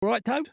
All right, Toad?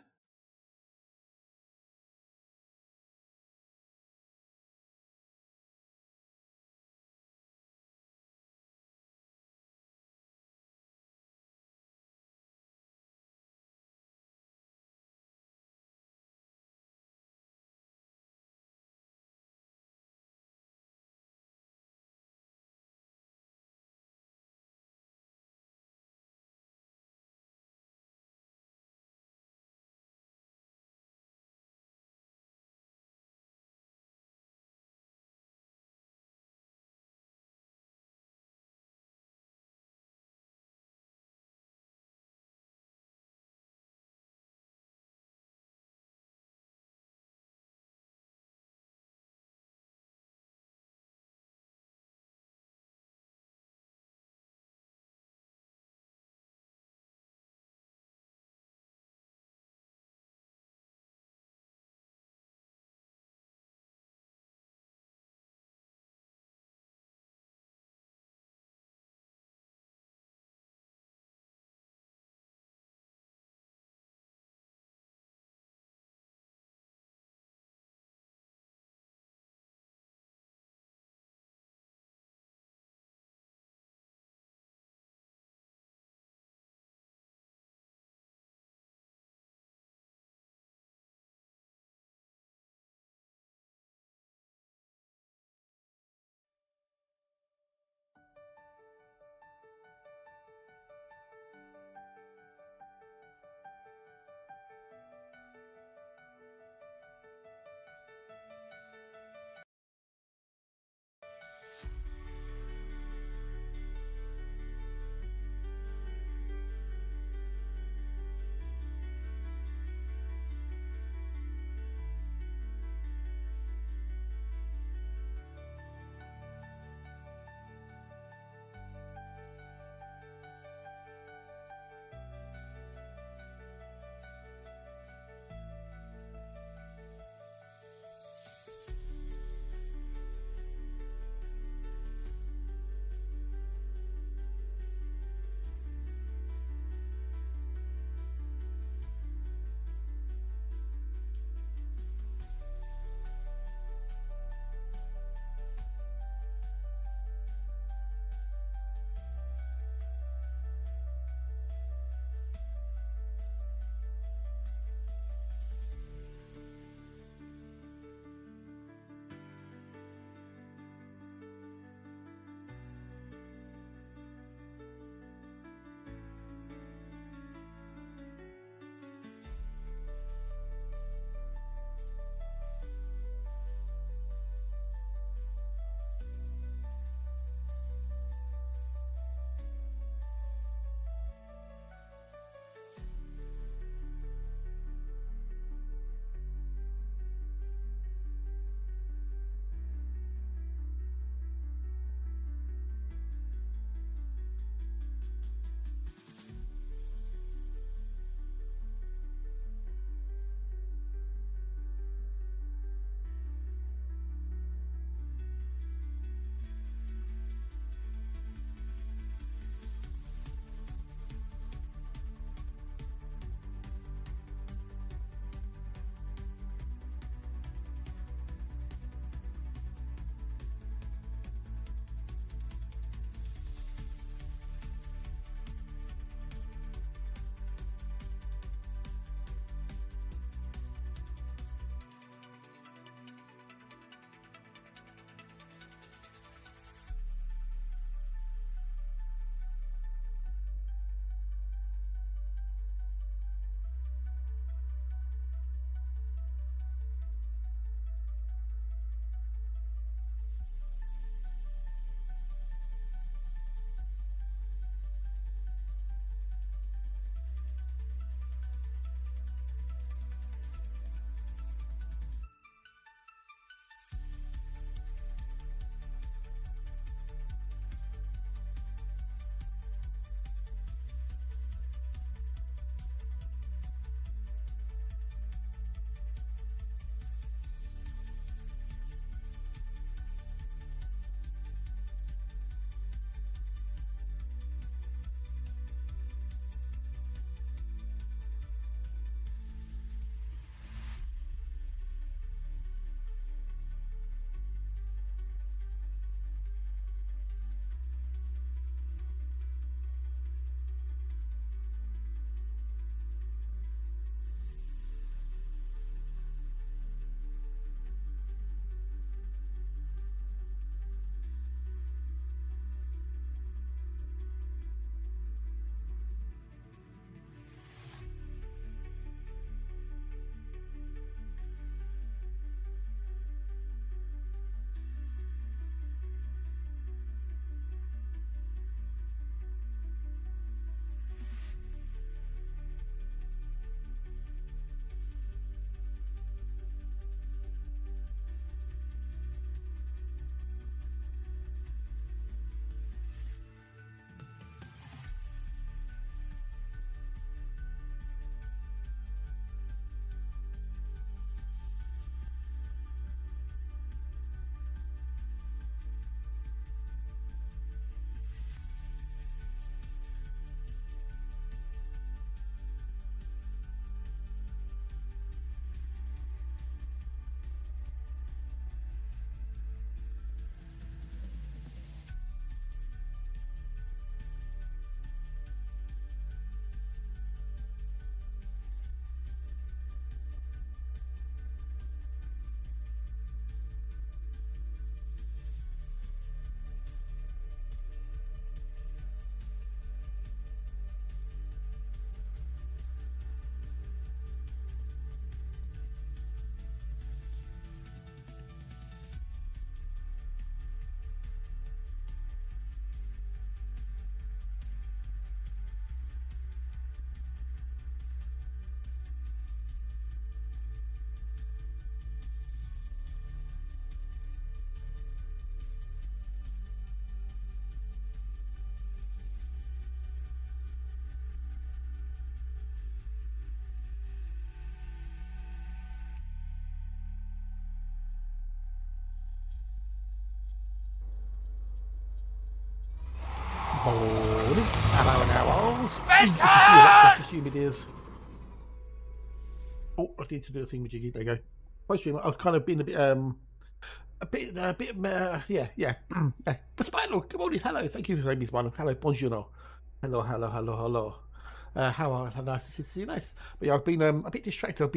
Just you, Alexa. Just you, my dears. Oh, I need to do a thing with Jiggy. There you go. Post stream. I've kind of been yeah. But Spinal, good morning. Hello. Thank you for saying me, Spinal. Hello, bonjour. Hello. How are you? Nice to see you. Nice. But yeah, I've been a bit distracted. I've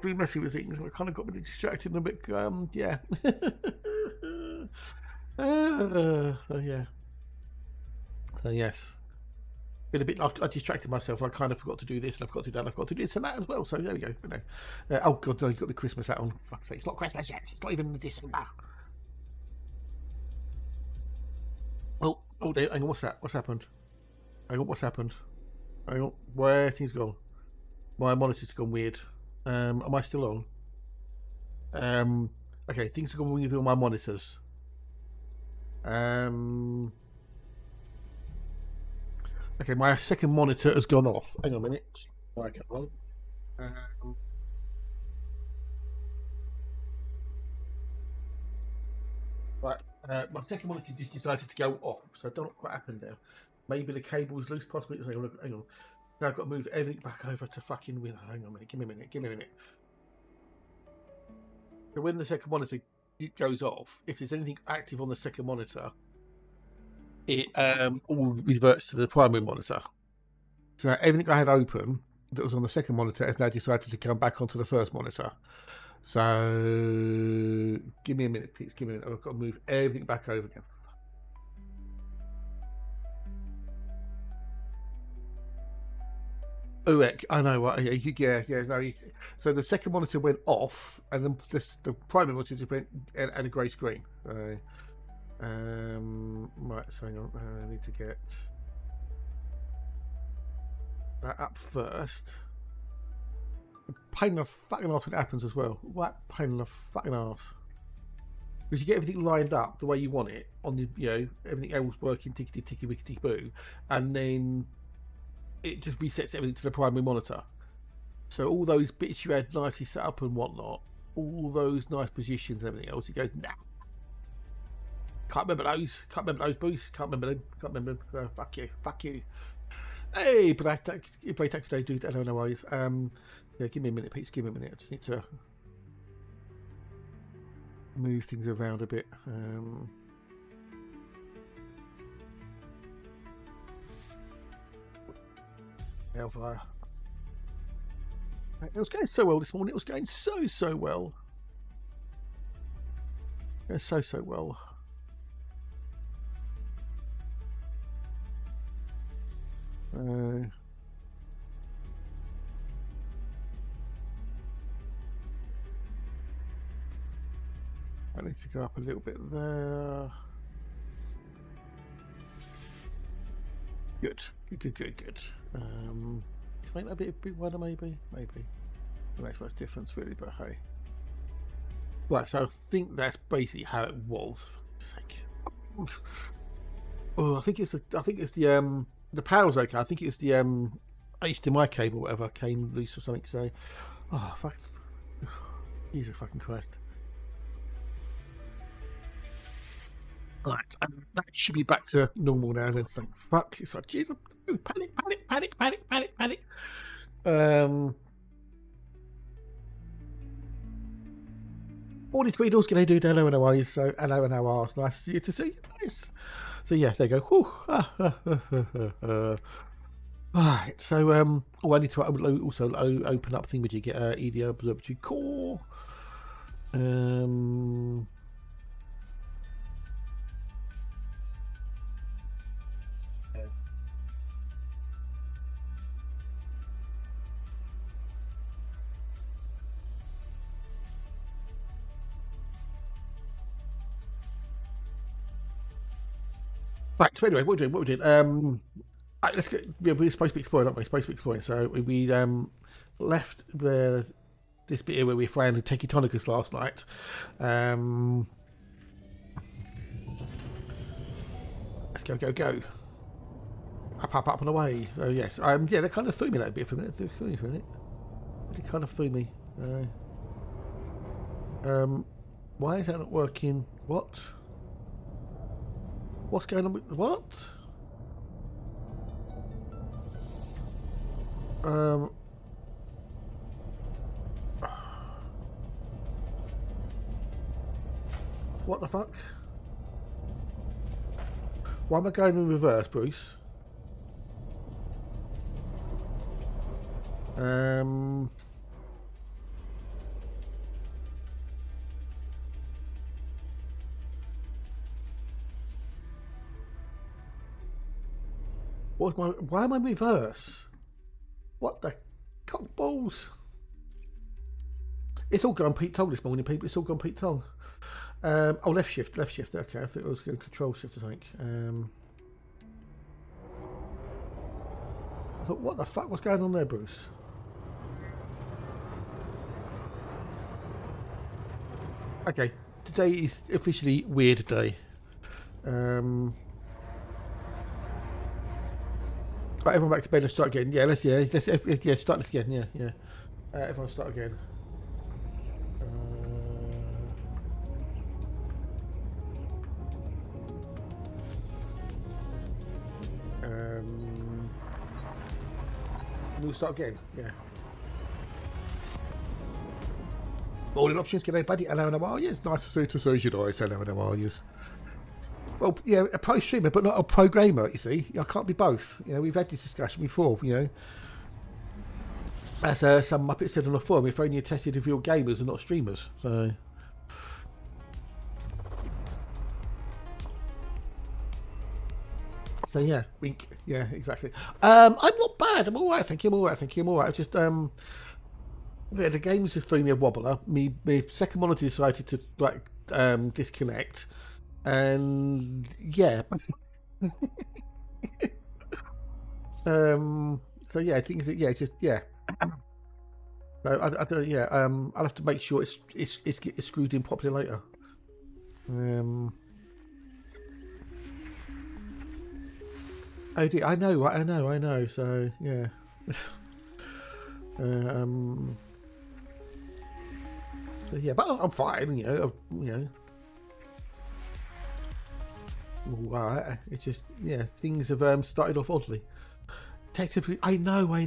been messing with things. I kind of got a bit distracted and a bit yeah. So yes. Been a bit like I distracted myself. I kind of forgot to do this, and I've got to do that, and I've got to do this and that as well. So there we go. You know. Oh god, no, you've got the Christmas hat on. Fuck's sake, it's not Christmas yet. It's not even December. Oh dear. Hang on, what's that? What's happened? Hang on, what's happened? Hang on, where things gone? My monitor's gone weird. Am I still on? Okay, things have gone weird on my monitors. Okay, my second monitor has gone off. Hang on a minute. I get wrong. Right, my second monitor just decided to go off, so I don't know what happened there. Maybe the cable's loose, possibly. Hang on. Now I've got to move everything back over to fucking window. Hang on a minute. Give me a minute. So when the second monitor goes off, if there's anything active on the second monitor, it all reverts to the primary monitor. So everything I had open that was on the second monitor has now decided to come back onto the first monitor. So give me a minute, please. Give me a minute. I've got to move everything back over again. Oh, I know what. Yeah. No, so the second monitor went off, and then the primary monitor just went at a grey screen. Right. So hang on. I need to get that up first. Pain in the fucking ass when it happens as well. What pain in the fucking ass? Because you get everything lined up the way you want it on the, everything else working tickety wickety boo, and then it just resets everything to the primary monitor. So all those bits you had nicely set up and whatnot, all those nice positions and everything else, it goes, nah. Can't remember those, boys. Can't remember them. Fuck you. Hey, but I take today, dude. I don't know why. Yeah, give me a minute, Pete. Give me a minute. I just need to move things around a bit. Hellfire. It was going so well this morning. It was going so well. So well. I need to go up a little bit there. Good. To make that a bit wider, maybe. It makes much difference, really, but hey. Right, so I think that's basically how it was. For sake. Oh, I think it's the power's okay. I think it's the HDMI cable, whatever, came loose or something. So, oh fuck, Jesus fucking Christ! Right, that should be back to normal now. Then thank fuck. It's like Jesus, panic. 43 doors can I do? Hello and how are you? So hello and how are you? Nice to see you. Nice. So yeah, there you go. Right. So I need to also open up thing. Would you get EDO Observatory Core? Right, so anyway, what we're doing. Let's get. Yeah, we're supposed to be exploring, aren't we? So we left this bit here where we found the Tectonicus last night. Let's go. Up and away. So yes, yeah, they kind of threw me that bit for a minute. They kind of threw me. Why is that not working? What? What's going on with what? What the fuck? Why am I going in reverse, Bruce? Why am I in reverse? What the cock balls? It's all gone Pete Tong this morning, people. It's all gone Pete Tong. Oh, left shift. Okay, I think it was going control shift, I think. I thought, what the fuck was going on there, Bruce? Okay, today is officially weird day. Right, everyone back to bed. Let's start again. Yeah, let's start this again. Yeah. Everyone start again. We'll start again. Yeah. Morning options. G'day, buddy. Hello, how are you? It's nice to see you. So you guys. Hello, how are you? Well, yeah, a pro streamer, but not a pro gamer. You see, I can't be both. You know, we've had this discussion before. You know, as some Muppet said on the forum, if only you tested if you're gamers and not streamers. So yeah, wink. Yeah, exactly. I'm not bad. I'm all right. Thank you. I'm all right. I just the games just threw me a wobbler. My second monitor decided to disconnect. And yeah. So yeah, things that just So I don't. Yeah. I'll have to make sure it's screwed in properly later. Oh dear, I know. So yeah. So yeah, but I'm fine. You know. Right. It's just things have started off oddly. Technically, I know. Yeah,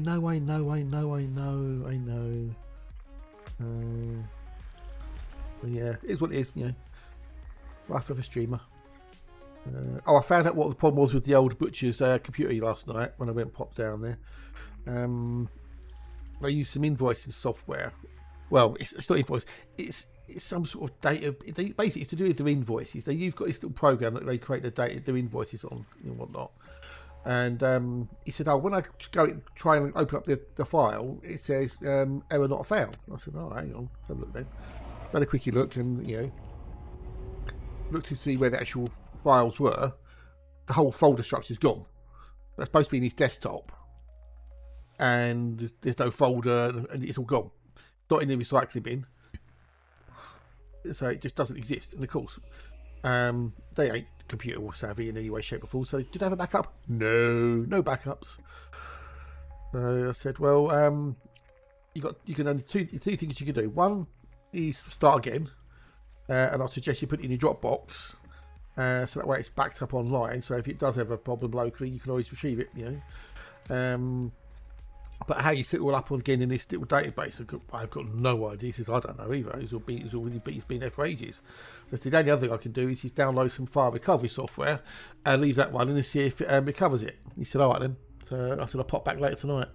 it is what it is. You know, life of a streamer. I found out what the problem was with the old butcher's computer last night when I went pop down there. They used some invoicing software. Well, it's not invoice. It's some sort of data. Basically, it's to do with their invoices. You've got this little program that they create their invoices on and whatnot. And he said, "Oh, when I try and open up the file, it says error not found." I said, "Oh, hang on, let's have a look then." Had a quickie look and looked to see where the actual files were. The whole folder structure's gone. That's supposed to be in his desktop, and there's no folder, and it's all gone. Not in the recycling bin, so it just doesn't exist. And of course, they ain't computer savvy in any way, shape, or form. So did they have a backup? No backups. So I said, well, you can only two things you can do. One is start again, and I'll suggest you put it in your Dropbox. So that way it's backed up online. So if it does have a problem locally, you can always retrieve it. But how you set it all up again in this little database, I've got no idea. He says, I don't know either. It's been there for ages. So the only other thing I can do is download some file recovery software and leave that running and see if it recovers it. He said, all right then. So I said, I'll pop back later tonight.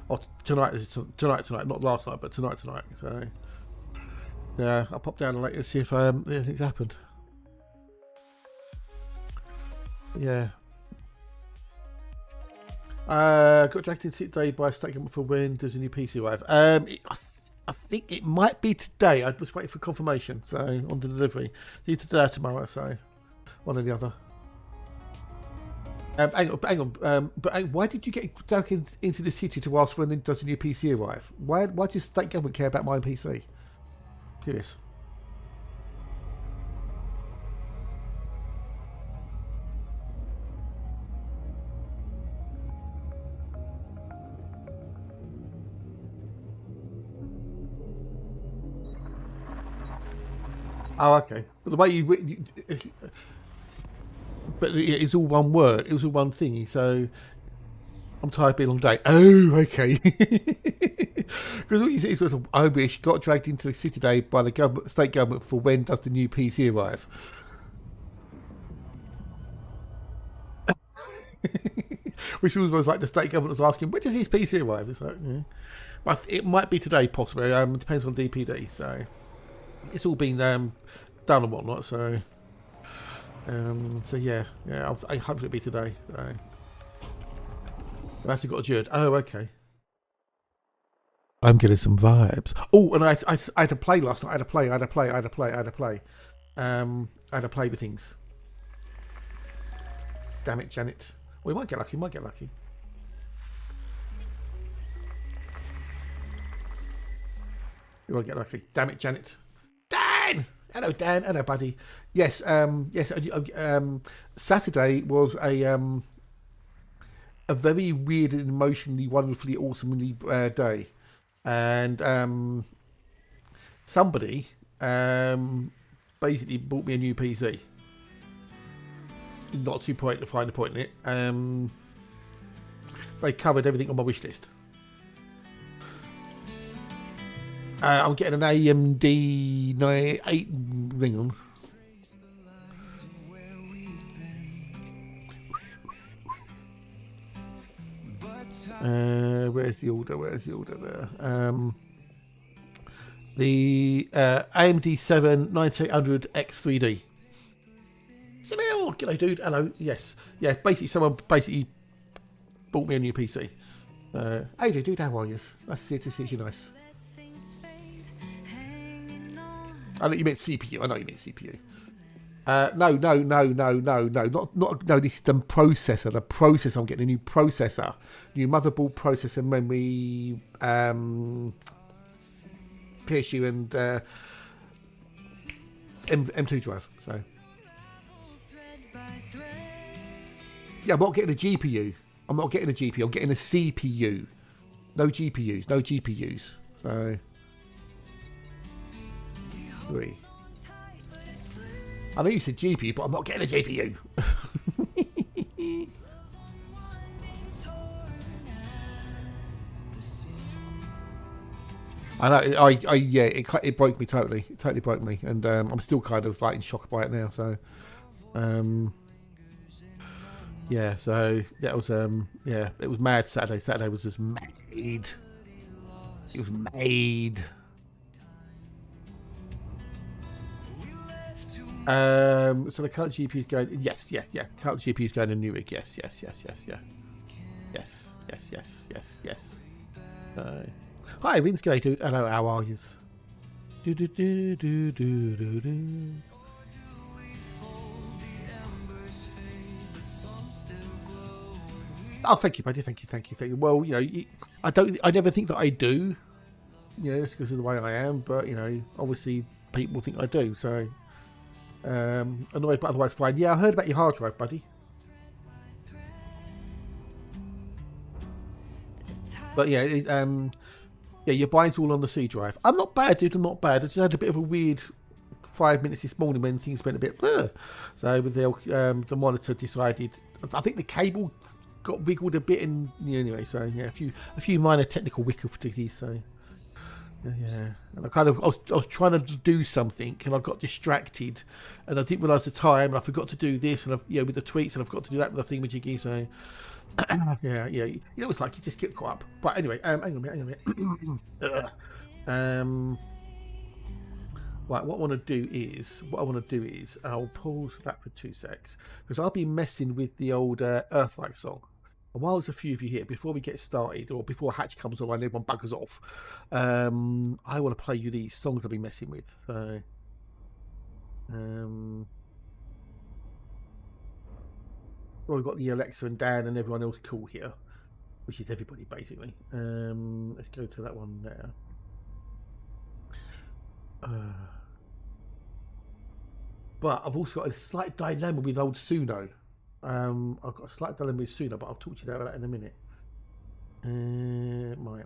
Or tonight, not last night, but tonight. So yeah, I'll pop down later and see if anything's happened. Yeah. Got dragged in today by a statement for when there's a new PC arrive. I think it might be today. I'm just waiting for confirmation. So on the delivery, either today or tomorrow. So one or the other. Hang on. But why did you get dragged into the city to ask when does a new PC arrive? Why does the state government care about my PC? Curious. Oh, okay. But the way but it's all one word. It was all one thing. So I'm tired of being a long day. Oh, okay. Because what you say is sort of, I wish got dragged into the city today by the government, state government for when does the new PC arrive. Which was like the state government was asking, when does his PC arrive? It's like, yeah. But it might be today, possibly. It depends on DPD. So it's all been done and whatnot. So yeah. I hope it'll be today. So I've actually got adjourned. Oh, okay. I'm getting some vibes. Oh, and I had to play last night. I had to play with things. Damn it, Janet. We might get lucky. You won't get lucky. Damn it, Janet. Dan! Hello, Dan. Hello, buddy. Yes, Saturday was a very weird and emotionally, wonderfully, awesomely day. And somebody basically bought me a new PC. Not too point to find the point in it. They covered everything on my wish list. I'm getting an AMD 8 ring on. Where's the order there? The AMD 7 9800X3D. Simil! G'day, dude. Hello. Yes. Yeah, basically, someone bought me a new PC. Hey, dude, how are you? Nice to see you. Nice. I know you meant CPU. No. This is the processor. The processor. I'm getting a new processor, new motherboard, processor, memory, PSU, and M2 drive. So yeah, I'm not getting a GPU. I'm getting a CPU. No GPUs. So 3. I know you said GPU, but I'm not getting a GPU. I know. Yeah. It broke me totally. It totally broke me, and I'm still kind of like in shock by it now. So, yeah. So that was yeah. It was mad. Saturday was just mad. It was mad. So the current GPU is going. Yes. Current GPU is going to new rig. Yes. Hi, Vince. G'day, dude. Hello, how are you? Oh, thank you, buddy. Thank you. Well, you know, I never think that I do. You know, it's because of the way I am. But you know, obviously, people think I do. So, annoyed, but otherwise fine. Yeah, I heard about your hard drive, buddy. But yeah, yeah, your buying's all on the C drive. I'm not bad, dude. I'm not bad. I just had a bit of a weird 5 minutes this morning when things went a bit blur. So with the monitor decided, I think the cable got wiggled a bit, and yeah, anyway. So yeah, a few minor technical difficulties. So yeah, and I was trying to do something, and I got distracted, and I didn't realise the time, and I forgot to do this, and with the tweets, and I forgot to do that with the thingamajiggy. So. yeah. You know, it's like you just get caught up. But anyway, hang on a minute. Right, what I want to do is I'll pause that for 2 secs, because I'll be messing with the old Earthlight song. And while there's a few of you here, before we get started, or before Hatch comes on and everyone buggers off, I want to play you these songs I'll be messing with. So, well, we've got the Alexa and Dan and everyone else cool here, which is everybody basically. Let's go to that one there. But I've also got a slight dilemma with old Suno. I've got a slight dilemma with Suno, but I'll talk to you about that in a minute.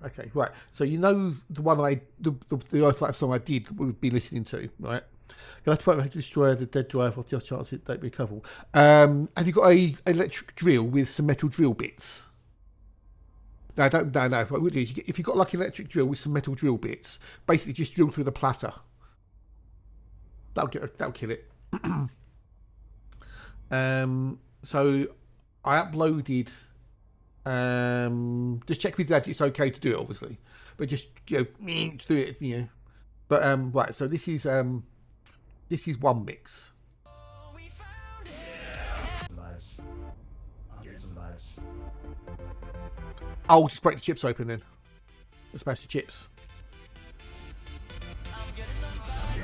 Okay, right. So you know the one the Earthlight song I did we've been listening to, right? Can I try to destroy the dead drive off the off chance it don't recover? Have you got a electric drill with some metal drill bits? No, don't. No, no. What we do is, if you've got like an electric drill with some metal drill bits, basically just drill through the platter. That'll kill it. So I uploaded. Just check with Dad. It's okay to do it, obviously, but just do it. But right. So this is one mix. I'll just break the chips open then. Let's smash the chips.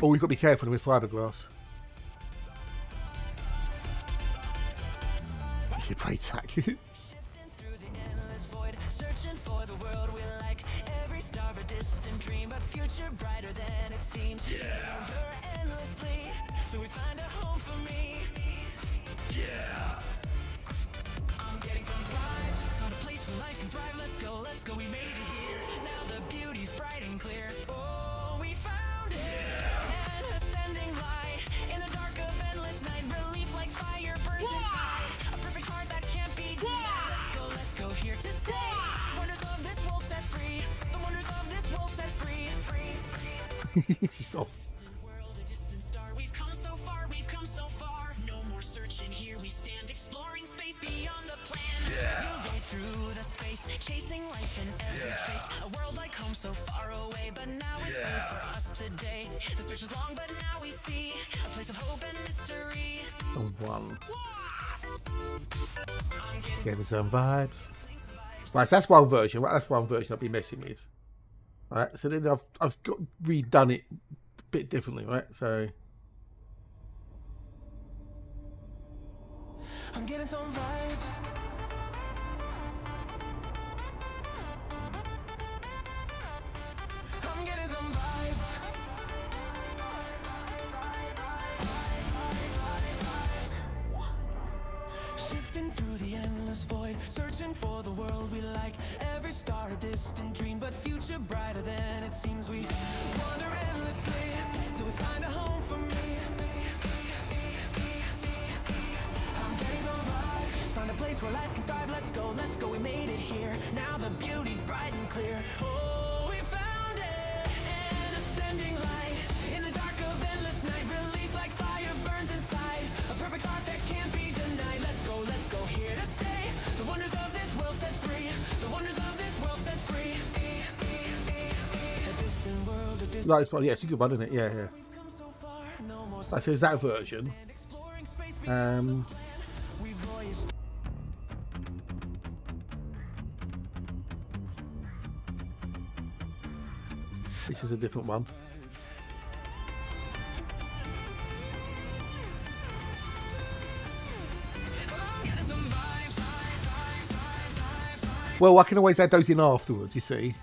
Oh, we've got to be careful with fiberglass. You pray tack. Searching for the world we like. Every star a distant dream, but future brighter than it seems. Yeah. Endlessly, so we find a home for me. Yeah. I'm getting some vibe. Found a place where life can thrive. Let's go. We made it here. Now the beauty's bright and clear. Oh, we found it. Yeah. An ascending light in the dark of endless night. Relief like fire burns inside. A perfect heart that can't be denied. Let's go. Here to stay. Stop. A distant star. We've come so far. No more searching, here we stand, exploring space beyond the plan. Moving through the space, chasing life in every trace. A world like home so far away, but now it's here for us today. The search is long, but now we see a place of hope and mystery. One. Getting some vibes. Right, so that's one version. Right, that's one version I'll be messing with. Right, so then I've redone it a bit differently, right? So I'm getting some vibes. I'm getting some vibes. Shifting through the endless void, searching for the world we like. Every star a distant dream, but future brighter than it seems. We wander endlessly, till we find a home for me. I'm getting some vibes. Find a place where life can thrive. Let's go. We made it here. Now the beauty's bright and clear. Oh, we found it. An ascending light in the dark of endless night. Relief like fire burns inside. A perfect heart that can't be denied. Let's go. Here to stay. The wonders of this world set free. The wonders of this world set free. A distant world, a distant. Right, it's, yeah, it's a good one, isn't it? Yeah. That says that version. This is a different one. Well, I can always add those in afterwards, you see.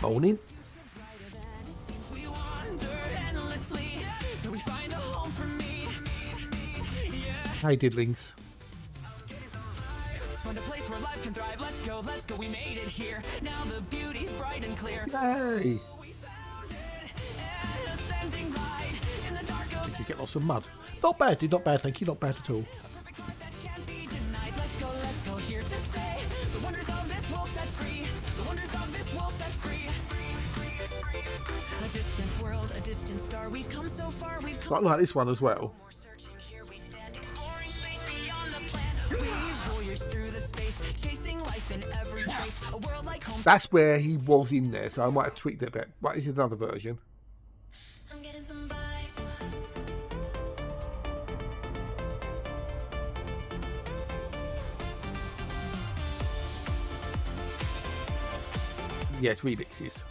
Morning. Hey, diddlings. Find a place where life can thrive. Let's go. We made it here. Now the beauty's bright and clear. Hey. You get lots of mud. Not bad, thank you, not bad at all. Let's go here to stay. The wonders of this world set free. The wonders of this world set free. A distant world, a distant star. We've come so far. I like this one as well. Here we stand, exploring space beyond the plan. We voyage through the space, chasing life in every trace. A world like home. That's where he was in there, so I might have tweaked it a bit. Right, this is another version. I'm getting some vibes. Yes, remixes.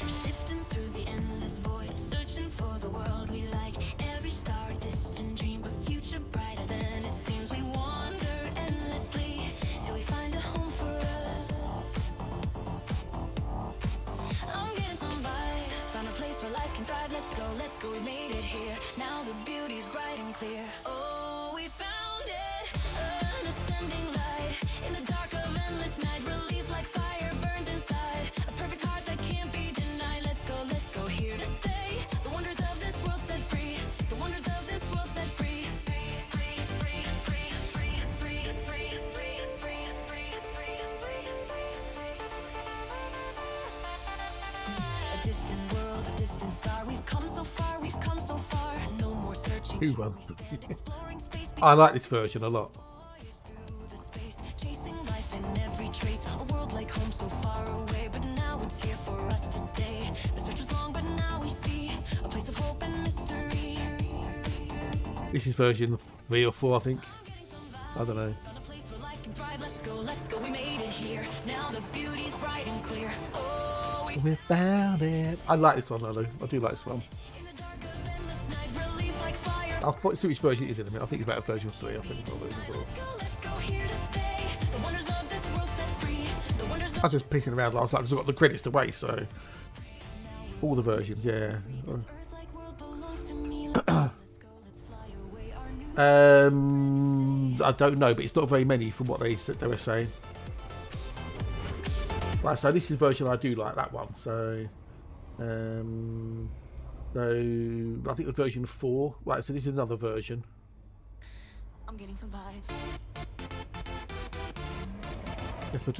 Shifting through the endless void, searching for the world we like. Every star a distant dream, but future brighter than it seems. We wander endlessly till we find a home for us. I'm getting some vibes. Found a place where life can thrive. Let's go. We made it here. Now the beauty's bright and clear. Oh, we found it. An ascending light in the dark. distant world, a distant star. We've come so far, we've come so far. No more searching. Who won? I like this version a lot. Chasing life in every trace. A world like home so far away, but now it's here for us today. The search was long, but now we see a place of hope and mystery. This is version 3 or 4, I think. I don't know. Let's go, we made it here. Now the beauty's bright and clear. Oh, we found it. I like this one, I do like this one. I'll see which version it is in a minute. I think it's about version 3. I think it's not version 4. I was just pissing around last night because I've got the credits to waste, so all the versions, yeah. I don't know, but it's not very many from what they were saying. Right, so this is the version I do like, that one. So, I think the version 4. Right, so this is another version. I'm getting some vibes.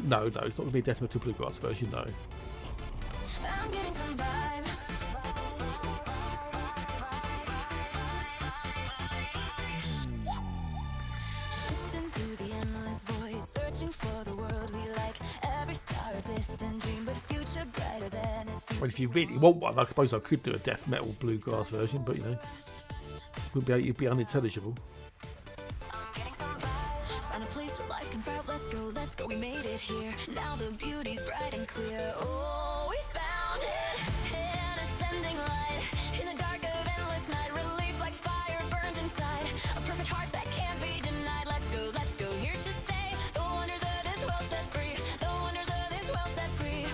No, it's not going to be a Death Metal Bluegrass version, no. I'm getting some vibes. Shifting through the endless void, searching for the world we like. Every star a distant dream, but future brighter than it seems. Well, if you really want one, I suppose I could do a Death Metal Bluegrass version, but you know, it'd be unintelligible. Let's go, we made it here. Now the beauty's bright and clear. Oh, we found it. An ascending light in the dark of endless night. Relief like fire burns inside. A perfect heart that can't be denied. Let's go, here to stay. The wonders of this world set free. The wonders of this world set free.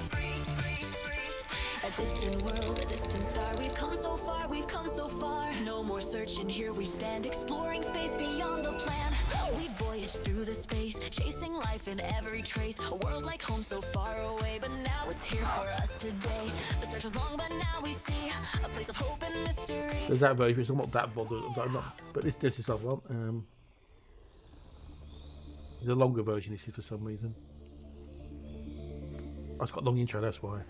A distant world, a distant star. We've come so far, we've come so far. No more searching, here we stand. Exploring space beyond the plan. We voyage through the space, chasing life in every trace. A world like home so far away, but now it's here for us today. The search was long, but now we see a place of hope and mystery. There's that version, I'm not that bothered, but this is other one. The longer version is here for some reason. Oh, it's got a long intro, that's why.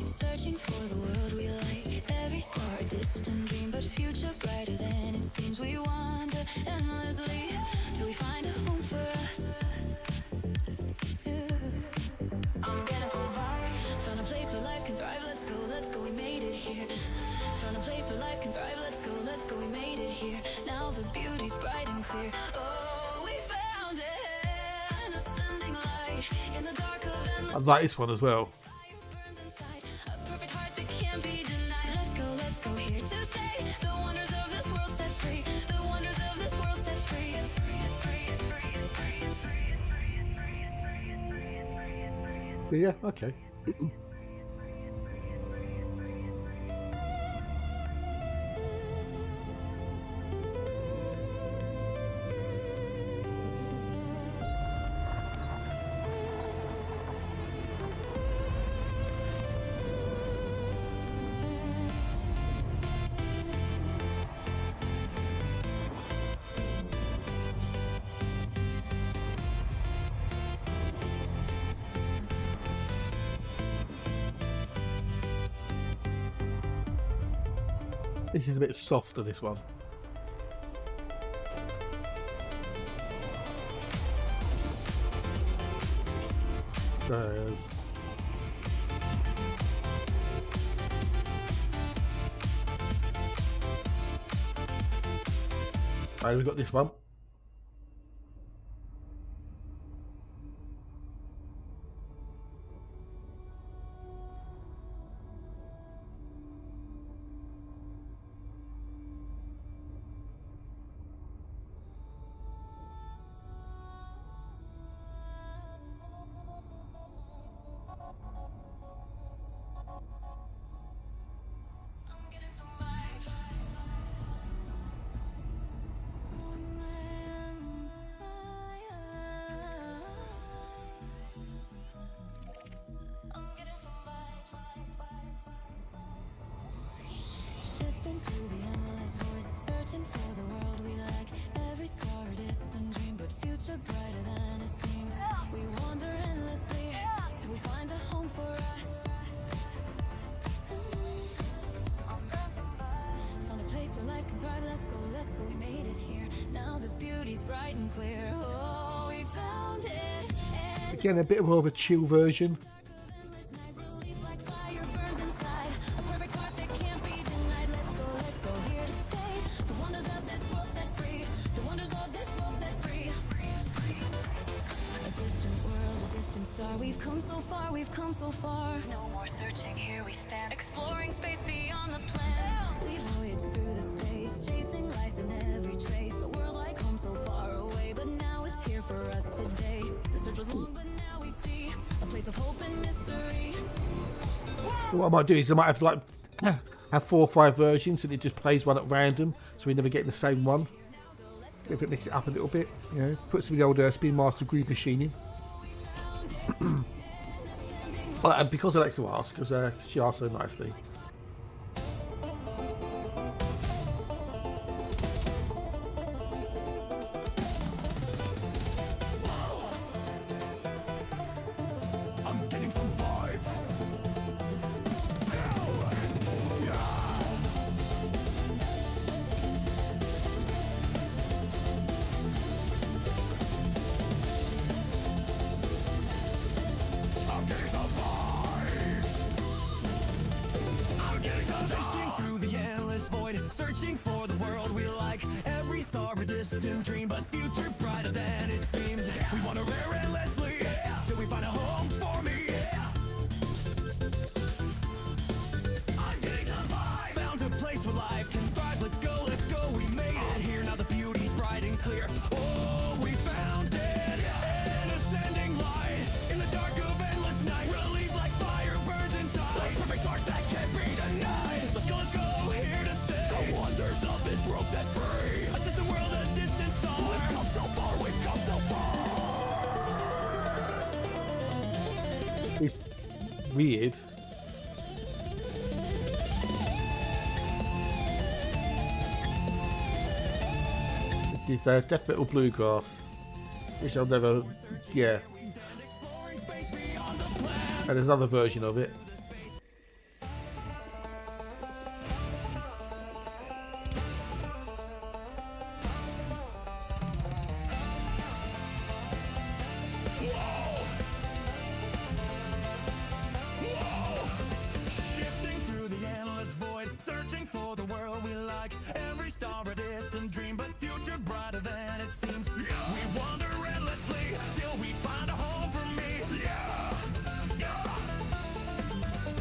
Searching for the world we like. Every star a distant dream, but future brighter than it seems. We wander endlessly till we find a home for us. Yeah. I'm gonna survive. Found a place where life can thrive. Let's go, we made it here. Found a place where life can thrive. Let's go, we made it here. Now the beauty's bright and clear. Oh, we found it. An ascending light in the dark of endless. I like this one as well. Yeah, okay. This is a bit softer, this one. There it is. Right, we've got this one. Shifting through the endless void, searching for the world we like. Every star a distant dream, but future brighter than it seems. We wander endlessly till we find a home for us. Found a place where life can thrive. Let's go, we made it here. Now the beauty's bright and clear. Oh, we found it. Again, a bit more of a chill version. We've come so far. No more searching, here we stand, exploring space beyond the plan. We voyaged through the space, chasing life in every trace. A world like home so far away, but now it's here for us today. The search was long, but now we see a place of hope and mystery. What I might do is I might have like have 4 or 5 versions, and it just plays one at random, so we never get the same one. If it mix it up a little bit, you know, put some of the old Spin Master Groove Machine in. But because Alexa asked, because she asked so nicely. I'm getting some vibes. I'm getting some vibes. I'm getting some Drifting through the endless void, searching for the world we like. Every star a distant dream, but future brighter than it seems. We wander endlessly till we find a home for me. I'm getting some vibes. Found a place where life can thrive. Let's go, we made it here. Now the beauty's bright and clear. Oh, we found it. An ascending light in the dark of endless night. Relief like fire burns inside. A perfect heart that can't be denied. Let's go, here to stay. The wonders of this world set free. A distant world, a distant star. We've come so far, we've come so far. It's weird. This is Death Metal Bluegrass, which I'll never, yeah. And there's another version of it. Shifting through the endless void, searching for the world we like. Every star a distant dream, but future brighter than it seems. We wander endlessly till we find a home for me.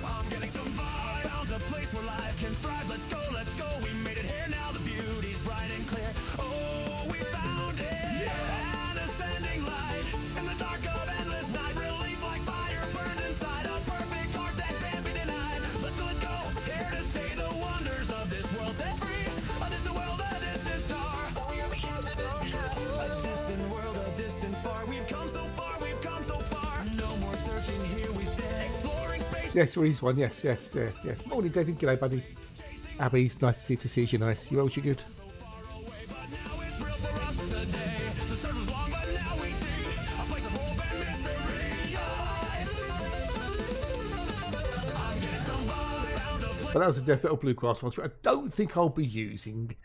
I'm getting some vibes. Found a place where life can thrive. Let's go, we made it here. Now the beauty's bright and clear. Oh, we found it. An ascending light in the dark of endless night. Relief like fire burned inside. A perfect heart that can't be denied. Let's go, here to stay. The wonders of this world set free. A distant world, a distant star. A distant world, a distant far. We've come so far, we've come so far. No more searching, here we stand. Exploring space. Yes, he's one. Yes. Morning, David. G'day, buddy. Abby, it's nice to see you. Nice. You all, you good? But now it's real for us today. The search was long, but now we see a place of hope and mystery. I'm getting some vibes. Found a place. But that was a Death Metal Bluegrass one, which I don't think I'll be using.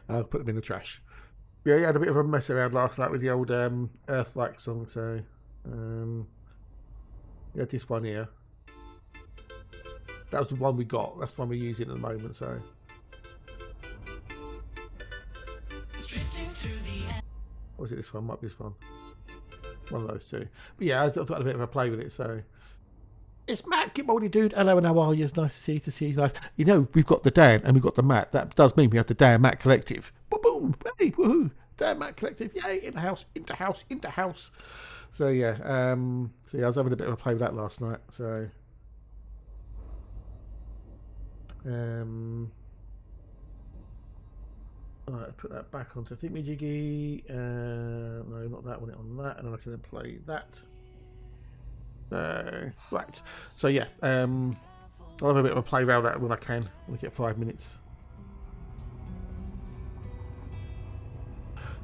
I'll put them in the trash. Yeah, he had a bit of a mess around last night with the old Earth-like song, so we had this one here. That was the one we got. That's the one we're using at the moment, so Or was it this one? Might be this one. One of those two. But yeah, I thought I had a bit of a play with it, so. It's Matt. Good morning, dude. Hello, and how are you? It's nice to see you. Nice. You know, we've got the Dan and we've got the Matt. That does mean we have the Dan Matt Collective. Boom, boom, hey, woohoo. Dan Matt Collective. Yay, in the house, into house, into house. So yeah, I was having a bit of a play with that last night. So alright, put that back onto Think Me Jiggy. No, not that one, on that, and then I can then play that. Right. So yeah, I'll have a bit of a play around that when I can. When I get 5 minutes.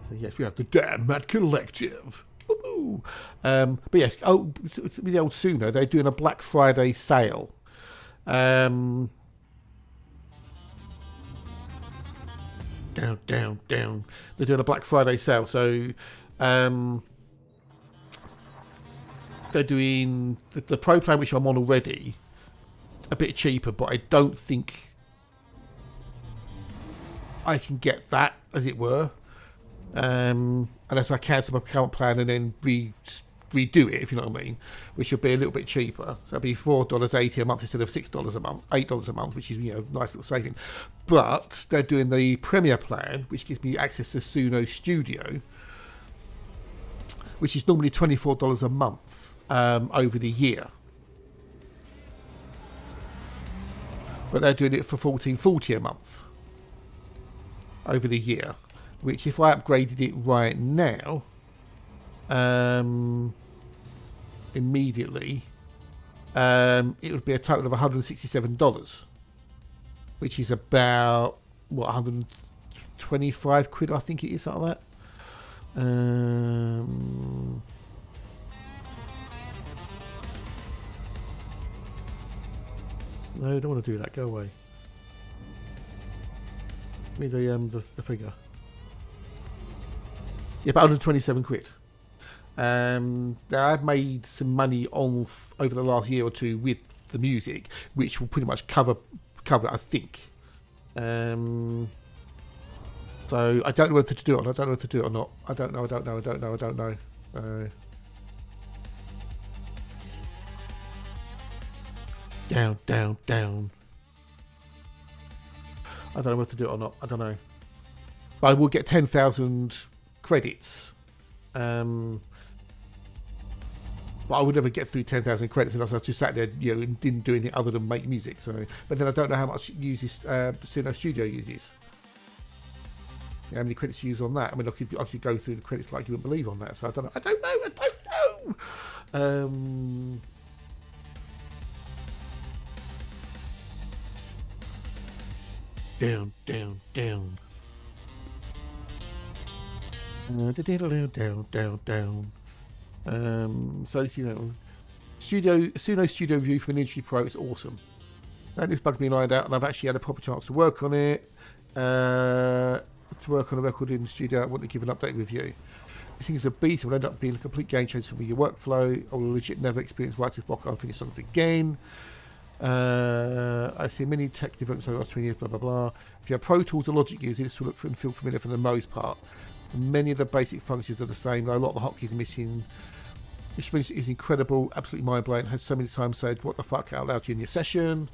So yes, we have the Dan Matt Collective. Woo-hoo. But yes, with the old Suno, they're doing a Black Friday sale. Down. They're doing a Black Friday sale, so they're doing the Pro plan, which I'm on already, a bit cheaper, but I don't think I can get that, as it were, unless I cancel my current plan and then redo it, if you know what I mean, which will be a little bit cheaper. So it'll be $4.80 a month instead of $6 a month, $8 a month, which is, you know, nice little saving. But they're doing the Premier plan, which gives me access to Suno Studio, which is normally $24 a month. Over the year, but they're doing it for $14.40 a month over the year, which if I upgraded it right now, immediately, it would be a total of $167, which is about what, 125 quid, I think it is, something like that. No, I don't want to do that. Go away. Give me the figure. Yeah, about 127 quid. Now I've made some money on over the last year or two with the music, which will pretty much cover it, I think. So I don't know whether to do it. I don't know whether to do it or not. I don't know. Down. I don't know whether to do it or not. I don't know. But I will get 10,000 credits. But I would never get through 10,000 credits unless I just sat there, you know, and didn't do anything other than make music. So, but then I don't know how much uses Suno Studio uses. How many credits you use on that? I mean, I could go through the credits like you wouldn't believe on that. So I don't know. I don't know. Down. Down. So you know, Suno Studio View from an Industry Pro is awesome. That looks bugged me lined out, and I've actually had a proper chance to work on it. To work on a record in the studio, I want to give an update review. This thing is a beast. It will end up being a complete game changer for your workflow. I will legit never experience writer's block. I'll finish songs again. I see many tech developments over the last 20 years, blah blah blah. If you have Pro Tools or Logic users, this will look and feel familiar for the most part. Many of the basic functions are the same, though a lot of the hotkeys are missing. This is incredible, absolutely mind blowing. Has so many times said what the fuck out loud during your session.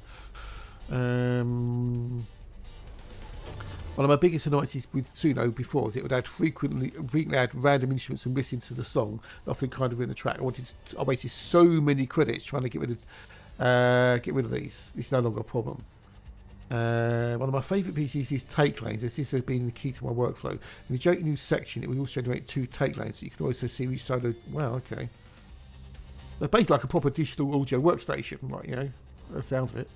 One of my biggest annoyances with Suno before is it would add frequently add random instruments and listen to the song, often kind of in the track. I wasted so many credits trying to get rid of these. It's no longer a problem. One of my favourite pieces is take lanes, as this has been the key to my workflow. In the Jake News section, it will also generate 2 take lanes, so you can also see each solo. Wow, okay. They're basically like a proper digital audio workstation, right? You know, that sounds of it.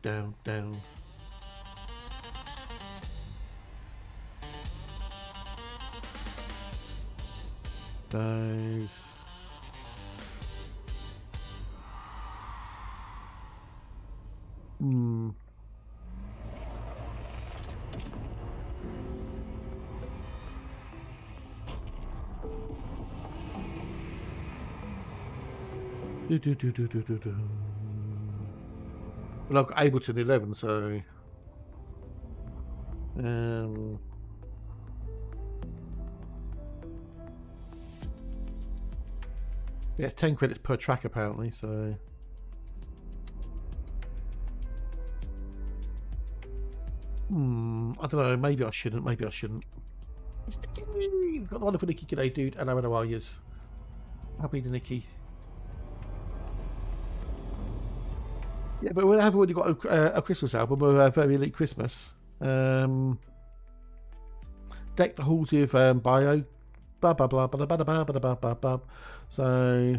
Down. Down. Nice. Well, I've got Ableton 11, so yeah, 10 credits per track apparently. So I don't know. Maybe I shouldn't. Maybe I shouldn't. It's Nicky. Got the wonderful Nicky today, dude. Hello, how are yous? I'll be the Nicky. Yeah, but we have already got a Christmas album, a Very Elite Christmas. Deck the halls with bio. Blah blah blah blah blah blah blah blah blah blah. So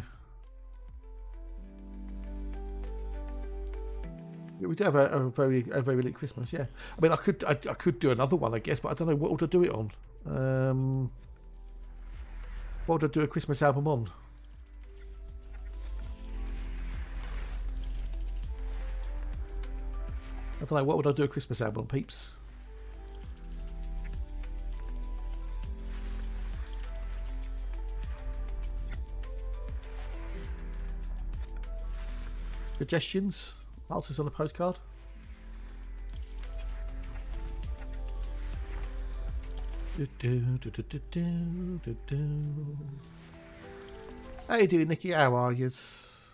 yeah, we do have a very elite Christmas. Yeah, I mean, I could do another one, I guess, but I don't know what would I do it on. What would I do a Christmas album on? I don't know. What would I do a Christmas album on, peeps? Suggestions? Answers on a postcard? How you doing, Nicky? How are yous?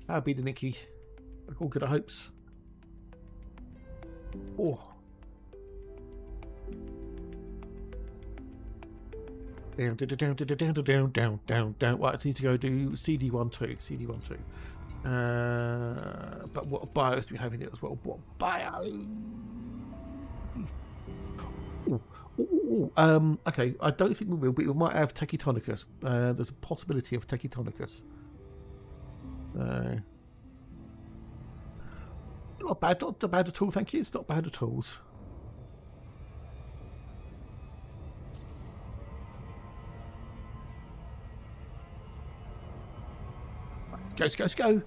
How be the Nicky? All good, I hopes. Oh. Down. Right, I need to go do CD12. CD12. But what bios do we have in it as well? What bio? Okay, I don't think we will, but we might have Tachytonicus. There's a possibility of Tachytonicus. Not bad at all, thank you. It's not bad at all. Let's go.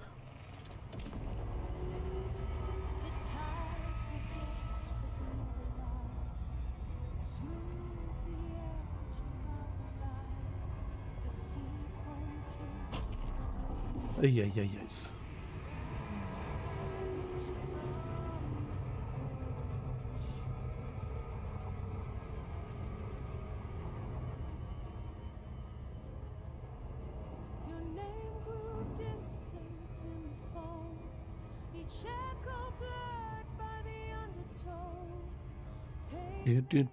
Yes. Do.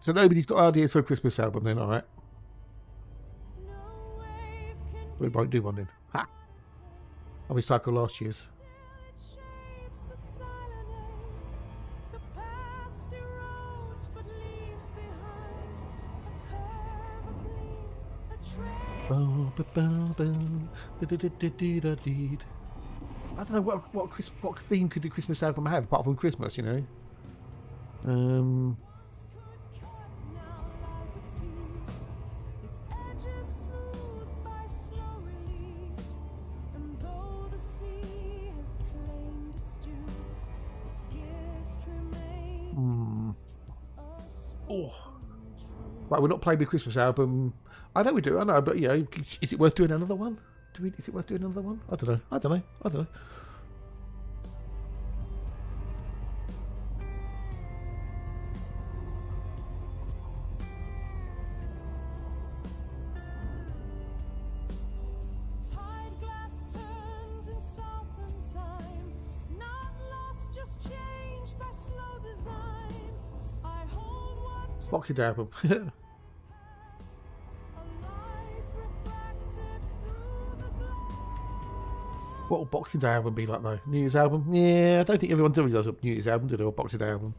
So nobody's got ideas for a Christmas album then, alright? We won't do one then. Ha! I'll recycle last year's. I don't know what theme could the Christmas album have apart from Christmas, you know. Oh. Right, we're not playing the Christmas album. I know we do, I know, but you know, is it worth doing another one? Is it worth doing another one? I don't know. Boxing album. What will Boxing Day album be like though? New Year's album? Yeah, I don't think everyone really does a New Year's album, do they? Or Boxing Day album.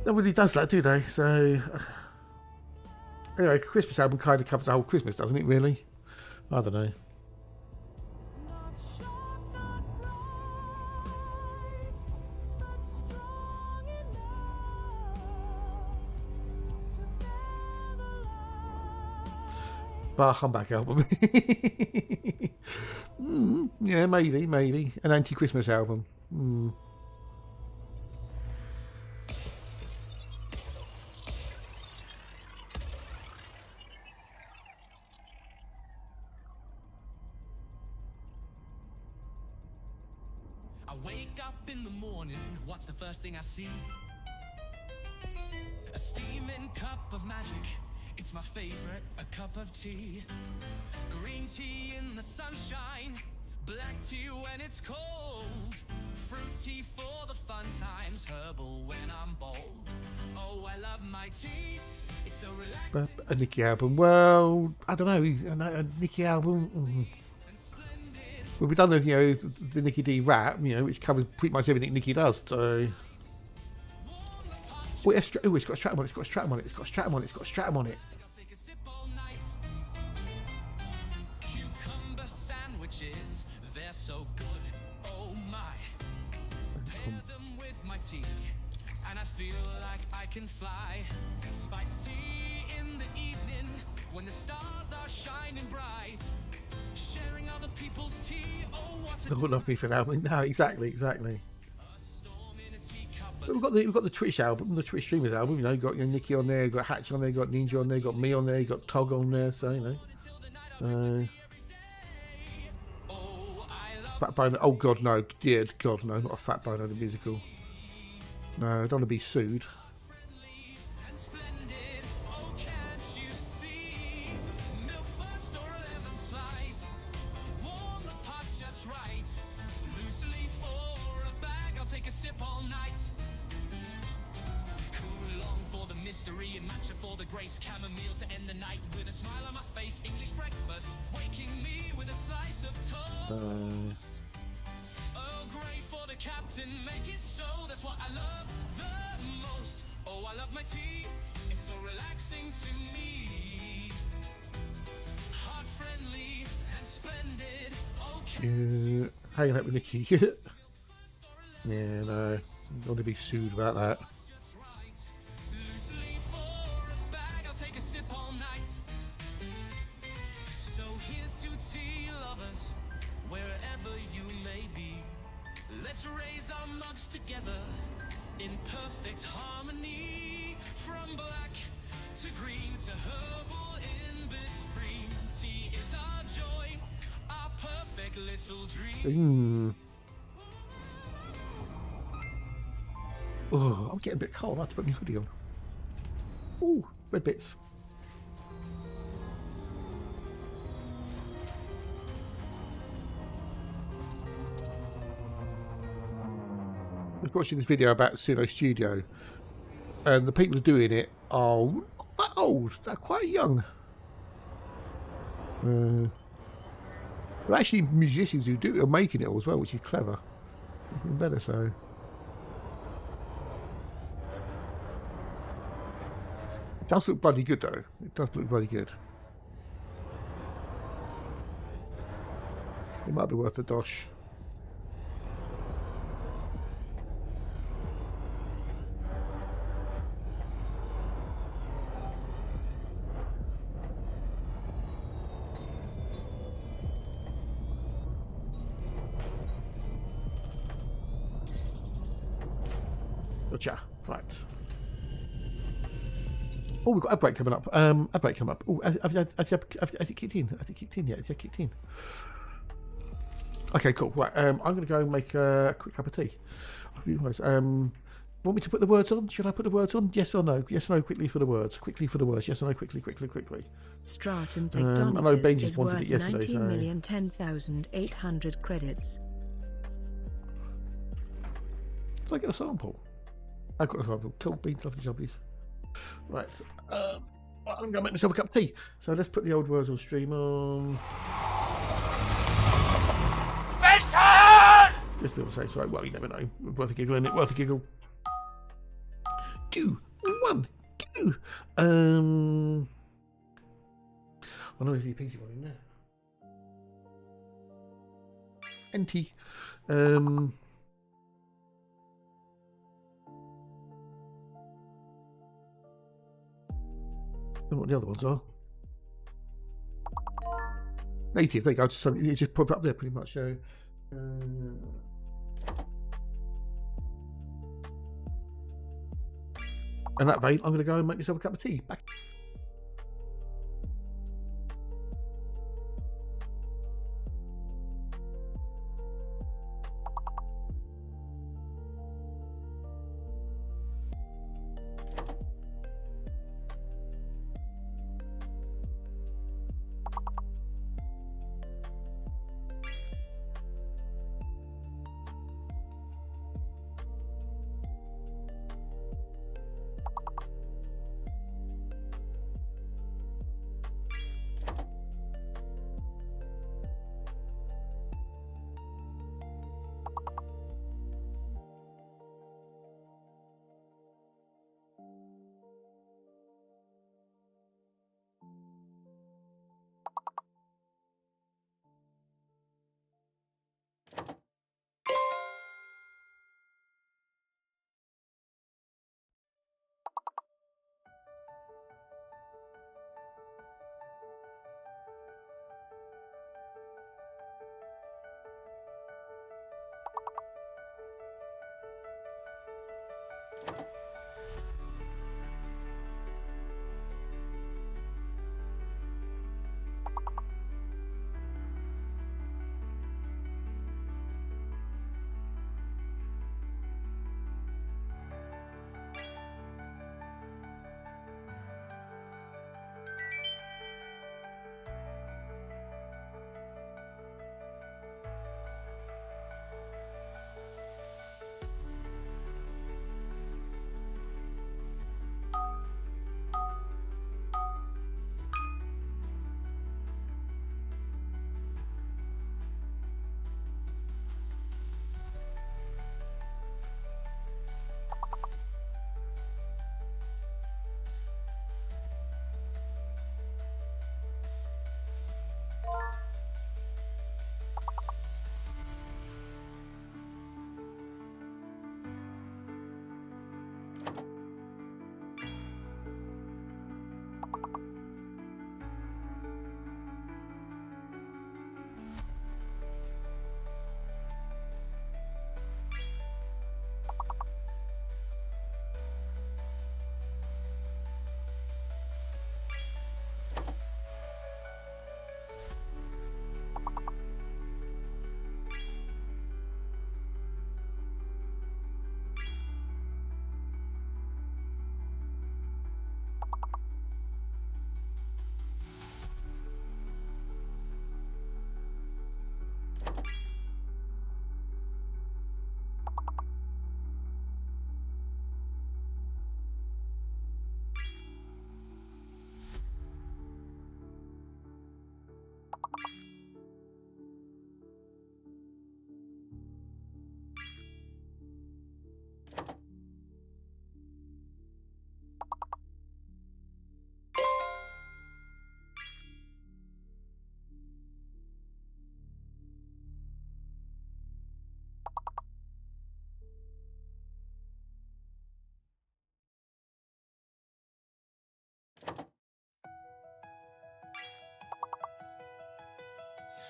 Nobody does that, do they? So Anyway, Christmas album kind of covers the whole Christmas, doesn't it, really? I don't know. Bar Humbug album. Yeah, maybe. An anti-Christmas album. I wake up in the morning, what's the first thing I see? A steaming cup of magic, it's my favorite, a cup of tea. Green tea in the sunshine, black tea when it's cold. Fruity for the fun times, herbal when I'm bold. Oh, I love my tea, it's so relaxing. A Nicki album. Well, I don't know. A Nicki album. Well, we've done the Nicki D rap, which covers pretty much everything Nicki does. So, it's got a stratum on it. It's got a stratum on it. It's got a stratum on it. It's got a stratum on it. Cucumber sandwiches, they're so good. Oh my, pair them with my tea, and I feel like I can fly. Spiced tea in the evening when the stars are shining bright. Sharing other people's tea, oh what's They wouldn't love me for that one. No, exactly. But we've got the Twitch album, the Twitch streamers album. You've got Nicki on there, you've got Hatch on there, you've got Ninja on there, you've got me on there, you've got Tog on there. So Fat Bono. Oh God, no, dear God, no, not a Fat Bono the musical. No, I don't want to be sued. And matcha for the grace, chamomile to end the night with a smile on my face. English breakfast, waking me with a slice of toast. Earl Grey for the captain, make it so. That's what I love the most. Oh, I love my tea. It's so relaxing to me. Heart friendly and splendid. Okay. Hanging out with Nicki. Yeah, no, don't want to be sued about that. Let's raise our mugs together in perfect harmony. From black to green to herbal in between. Tea is our joy, our perfect little dream. Oh, I'm getting a bit cold. I have to put my hoodie on. Ooh, red bits. I was watching this video about Suno Studio, and the people who are doing it are not that old. They're quite young. They're actually musicians who are making it all as well, which is clever. Even better so. It does look bloody good though. It does look bloody good. It might be worth a dosh. Gotcha. Right. Oh, we've got a break coming up. A break coming up. Oh, has it kicked in? Has it kicked in yet? Has it kicked in? Okay, cool. Right. I'm going to go and make a quick cup of tea. Want me to put the words on? Should I put the words on? Yes or no? Yes or no? Quickly for the words. Quickly for the words. Yes or no? Quickly. Stratum I know Tectonicus Benji's is wanted worth it yesterday. 19,010,800 credits. Did I get a sample? I've got a sample. Cool beans, lovely jobbies. Right. I'm going to make myself a cup of tea. So let's put the old words on stream on. Just people say, right, well, you never know. Worth a giggle, isn't it? Worth a giggle. 2, 1, go. I know there's a PC one in there. NT. I don't know what the other ones are. Native, there you go. It just popped up there pretty much. So, in that vein, I'm going to go and make myself a cup of tea. Back.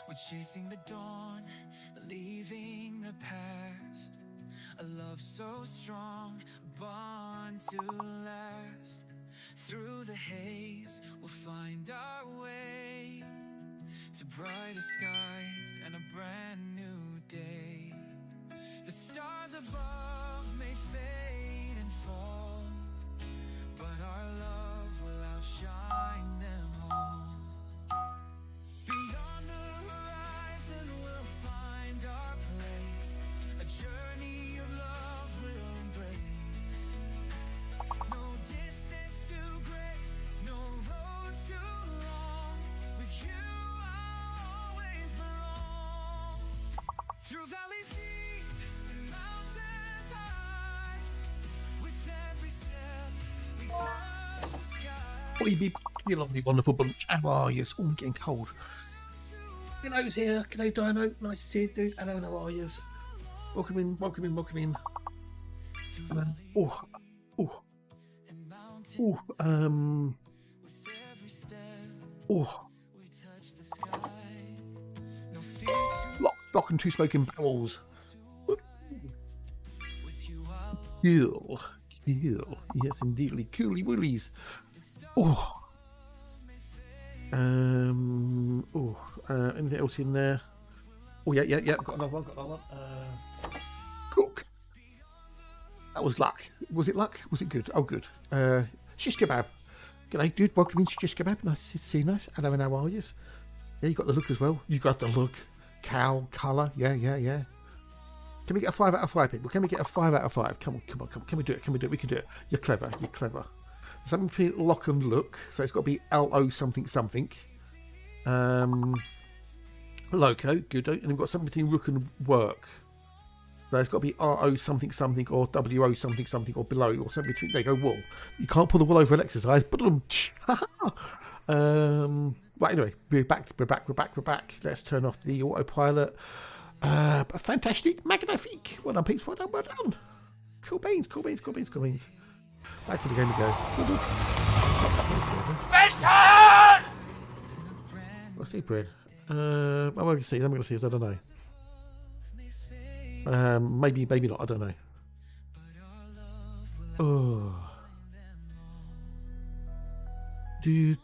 We're chasing the dawn, leaving the past. A love so strong, a bond to last. Through the haze, we'll find our way to brighter skies and a brand new day. The stars above may fade and fall, but our love will outshine them all. Beyond the horizon we'll find our place, a journey of love we'll embrace. No distance too great, no road too long. With you I'll always belong. Through valleys deep and mountains high, Oi, you lovely, wonderful bunch. How are you? Oh, I'm getting cold. Dino's here. G'day, Dino. Nice to see you, dude. Hello, how are you? Welcome in, welcome in, welcome in. Lock and two smoking barrels. Cool. Yes, indeed. Cooly woolies. Anything else in there? Oh, yeah. Got another one. Cook. That was luck. Was it luck? Was it good? Oh, good. Shish kebab. G'day, dude. Welcome in to Shish kebab. Nice to see you. Nice. Hello, and how are you? Yeah, you got the look as well. You got the look. Cow, colour. Yeah. Can we get a 5 out of 5, people? Can we get a 5 out of 5? Come on. Can we do it? We can do it. You're clever. Something between lock and look. So it's got to be LO something. Loco, good. And we've got something between rook and work. So it's got to be RO something or WO something or below or something between. There you go, wool. You can't pull the wool over an exercise. Right, anyway, we're back. Let's turn off the autopilot. Fantastic, magnifique. Well done, peeps. Well done. Cool beans. Back to the game we go. What's the bread? I'm going to see. I don't know. Maybe not. I don't know. Oh. We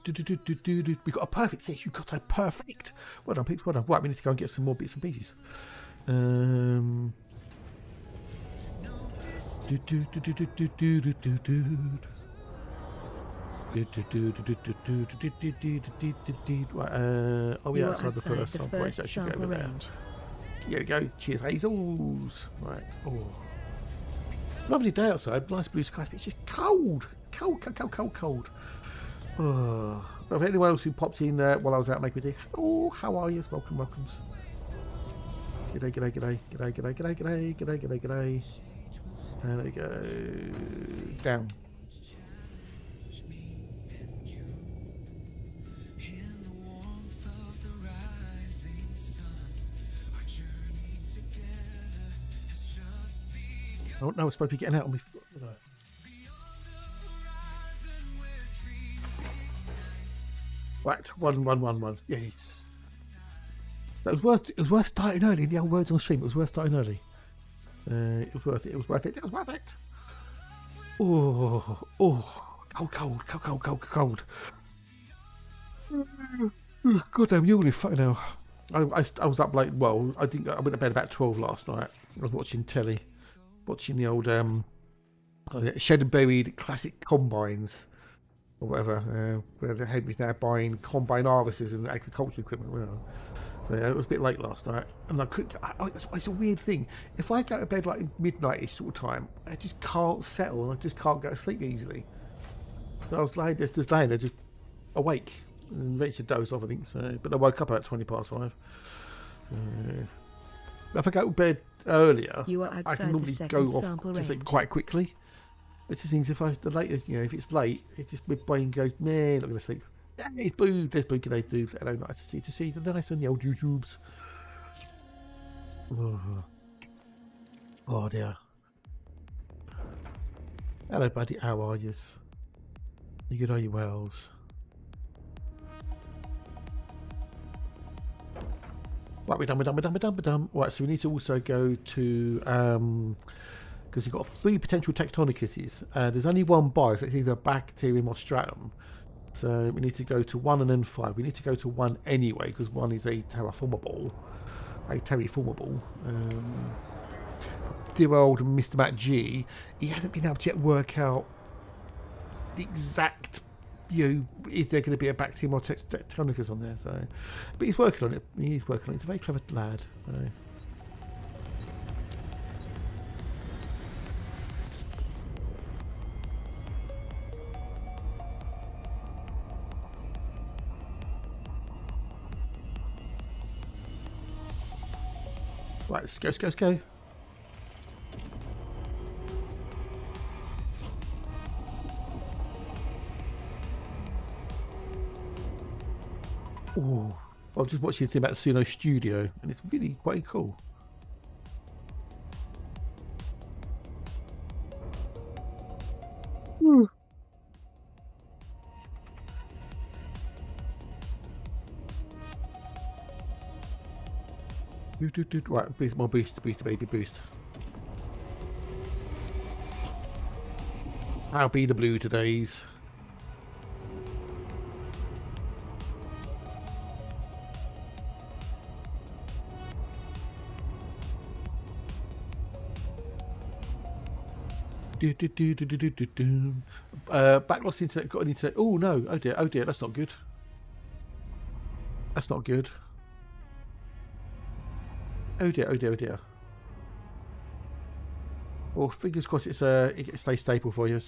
got a perfect. Yes, you got a perfect. Well done, peeps. Well done. Right, we need to go and get some more bits and pieces. Are we outside the first sample range? Here we go. Cheers, Hazels. Right. Oh, lovely day outside. Nice blue skies. But it's just cold. Oh. Well, if anyone else who popped in while I was out making a day, oh, how are you? Welcomes. G'day. And there we go. Down. Oh no, we're supposed to be getting out on me. No. Right, one. Yes. It was worth starting early. In the old words on the stream, it was worth starting early. It was worth it. Oh, cold. God damn, yawning, fucking hell. I was up late. Well, I went to bed about 12 last night. I was watching telly, watching the old shed and buried classic combines or whatever. Where the Henry's now buying combine harvesters and agricultural equipment. You know. So yeah, it was a bit late last night, and it's a weird thing. If I go to bed like midnight-ish sort of time, I just can't settle, and I just can't go to sleep easily. So I was lying there, just awake, and eventually dozed off, I think. So, but I woke up at 5:20. If I go to bed earlier, I can normally go off to sleep quite quickly. It just seems if it's late, it just my brain goes, nah, not going to sleep. It's Boo, there's Boo, g'day dude. Hello, nice to see the nice on the old YouTubes. Oh dear. Hello buddy, how are yous? You good, are you wells? Right, we're done. Right, so we need to also go to because you've got 3 potential tectonicuses. There's only one bio, so it's either bacterium or stratum. So we need to go to 1 and then 5. We need to go to 1 anyway, because 1 is a terraformable. Dear old Mr. Matt G, he hasn't been able to yet work out the exact, is there going to be a bacterium or tectonicus on there? So, but he's working on it. He's a very clever lad. So. Right, let's go. Oh, I was just watching the thing about the Suno Studio, and it's really quite cool. Woo. Right, boost, more boost, baby, boost. I'll be the blue today's. Backlost internet, got an internet. Oh no, oh dear, that's not good. That's not good. Oh dear. Well, fingers crossed it stays stable for you.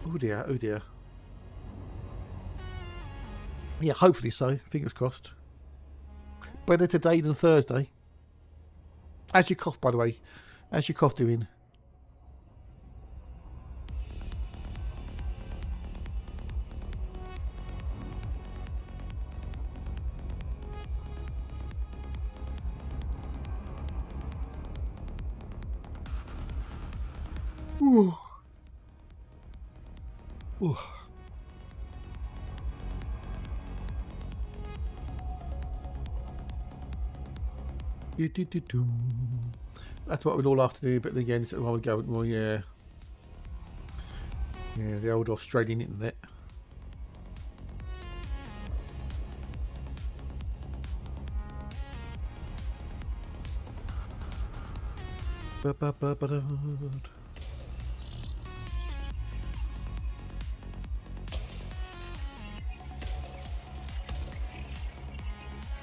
Oh dear. Yeah, hopefully so. Fingers crossed. Better today than Thursday. How's your cough, by the way? How's your cough doing? Ooh. Ooh. That's what we'd all have to do, but again, it's a while ago. Well, yeah, the old Australian internet.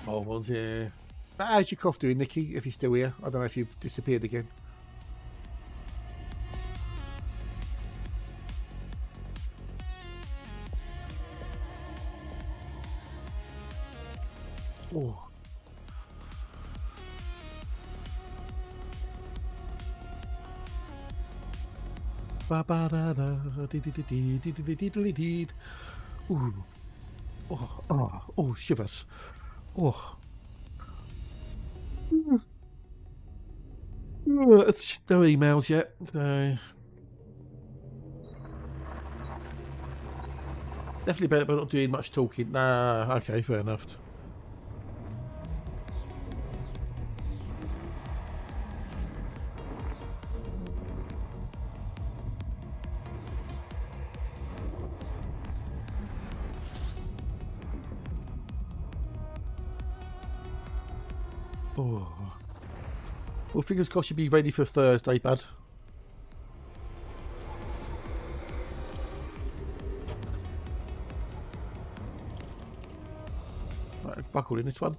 Oh, well, yeah. How's your cough doing, Nikki, if you're still here? I don't know if you've disappeared again. Oh. Ooh. Oh, shivers. Oh. It's no emails yet. No. Definitely better, but not doing much talking. Nah, okay, fair enough. Oh. Well, fingers crossed you'll be ready for Thursday, bud. Right, buckle in this one.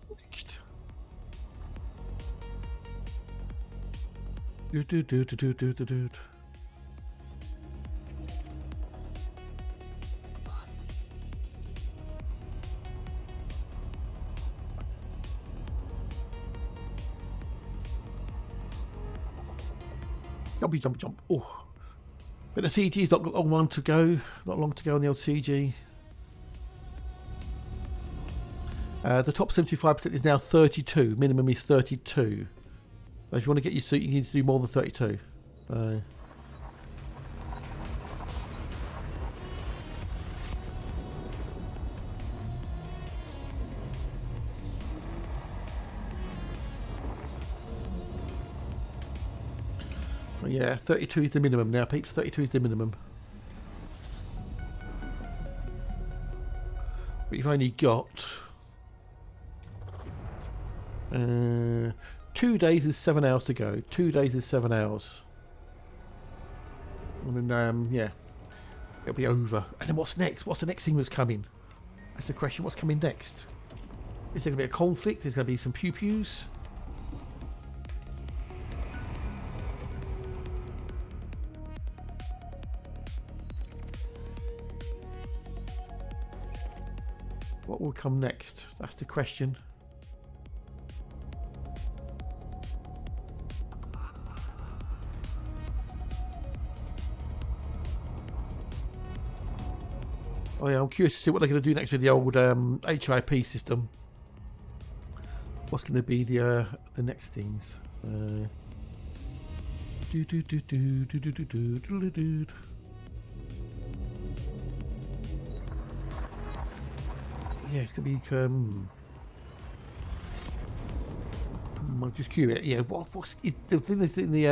Jump. Oh. But the CG's not got long to go. Not long to go on the old CG. The top 75% is now 32. Minimum is 32. But if you want to get your suit, you need to do more than 32. Yeah, 32 is the minimum now, peeps. 32 is the minimum. But you've only got 2 days and 7 hours to go. 2 days and 7 hours. And then, yeah, it'll be over. And then what's next? What's the next thing that's coming? That's the question. What's coming next? Is there going to be a conflict? Is there going to be some pew-pews? What will come next? That's the question. Oh yeah, I'm curious to see what they're going to do next with the old HIP system. What's going to be the next things? Yeah, it's going to be. I'm just curious. Yeah, what's the thing? The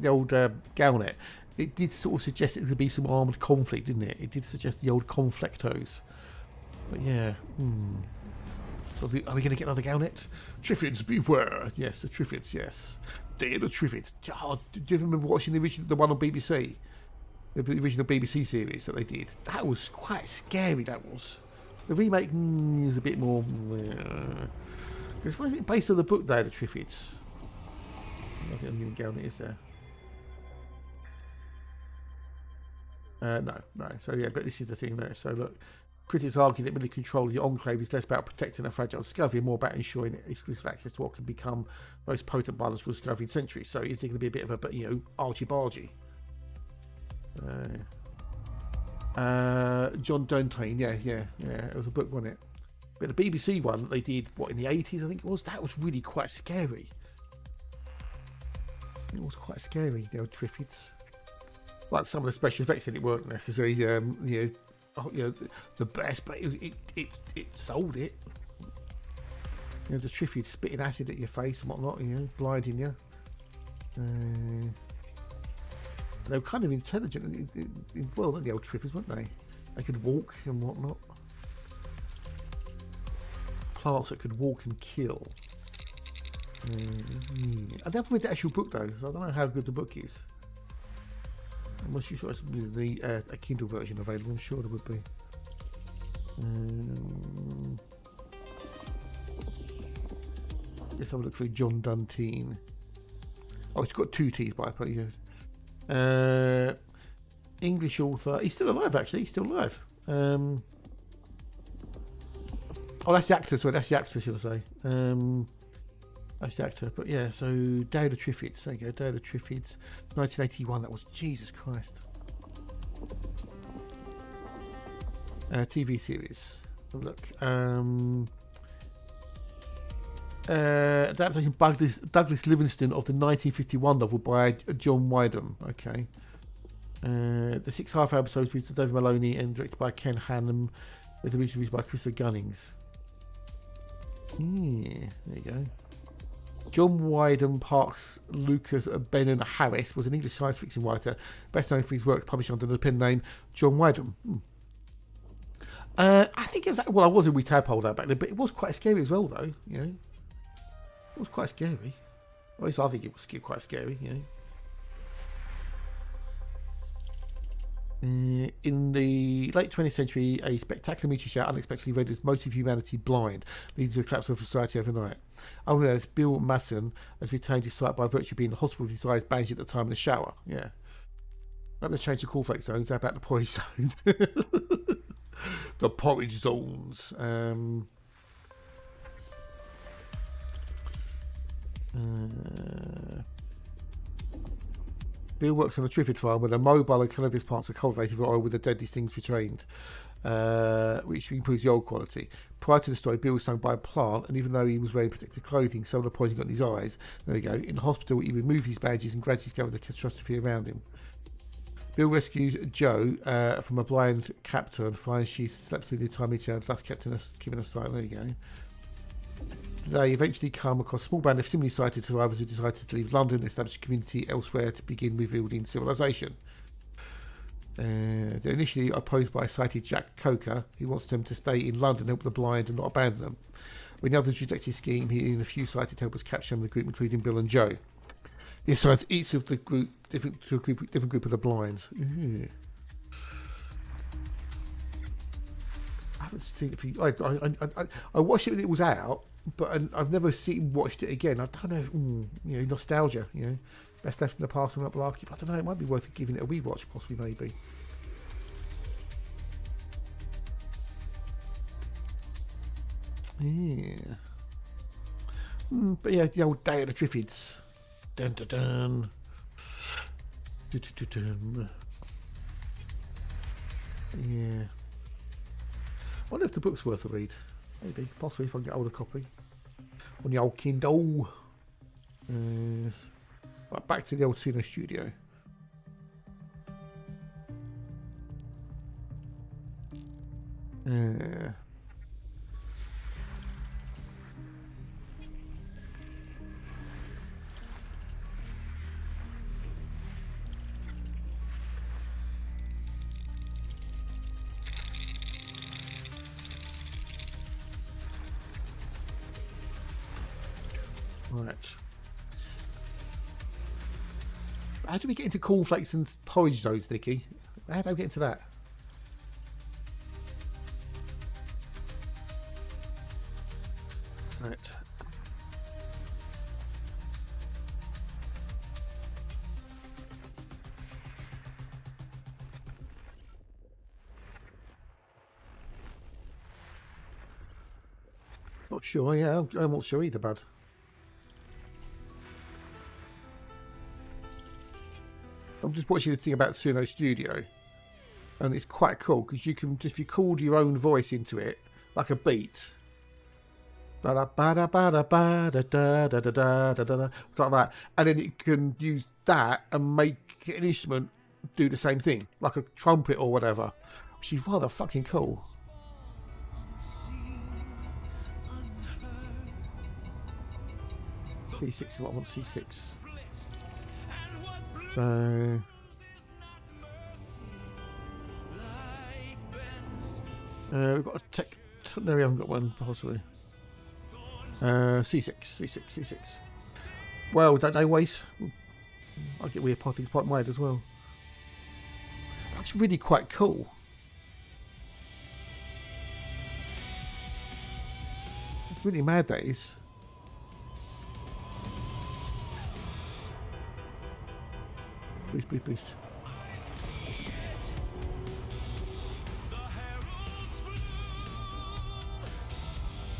old Galnet. It did sort of suggest it could be some armed conflict, didn't it? It did suggest the old conflictos. But yeah. So are we going to get another Galnet? Triffids, beware. Yes, the Triffids, yes. Day of the Triffids. Oh, do you remember watching the one on BBC? The original BBC series that they did? That was quite scary, that was. The remake is a bit more... Because wasn't it based on the book, though, the Triffids? I think I'm going to Galnet, is there? No. So yeah, but this is the thing there. So look, critics argue that military control of the Enclave is less about protecting a fragile discovery and more about ensuring exclusive access to what can become the most potent biological discovery in centuries. So is it going to be a bit of a, argy-bargy? John Dontain, yeah. It was a book, wasn't it? But the BBC one they did in the 80s, I think it was. That was really quite scary. It was quite scary, Triffids. Like some of the special effects in it weren't necessarily, the best, but it sold it. The Triffids spitting acid at your face and whatnot, blinding you. They were kind of intelligent, well, the old Triffids, weren't they? They could walk and whatnot. Plants that could walk and kill. I never read the actual book though, so I don't know how good the book is. Unless you saw a Kindle version available, I'm sure there would be. Let's have a look for John Dunteen. Oh, it's got 2 T's by English author. He's still alive, actually. He's still alive. Oh, that's the actor. Sorry, that's the actor, should I say? That's the actor. But yeah, so Day of the Triffids. There you go. Day of the Triffids, 1981. That was, Jesus Christ. TV series. Have a look. Adaptation Douglas Livingston of the 1951 novel by John Wyndham. Okay. The 6 half episodes with David Maloney and directed by Ken Hanham, with the music by Christopher Gunnings. Yeah, there you go. John Wyndham Parks Lucas Benon Harris was an English science fiction writer, best known for his work published under the pen name John Wyndham. I think it was, well, I was a wee tadpole back then, but it was quite scary as well, though. It was quite scary. At least I think it was quite scary. In the late 20th century, a spectacular meteor shower unexpectedly renders most of humanity blind, leading to a collapse of society overnight. Otherwise, Bill Masson has retained his sight by virtue of being in the hospital with his eyes bandaged at the time of the shower. Yeah. About the change of cornflake zones, how about the porridge zones? The porridge zones. Bill works on a Triffid farm where the mobile and coniferous plants are cultivated for oil with the deadly stings retained, which improves the oil quality. Prior to the story, Bill was stung by a plant, and even though he was wearing protective clothing, some of the poison got in his eyes. There we go. In the hospital, he removed his bandages and gradually discovered the catastrophe around him. Bill rescues Joe from a blind captor and finds she slept through the entire meteor, thus keeping us sight. There you go. They eventually come across a small band of similarly sighted survivors who decided to leave London and establish a community elsewhere to begin rebuilding civilization. They're initially opposed by sighted Jack Coker, who wants them to stay in London, help the blind and not abandon them. When the others reject his scheme, he and a few sighted helpers capture the group, including Bill and Joe. He assigns each of the group to a different group of the blinds. Ooh. I haven't seen it for you. I watched it when it was out, but I've never watched it again. I don't know, nostalgia, best left in the past and not larky. I don't know, it might be worth giving it a wee watch, possibly, maybe. Yeah. But yeah, the old Day of the Triffids. Dun dun dun. Dun, dun, dun, dun. Yeah. wonder if the book's worth a read. Maybe, possibly, if I can get hold of a copy. On the old Kindle. Yes. Right, back to the old Cine Studio. Right. How do we get into cornflakes and porridge though, Nicky? How do I get into that? Right. Not sure, yeah, I'm not sure either, bud. I'm just watching the thing about Suno Studio, and it's quite cool because you can just record your own voice into it like a beat, like that, and then it can use that and make an instrument do the same thing, like a trumpet or whatever, which is rather fucking cool. C6 is what I want. C6. So we've got a tech. No, we haven't got one possibly. C6. Well, don't they waste? I get weird things quite made as well. That's really quite cool. It's really mad, that is. Boost.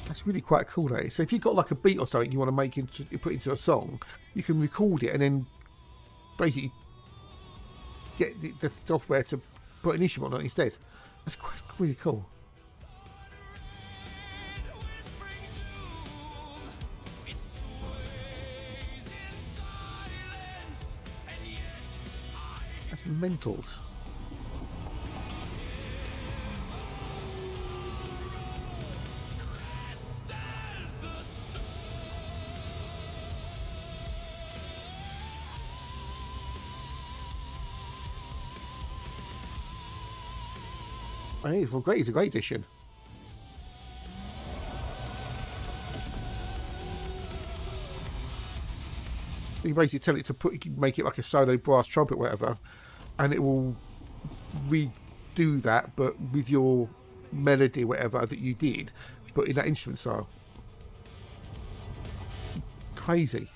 That's really quite cool, that is. So if you've got like a beat or something you want to make into put into a song, you can record it and then basically get the software to put an instrument on it instead. That's quite really cool. Mentals. Hey, it's great. It's a great addition. You basically tell it to put, you can make it like a solo brass trumpet, whatever, and it will redo that, but with your melody, whatever that you did, but in that instrument style. Crazy.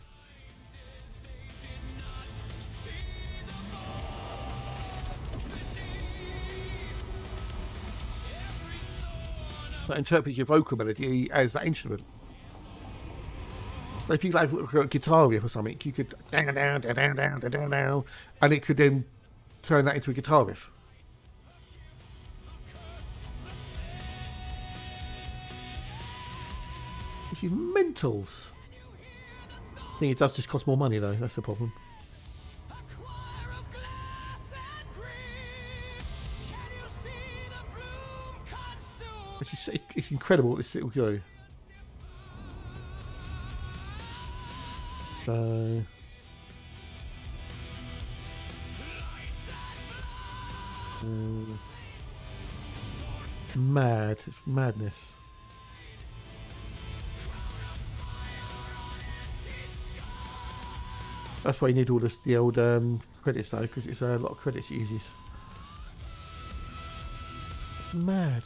That interprets your vocal melody as that instrument. If you like a guitar riff or something, you could down, and it could then turn that into a guitar riff. This is mentals. I think it does just cost more money though, that's the problem. It's incredible what this will go. So mad, it's madness. That's why you need all this, the old credits though, because it's a lot of credits it uses. Mad.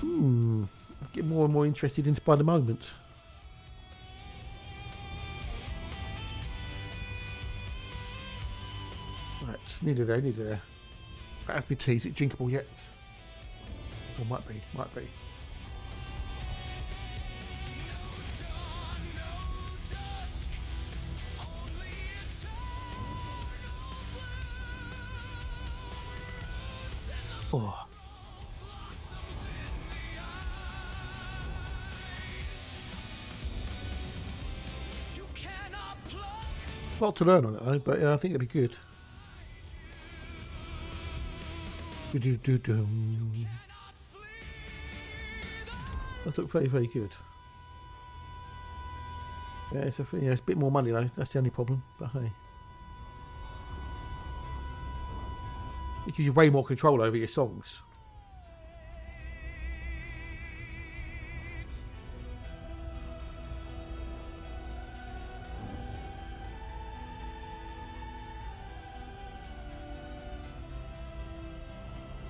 I get more and more interested in by the moment. Right, nearly there. That has to be tea. Is it drinkable yet? Or might be. Oh. A lot to learn on it though, but yeah, I think it'd be good. That looked very, very good. Yeah, it's a bit more money though. That's the only problem. But hey, it gives you way more control over your songs.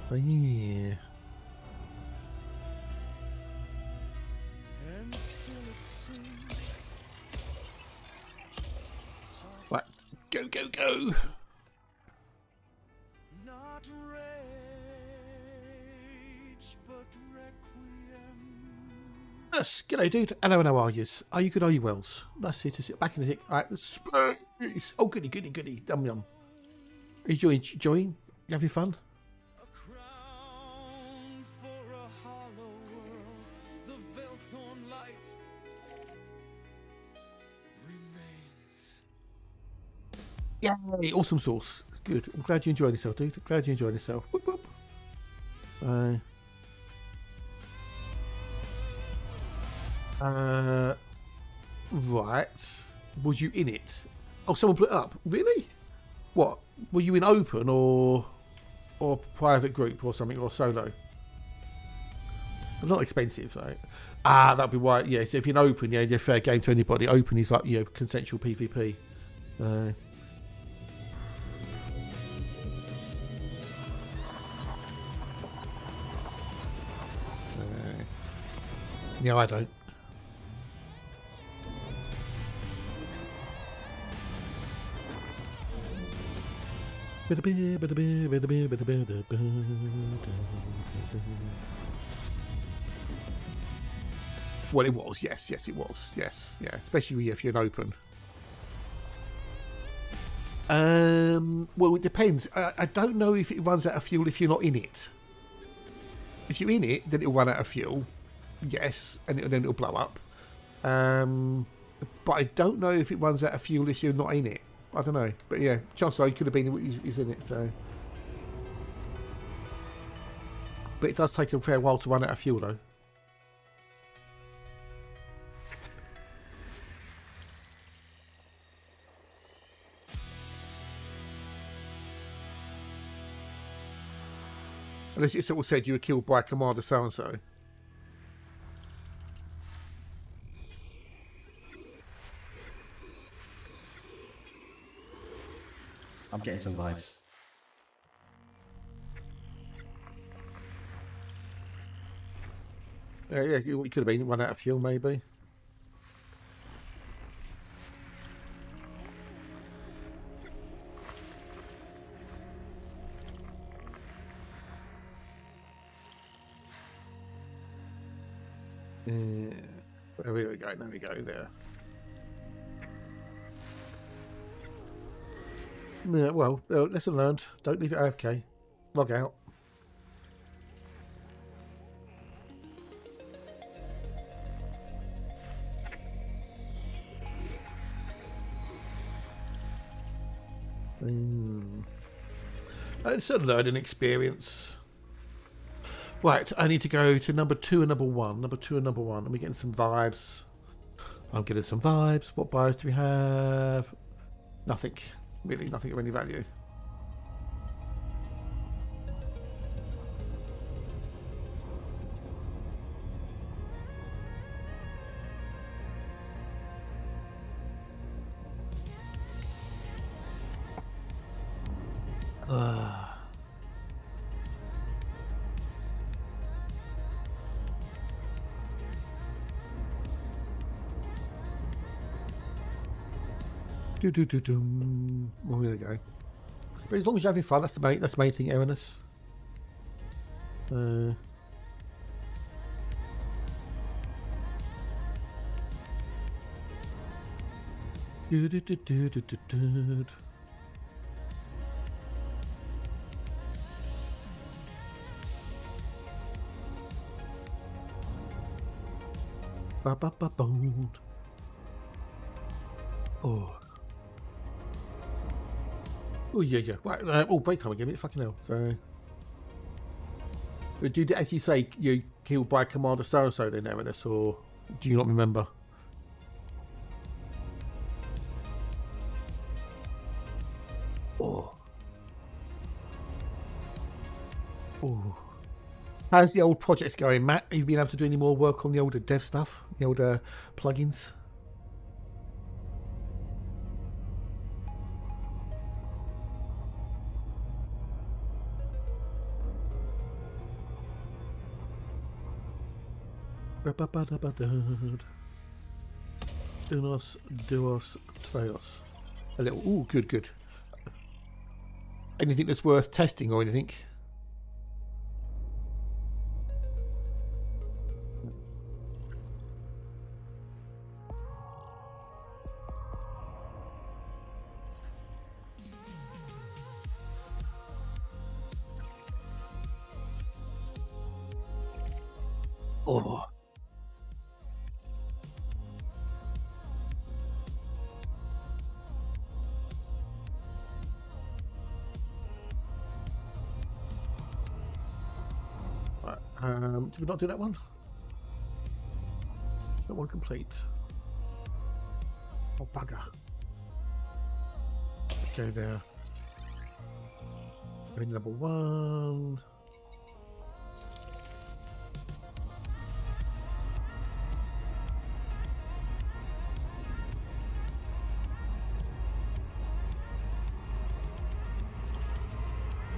But yeah. Right, go, go, go! Not rage, but requiem. Yes, g'day dude. Hello and how are yous? Are you good, are you wells? Nice to sit back in the thick. Alright, space! Oh goody, goody, goody. Dum yum. Are you enjoying? You having fun? A crown for a hollow world, the Velthorn light remains. Yay! Awesome sauce. Good. I'm glad you enjoyed yourself, dude. Glad you enjoyed yourself. Whoop, whoop. Right. Was you in it? Oh, someone put it up. Really? What? Were you in open or private group or something, or solo? It's not expensive, right? Ah, that'd be why. Yeah, if you're in open, yeah, you're fair game to anybody. Open is like, you know, consensual PvP. Yeah, I don't. Well, it was, yes, it was, yes, yeah, especially if you're an open. Well, it depends. I don't know if it runs out of fuel if you're not in it. If you're in it, then it'll run out of fuel. Yes, and then it'll blow up. But I don't know if it runs out of fuel if you're not in it. I don't know, but yeah, chances are he could have been. He's in it, so. But it does take a fair while to run out of fuel, though. Unless it sort of said you were killed by Commander so and so. I'm getting some vibes. Yeah, it could have been run out of fuel, maybe. There we go. There we go. There. Yeah, well, lesson learned. Don't leave it AFK. Log out. It's a learning experience. Right, I need to go to number 2 and number 1. Number 2 and number 1. Are we getting some vibes? I'm getting some vibes. What vibes do we have? Nothing. Really, nothing of any value. Well, there we go. But as long as you're having fun, that's the main thing, Erinus. Ba-ba-ba-boom. Oh. Oh, yeah. Right. Break time again. Fucking hell. So. Do you actually say you're killed by Commander so-and-so then, Erinus, or do you not remember? Oh. How's the old projects going, Matt? Have you been able to do any more work on the older dev stuff? The older plugins? Duos, Treos. A little. Ooh, good. Anything that's worth testing or anything? Oh. Did we not do that one? That one complete. Oh, bugger. Go there. Number 1.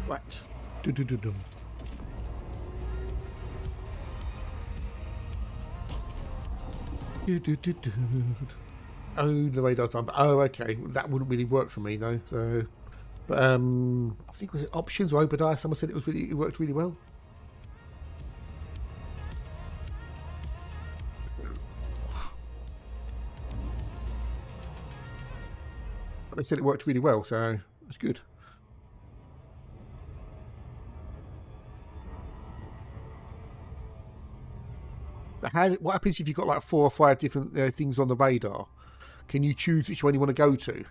Right. Do. Oh, the radar time. Oh, okay. That wouldn't really work for me though. So, but I think was it options or Obadiah? Someone said it worked really well. But they said it worked really well, so that's good. What happens if you've got like 4 or 5 different things on the radar? Can you choose which one you want to go to?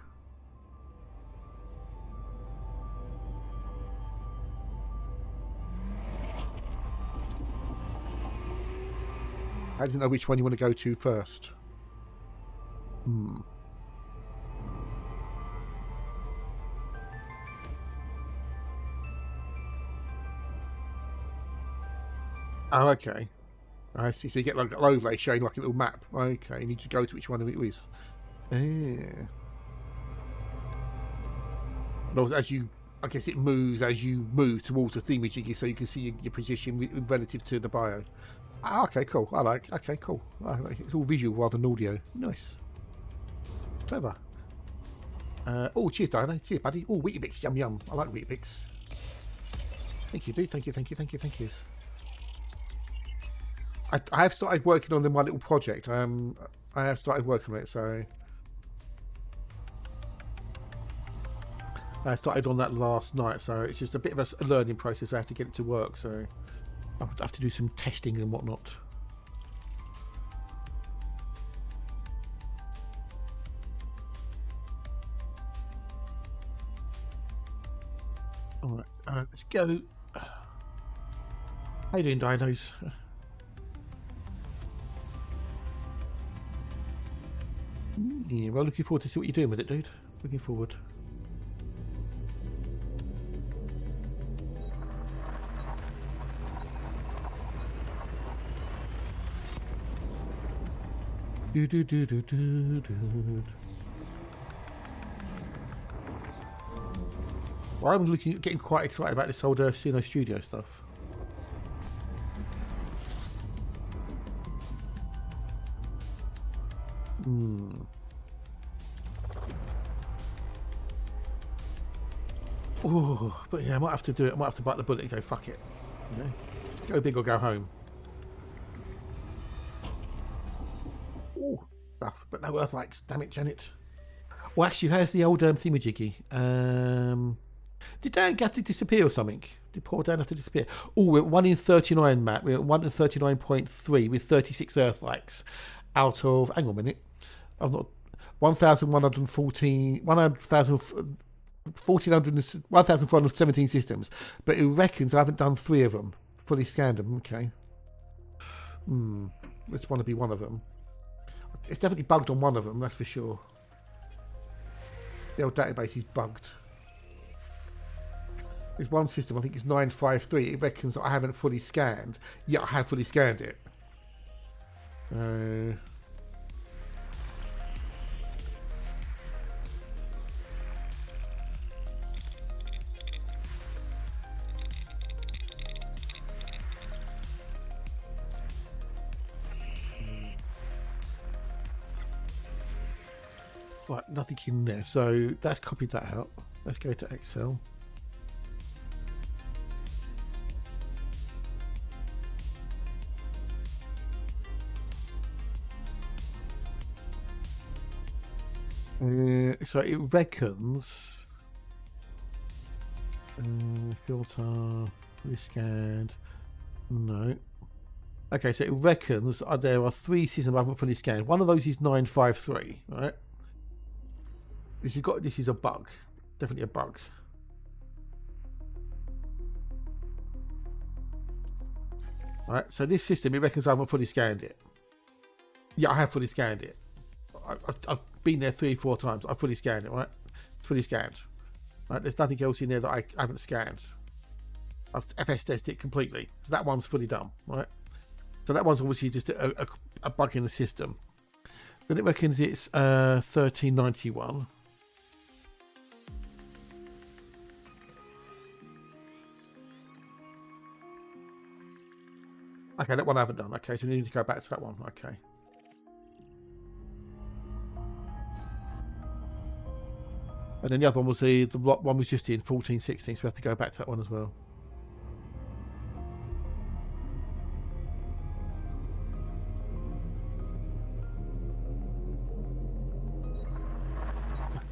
How does it know which one you want to go to first? Oh, okay. I see. So you get like an overlay showing like a little map. Okay, you need to go to which one of it is. Yeah. And as you, I guess it moves as you move towards the thingamajiggy, so you can see your position relative to the bio. Ah, okay, cool. I like. Okay, cool. It's all visual rather than audio. Nice. Clever. Oh, cheers, Diana. Cheers, buddy. Oh, Weetabix. Yum. I like Weetabix. Thank you, dude. Thank you. I have started working on my little project. I have started working on it, so I started on that last night. So it's just a bit of a learning process. I have to get it to work, so I'll have to do some testing and whatnot. All right, let's go. How you doing, dinos? Yeah, well, looking forward to see what you're doing with it, dude. Looking forward. Well, I'm getting quite excited about this old Sino Studio stuff. Oh, but yeah, I might have to do it. I might have to bite the bullet and go, fuck it. You know? Go big or go home. Oh, stuff, but no earthlikes. Damn it, Janet. Well, actually, how's the old thingamajiggy? Did Dan have to disappear or something? Did poor Dan have to disappear? Oh, we're at 1 in 39, Matt. We're at 1 in 39.3 with 36 earthlikes. out of, hang on a minute, I've not, 1,114, 1,417 systems, but it reckons I haven't done 3 of them, fully scanned them. Okay. It's want to be one of them. It's definitely bugged on one of them, that's for sure. The old database is bugged. There's one system, I think it's 953, it reckons that I haven't fully scanned. Yeah, I have fully scanned it. Right, nothing in there, so that's copied that out. Let's go to Excel. So it reckons filter fully scanned. No. Okay, so it reckons there are 3 systems I haven't fully scanned. One of those is 953, right? This is a bug, definitely a bug. All right, so this system, it reckons I haven't fully scanned it. Yeah, I have fully scanned it. I've been there 3 or 4 times. I've fully scanned it, right? It's fully scanned. Right, there's nothing else in there that I haven't scanned. I've FS tested it completely. So that one's fully done, right? So that one's obviously just a bug in the system. Then it reckons it's 1391. Okay, that one I haven't done. Okay, so we need to go back to that one. Okay. And then the other one was the one was just in 1416, so we have to go back to that one as well.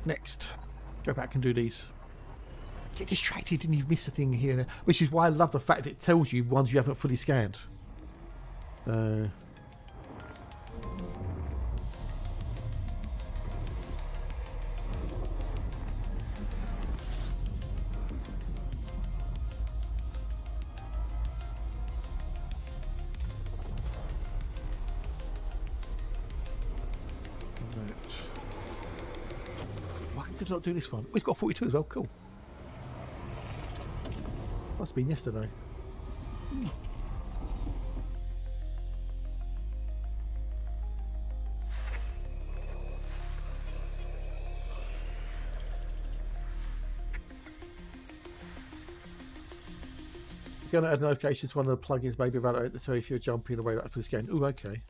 Next, go back and do these. Get distracted and you miss a thing here, which is why I love the fact it tells you ones you haven't fully scanned. Why did I not do this one? We've got 42 as well, cool. Must have been yesterday. Going to add notifications to one of the plugins, maybe evaluate to tell you if you're jumping away that for this game. Ooh, okay.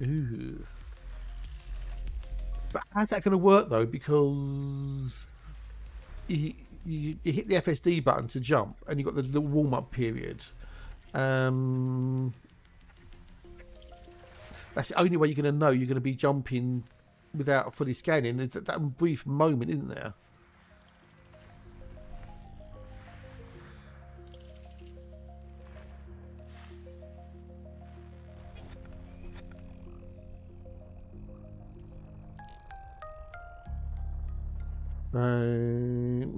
Ooh. But how's that going to work though? Because you hit the FSD button to jump, and you've got the little warm-up period. That's the only way you're going to know you're going to be jumping without fully scanning. It's that brief moment, isn't there?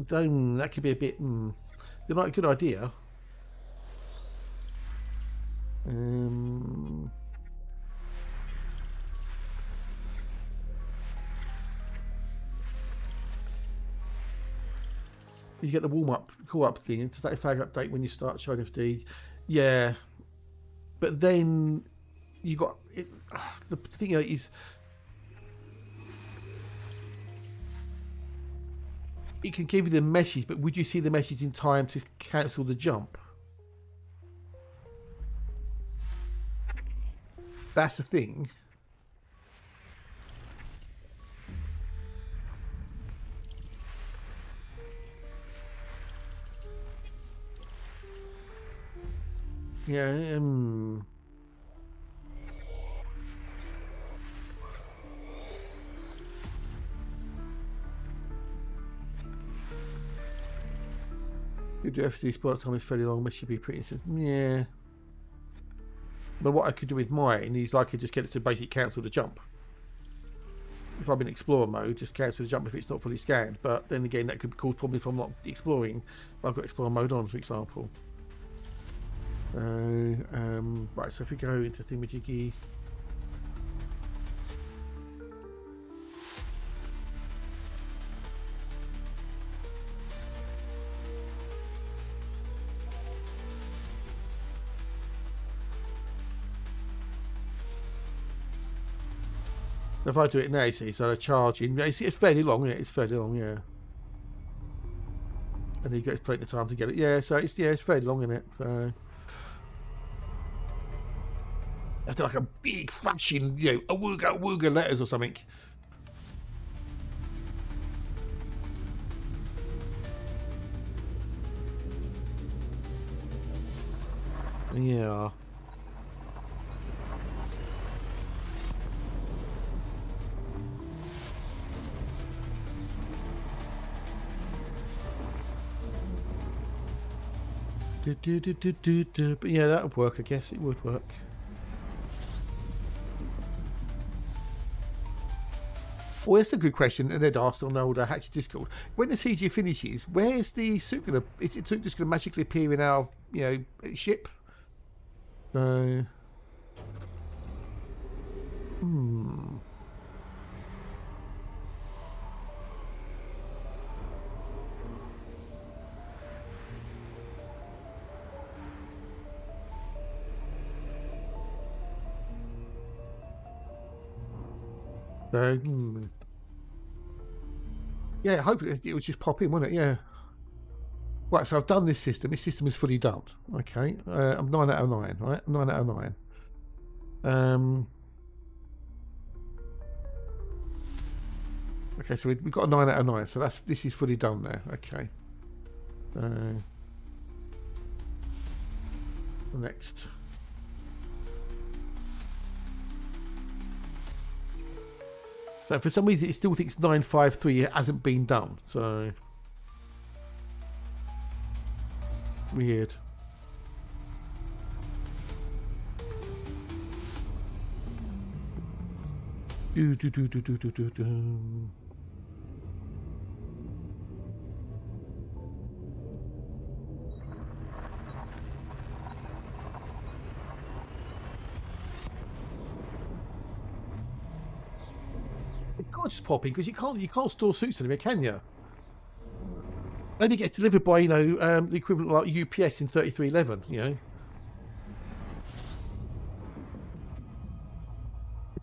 That could be a bit. You're not a good idea. You get the warm-up call-up thing. Does that flag update when you start showing FD? Yeah, but then you got it. The thing is, it can give you the message, but would you see the message in time to cancel the jump? That's the thing. Yeah. You do FD spot time is fairly long, but should be pretty soon. Yeah. But what I could do with mine is I could just get it to basically cancel the jump. If I'm in explorer mode, just cancel the jump if it's not fully scanned. But then again, that could cause problems if I'm not exploring. I've got explorer mode on, for example. Right, so if we go into thingamajiggy. If I do it now, you see, so I charge in. It's fairly long, isn't it? It's fairly long, yeah. And he gets plenty of time to get it. Yeah, so it's fairly long, isn't it? So after like a big flashing, awooga wooga letters or something. Yeah. But yeah, that would work. I guess it would work. Well, that's a good question. And they'd asked on old Hatchet Discord. When the CG finishes, where's the suit gonna? Is it just gonna magically appear in our, ship? So, yeah, hopefully it will just pop in, won't it? Yeah. Right, so I've done this system. This system is fully done. Okay, I'm 9 out of 9. Right, 9 out of 9. Okay, so we've got a 9 out of 9. So this is fully done now. Okay. Next. So for some reason it still thinks 953 hasn't been done. So weird. Can't just pop in because you can't store suits anywhere, can you? Maybe it gets delivered by the equivalent like UPS in 3311.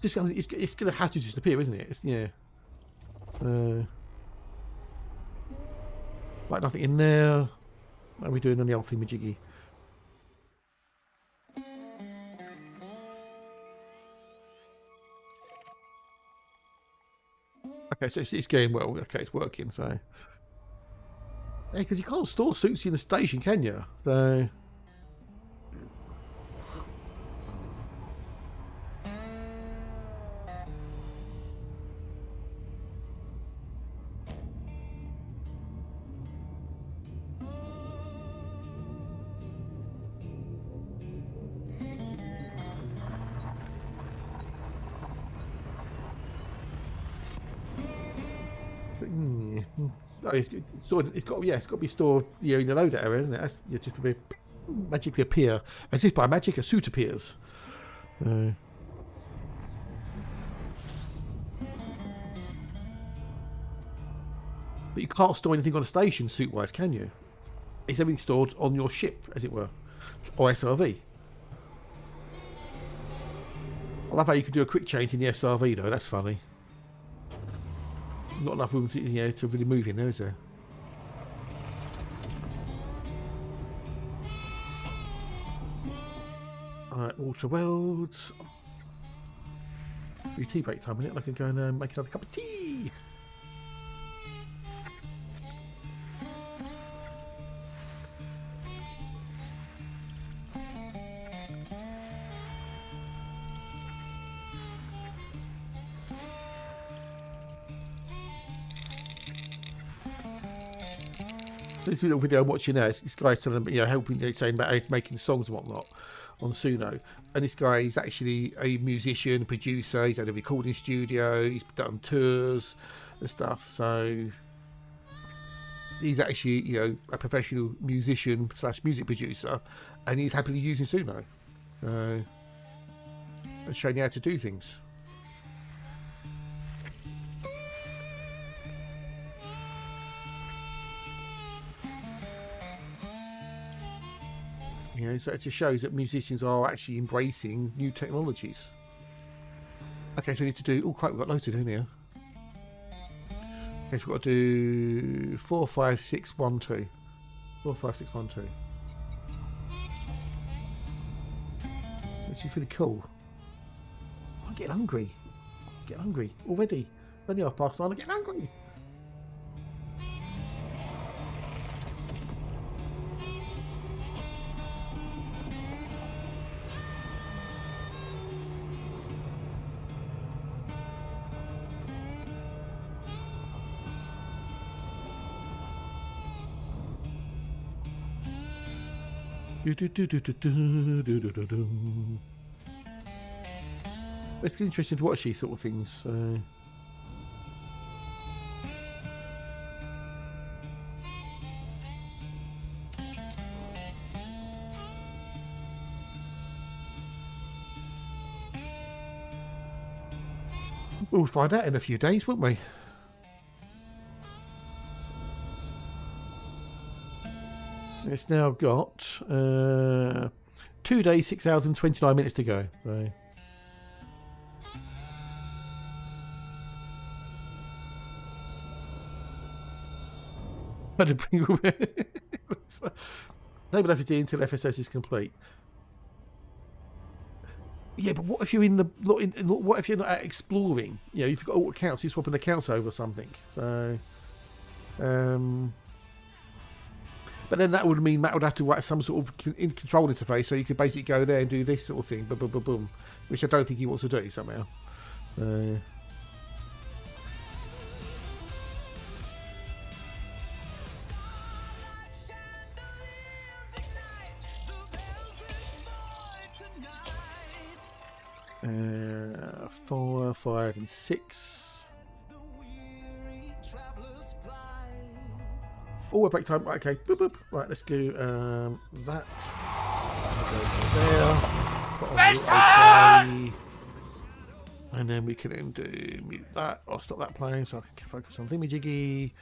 It's gonna have to just appear, isn't it? Yeah. Like nothing in there. What are we doing on the old thingamajiggy? Okay, so it's going well. Okay, it's working. So, yeah, because you can't store suits in the station, can you? So, it's got to be stored in the loader area, isn't it? That's just to be magically appear as if by magic a suit appears. But you can't store anything on a station suit wise, can you? It's everything stored on your ship, as it were, or SRV. I love how you can do a quick change in the SRV though. That's funny. Not enough room to to really move in there, is there? Alright, water welds. Free tea break time, innit? I can go and make another cup of tea. This little video I'm watching now, this guy's telling them, helping, saying about making songs and whatnot. on Suno. And this guy is actually a musician, producer. He's had a recording studio. He's done tours and stuff. So he's actually, you know, a professional musician / music producer, and he's happily using Suno and showing you how to do things. You know, so it just shows that musicians are actually embracing new technologies. Okay, so we need to do. Oh, quite, we've got loads to do now. Okay, so we've got to do 4, 5, 6, 1, 2. 4, 5, 6, 1, 2. Which is really cool. I'm getting hungry. I'm getting hungry already. Only 9:30. I'm getting hungry. It's interesting to watch these sort of things. We'll find out in a few days, won't we? It's now got 2 days, 6 hours and 29 minutes to go. So. But they will have to do until FSS is complete. Yeah, but what if you're what if you're not out exploring? You know, you've got all accounts, you're swapping accounts over or something. So, but then that would mean Matt would have to write some sort of control interface, so you could basically go there and do this sort of thing, boom, boom, boom, boom, which I don't think he wants to do somehow. Uh, 4, 5, and 6. Oh, we're break time. Right, okay, boop, boop. Right, let's do that. Go to there. Put on okay. And then we can then do mute that or stop that playing, so I can focus on thingy-jiggy.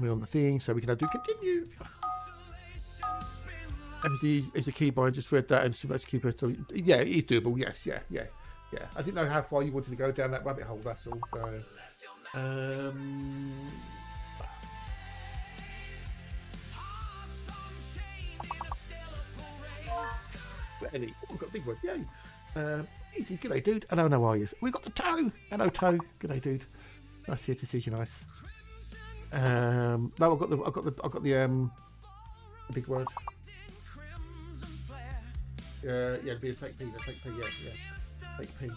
We're on the thing, so we can now do continue. As the keybind just read that, and so let's keep it. Yeah, it is doable. Yes, yeah. I didn't know how far you wanted to go down that rabbit hole. That's all. So, Eddie, we've got a big one. Yay! Easy, good day, dude. Hello, how are you? We've got the toe. Hello, toe. Good day, dude. Nice to see you. Nice. No, I've got the big word. Yeah, be a fake P. Fake P. Yeah. Fake P.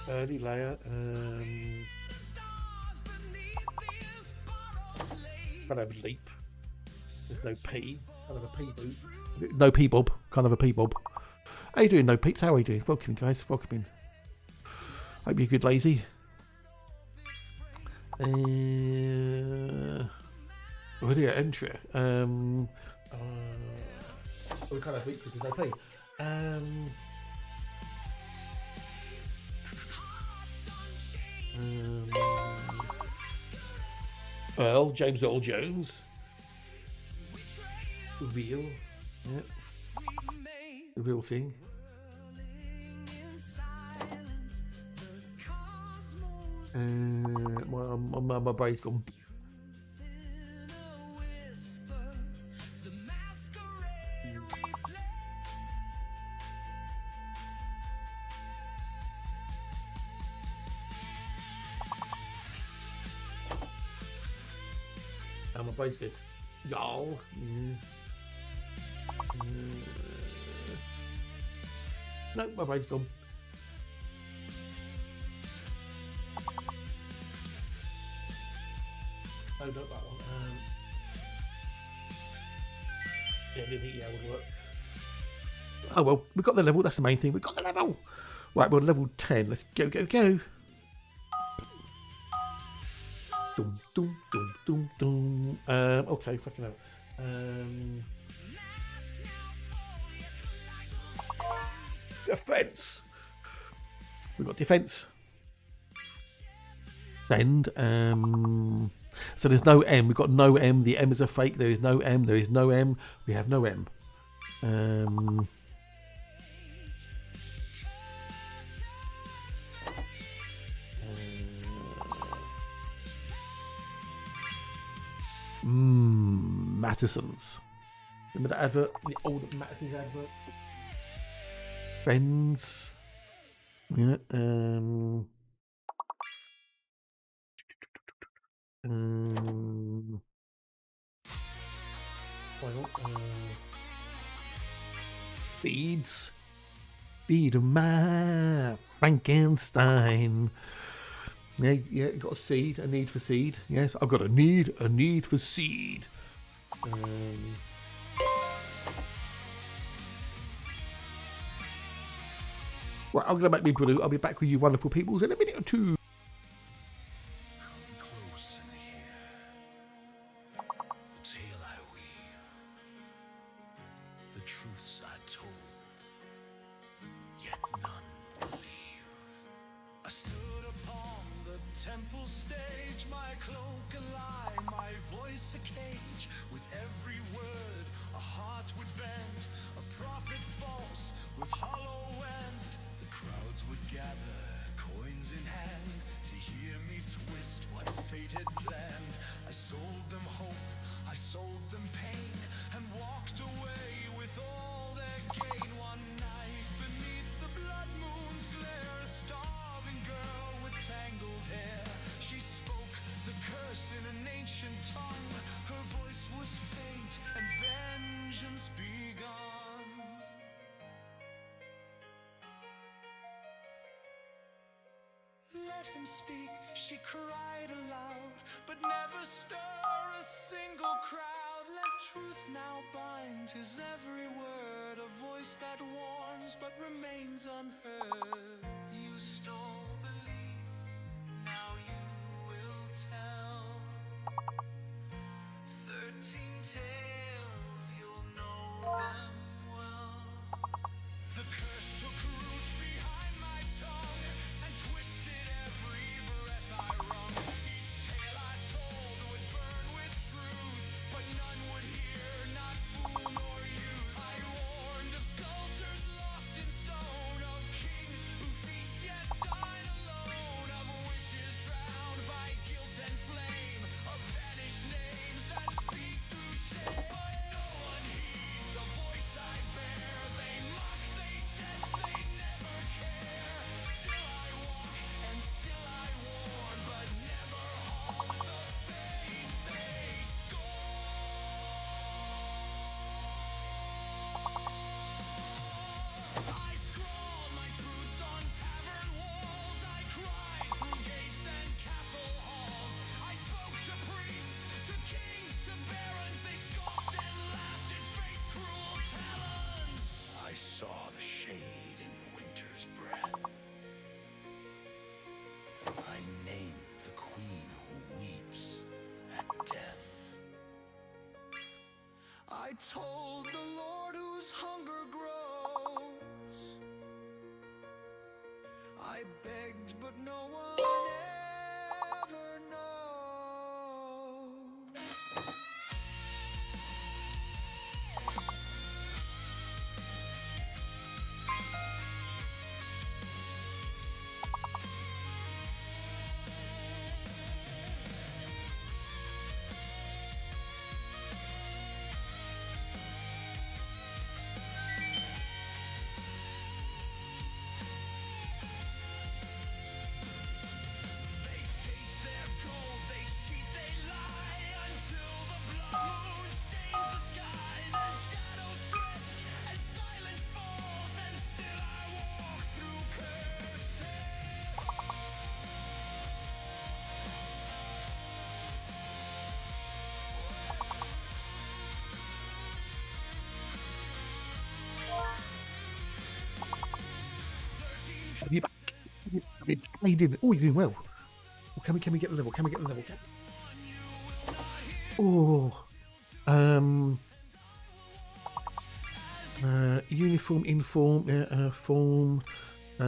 Early layer. Kind of leap. There's no P. Kind of a P boot. No P bob. Kind of a P bob. How you doing, no peeps? How are you doing? Welcome in, guys. Welcome in. Hope you're good, lazy. Already at entry. We kind of leap because there's no P. James Earl Jones. Real. Yeah. The real thing. My brain's gone. My brain's good. Y'all. No, my brain's gone. Oh, not that one. Yeah, I didn't think would work. Oh well, we got the level. That's the main thing. We got the level. Right, we're on level 10. Let's go, go, go. Dum, dum, dum, dum, dum. Okay, fucking hell. Defense. We've got defense. Send. So there's no M. We've got no M. The M is a fake. There is no M. There is no M. We have no M. Mattison's. Remember that advert? The old Mattison's advert? Friends. Yeah. Beads. Bead of my Frankenstein. Yeah, you got a seed, a need for seed. Yes, I've got a need for seed. Right, I'm gonna make me blue. I'll be back with you wonderful peoples in a minute or two. Come close and hear the tale I weave, the truths I told, yet none believe. I stood upon the temple stage, my cloak a lie, my voice a cage. With every word a heart would bend, a prophet false with hollow end. The crowds would gather, coins in hand, to hear me twist what fate had planned. I sold them hope, I sold them pain, and walked away with all their gain. One night beneath the blood moon's glare, a starving girl with tangled hair, she spoke the curse in an ancient tongue. Her voice was faint and vengeance begun. Let him speak, she cried aloud, but never stir a single crowd. Let truth now bind his every word, a voice that warns but remains unheard. You stole belief, now you will tell 13 tales, you'll know them well. The curse took root behind my tongue and twisted every breath I wrung. Each tale I told would burn with truth, but none would hear, not fool nor youth. I warned of sculptors lost in stone, of kings who feast yet dine alone, of witches drowned by guilt and flame, of vanished names that speak through shame. But no one heeds the voice I bear. They mock, they jest, they never care. Still I walk and still I warn, but never halt the fate they scorn. I scrawled my truths on tavern walls, I cried through gates and castle halls. I spoke to priests, to kings, to barons. They scoffed and laughed at fate's cruel talons. I saw the shade in winter's breath. I named the queen who weeps at death. I told the Lord whose hunger grows. I begged, but no one ever knows. He did. Oh, you're doing well. Oh, can we get the level? Can we get the level? Oh, uniform, inform, form. Do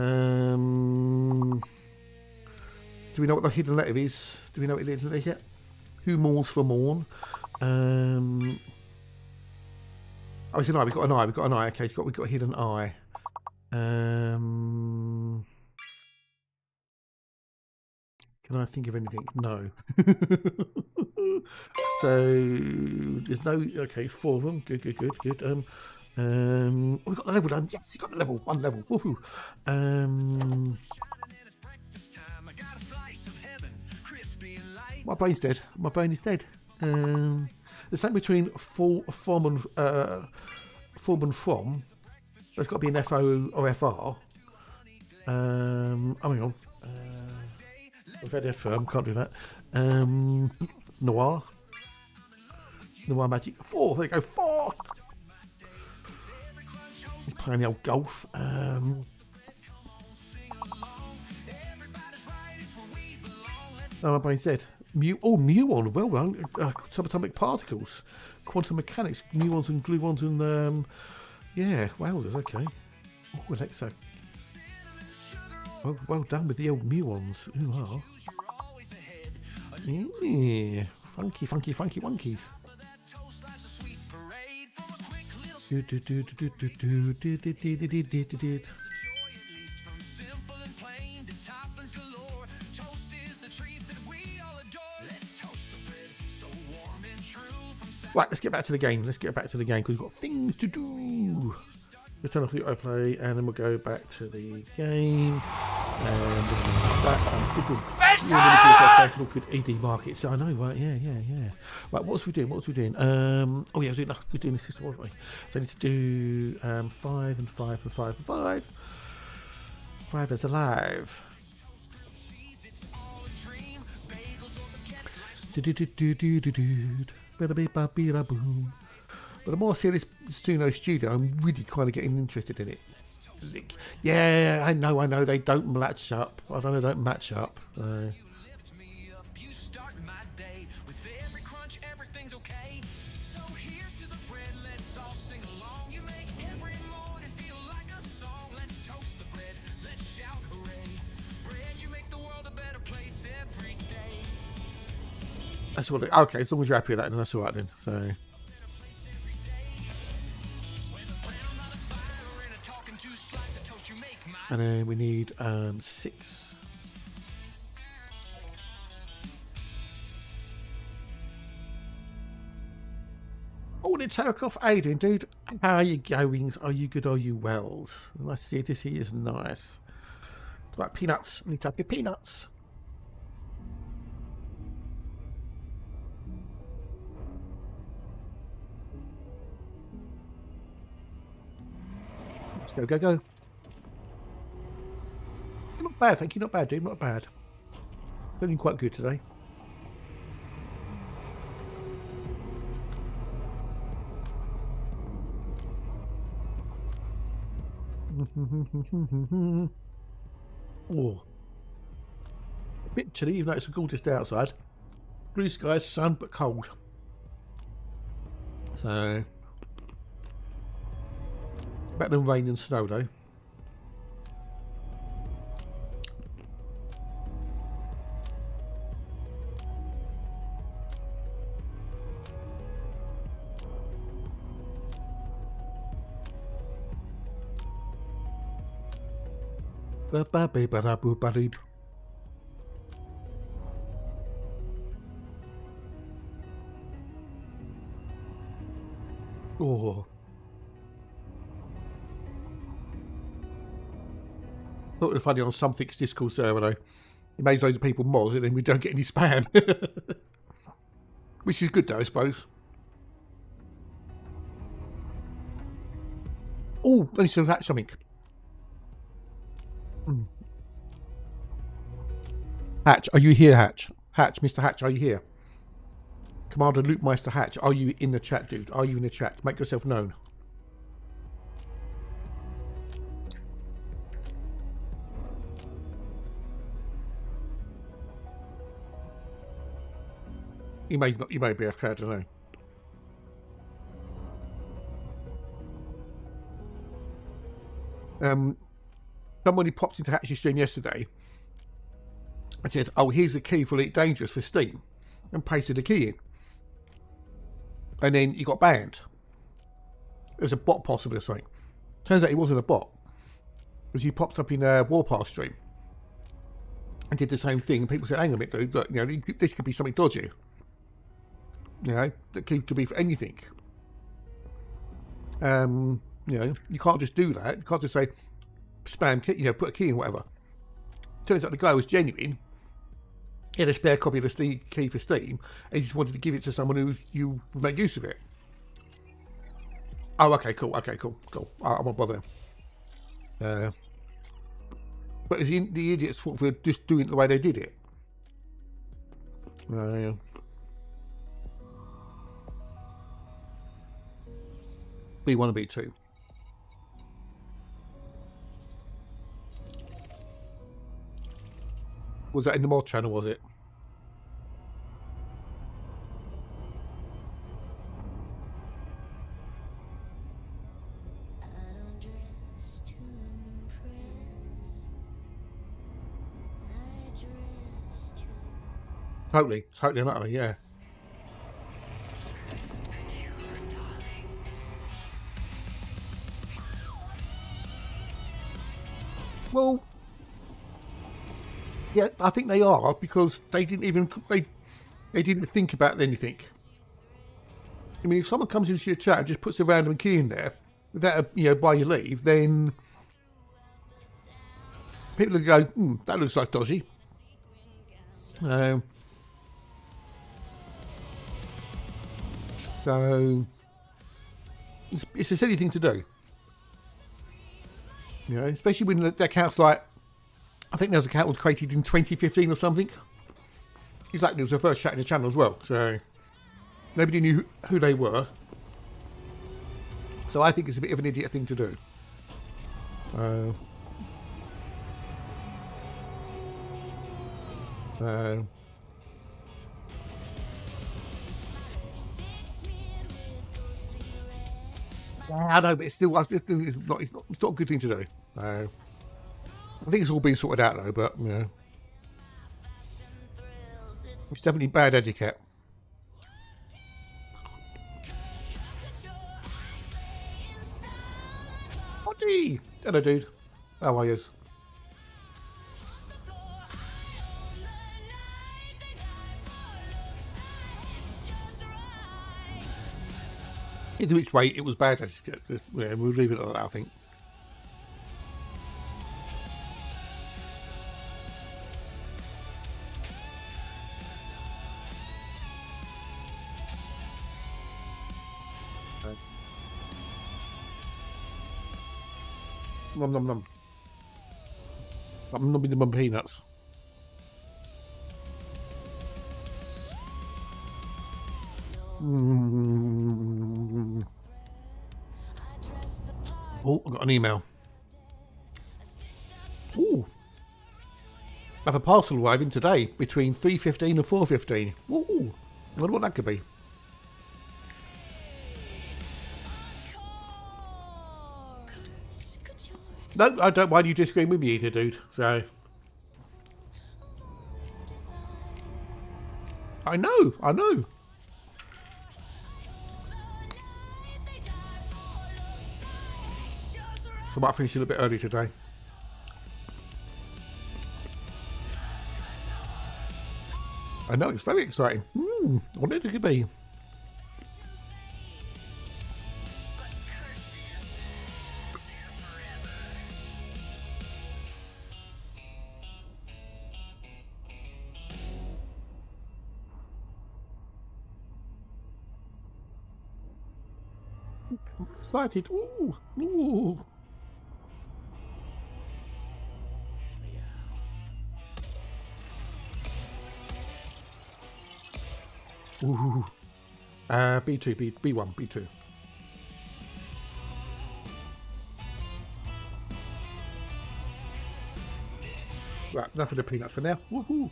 we know what the hidden letter is? Do we know what it is yet? Who mourns for morn? Oh, it's an eye. We've got an eye. We've got an eye. Okay, we've got a hidden eye. Can I think of anything? No. So there's no. Okay, 4 of them. Good. We got the level done. Yes, you got the level. 1 level. Woohoo. My brain's dead. My brain is dead. The same between from and from. There's got to be an FO or FR. Hang on. I've had firm. Can't do that. Noir magic. 4. There you go. 4. Playing the old golf. Oh, my brain's dead. Muon. Well done. Subatomic particles. Quantum mechanics. Muons and gluons and yeah. Wowzers. Okay. Oh, Alexa. Well done with the old muons. Ooh, yeah. Funky wonkies. Right, let's get back to the game. Because we've got things to do. We'll turn off the autoplay and then we'll go back to the game. And that good ED markets. I know, right? Yeah. Right, what was we doing? Oh yeah, we're doing the system, wasn't we? So I need to do 5 and 5 and 5 and 5. 5 is alive. But the more I see this Suno studio, I'm really kind of getting interested in it. Yeah, I know, they don't match up. I don't know, they don't match up. That's what. Okay, as long as you're happy with that, then that's all right then. So. And then we need 6. Oh, the Tarkov Aiden, dude. How are you going? Are you good? Are you wells? Nice to see you. This here is nice. It's about peanuts. I need to have your peanuts. Let's go. Not bad, thank you. Not bad, dude. Not bad. Feeling quite good today. Oh, a bit chilly, even though it's a gorgeous day outside. Blue skies, sun, but cold. So, better than rain and snow, though. Oh. Thought it was funny on something's Discord server though. It made loads of people mods and then we don't get any spam. Which is good though, I suppose. Oh, I need to hatch something. Hatch, are you here, Hatch? Hatch, Mr. Hatch, are you here? Commander Loopmeister Hatch, are you in the chat, dude? Are you in the chat? Make yourself known. You may be okay, I don't know. Somebody popped into Hatch's stream yesterday and said, "Oh, here's the key for Elite Dangerous for Steam," and pasted the key in. And then he got banned. There's a bot possibly or something. Turns out he wasn't a bot, because he popped up in a Warpath stream and did the same thing. And people said, "Hang on a minute, dude. Look, you know, this could be something dodgy. You know, that could be for anything. You know, you can't just do that. You can't just say spam key, you know, put a key in, whatever." Turns out the guy was genuine. He had a spare copy of the key for Steam, and he just wanted to give it to someone who you would make use of it. Oh, okay, cool. I won't bother. But it's the idiot's fault for just doing it the way they did it. B1 and B2. Was that in the mod channel, was it? Totally and utterly, yeah. Well, yeah, I think they are, because they didn't even they didn't think about anything. I mean, if someone comes into your chat and just puts a random key in there without by your leave, then people will go, that looks like dodgy. So it's a silly thing to do, especially when the account's like, I think there was an account was created in 2015 or something. It's like it was the first chat in the channel as well, so nobody knew who they were. So I think it's a bit of an idiot thing to do. I know, but it's still, it's not a good thing to do. I think it's all been sorted out though, but it's definitely bad etiquette. Oddy! Hello, dude. How are you? Either which way, it was bad etiquette. Yeah, we'll leave it at that, I think. Nom nom nom. I'm numbing my peanuts. Oh, I got an email. Ooh. I have a parcel arriving today between 3:15 and 4:15. Ooh. I wonder what that could be. No, I don't mind you disagreeing with me either, dude. So. I know. I might finish a little bit early today. I know, it's very exciting. What did it could be? Excited. Ooh. Ooh. Ooh. B2, B1, B2. Right, enough of the peanuts for now. Woohoo!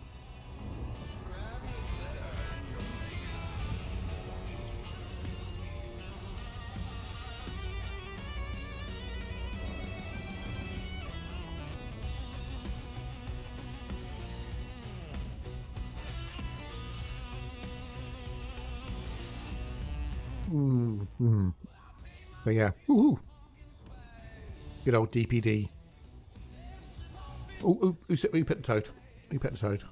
But yeah. Ooh. Good old DPD. Who pet the toad? Who pet the toad?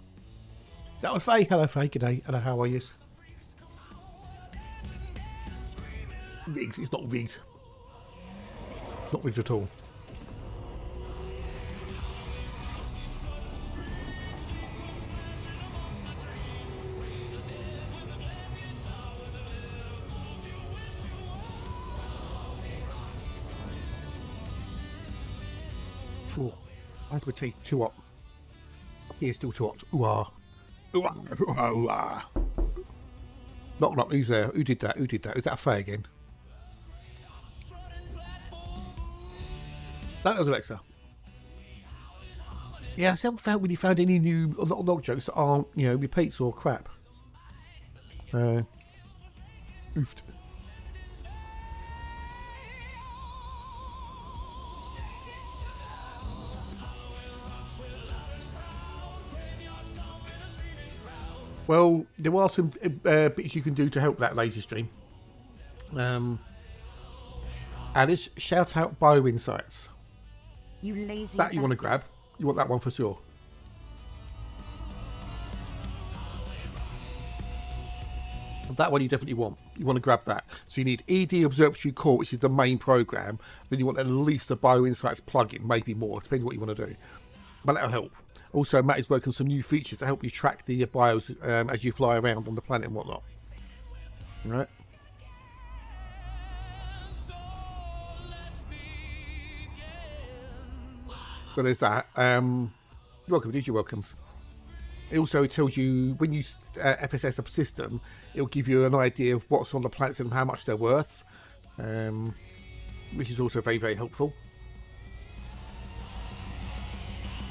That was Faye. Hello, Faye. Good day. Hello, how are you? Rigged. It's not rigged. It's not rigged at all. Oh, as with tea, too hot. Here's still too hot. Ooh-ah. Ooh-ah. Ooh-ah. Ooh-ah. Knock, knock. Who's there? Who did that? Who did that? Is that a Faye again? That was Alexa. Yeah, I haven't really found any new knock jokes that aren't, you know, repeats or crap. Oofed. Well, there are some bits you can do to help that laser stream. Alice, shout out Bio Insights. You lazy That you want to bastard. grab. You want that one for sure. That one you definitely want. You want to grab that. So you need ED Observatory Core, which is the main program. Then you want at least a Bio Insights plugin, maybe more, depending what you want to do. But that'll help. Also, Matt is working on some new features to help you track the bios as you fly around on the planet and whatnot. All right. So there's that. You're welcome. These are welcome. It also tells you when you FSS a system, it'll give you an idea of what's on the planets and how much they're worth, which is also very, very helpful.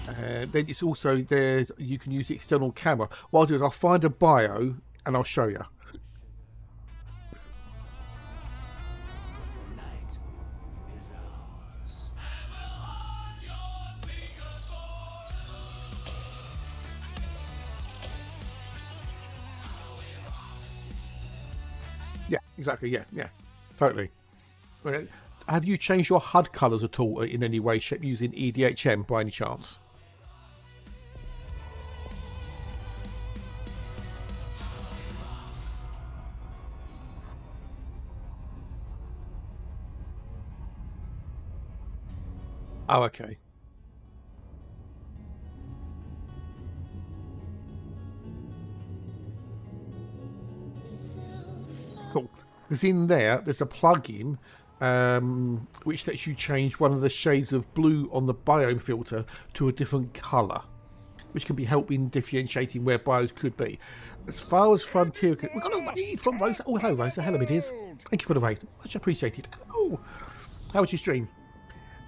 Then it's also there. You can use the external camera. What I'll do is I'll find a bio and I'll show you. Yeah, exactly. Yeah, totally. Have you changed your HUD colours at all in any way, shape, using EDHM by any chance? Oh, okay. Cool. Because in there's a plugin which lets you change one of the shades of blue on the biome filter to a different colour, which can be helping differentiating where bios could be. As far as Frontier, we've got a raid from Rosa. Oh, hello, Rosa. Hello, it is. Thank you for the raid. Much appreciated. Oh, how was your stream?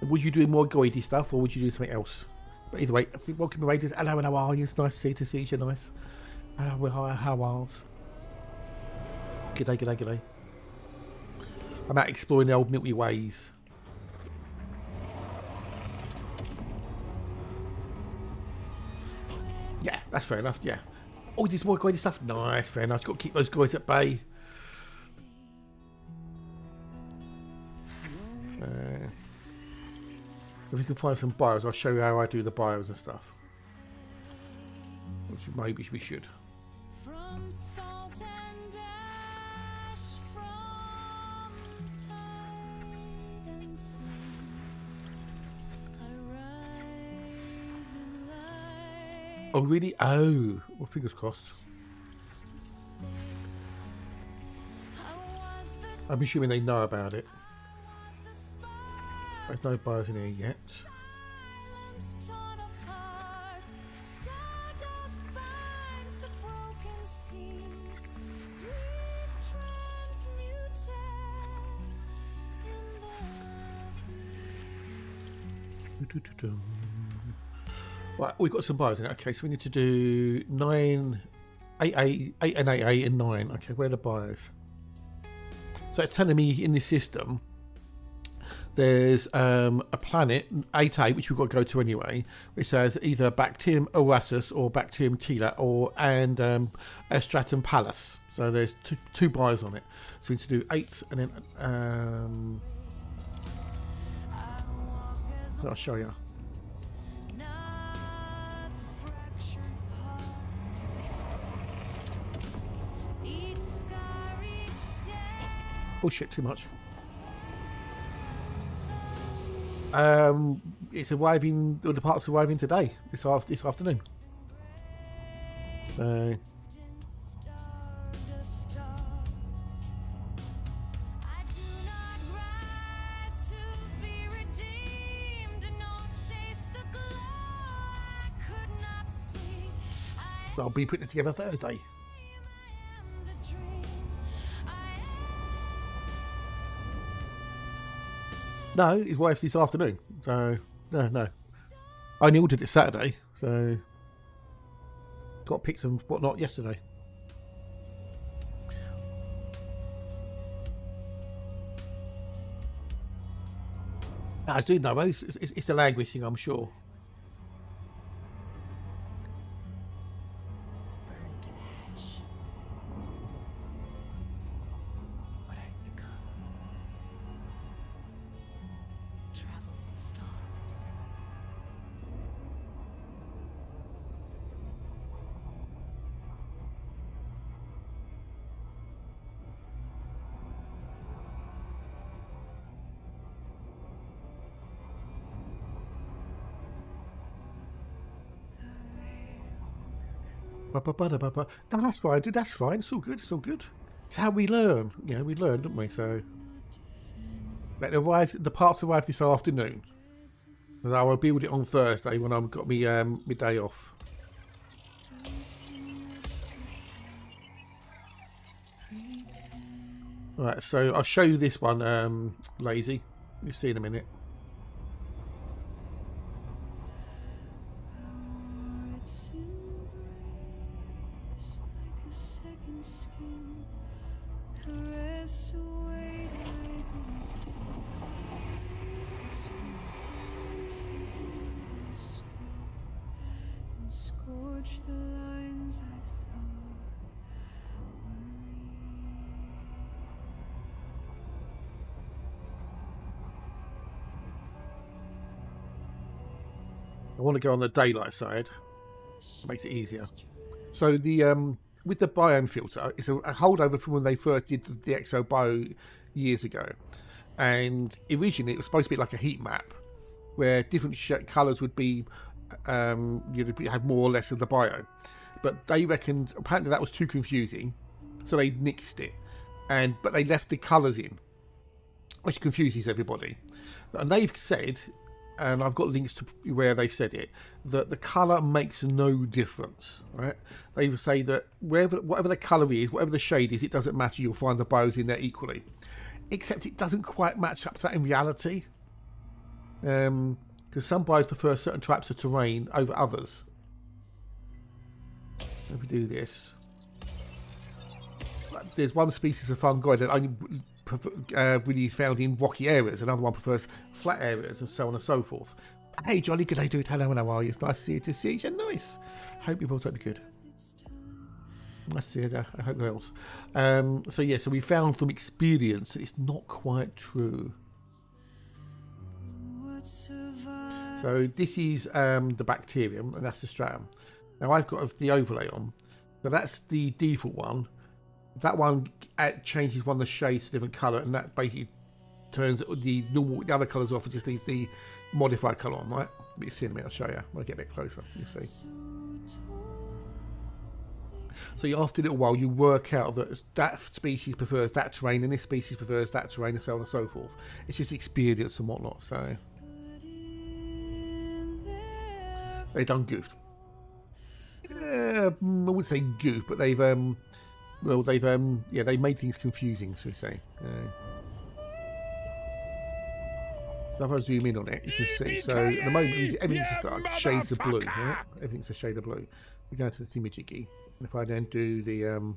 Would you do more guidey stuff, or would you do something else? But either way, welcome to Raiders. Hello, and how are you? It's nice to see you. Nice. Hello, hi, how are you? G'day. I'm out exploring the old Milky Ways. Yeah, that's fair enough, yeah. Oh, there's more guided stuff. Nice, fair enough. Got to keep those guys at bay. If we can find some bios, I'll show you how I do the bios and stuff. Which maybe we should. From salt and ash, from tide and flame, I rise in light Oh, really? Oh, well, fingers crossed. to stay. I was the I'm assuming they know about it. the spark, There's no bios in here yet. silence torn apart. Stardust binds the broken seams. Grief transmuted in the breeze. Right, we've got some bios in it. Okay, so we need to do 9, 8 and 8 and 9. Okay, where are the bios? So it's telling me in this system there's a planet, 8A, which we've got to go to anyway, which says either Bacterium Orasus or Bacterium Tela and Stratum Palus. So there's two buys on it. So we need to do 8 and then I'll show you. Oh shit, too much. It's arriving, the parts arriving today, this afternoon. So I'll be putting it together Thursday. No, his wife's this afternoon. So no. I only ordered it Saturday, so got pics and whatnot yesterday. I do know, it's the language thing, I'm sure. No, that's fine, dude. That's fine. It's all good. It's all good. It's how we learn. You know, we learn, don't we? So, but the parts arrive this afternoon, and I will build it on Thursday when I've got me my day off. Right. So I'll show you this one, Lazy. You'll see in a minute. I want to go on the daylight side. It makes it easier. So the with the biome filter, it's a holdover from when they first did the Exo Bio years ago, and originally it was supposed to be like a heat map, where different colours would be you'd have more or less of the bio. But they reckoned apparently that was too confusing, so they nixed it, but they left the colours in, which confuses everybody. And they've said, and I've got links to where they've said it, that the colour makes no difference, right? They say that whatever the colour is, whatever the shade is, it doesn't matter, you'll find the bios in there equally. Except it doesn't quite match up to that in reality. Because some bios prefer certain types of terrain over others. Let me do this. There's one species of fungi that only really found in rocky areas. Another one prefers flat areas, and so on and so forth. Hey Johnny, good day, dude. Hello, and how are you? It's nice to see you. Nice. Hope you're both totally good. I see it. I hope else. So yeah, so we found from experience that it's not quite true. So this is the bacterium, and that's the stratum. Now I've got the overlay on, so that's the default one. That one changes one of the shades to a different colour, and that basically turns the other colours off and just leaves the modified colour on, right? But you see in a minute, I'll show you. When I get a bit closer, you see. So after a little while, you work out that that species prefers that terrain, and this species prefers that terrain, and so on and so forth. It's just experience and whatnot. So they done goofed. I wouldn't say goof, but they've they made things confusing, so we say. If I zoom in on it, you can see. So at the moment, everything's just like shades of blue. Right? Everything's a shade of blue. We go to the thingamajiggy, and if I then do the,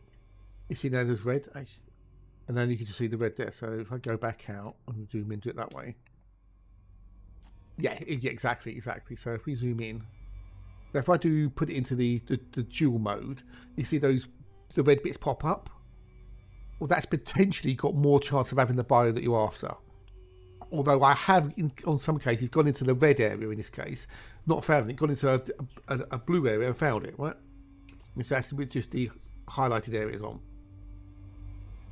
you see now there's red, and then you can just see the red there. So if I go back out and zoom into it that way, yeah, exactly. So if we zoom in, so if I do put it into the dual mode, you see the red bits pop up well, that's potentially got more chance of having the bio that you're after. Although I have, on some cases, gone into the red area in this case, not found it, gone into a blue area and found it, right? And so that's with just the highlighted areas on.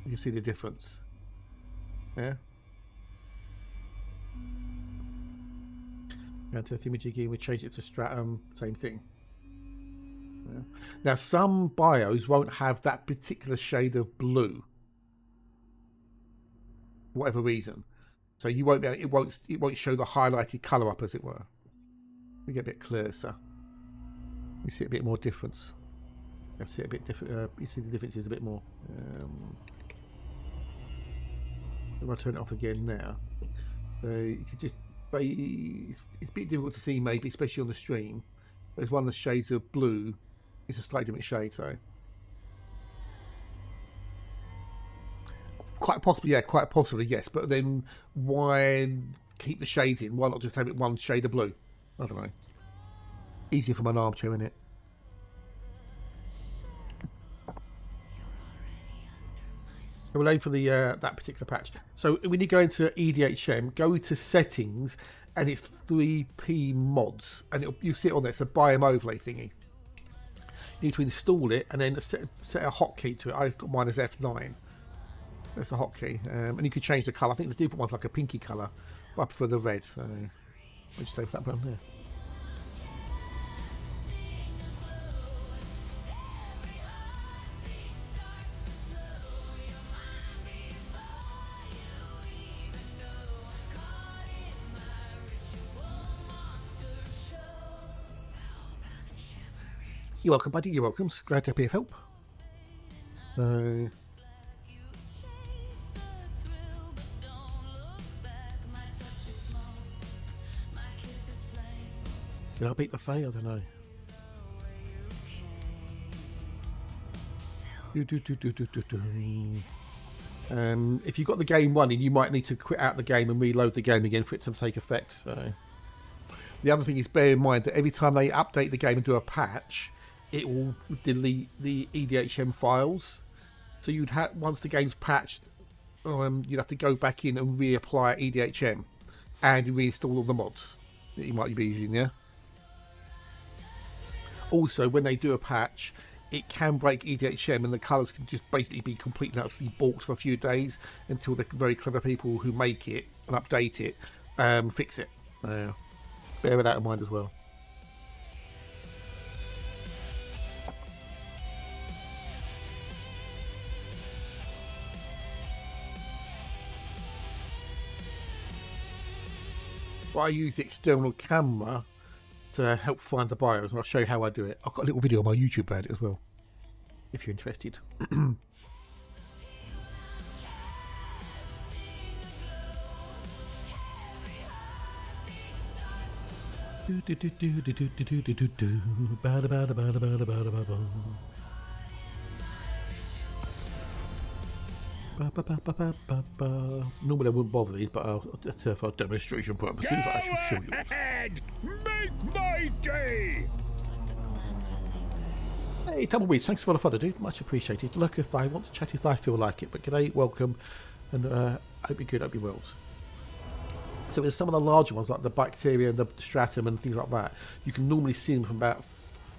You can see the difference. Yeah. Go to the image again, we change it to stratum, same thing. Yeah. Now, some bios won't have that particular shade of blue, for whatever reason. So you won't be able, it won't show the highlighted colour up, as it were. We get a bit clearer, so you see a bit more difference. You see a bit different. You see the differences a bit more. If I turn it off again now, so you could just. It's a bit difficult to see, maybe, especially on the stream. There's one of the shades of blue. It's a slightly different shade, so quite possibly, yeah, quite possibly, yes. But then why keep the shades in? Why not just have it one shade of blue? I don't know. Easier from an armchair, isn't it? So we'll aim for the that particular patch. So when you go into EDHM, go into settings, and it's 3P mods, and you see it on there. It's a biome overlay thingy. You need to install it and then set a hotkey to it. I've got mine as F9. That's the hotkey, and you can change the colour. I think the default one's like a pinky colour, but I prefer the red. So I'll just stay with that button there. You're welcome, buddy. You're welcome. Glad to be of help. So, did I beat the Fae? I don't know. If you've got the game running, you might need to quit out the game and reload the game again for it to take effect. So, the other thing is, bear in mind that every time they update the game and do a patch, it will delete the EDHM files. So you'd have, once the game's patched, you'd have to go back in and reapply EDHM and reinstall all the mods that you might be using. Yeah. Also, when they do a patch, it can break EDHM, and the colours can just basically be completely actually balked for a few days until the very clever people who make it and update it fix it. Bear that in mind as well. I use the external camera to help find the bios, and I'll show you how I do it. I've got a little video on my YouTube about it as well, if you're interested. Normally I wouldn't bother these, but for demonstration purposes, I shall show you. Ahead! Make my day! Hey, Tumbleweeds, thanks for the fodder, dude. Much appreciated. Look, if I want to chat, if I feel like it. But g'day, welcome, and hope you're good, hope you're well. So there's some of the larger ones, like the bacteria and the stratum and things like that. You can normally see them from about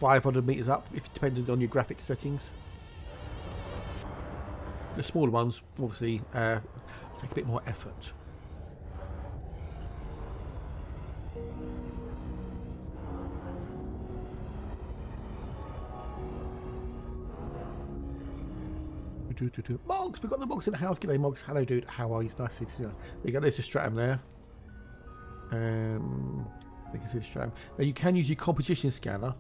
500 meters up, if depending on your graphics settings. The smaller ones, obviously, take a bit more effort. Mogs, we've got the Mogs in the house. G'day, Mogs. Hello, dude. How are you? It's nice to see you. There you go. There's the stratum there. You can see the stratum. Now you can use your composition scanner.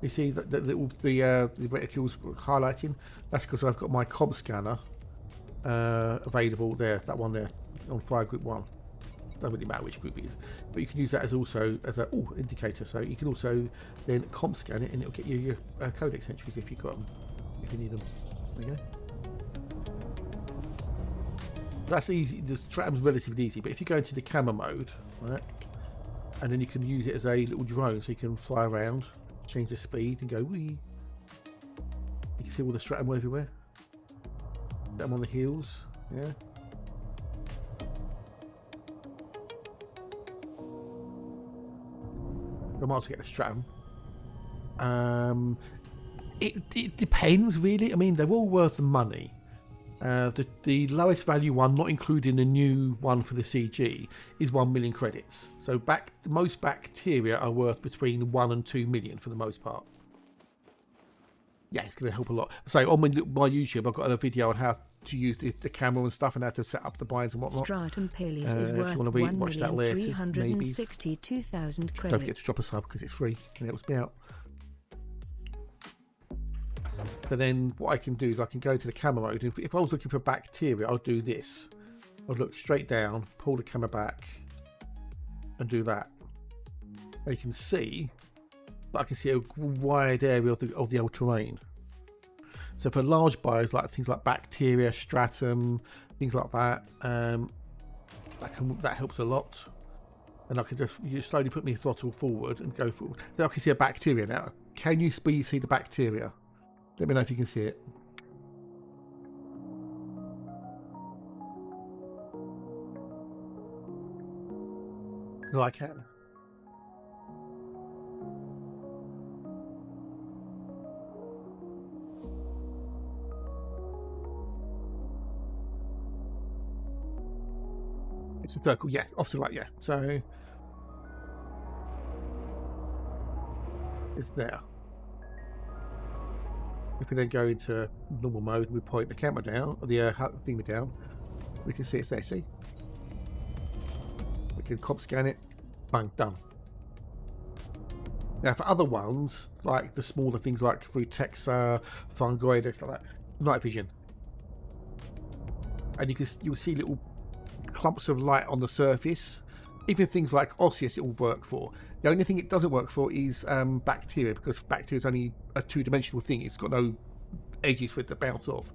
You see that the reticules highlighting. That's because I've got my comp scanner available there. That one there on fire group 1. Doesn't really matter which group it is, but you can use that as also as a indicator. So you can also then comp scan it, and it'll get you your codex entries if you've got them, if you need them. There you go. That's easy. The stratum's relatively easy, but if you go into the camera mode, right, and then you can use it as a little drone, so you can fly around, change the speed, and go wee. You can see all the stratum everywhere. I'm on the heels, yeah. I might as well get the stratum. It depends really. I mean, they're all worth the money. The lowest value one, not including the new one for the CG, is 1 million credits. So most bacteria are worth between 1 and 2 million for the most part. Yeah, it's going to help a lot. So on my YouTube, I've got a video on how to use the camera and stuff, and how to set up the binds and whatnot. Stratum Paley's is worth 1,362,000 credits. Don't forget to drop a sub because it's free and it helps me out. But then what I can do is I can go to the camera mode. If I was looking for bacteria, I'll do this. I'll look straight down, pull the camera back, and do that. And you can see that I can see a wide area of the old terrain. So for large bios, like things like bacteria, stratum, things like that, that helps a lot. And I can just slowly put my throttle forward and go forward. So I can see a bacteria now. Can you see the bacteria? Let me know if you can see it. Because I can. It's a circle, yeah, off to the right, yeah. So it's there. If we then go into normal mode, we point the camera down, or the thing down, we can see it's there, see? We can comp scan it, bang, done. Now for other ones, like the smaller things like Frutexa, Fungoid, stuff like that, night vision. And you'll see little clumps of light on the surface. Even things like osseous it will work for. The only thing it doesn't work for is bacteria, because bacteria is only a two-dimensional thing. It's got no edges for it to bounce off.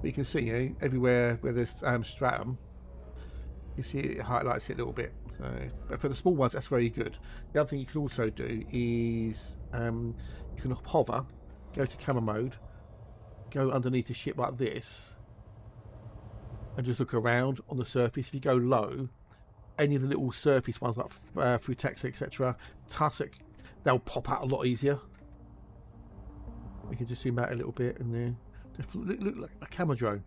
But you can see, you know, everywhere where there's stratum, you see it highlights it a little bit. So, but for the small ones, that's very good. The other thing you can also do is you can hover, go to camera mode, go underneath the ship like this, and just look around on the surface. If you go low, any of the little surface ones like Frutexa, etc., tussock, they'll pop out a lot easier. We can just zoom out a little bit and then look like a camera drone.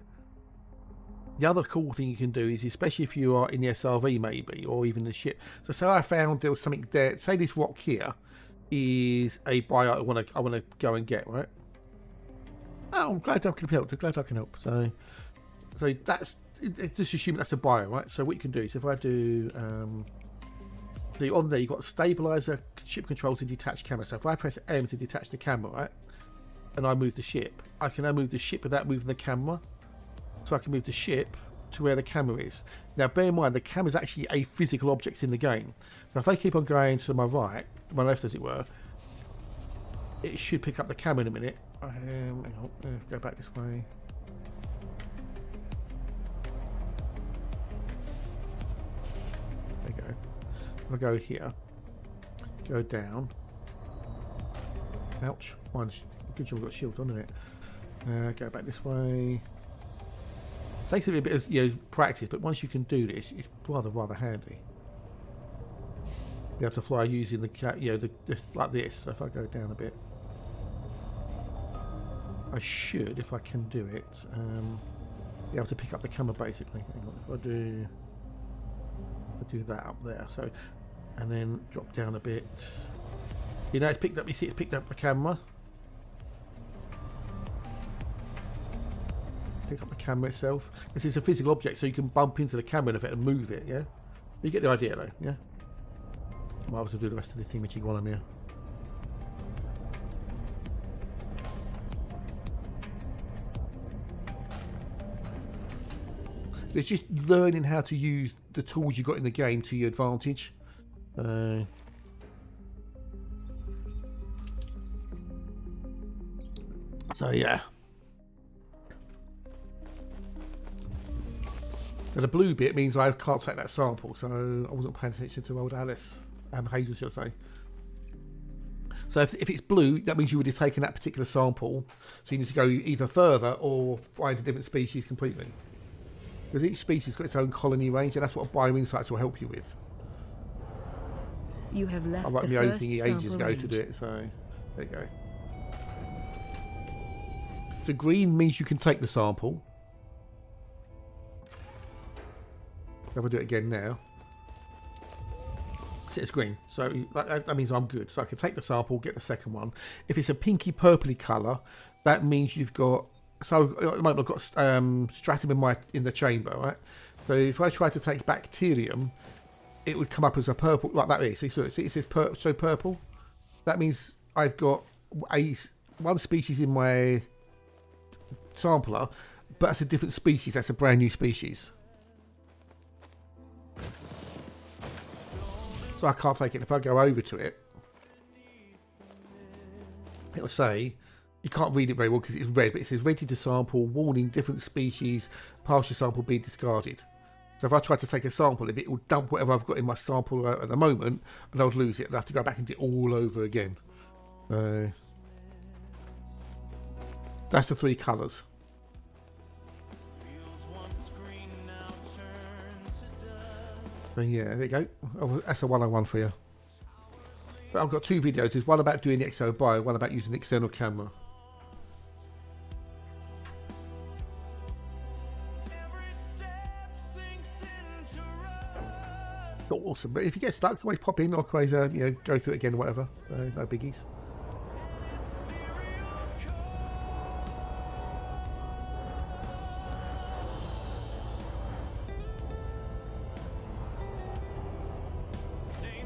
The other cool thing you can do is, especially if you are in the SRV maybe, or even the ship. So say I found there was something there. Say this rock here is a bio I want to go and get, right? Oh, I'm glad I can help. I'm glad I can help. So that's. Just assume that's a bio, right? So what you can do is, if I do on there, you've got stabilizer, ship controls, and detach camera. So if I press M to detach the camera, right, and I move the ship, I can now move the ship without moving the camera. So I can move the ship to where the camera is. Now bear in mind, the camera is actually a physical object in the game. So if I keep on going to my right, my left as it were, it should pick up the camera in a minute. Hang on, go back this way. There you go. I'll go here, go down. Ouch! Mine's good job we've got shields on, isn't it? Go back this way. It takes a bit of practice, but once you can do this, it's rather handy. You have to fly using the like this. So if I go down a bit, I should, if I can do it, be able to pick up the camera basically. Hang on, if I do that up there, so, and then drop down a bit. You know, it's picked up. You see, it's picked up the camera. Picked up the camera itself. This is a physical object, so you can bump into the camera in effect and move it. Yeah, you get the idea, though. Yeah. I might have to do the rest of this imaging while I'm here. It's just learning how to use the tools you've got in the game to your advantage. So yeah. And the blue bit means I can't take that sample, so I wasn't paying attention to old Alice. Hazel, should I say. So if it's blue, that means you would have taken that particular sample. So you need to go either further or find a different species completely. Because each species has got its own colony range, and that's what bioinsights will help you with. You have left I wrote the my own first thingy ages sample ago range. to do it, so there you go. So green means you can take the sample. If I do it again now, so it's green. So that means I'm good. So I can take the sample, get the second one. If it's a pinky purpley colour, that means you've got. So at the moment I've got stratum in the chamber, right? So if I try to take bacterium, it would come up as a purple like that. See, so it says purple. That means I've got one species in my sampler, but that's a different species. That's a brand new species. So I can't take it. If I go over to it, it'll say, you can't read it very well because it's red, but it says ready to sample, warning, different species, partial sample be discarded. So if I try to take a sample, it will dump whatever I've got in my sample at the moment, and I'll lose it. I'll have to go back and do it all over again. That's the 3 colours. So yeah, there you go. Oh, that's a 101 for you. But I've got 2 videos. There's one about doing the exo bio, one about using an external camera. Awesome. But if you get stuck, always pop in or always go through it again or whatever. No biggies.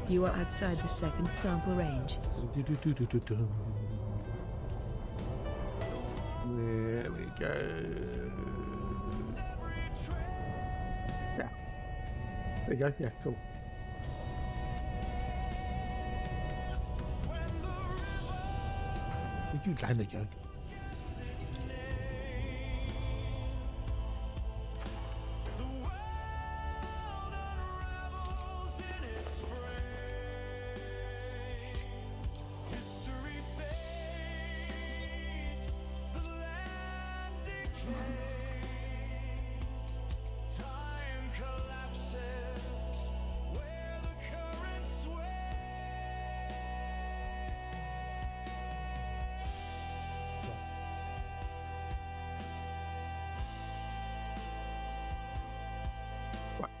You are outside the second sample range. There we go. Yeah. There you go. Yeah, cool. Where'd you land again?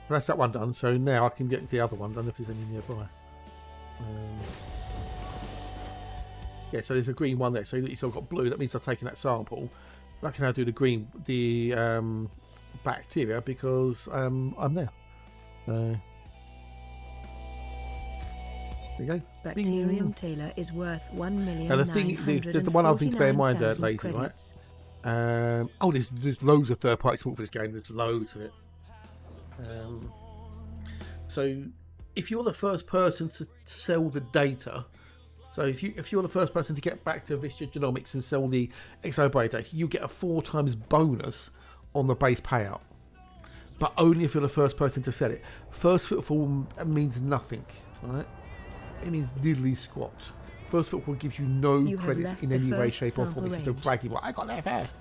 That's that one done, so now I can get the other one done if there's any nearby. Yeah, so there's a green one there, so it's all got blue. That means I've taken that sample. I can now do the bacteria because I'm there. There you go. Bacterium Bing. Taylor is worth 1,949,000 Now the one other thing to bear in mind, lady, credits. right? Oh, there's loads of third-party support for this game. There's loads of it. So if you're the first person to sell the data, so if you're the first person to get back to Vista Genomics and sell the exobio data, you get a 4 times bonus on the base payout, but only if you're the first person to sell it. First footfall means nothing, right? It means diddly squat. First footfall gives you no credits in any way, shape or form. It's just a bragging, well, I got there first.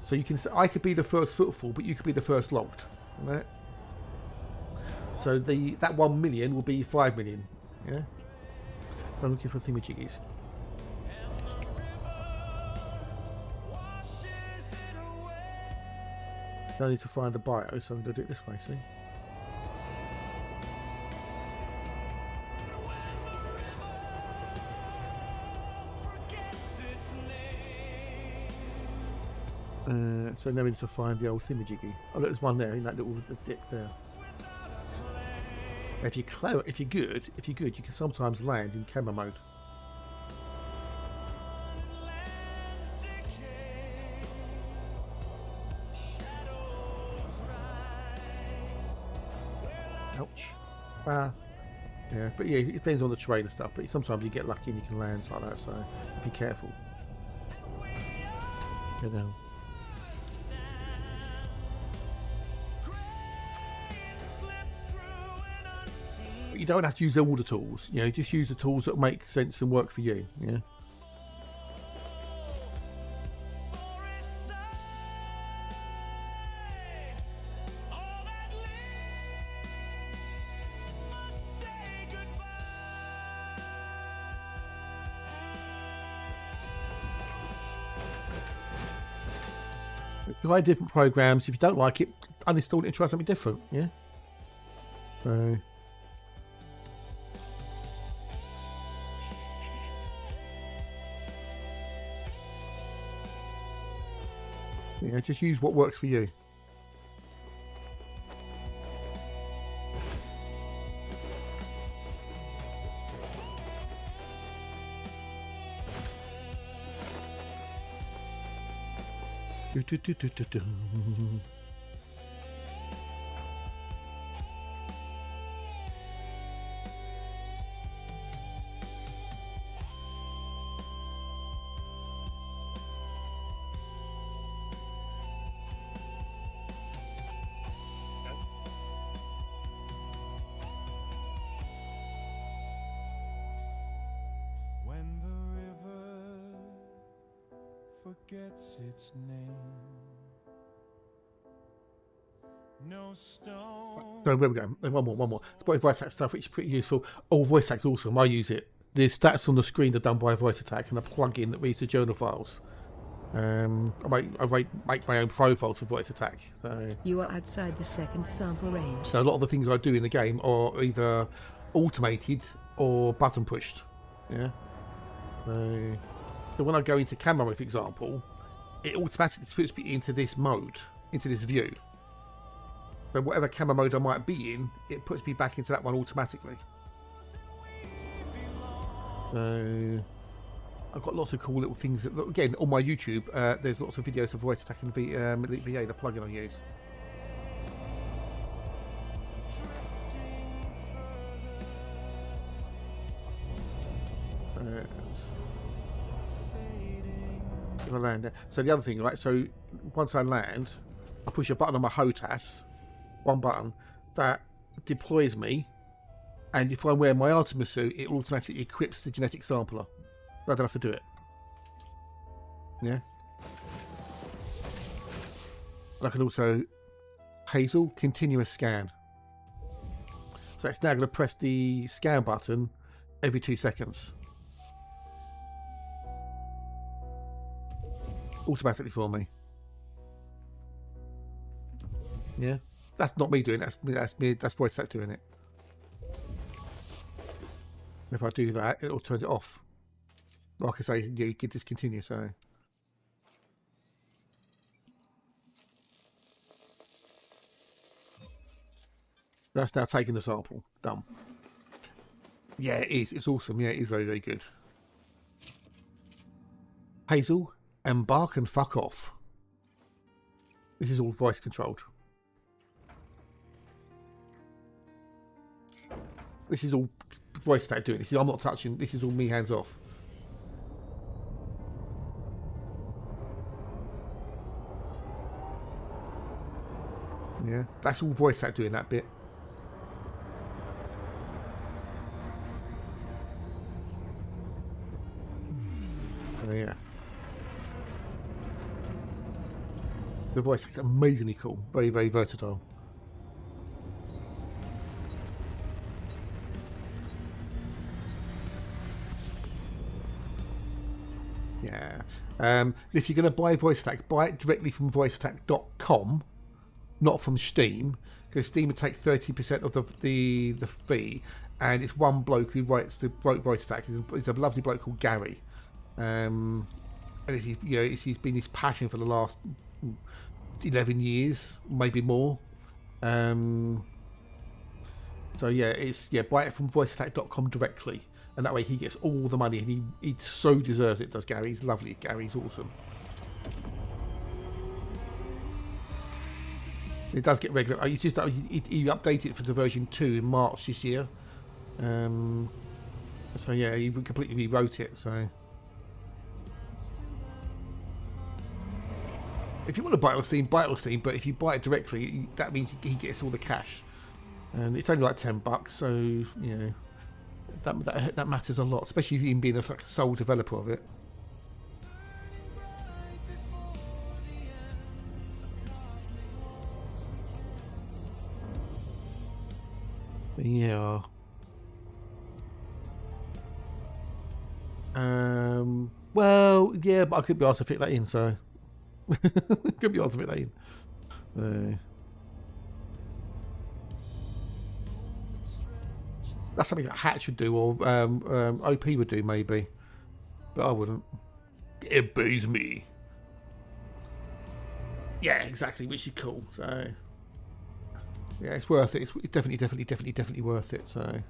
So you can, I could be the first footfall, but you could be the first logged, right? So that 1 million will be 5 million. Yeah. So I'm looking for thingamajiggies. So I need to find the bio, so I'm going to do it this way. See. So now we need to find the old thingamajiggy. Oh, look, there's one there in that little dip there. If you're good, you can sometimes land in camera mode. Ouch. Yeah, but yeah, it depends on the terrain and stuff. But sometimes you get lucky and you can land like that. So be careful. Go down. But you don't have to use all the tools. You know, just use the tools that make sense and work for you. Yeah. Try different programs. If you don't like it, uninstall it and try something different. Yeah. So. Yeah, just use what works for you. When the river forgets its name, no stone. So where we go? One more. It's voice act stuff, which is pretty useful. Oh, voice act awesome. I use it. The stats on the screen are done by voice attack, and a plugin that reads the journal files. I make my own profiles for voice attack. So. You are outside the second sample range. So a lot of the things I do in the game are either automated or button pushed. Yeah. So when I go into camera mode, for example, it automatically puts me into this mode, into this view. So whatever camera mode I might be in, it puts me back into that one automatically. So I've got lots of cool little things that, again, on my YouTube, there's lots of videos of voice attacking Elite VA, the plugin I use. If I land there. So the other thing, right? So once I land, I push a button on my HOTAS, one button that deploys me, and if I wear my Artemis suit, it automatically equips the genetic sampler. I don't have to do it. Yeah. I can also Hazel continuous scan. So it's now going to press the scan button every 2 seconds. Automatically for me. Yeah. That's not me doing it, that's voice act doing it. If I do that, it'll turn it off. Like I say, you can discontinue, so. That's now taking the sample. Done. Yeah, it is. It's awesome. Yeah, it is very, very good. Hazel, embark and fuck off. This is all voice controlled. This is all voice attack doing. This is, I'm not touching. This is all me hands off. Yeah, that's all voice act doing that bit. Oh yeah. The voice act's amazingly cool. Very, very versatile. Yeah. If you're going to buy voice attack, buy it directly from voiceattack.com, not from Steam, because Steam would take 30% of the fee, and it's one bloke who writes the voice attack. He's a lovely bloke called Gary, and he's been his passion for the last 11 years, maybe more. So yeah, buy it from voiceattack.com directly. And that way he gets all the money, and he so deserves it, does Gary. He's lovely. Gary's awesome. It does get regular. He updated it for the version 2 in March this year. So yeah, he completely rewrote it. So if you want to buy it on Steam, buy it on Steam. But if you buy it directly, that means he gets all the cash. And it's only like $10, so you know that matters a lot, especially even being like a sole developer of it. But yeah. Well, yeah, but I could be asked to fit that in, so could be asked to fit that in. That's something that Hatch would do, or OP would do, maybe. But I wouldn't. It pays me. Yeah, exactly, which is cool. So, yeah, it's worth it. It's definitely worth it. So.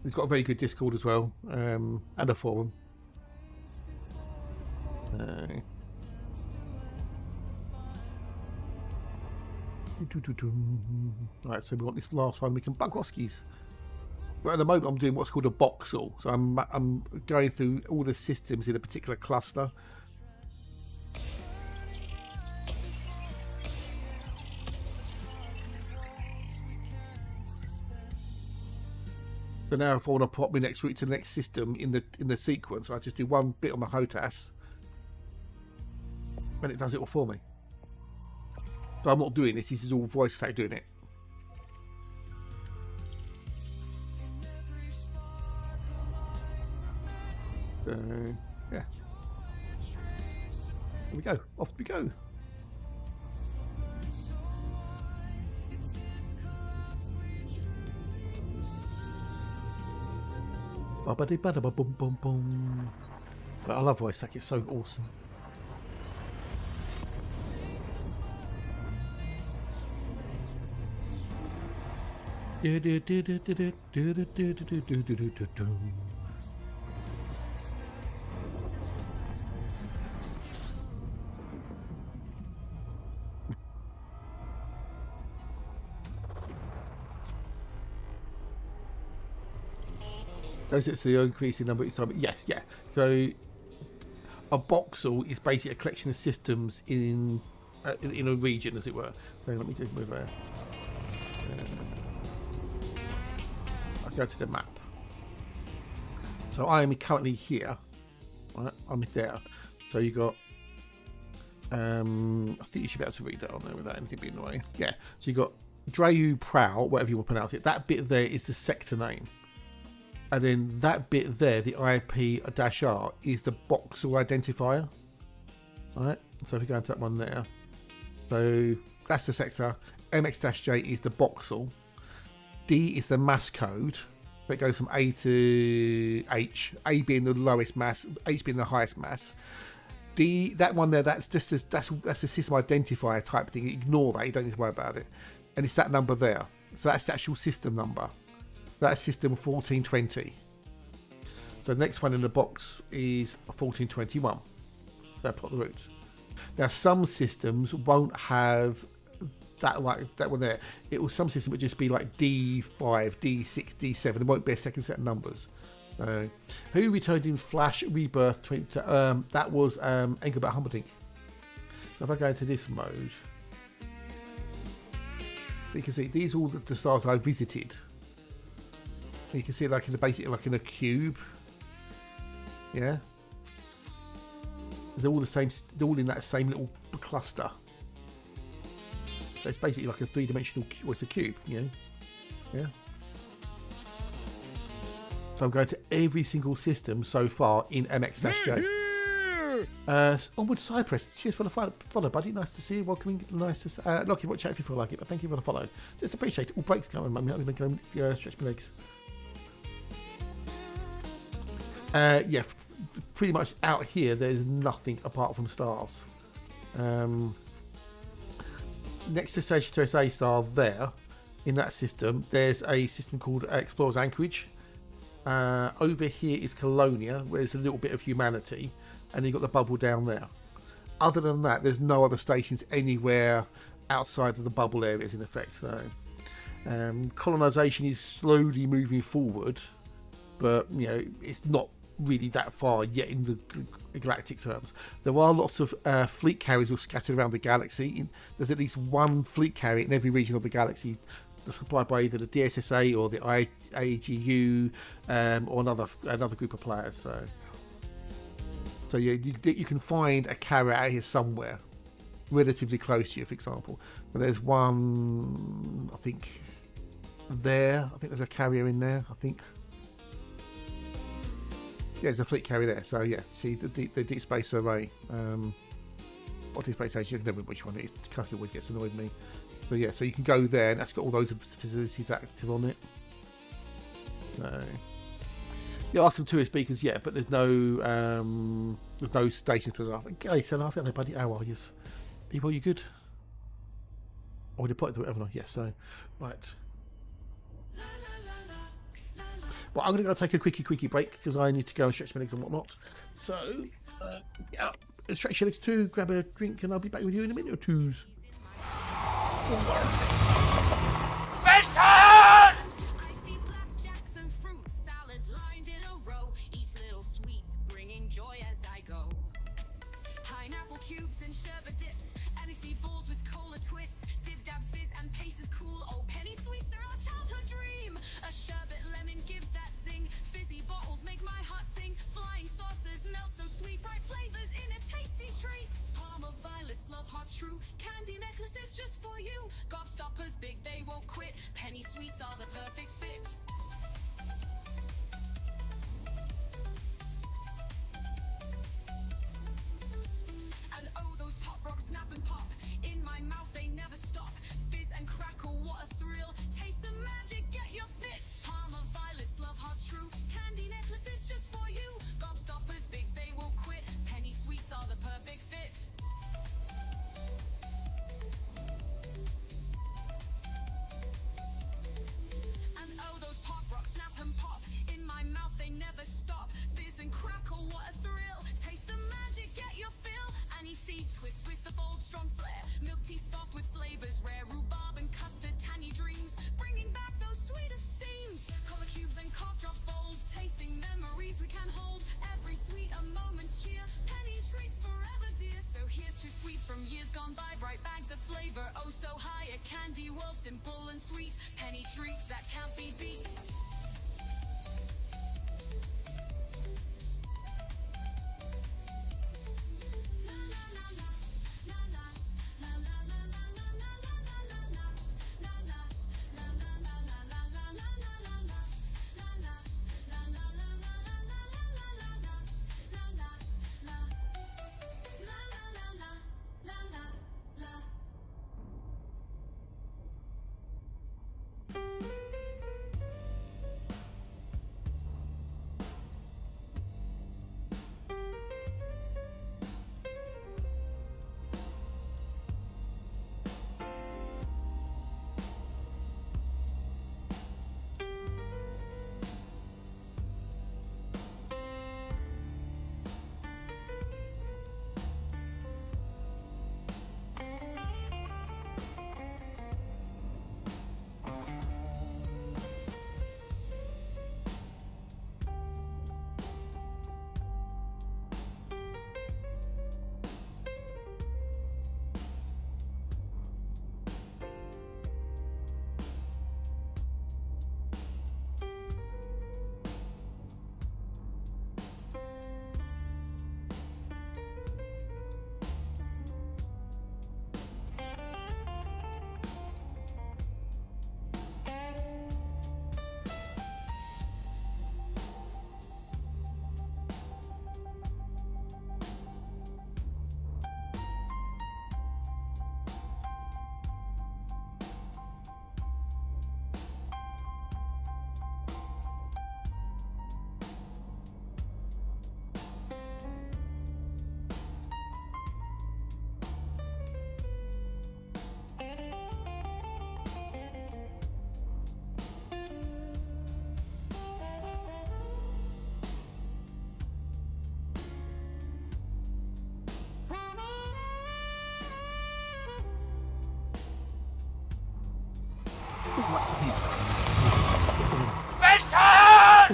We've got a very good Discord as well, and a forum. Right, so we want this last one. We can Bugroskies. But at the moment, I'm doing what's called a Boxel. So I'm going through all the systems in a particular cluster. So now if I want to pop my next route to the next system in the sequence, I just do one bit on my HOTAS, and it does it all for me. So I'm not doing this. This is all voice tag doing it. Yeah. Here we go. Off we go. Ba-ba-dee-ba-da-ba-bum-bum-bum. But I love voice tag. It's so awesome. Does it see increasing number of time? Yes, yeah. So a Boxel is basically a collection of systems in a region, as it were. So let me just move there. I'll go to the map. So I am currently here. Right, I'm there. So you got. I think you should be able to read that on there without anything being annoying. Yeah. So you got Dreu Prow, whatever you want to pronounce it. That bit there is the sector name. And then that bit there, the IP-R, is the Boxel identifier. Alright, so if we go into that one there. So that's the sector. MX-J is the Boxel. D is the mass code. That goes from A to H. A being the lowest mass, H being the highest mass. D, that one there, that's just that's a system identifier type thing. Ignore that, you don't need to worry about it. And it's that number there. So that's the actual system number. That's system 1420. So the next one in the box is 1421. So I plot the route. Now some systems won't have that, like that one there. Some system would just be like D5, D6, D7. It won't be a second set of numbers. Who returned in Flash Rebirth? That was Engelbert Humperdinck. So if I go into this mode, so you can see these are all the stars I visited. You can see it like in the basic, like in a cube. Yeah. They're all the same. They're all in that same little cluster. So it's basically like a three-dimensional. Well, it's a cube. You know. Yeah. So I'm going to every single system so far in MX-J. Onward Cypress. Cheers for the follow, buddy. Nice to see you. Welcoming. Nice to. Lockie, watch out if you feel like it. But thank you for the follow. Just appreciate it. All breaks coming. I'm going to go stretch my legs. Yeah, pretty much out here there's nothing apart from stars. Next to Sagittarius A star there, in that system, there's a system called Explorer's Anchorage. Over here is Colonia, where there's a little bit of humanity, and you've got the bubble down there. Other than that, there's no other stations anywhere outside of the bubble areas in effect. So colonisation is slowly moving forward, but it's not really that far yet in the galactic terms. There are lots of fleet carriers all scattered around the galaxy. There's at least one fleet carrier in every region of the galaxy, supplied by either the DSSA or the IAGU or another group of players. So yeah, you can find a carrier out here somewhere, relatively close to you, for example. But there's one, I think, there. I think there's a carrier in there. I think. Yeah, there's a fleet carrier there. So yeah, see the deep space array. Or deep space station. I don't know which one it is. Cucky always gets annoyed with me. But yeah, so you can go there, and that's got all those facilities active on it. So there are some tourist beacons, yeah, but there's no stations put up. Hey, so I think buddy, how are you? Are you good? Oh, we deployed to it, haven't I? Yes. So right. Well, I'm going to go take a quickie break because I need to go and stretch my legs and whatnot. So, yeah, stretch your legs too, grab a drink, and I'll be back with you in a minute or two. Vistas! I see blackjacks and fruit salads lined in a row, each little sweet bringing joy as I go. Pineapple cubes and sherbet dips, NSD balls with cola twists, dip dabs fizz and paces cool. Oh, penny sweets, they're our childhood dream. A sherbet lemon gives that zing, fizzy bottles make my heart sing. Flying saucers melt so sweet, bright flavors in a tasty treat. Palm of violets, love hearts true, candy necklaces just for you. Gobstoppers big, they won't quit. Penny sweets are the perfect fit. And oh, those pop rocks snap and pop in my mouth, they never stop. Fizz and crackle, what a thrill. Taste the magic, get your fit. Palm of violets, love hearts true, candy necklaces just for you. Gobstoppers big, they won't quit. Penny sweets are the perfect fit. And oh, those pop rocks snap and pop in my mouth, they never stop. Fizz and crackle, what a thrill. Taste the magic, get your fill. Anise twist with the bold, strong flair. Milk tea soft with flavors rare. Rhubarb and custard, tangy dreams, bringing back those sweetest scenes. Cola cubes and cough drops bold, tasting memories we can hold. Every sweet a moment's cheer. Penny treats forever dear. So here's to sweets from years gone by. Bright bags of flavor, oh so high. A candy world, simple and sweet. Penny treats that can't be beat.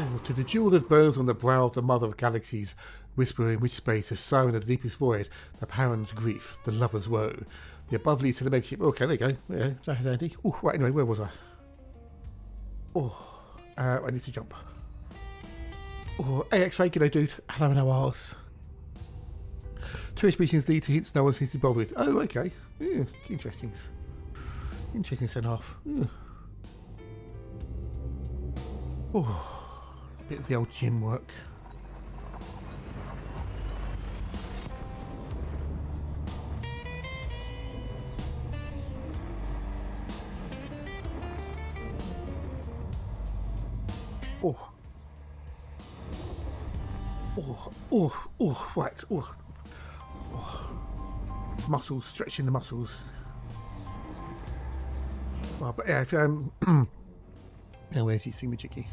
Oh, to the jewel that burns on the brow of the mother of galaxies, whisper in which space is sown in the deepest void, the parent's grief, the lover's woe. The above leads to the megaship. Okay, there you go. Yeah, that's handy. Oh, right, anyway, where was I? Oh, I need to jump. Oh, AX-ray, g'day dude. Hello, no R's. Two species lead to hints no one seems to bother with. Oh, okay. Yeah, interesting. Interesting send off. Yeah. Oh. Bit of the old gym work. Oh. Right. Oh. Muscles, stretching the muscles. Well, but yeah, if now where's your thingamajiggy?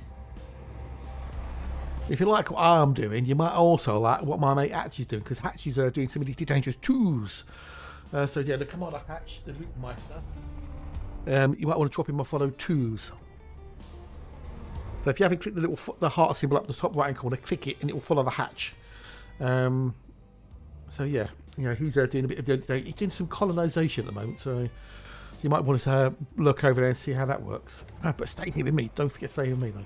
If you like what I'm doing, you might also like what my mate Hatch is doing, because Hatch is doing some really dangerous tools. So yeah, the commander Hatch, the Loot Meister. You might want to drop in my follow twos. So if you haven't clicked the heart symbol up the top right hand corner, click it and it will follow the Hatch. So yeah, you know, he's doing a bit of he's doing some colonisation at the moment, so you might want to look over there and see how that works. But stay here with me. Don't forget to stay with me though.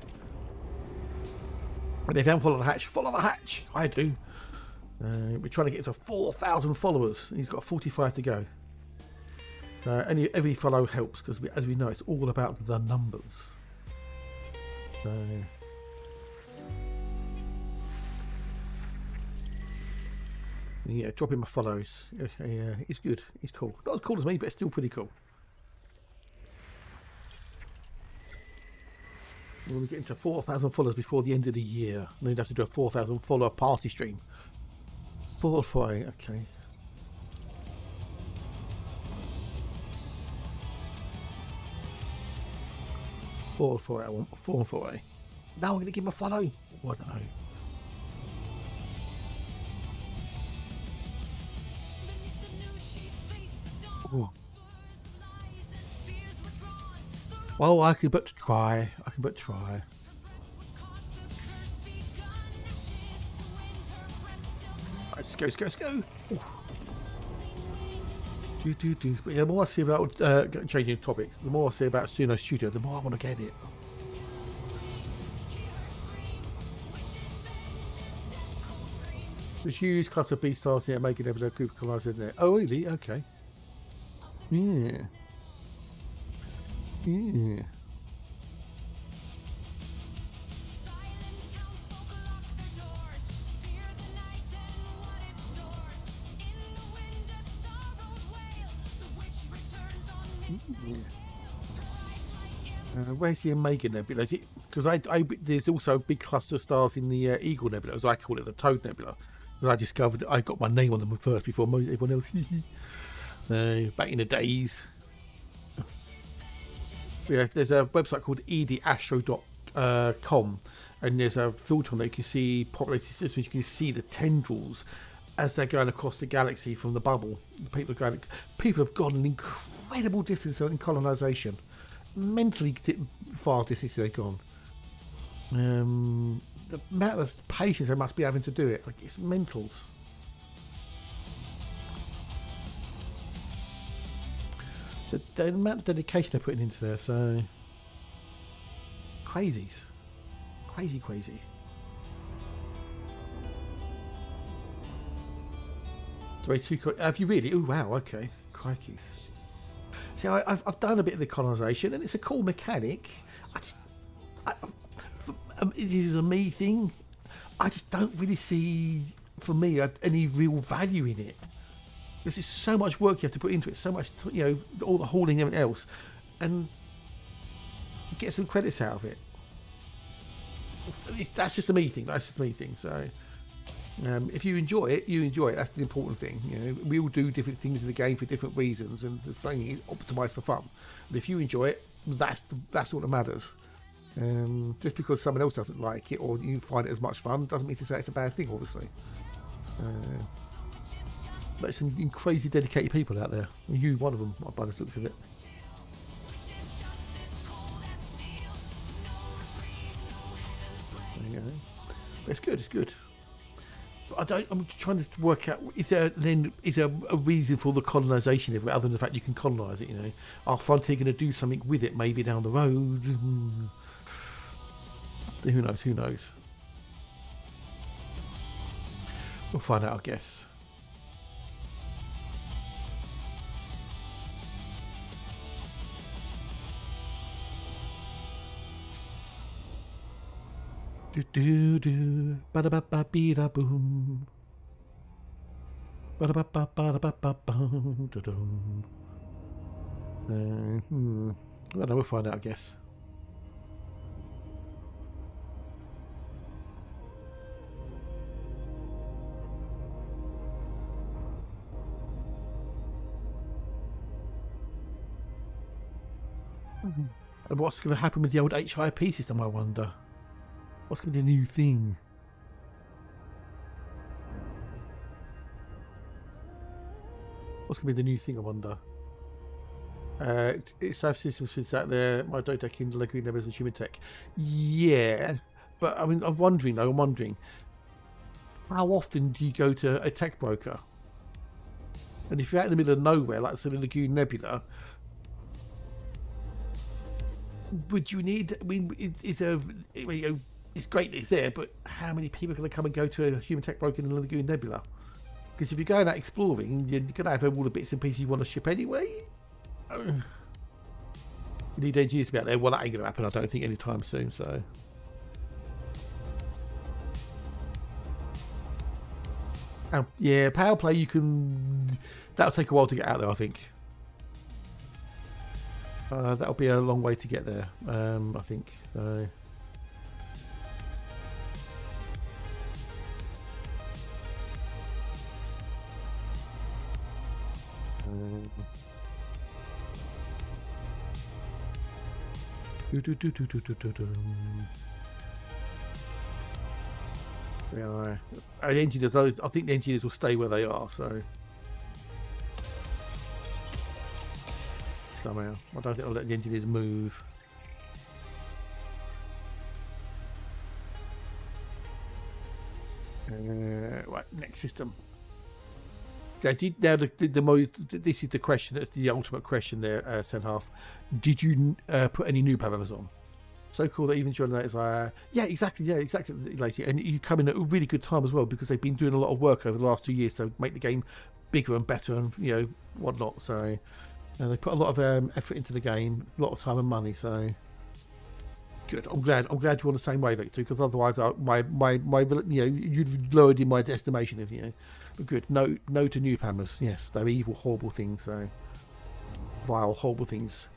And if you haven't followed the Hatch, follow the Hatch. I do. We're trying to get to 4,000 followers. He's got 45 to go. Every follow helps, because as we know, it's all about the numbers. So yeah, drop him a follows. Yeah, he's good. He's cool. Not as cool as me, but still pretty cool. We'll get into 4,000 followers before the end of the year. And we'd have to do a 4,000 follower party stream. 448, okay. I want 448. Now I'm going to give him a follow. Oh, I don't know. Ooh. Well, I can but try. Let's go. But yeah, the more I see about changing topics, the more I see about Suno Studio, the more I want to get it. There's huge cluster of B-stars here making every group collide in there. Oh, really? Okay. Yeah. Where's the Omega Nebula? Because there's also a big cluster of stars in the Eagle Nebula, as I call it, the Toad Nebula. I discovered I got my name on them first before everyone else. Back in the days. Yeah, there's a website called edastro.com, and there's a filter on there. You can see populated systems. You can see the tendrils as they're going across the galaxy from the bubble. People have gone an incredible distance in colonisation. Mentally far distance they've gone. The amount of patience they must be having to do it, like, it's mentals. The amount of dedication they're putting into there, so crazy. Have you really? Oh wow, okay, crikeys. See, I've done a bit of the colonisation, and it's a cool mechanic. It is a me thing. I just don't really see, for me, any real value in it. There's just so much work you have to put into it, so much, all the hauling and everything else, and get some credits out of it. That's just a me thing. So, if you enjoy it, you enjoy it. That's the important thing. We all do different things in the game for different reasons, and the thing is optimised for fun. And if you enjoy it, that's all that matters. Just because someone else doesn't like it or you find it as much fun doesn't mean to say it's a bad thing, obviously. But some crazy dedicated people out there. You, one of them, by the looks of it. It's good. It's good. I'm trying to work out, is there a reason for the colonisation of it other than the fact you can colonise it, you know? Are Frontier going to do something with it maybe down the road? Who knows? We'll find out, I guess. Do ba da ba ba bee da boom, ba da ba ba ba da ba ba boom da dum. Well, we'll find out, I guess. And what's going to happen with the old HIP system, I wonder? What's going to be the new thing? What's going to be the new thing, I wonder? It's our systems since out there, my Dodec in the Lagoon Nebulae and Human Tech. Yeah, but I mean, I'm wondering, how often do you go to a tech broker? And if you're out in the middle of nowhere, like the Lagoon Nebula, would you need? I mean, it's great that it's there, but how many people are going to come and go to a human tech broker in the Lagoon Nebula? Because if you're going out exploring, you're going to have all the bits and pieces you want to ship anyway. You need engineers to be out there. Well, that ain't going to happen, I don't think, anytime soon. So, yeah, power play. That'll take a while to get out there, I think. That'll be a long way to get there, I think. Yeah, the engineers. I think the engineers will stay where they are. So somehow, I don't think I'll let the engineers move. Right, next system. Okay, now this is the question. That's the ultimate question there, Senhalf. Did you put any new parameters on? So cool that even John is yeah, exactly, Lacey. And you come in at a really good time as well, because they've been doing a lot of work over the last 2 years to make the game bigger and better and whatnot. So they put a lot of effort into the game, a lot of time and money. So good. I'm glad you're on the same wavelength too, because otherwise you'd lowered in my estimation of But good. No to new hammers. Yes, they're evil, horrible things. So vile, horrible things.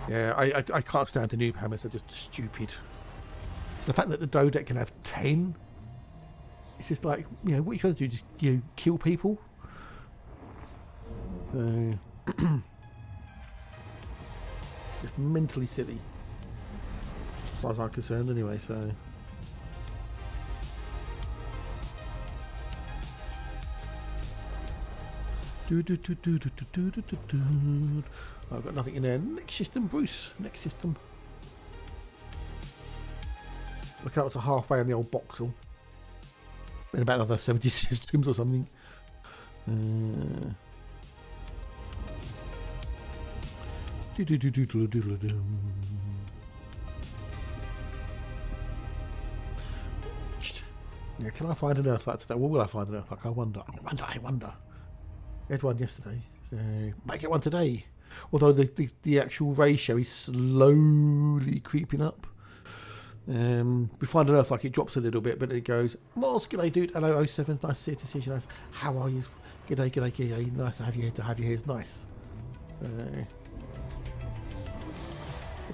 Yeah, I can't stand the noob hammers. They're just stupid. The fact that the Dodec can have 10, it's just like, what are you trying to do? Just kill people? Just mentally silly, as far as I'm concerned. Anyway, so. I've got nothing in there. Next system, Bruce. Next system. Look out to halfway on the old Boxel. In about another 70 systems or something. Yeah, can I find an Earthlight today? What will I find an Earthlight? I wonder. I had one yesterday, so might get one today. Although the actual ratio is slowly creeping up. We find an Earth like it drops a little bit, but then it goes, Moss, g'day dude, hello 07, nice to see you, nice. How are you? G'day, nice to have you here, it's nice.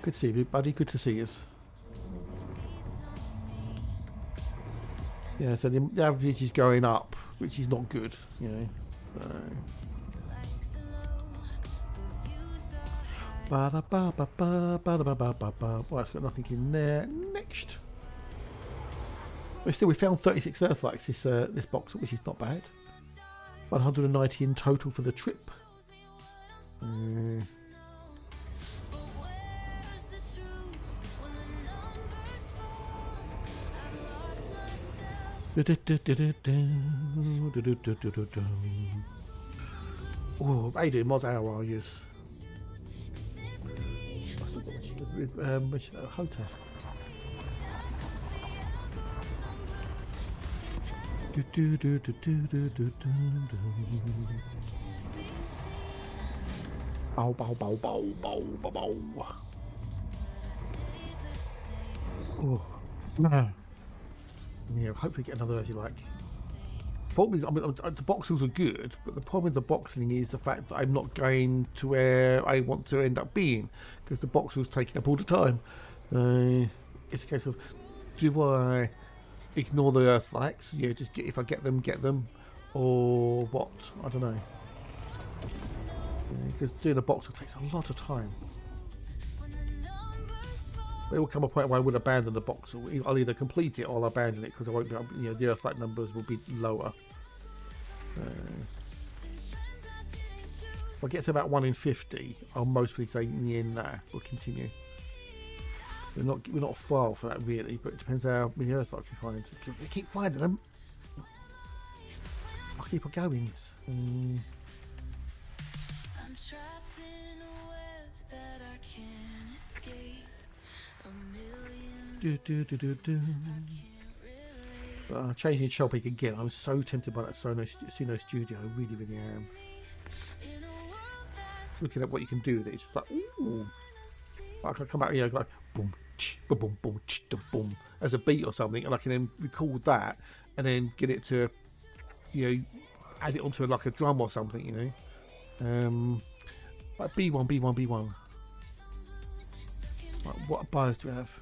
Good to see you, buddy, good to see you. Yeah, so the average is going up, which is not good, Well, it's got nothing in there. Next. But still, we found 36 Earthlights this box, which is not bad. 190 in total for the trip. Oh, how you doing, Moz? How are you? Hotas. Bow, bow, bow, bow, bow, bow, bow. Oh, no. Yeah, hopefully get another, as you like. Problem is, I mean, the boxels are good, but the problem with the boxeling is the fact that I'm not going to where I want to end up being, because the boxel's taking up all the time. It's a case of, do I ignore the Earthlights? Yeah, just if I get them, or what? I don't know. Because doing a boxel takes a lot of time. There will come a point where I would abandon the boxel. I'll either complete it or I'll abandon it because I won't be, the Earthlight numbers will be lower. If I get to about 1 in 50, I'll mostly say in the end there. We'll continue. We're not far for that really, but it depends how many Earthlights we find. We keep finding them. I'll keep on going. I'm trapped in a web that I can't escape. Changing Shellpeak again. I'm so tempted by that Suno Studio. I really, really am. Looking at what you can do with it, it's just like, ooh. I can come out here like boom, boom, boom, boom, as a beat or something, and I can then record that and then get it to, add it onto like a drum or something, like B1. Like, what bios do we have?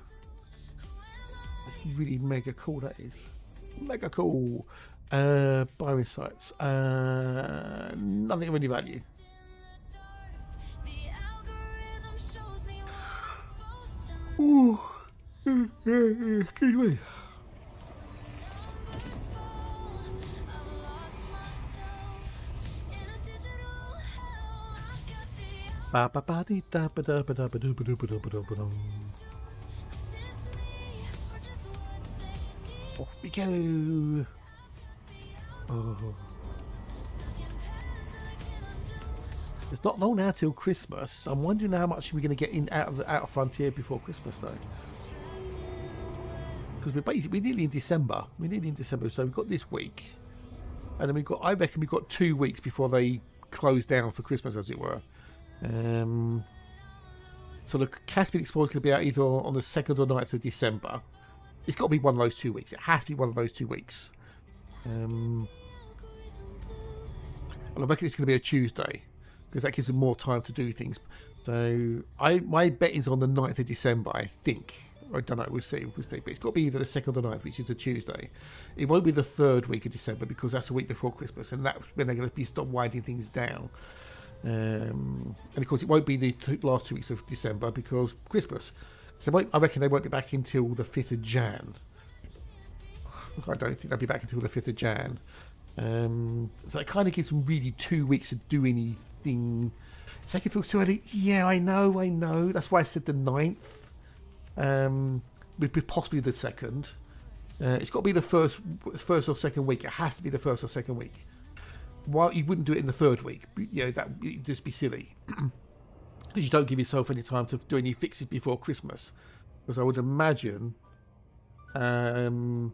That's really mega cool, that is. Mega cool. Bio insights. Nothing of any value. Ooh. Excuse me. Off we go. Oh. It's not long now till Christmas. I'm wondering how much we're going to get in out of Frontier before Christmas, though. Because we're nearly in December. So we've got this week, and then I reckon we've got 2 weeks before they close down for Christmas, as it were. So the Caspian Explorer is going to be out either on the 2nd or 9th of December. It's got to be one of those 2 weeks. It has to be one of those 2 weeks. And I reckon it's going to be a Tuesday, because that gives them more time to do things. So my bet is on the 9th of December, I think. I don't know, we'll see. But it's got to be either the 2nd or 9th, which is a Tuesday. It won't be the 3rd week of December, because that's a week before Christmas, and that's when they're going to be stop winding things down. And of course, it won't be the last 2 weeks of December because Christmas. So I reckon they won't be back until the 5th of Jan. I don't think they'll be back until the 5th of Jan. So it kind of gives them really 2 weeks to do anything. It's like it feels too early. Yeah, I know. That's why I said the 9th. With possibly the 2nd. It's got to be the first or second week. It has to be the first or second week. Well, you wouldn't do it in the 3rd week. That would just be silly. Because you don't give yourself any time to do any fixes before Christmas. Because I would imagine, they'd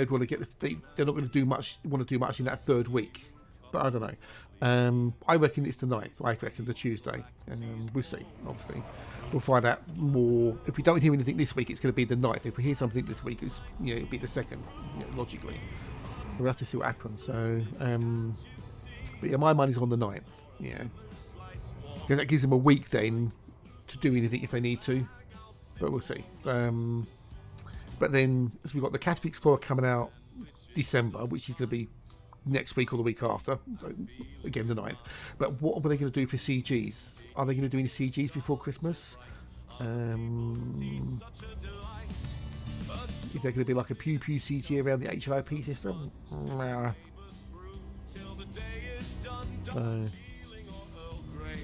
want to get they're not going to want to do much in that 3rd week. But I don't know. I reckon it's the 9th. I reckon the Tuesday. And we'll see, obviously. We'll find out more. If we don't hear anything this week, it's going to be the 9th. If we hear something this week, it'll be the 2nd, logically. We'll have to see what happens. So, but yeah, my money's on the 9th. Yeah. Because that gives them a week then to do anything if they need to. But we'll see. But then, as we've got the Caspian Explorer coming out December, which is going to be next week or the week after. Again, the 9th. But what are they going to do for CGs? Are they going to do any CGs before Christmas? Is there going to be like a pew pew CG around the HIP system? Nah. Till the day is done, don't So, feeling or Earl Grey.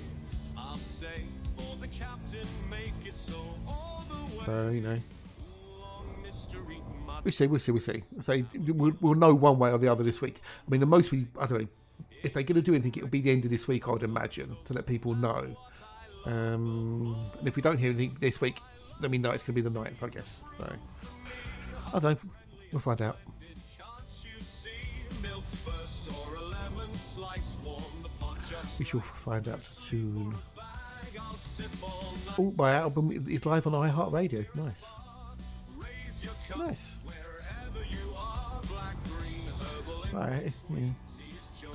I'll say for the captain, make it so all the way. so you know, Long mystery, my we'll see. So we'll know one way or the other this week. I mean, the most I don't know, if they're going to do anything, it'll be the end of this week, I would imagine, to let people know. And if we don't hear anything this week, let me know it's going to be the 9th, I guess. So I don't know. We'll find out. can't you see? Milk first or a lemon slice, warm the pot just We shall find out soon. bag. I'll sip all night, Oh, my album is live on iHeartRadio. Nice. raise your cup Nice. wherever you are. Black, green, herbal, Right. Yeah. is joy.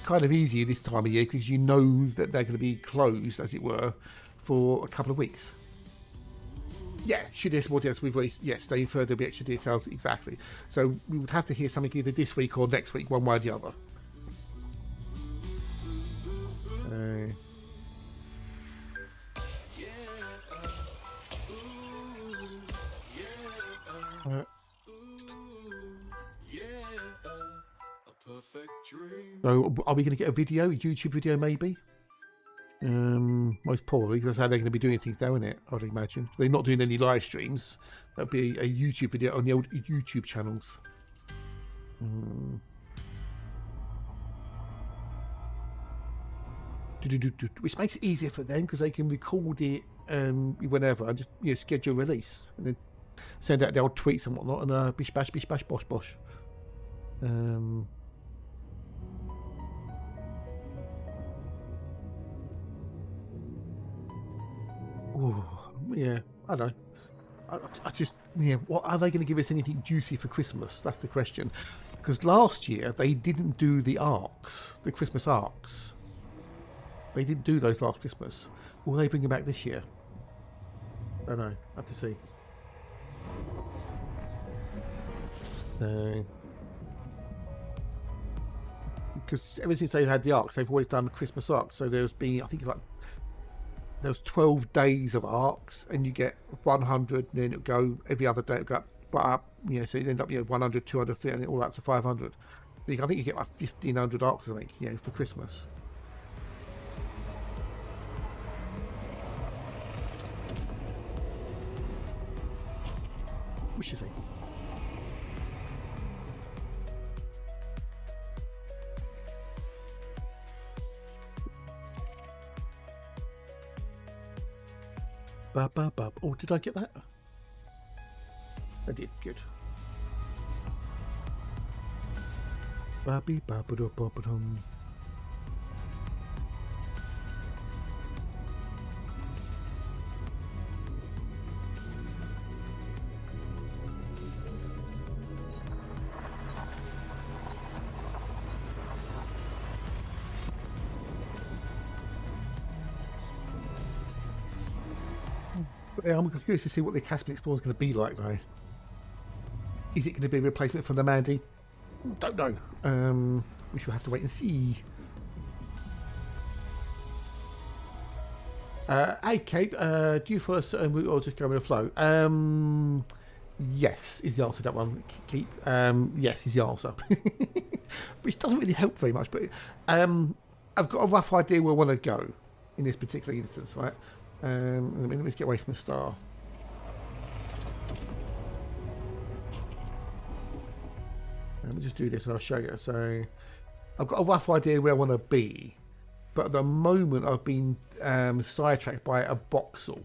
Kind of easier this time of year because you know that they're going to be closed, as it were, for a couple of weeks. Yeah, should there's more details we've released? Yes, they inferred there'll be extra details, exactly. So we would have to hear something either this week or next week, one way or the other. A perfect dream. So are we going to get a video, a YouTube video maybe? Most probably, because that's how they're going to be doing things now, isn't it? I'd imagine. They're not doing any live streams. That'll be a YouTube video on the old YouTube channels. Which makes it easier for them because they can record it whenever and just schedule release and then send out the old tweets and whatnot and bish bash bosh bosh. Oh, yeah, I don't know. I just, what are they going to give us anything juicy for Christmas? That's the question. Because last year they didn't do the arcs, the Christmas arcs. They didn't do those last Christmas. Will they bring them back this year? I don't know. I have to see. Because ever since they've had the arcs, they've always done the Christmas arcs. So there's been, I think it's like, there's 12 days of arcs, and you get 100, and then it'll go every other day. It'll go up, so you end up 100, 200, 300, all up to 500. I think you get like 1,500 arcs, I think, for Christmas. We should see. Oh, did I get that? I did. Good. I'm curious to see what the Caspian Explorer is going to be like, though. Is it going to be a replacement for the Mandy? Don't know. We shall have to wait and see. Hey, Kate, do you follow a certain route or just go with the flow? Yes, is the answer to that one. Keep. Yes, is the answer. Which doesn't really help very much, but I've got a rough idea where I want to go in this particular instance, right? Let me just get away from the star. Let me just do this and I'll show you. So I've got a rough idea where I want to be, but at the moment I've been sidetracked by a Boxel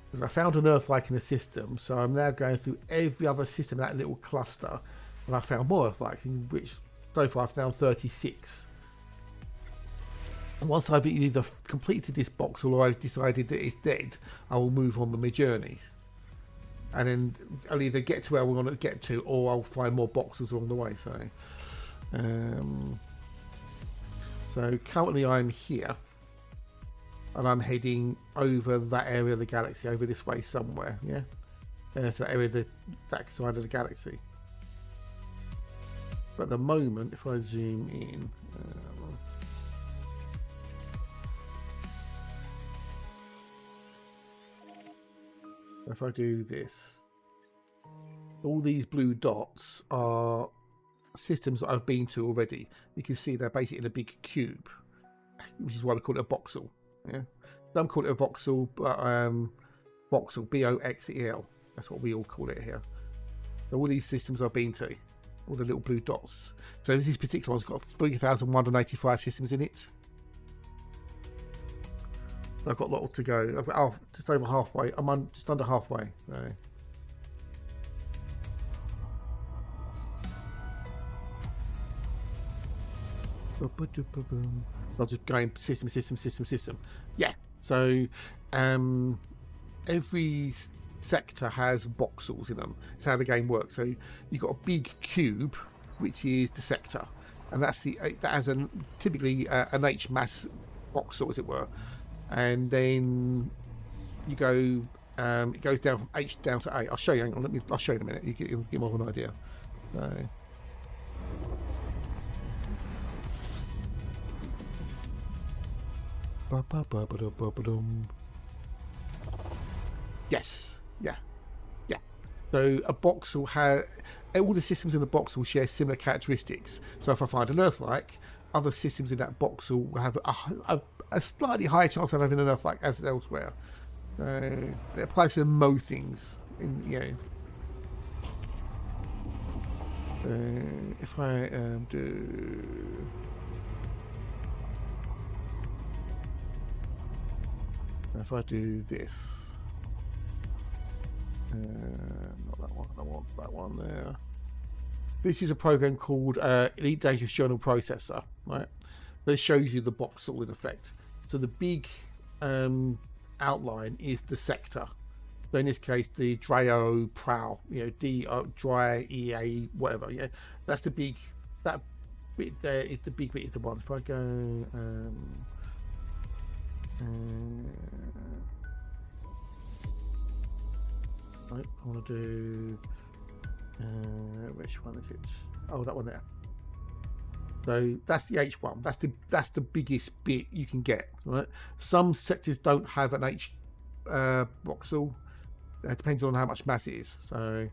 because I found an Earth-like in the system. So I'm now going through every other system in that little cluster, and I found more Earth-like, in which so far I've found 36. And once I've either completed this Boxel or I've decided that it's dead, I will move on with my journey. And then I'll either get to where I want to get to, or I'll find more Boxels along the way. So currently I'm here, and I'm heading over that area of the galaxy, over this way somewhere, yeah? To that area, that side of the galaxy. But at the moment, if I zoom in... if I do this, All these blue dots are systems that I've been to already. You can see they're basically in a big cube, which is why we call it a voxel. Yeah, some call it a voxel, but voxel, Boxel. That's what we all call it here. So all these systems I've been to, all the little blue dots. So this particular one's got 3,185 systems in it. So I've got a lot to go. I've got just over halfway. I'm just under halfway. So. I'll just go system. Yeah. So every sector has voxels in them. It's how the game works. So you've got a big cube, which is the sector, and that has typically an H mass voxel, as it were. And then you go, it goes down from H down to A. I'll show you. Hang on, I'll show you in a minute. You'll get more of an idea. So. Yes. Yeah. So a voxel has all the systems in the voxel share similar characteristics. So if I find an Earth-like, other systems in that voxel will have a slightly higher chance of having an Earth-like as elsewhere. It applies to most things. If I do this. Not that one. I want that one there. This is a program called Elite Dangerous Journal Processor, right? That shows you the voxel in effect. So the big outline is the sector. So in this case, the Drao Prow, Dry EA, whatever. Yeah, that's the big. That bit there is the big bit. Is the one. If I go. Right, I want to do which one is it? Oh, that one there. So that's the H1. That's the biggest bit you can get. Right. Some sectors don't have an H voxel. Depending on how much mass it is. So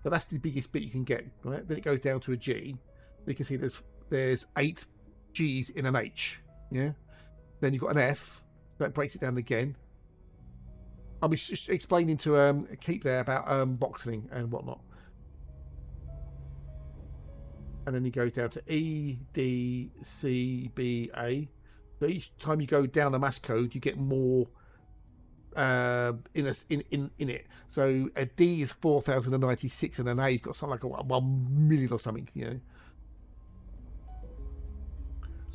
that's the biggest bit you can get. Right. Then it goes down to a G. You can see there's 8 G's in an H. Yeah. Then you've got an F. That breaks it down again. I was just explaining to Keep there about voxeling and whatnot. And then you go down to E, D, C, B, A. So each time you go down the mass code, you get more in it. So a D is 4,096 and an A's got something like 1 million or something,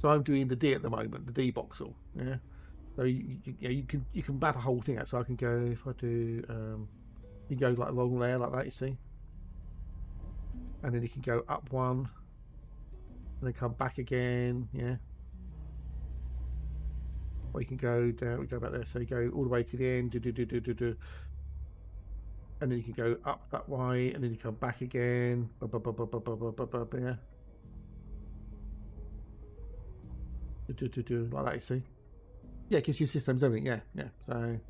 So I'm doing the D at the moment, the D voxel, yeah. So you can map a whole thing out. So I can go, if I do, you go like along there like that, you see, and then you can go up one, and then come back again, yeah. Or you can go down, we go back there. So you go all the way to the end, and then you can go up that way, and then you come back again, yeah. Like that, you see. Yeah, because your system's everything. Yeah. So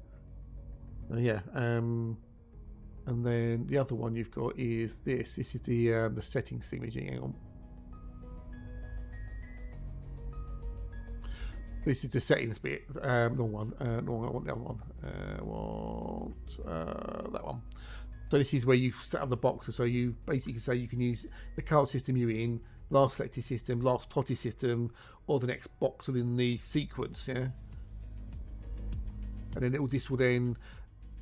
yeah. And then the other one you've got is this. This is the settings thing. Hang on. This is the settings bit. Wrong one. I want the other one. That one. So this is where you set up the boxer. So you basically say you can use the card system you're in, last selected system, last plotted system, or the next voxel in the sequence. Yeah. And then this will then,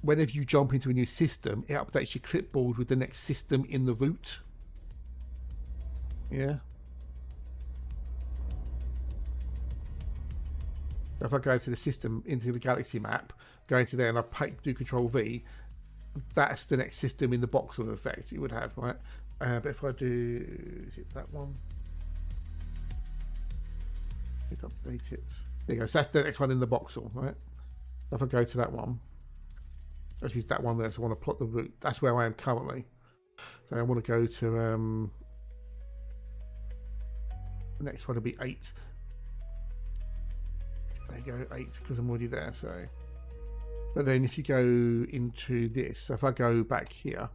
whenever you jump into a new system, it updates your clipboard with the next system in the route. Yeah. If I go into the system, into the galaxy map, go into there and I do Control V, that's the next system in the box of effect it would have, right? But if I do, is it that one? Update it. There you go. So that's the next one in the voxel, right? If I go to that one, let's use that one there. So I want to plot the route. That's where I am currently. So I want to go to the next one will be 8. There you go, 8, because I'm already there. So, but then if you go into this, so if I go back here,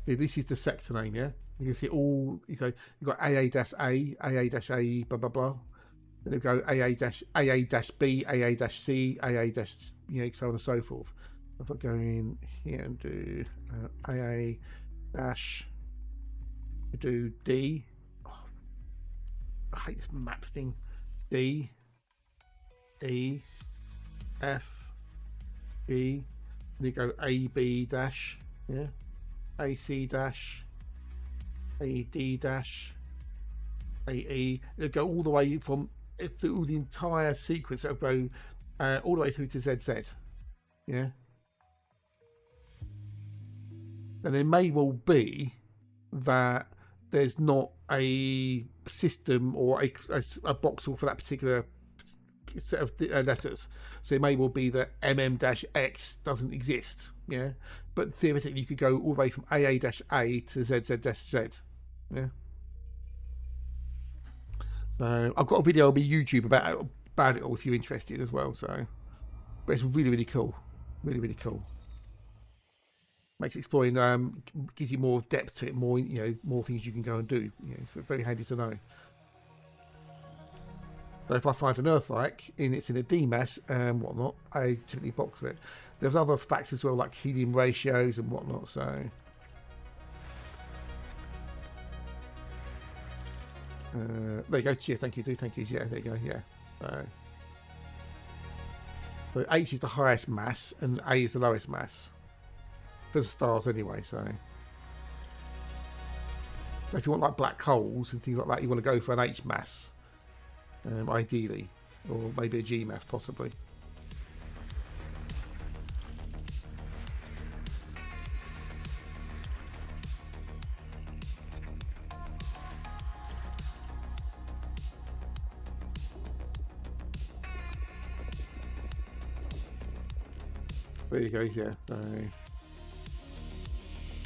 This is the sector name, yeah? You can see all, you've got AA-A, AA-A, blah, blah, blah. Then you go AA-B, AA-C, AA-, so on and so forth. If I go in here and do AA-, do D. Oh, I hate this map thing. D, E, F, E. Then you go AB-, yeah? AC-, AD-, AE. It'll go all the way from through the entire sequence. It'll go all the way through to ZZ. Yeah. And there may well be that there's not a system or a voxel for that particular set of letters. So it may well be that MM-X doesn't exist. Yeah. But theoretically, you could go all the way from AA-A to ZZ-Z. Yeah. So I've got a video on my YouTube about it all if you're interested as well. So, but it's really, really cool. Really, really cool. Makes exploring, gives you more depth to it, more, more things you can go and do. It's very handy to know. So if I find an Earth-like, it's in a D mass and whatnot, I typically box it. There's other facts as well, like helium ratios and whatnot. So there you go. Yeah, thank you. Thank you. Yeah, there you go. Yeah. So H is the highest mass and A is the lowest mass for the stars, anyway. So if you want like black holes and things like that, you want to go for an H mass, ideally, or maybe a G mass, possibly. There you go, yeah.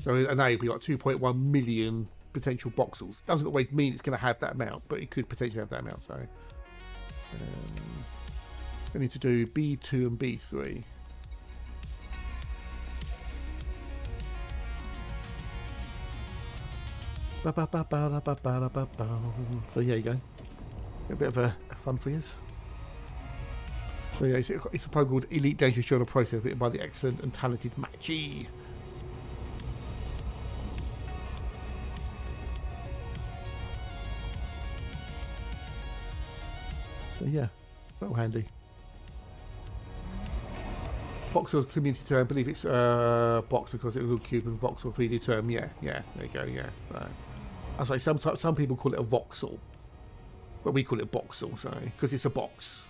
So an A, we got 2.1 million potential voxels. Doesn't always mean it's going to have that amount, but it could potentially have that amount. So I need to do B2 and B3. So yeah, you go. A bit of a fun for you. So yeah, it's a program called Elite Dangerous Journal Process, written by the excellent and talented Matt G. So yeah, well handy. Boxel community term, I believe it's Boxel because it was a cube and Boxel 3D term. Yeah, there you go. Yeah, right. I was like, some people call it a voxel, but we call it Boxel, so because it's a box.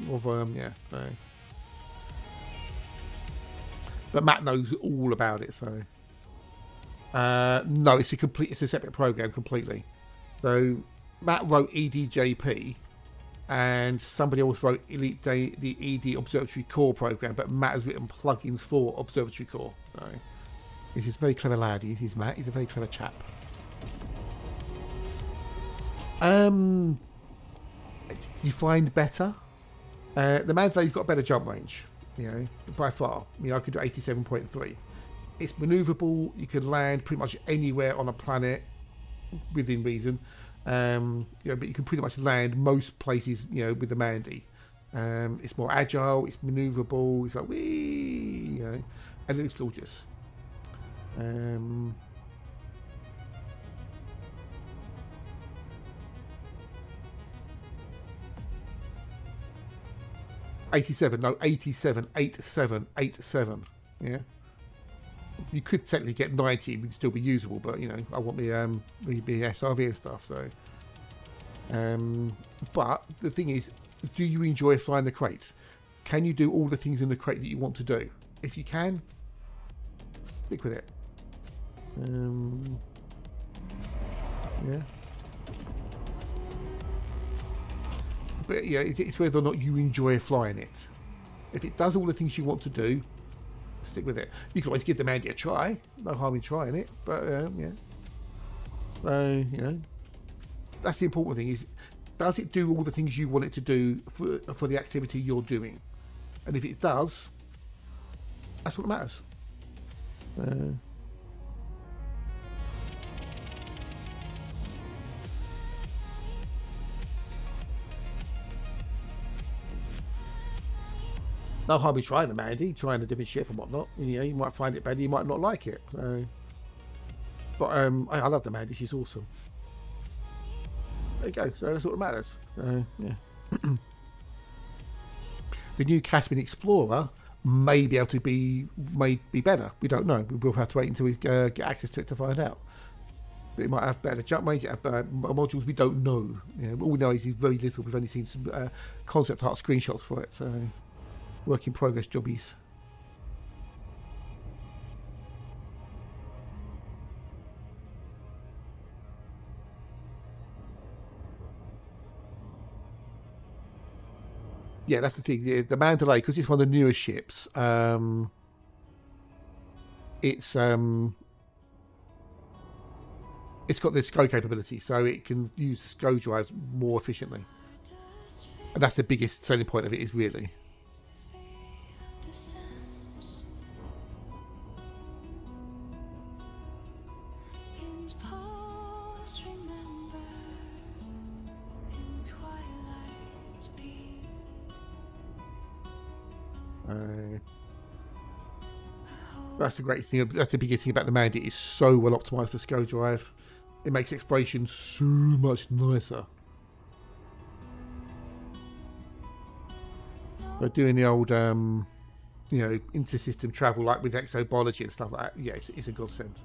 Of yeah, so. But Matt knows all about it, so no, it's a separate program completely. So Matt wrote EDJP, and somebody else wrote the ED Observatory Core program, but Matt has written plugins for Observatory Core. So he's a very clever lad. He's Matt. He's a very clever chap. You find better. The Mandalay's got a better jump range, by far. I could do 87.3. It's maneuverable. You could land pretty much anywhere on a planet within reason. But you can pretty much land most places, with the Mandy. It's more agile. It's maneuverable. It's like wee, and it looks gorgeous. 87, 87, yeah. You could technically get 90, would still be usable, but I want the SRV and stuff. So, but the thing is, do you enjoy flying the crate? Can you do all the things in the crate that you want to do? If you can, stick with it. Yeah. But yeah, it's whether or not you enjoy flying it. If it does all the things you want to do, stick with it. You can always give the Mandy a try. No harm in trying it. But yeah. So that's the important thing: is does it do all the things you want it to do for the activity you're doing? And if it does, that's what matters. No harm in trying the Mandy, trying a different ship and whatnot. You know, you might find it better, you might not like it. So. But I love the Mandy, she's awesome. There you go, so that's all that matters. Yeah. The new Caspian Explorer may be able to be better. We don't know. We will have to wait until we get access to it to find out. But it might have better jump range, it have modules we don't know. You know, all we know is very little. We've only seen some concept art screenshots for it. So work in progress jobbies. Yeah, that's the thing. The Mandalay, because it's one of the newer ships, it's got the SCO capability, so it can use the SCO drives more efficiently. And that's the biggest selling point of it, is really. That's the great thing. That's the biggest thing about the Mandy. It's so well optimized for SCO drive. It makes exploration so much nicer. But doing the old, you know, inter-system travel like with exobiology and stuff like that, yeah, it's a godsend.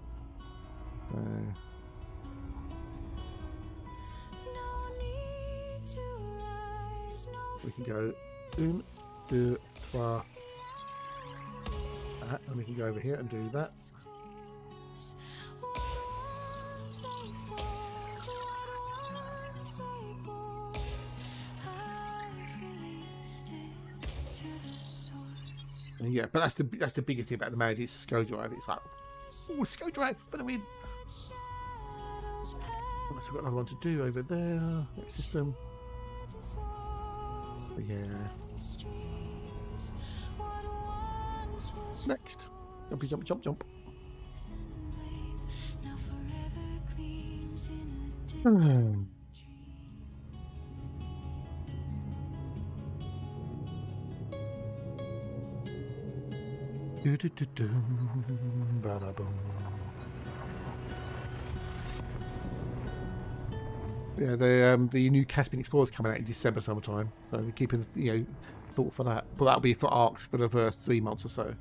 We can go 1, 2, 3. And we can go over here and do that. And yeah, but that's the biggest thing about the Mandy. It's the SCO drive. It's like, oh, SCO drive for the win. I've got another one to do over there. Next system. But yeah. Next. Jumpy, jump, jump, jump. Yeah, the new Caspian Explorer is coming out in December sometime, so we're keeping, you know, thought for that. But that'll be for ARCs for the first 3 months or so.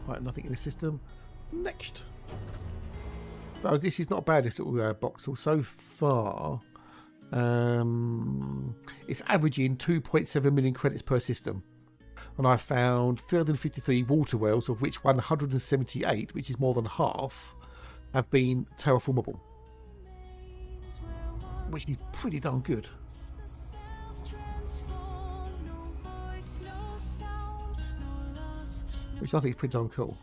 Right, nothing in the system. Next. Oh, this is not bad, this little Boxel. So far, it's averaging 2.7 million credits per system. And I found 353 water wells, of which 178, which is more than half, have been terraformable. Which is pretty darn good. Which I think is pretty darn cool.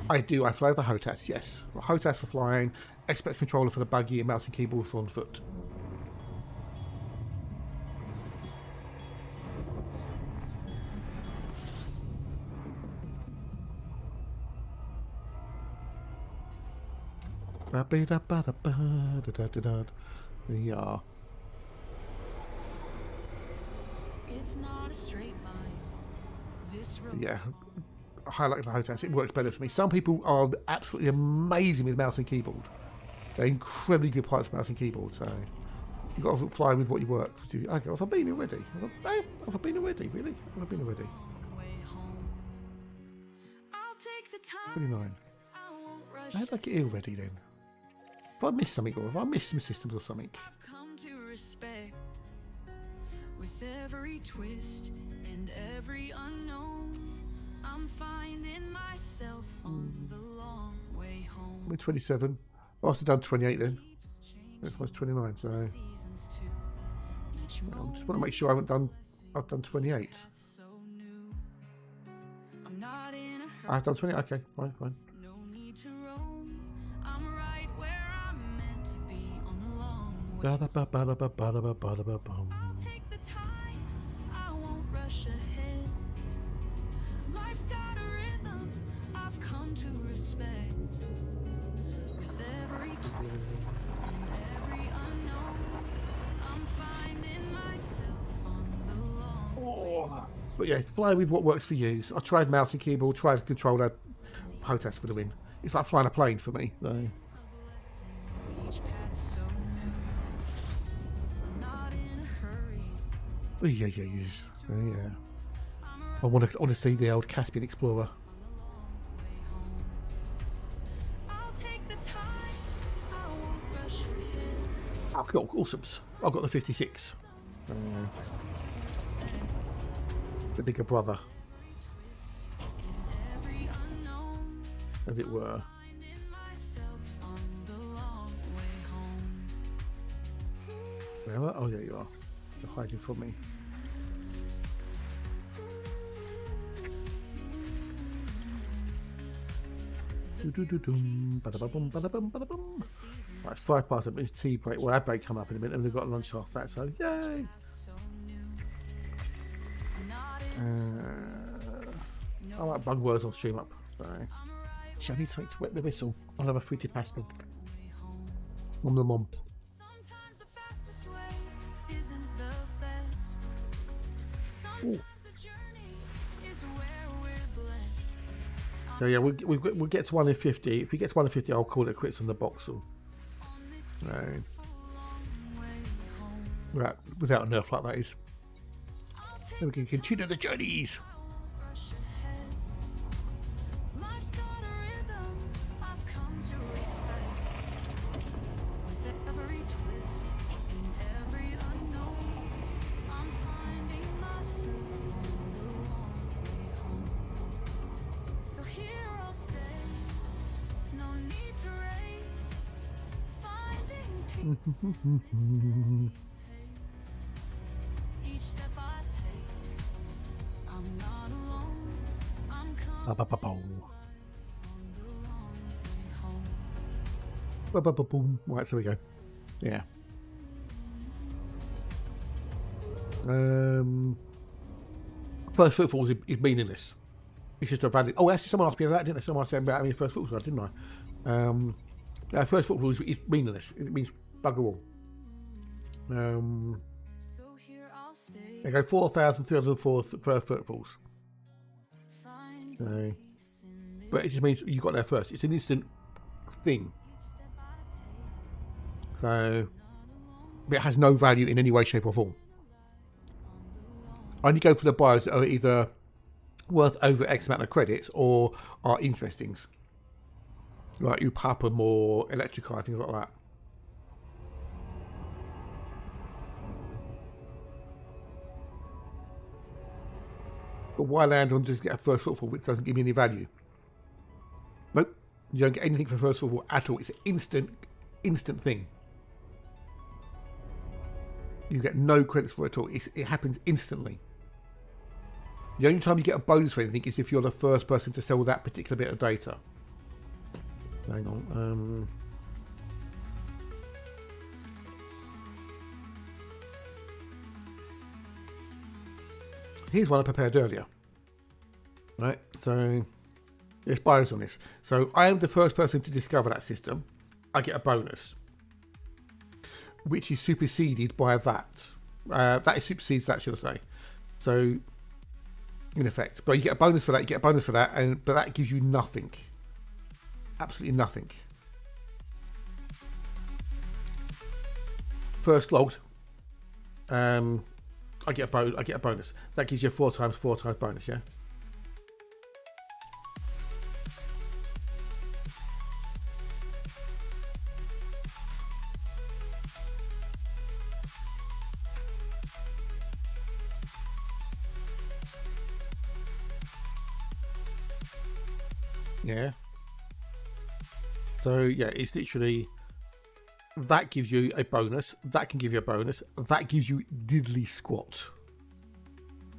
I do. I fly the HOTAS, yes. For HOTAS for flying, expert controller for the buggy, and mouse and keyboard for on foot. Yeah. It's not a straight line. This road. Yeah. I like the HOTAS. It works better for me. Some people are absolutely amazing with mouse and keyboard. They're incredibly good pilots with mouse and keyboard. So you've got to fly with what you work. Okay, have I been already? Have I been already? Really? Have I been already? 29. How did I get here already then? Have I missed something, or have I missed some systems or something? I've come to respect with every twist and every unknown. I'm finding myself on the long way home. I'm 27. I must have done 28 then. It was 29, so I just want to make sure I've done 28. I'm not in a I've done 20. Okay, fine. No need to roam. I'm right where I'm meant to be on the long way. I'll take the time. I won't rush ahead. Life's got a rhythm I've come to respect. With every twist and every unknown, I'm finding myself on the long. But yeah, fly with what works for you. So I tried mouse and keyboard, tried controller, protest for the win. It's like flying a plane for me. So. Each path so new. I'm not in a hurry. Yeah. I want to see the old Caspian Explorer. I'll take the time. I won't rush ahead. Oh, cool, awesome. I've got the 56. The bigger brother, Every unknown, as it were. finding myself on the long way home. Where are? Oh, there you are. You're hiding from me. Right, 5 past a tea break. Well, our break come up in a minute, and we've got lunch off that. So, yay! I like bug words on stream up. Sorry. I need something to wet the whistle. I'll have a fruity pasta. Mom the mom. Sometimes the fastest way isn't the best. Sometimes the journey is where we're blessed. So yeah, we'll get to 1 in 50. If we get to 1 in 50, I'll call it quits on the Boxel. No. Without a nerf like that is. Then we can continue the journeys. Life's got a rhythm I've come to respect. With every twist and every unknown, I'm finding myself on the long way home. So here I'll stay. No need to race. Finding peace. Each step I take, I'm not alone. I'm coming on the long way home. Boom. Right, so we go. Yeah. First footfalls is meaningless. It's just a valid. Oh, actually, someone asked me that, didn't they? Someone said about how many first footfalls I had, didn't I? First footfalls is meaningless. It means bugger all. So here I'll stay. They go 4,304 first footfalls. Find So, peace in the but it just means you got there first. It's an instant thing. step I take. So, but it has no value in any way, shape, or form. I only go for the bios that are either worth over X amount of credits or are interesting. Like Upapum or Electrica, things like that. But why land on just get a first footfall which doesn't give me any value? Nope. You don't get anything for first footfall at all. It's an instant thing. You get no credits for it at all. It happens instantly. The only time you get a bonus for anything is if you're the first person to sell that particular bit of data. Hang on. Here's one I prepared earlier. Right, so there's bios on this. So I am the first person to discover that system. I get a bonus, which is superseded by that. That supersedes that, should I say? So, in effect, but you get a bonus for that. You get a bonus for that, but that gives you nothing. Absolutely nothing. First logged. I get a bonus. That gives you a 4 times bonus, yeah? Yeah. So, yeah, it's literally... That gives you a bonus. That can give you a bonus. That gives you diddly squat.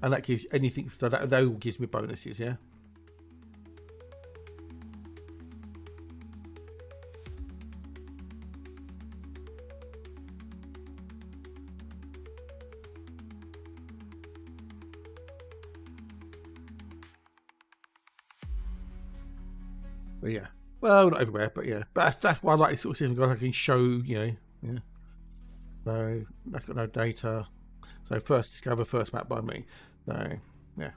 And that gives anything. So that all gives me bonuses, yeah? But yeah, well, not everywhere, but yeah, but that's why I like this sort of system because I can show, you know, yeah. So that's got no data. So first discover, first map by me. So yeah.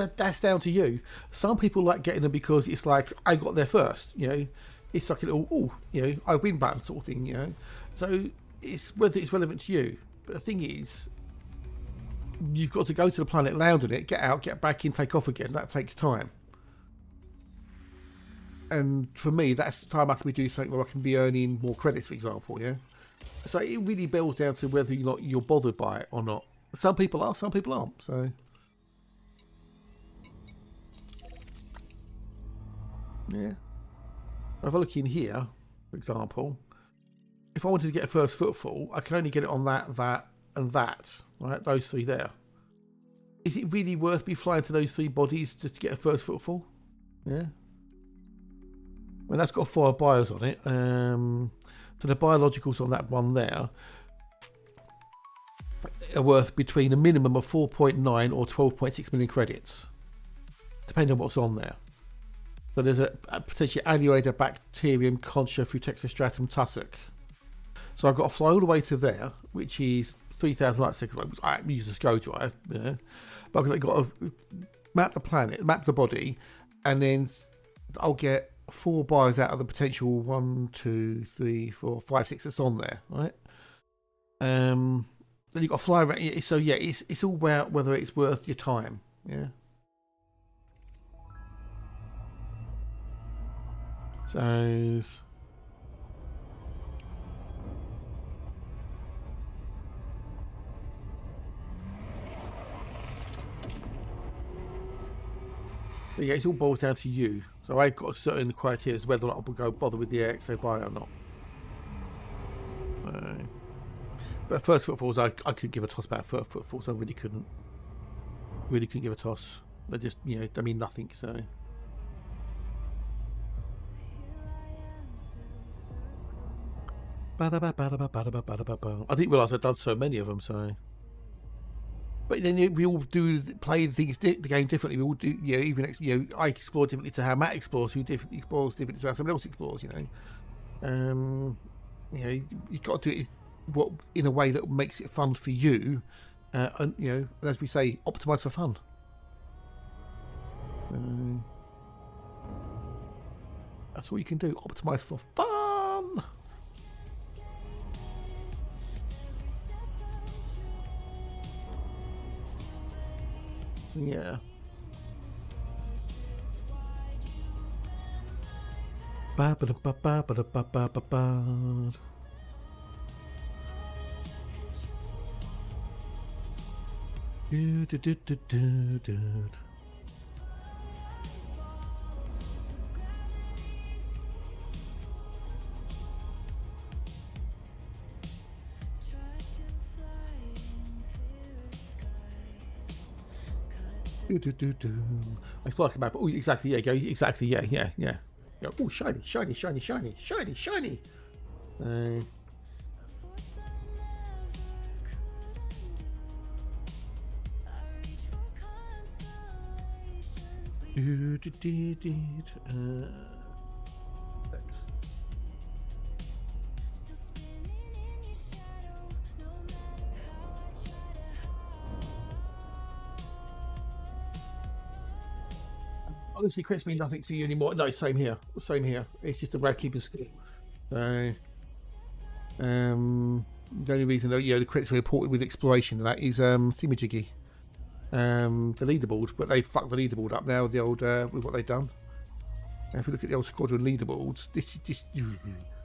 That's down to you. Some people like getting them because it's like I got there first, you know. It's like a little, oh, you know, I win button sort of thing, you know. So it's whether it's relevant to you. But the thing is, you've got to go to the planet, land on it, get out, get back in, take off again. That takes time. And for me, that's the time I can be doing something where I can be earning more credits, for example, yeah. So it really boils down to whether you're bothered by it or not. Some people are, some people aren't. So. Yeah. If I look in here, for example, if I wanted to get a first footfall, I can only get it on that, and that, right? Those three there. Is it really worth me flying to those three bodies just to get a first footfall? Yeah. Well, that's got 4 bios on it. So the biologicals on that one there are worth between a minimum of 4.9 or 12.6 million credits, depending on what's on there. So there's a potentially Alluator, Bacterium, Concha, Futexostratum, Tussock. So I've got to fly all the way to there, which is 3,000 light seconds, which I use the SCO drive. Yeah. But I've got to map the planet, map the body, and then I'll get 4 bios out of the potential 1, 2, 3, 4, 5, 6 that's on there, right? Then you've got to fly around. So yeah, it's all about whether it's worth your time. Yeah. So but yeah, it all boils down to you. So I've got certain criteria as whether or not I will go bother with the XO bio or not. But first footfalls, I could give a toss about first footfalls. I really couldn't give a toss. They just, you know, I mean nothing. So. I didn't realise I'd done so many of them. So. But then we all do play the game differently. We all do, you know, even, you know, I explore differently to how Matt explores, who explores differently to how someone else explores, you know. You know, you've got to do it in a way that makes it fun for you, and, you know, and as we say, optimise for fun. That's what you can do, optimise for fun. Yeah. Ba ba ba ba ba ba ba ba ba. Do do do do do do. I feel like a map. Oh, exactly. Yeah, go. Exactly. Yeah, yeah, yeah. Oh, shiny, shiny, shiny, shiny, shiny, shiny. Honestly, crits mean nothing to you anymore. No, same here. Same here. It's just a way of keeping score. So, the only reason that, you know, the crits are reported with exploration, and that is thingamajiggy, the leaderboard. But they fucked the leaderboard up now with the old with what they've done. And if we look at the old squadron leaderboards, this is just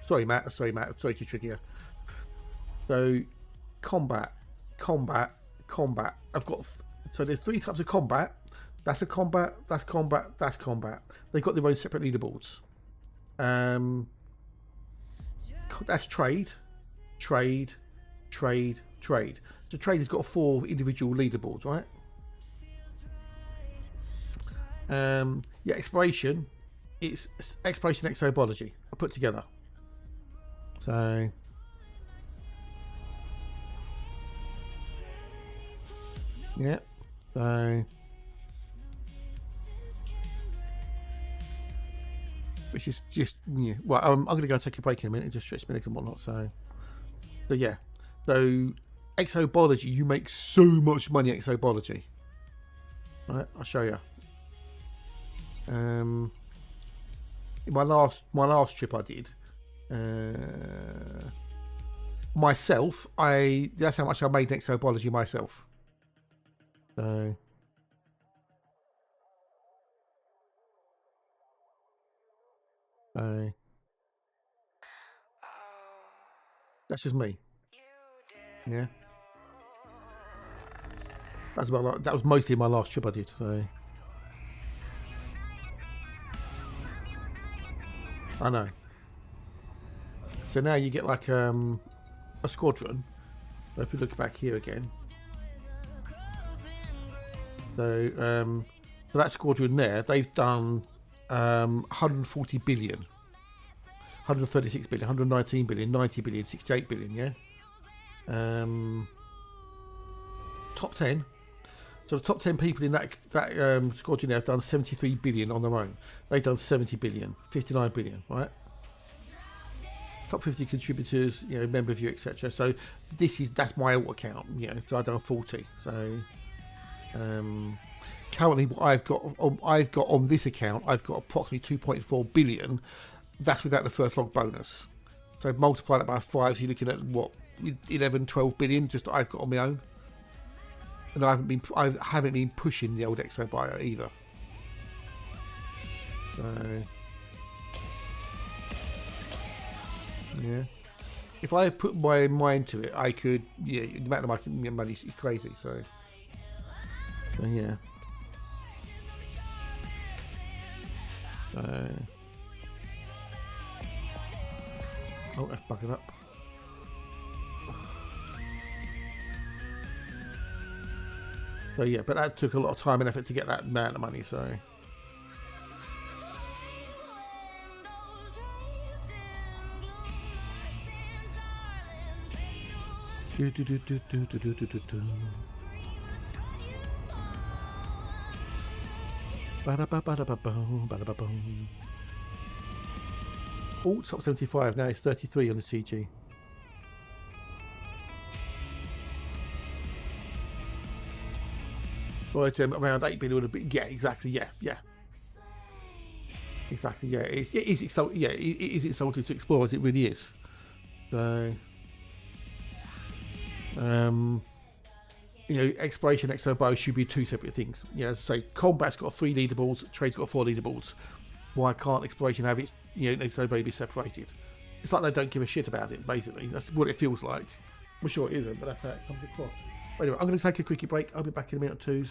sorry, Matt. Sorry to trigger you. So, combat. I've got so there's 3 types of combat. That's a combat, that's combat, that's combat. They've got their own separate leaderboards. That's trade. So trade has got 4 individual leaderboards, right? Yeah, exploration. It's exploration exobiology. I put together. So. Yeah. So. Which is just, yeah. Well, I'm going to go take a break in a minute and just stretch my legs and whatnot. So yeah. So exobiology, you make so much money at exobiology. Right, I'll show you. In my last trip I did, myself, that's how much I made in exobiology myself. So. That's just me. Yeah. That was mostly my last trip I did. So. I know. So now you get like a squadron. So if you look back here again. So so that squadron there, they've done 140 billion. 136 billion, 119 billion, 90 billion, 68 billion, yeah? Top 10. So the top 10 people in that squadron there have done 73 billion on their own. They've done 70 billion, 59 billion, right? Top 50 contributors, you know, member view, etc. So that's my alt account, you know, because I've done 40. So currently what I've got on this account, I've got approximately 2.4 billion. That's without the first log bonus. So multiply that by 5, so you're looking at what, 11, 12 billion just that I've got on my own. And I haven't been pushing the old Exo Bio either. So yeah, if I put my mind to it, I could. Yeah, the amount of money is crazy. So yeah. Oh, that's bugging up. So yeah, but that took a lot of time and effort to get that amount of money, so. Oh, top 75 now. It's 33 on the CG. But around 8 billion would have been. Yeah, exactly. Yeah. Exactly. Yeah, it is insulting. Yeah, it is insulting to explore as it really is. So, you know, exploration, exo-bio should be two separate things. You know, as I say, combat's got 3 leaderboards, trade's got 4 leaderboards. Why can't exploration have its, you know, exo-bio be separated? It's like they don't give a shit about it, basically. That's what it feels like. I'm sure it isn't, but that's how it comes across. Anyway, I'm going to take a quickie break. I'll be back in a minute or two.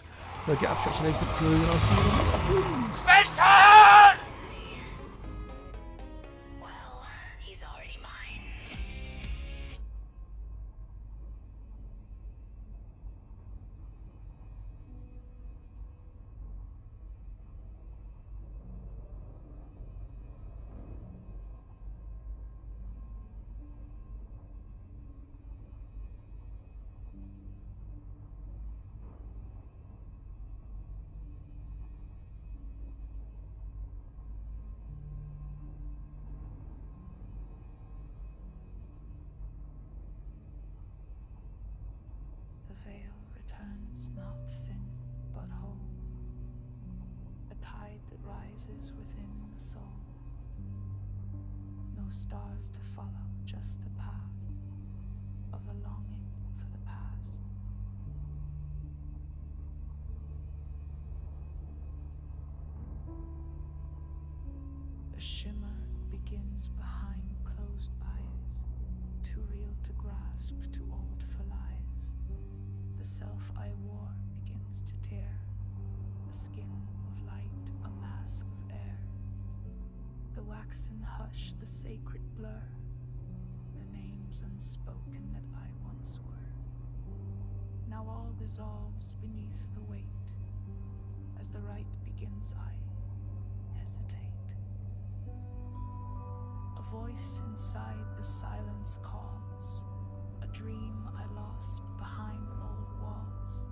Get up, stretch your legs, bit through, and I'll see you in a minute, please. Well, he's already mine. The veil returns not thin but whole, a tide that rises within the soul. No stars to follow, just the path of a longing for the past. A shimmer begins behind closed eyes, too real to grasp, too old for lies. The self I wore begins to tear, a skin of light, a mask of air. The waxen hush, the sacred blur, the names unspoken that I once were. Now all dissolves beneath the weight, as the right begins begins, I hesitate. A voice inside the silence calls, a dream I lost behind old walls.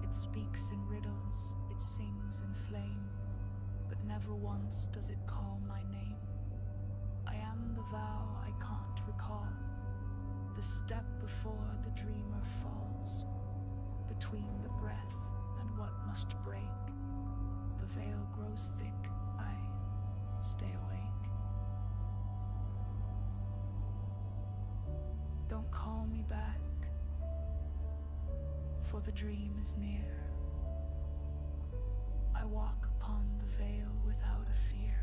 It speaks in riddles, it sings in flame, but never once does it call my name. I am the vow I can't recall, the step before the dreamer falls. Between the breath and what must break, the veil grows thick, I stay awake. Don't call me back, for the dream is near. I walk upon the veil without a fear.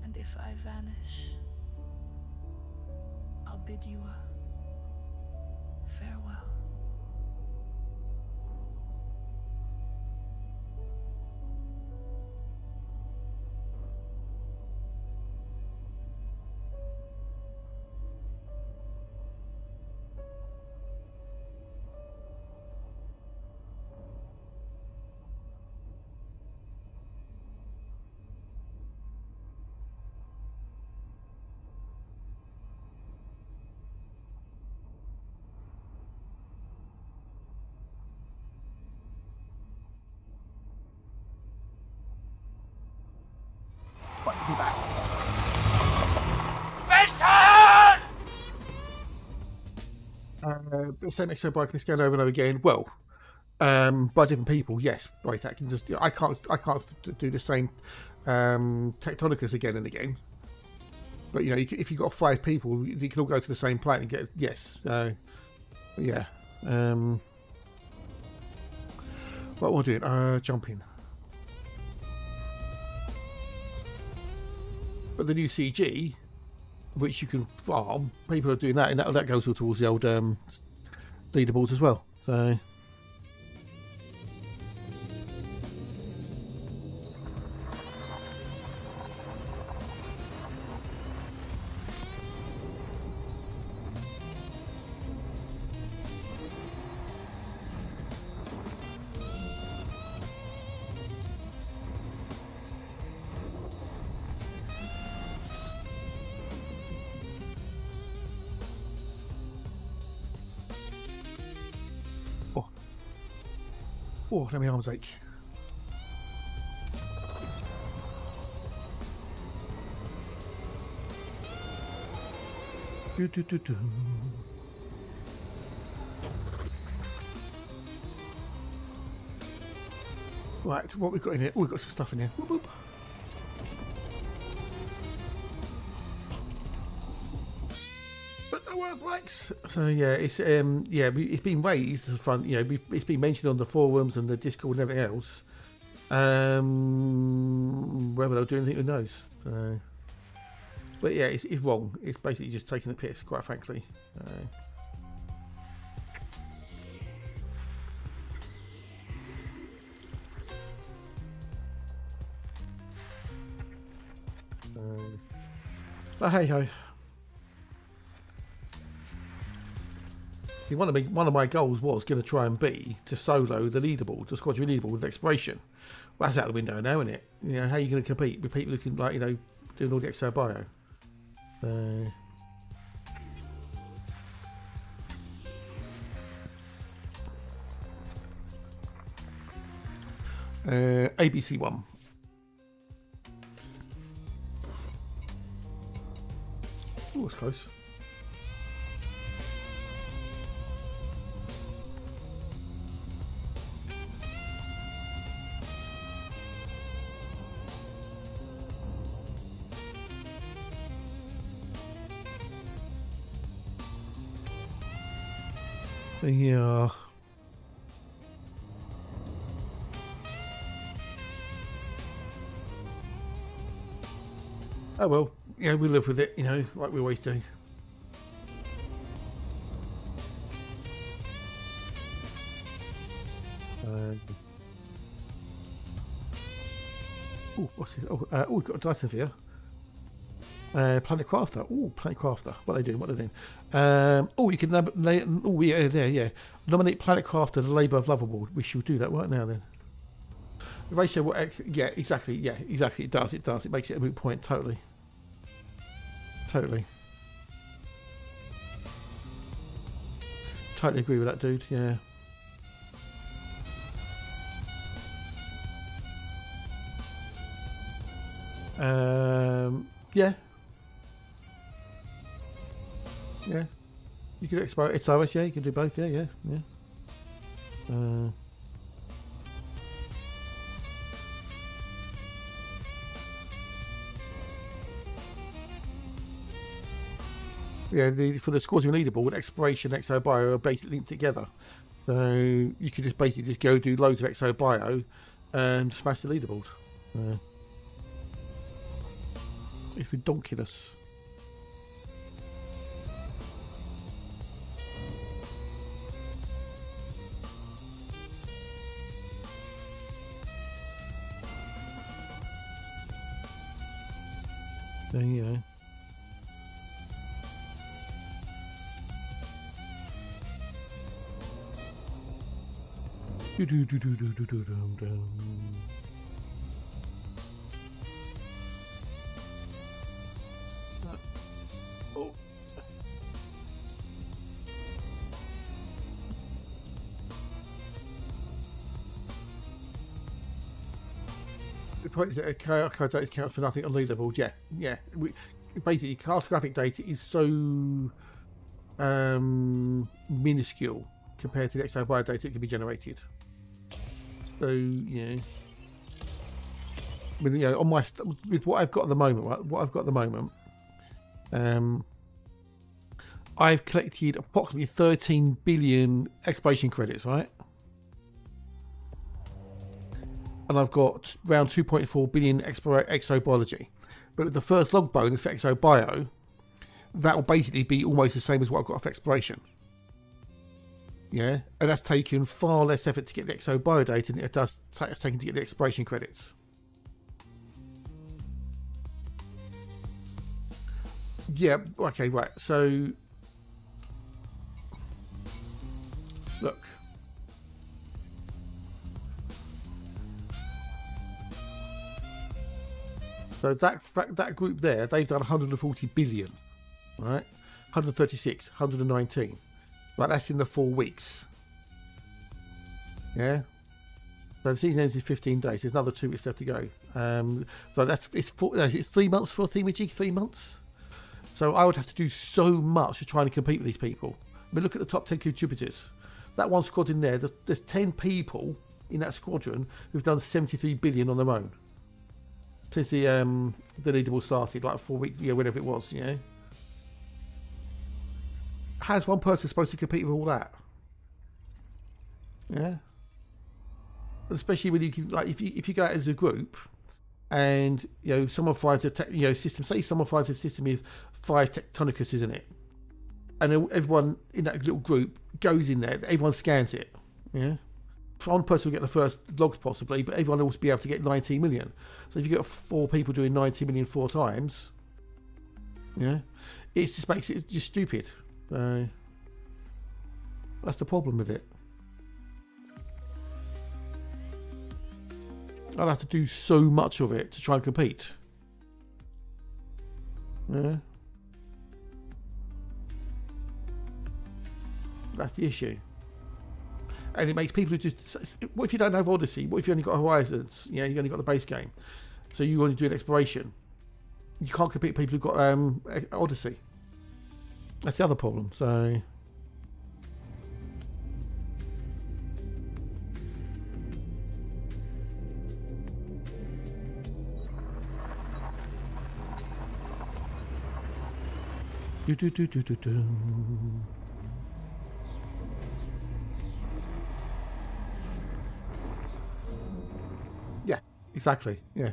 And if I vanish, I'll bid you a farewell. Right, be back. Same extra bike can scan over and over again. Well, by different people, yes. Right, I can just. I can't do the same tectonicus again and again. But you know, if you've got 5 people, you can all go to the same planet and get yes. Yeah. What we're doing? Jumping. But the new CG, which you can farm, people are doing that, and that goes all towards the old leaderboards as well. So. Oh, let me arms ache. Do, do, do, do. Right, what we've got in here? Oh, we've got some stuff in here. Whoop, whoop. But no earthquakes. So yeah, it's it's been raised to the front. You know, it's been mentioned on the forums and the Discord and everything else. Whether they'll do anything, who knows? So, but yeah, it's wrong. It's basically just taking the piss, quite frankly. But hey ho. One of my goals was going to try and be to solo the leaderboard, the squadron leaderboard with exploration. Well, that's out the window now, isn't it? You know, how are you going to compete with people who can, like, you know, doing all the extra bio? ABC 1. Oh, that's close. Yeah. Oh well, yeah, we live with it, you know, like we always do. Oh, what's this? Oh, we've got a Dyson here. Planet Crafter. Oh, Planet Crafter. What are they doing? What are they doing? Oh, you can nominate Planet Crafter the Labour of Love Award. We should do that right now then. The ratio will yeah, exactly. Yeah, exactly. It does. It does. It makes it a moot point. Totally. Totally. Totally agree with that, dude. Yeah. Yeah. Yeah. You can export it's ours, yeah, you can do both, yeah. Yeah, for the scores you leaderboard, exploration and exo bio are basically linked together. So you could just basically just go do loads of exo bio and smash the leaderboard. It's ridiculous. There you go. Oh. The point is that card data counts for nothing on leaderboard. Yeah. Basically, cartographic data is so minuscule compared to the exo bio data that can be generated. So yeah, I mean, you know, on my with what I've got at the moment, right? What I've got at the moment, I've collected approximately 13 billion exploration credits, right? And I've got around 2.4 billion exobiology. But with the first log bonus for exobio, that will basically be almost the same as what I've got for exploration. Yeah, and that's taken far less effort to get the exobio data than it does taken to get the exploration credits. Yeah, okay, right. So, look. So that group there, they've done 140 billion, right? 136, 119. Right, that's in the 4 weeks. Yeah. So the season ends in 15 days. There's another 2 weeks left to go. So it's 3 months for a themajig. 3 months. So I would have to do so much to try and compete with these people. I mean, look at the top 10 contributors. That one squad in there. There's 10 people in that squadron who've done 73 billion on their own since the leaderboard started, like 4 weeks, whenever it was. Yeah. How's one person supposed to compete with all that? Yeah. Especially when you can, like, if you go out as a group, and someone finds a system. Say someone finds a system with 5 tectonicuses in it, and everyone in that little group goes in there. Everyone scans it. Yeah. One person will get the first logs possibly, but everyone will also be able to get 19 million. So if you get 4 people doing 19 million 4 times, yeah, it just makes it just stupid. So that's the problem with it. I'll have to do so much of it to try and compete. Yeah. That's the issue. And it makes people who just... What if you don't have Odyssey? What if you only got Horizons? You only got the base game. So you only do an exploration. You can't compete with people who've got Odyssey. That's the other problem. So... Yeah, exactly. Yeah.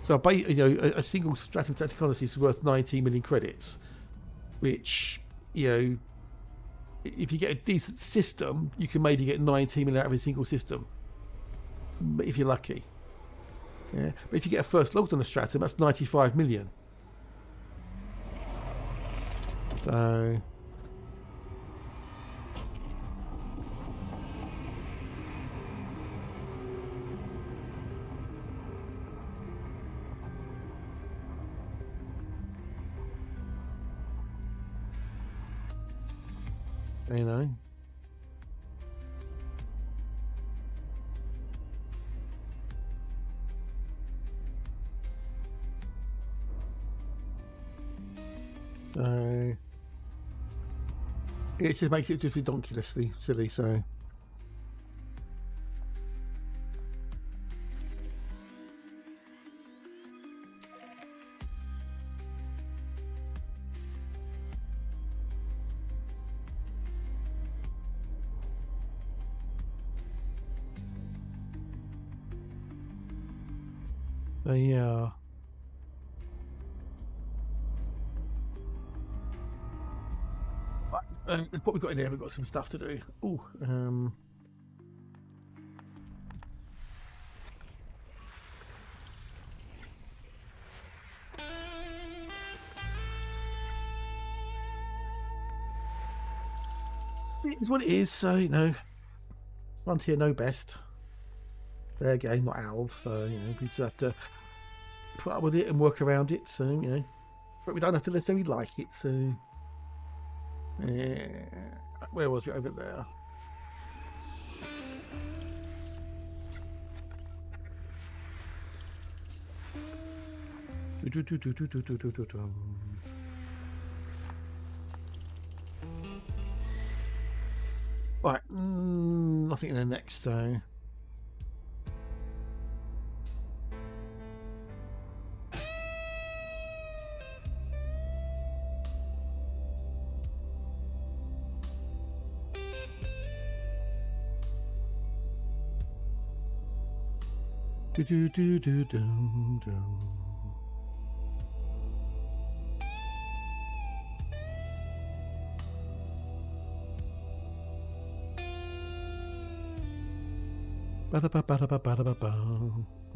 So a single stratum tectonic is worth 19 million credits, which if you get a decent system, you can maybe get 19 million out of a single system, if you're lucky. Yeah. But if you get a first logged on a stratum, that's 95 million. So you know. So it just makes it just ridiculously silly. So yeah. What we've got in here, we've got some stuff to do. Oh, it is what it is. So you know, Frontier know best. Their game, not ours. So you know, we just have to put up with it and work around it. So you know, but we don't have to necessarily like it. So. Where was we over there? Right, nothing in the next though.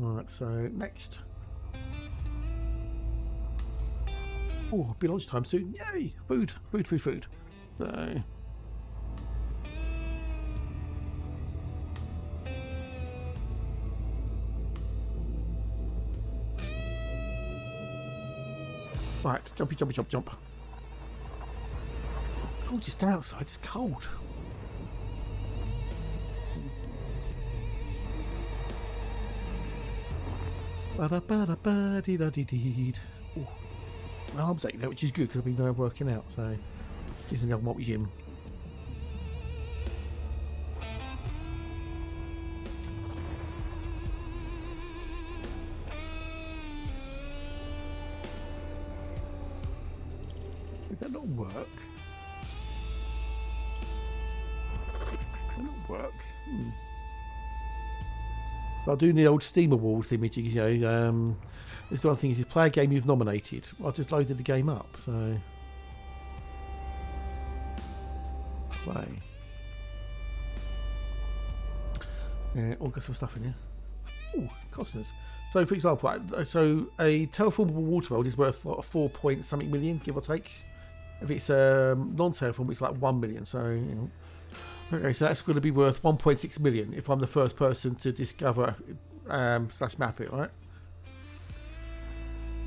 Alright, so next. Oh, it'll be lunchtime soon. Yay! Food. So right, jump. Oh, just outside, it's cold. Ooh. My arms ache now, which is good because I've been working out, so this is another multi gym. Did that not work? Did that not work? I'll do the old Steam Awards image, you know. This one thing is, play a game you've nominated. I just loaded the game up, so play. Yeah, all got some stuff in here. Oh, Costner's. So, for example, so a terraformable water world is worth 4 point something million, give or take. If it's non-terraform, it's like 1 million. So, you know. Okay, so that's going to be worth 1.6 million if I'm the first person to discover / map it, right?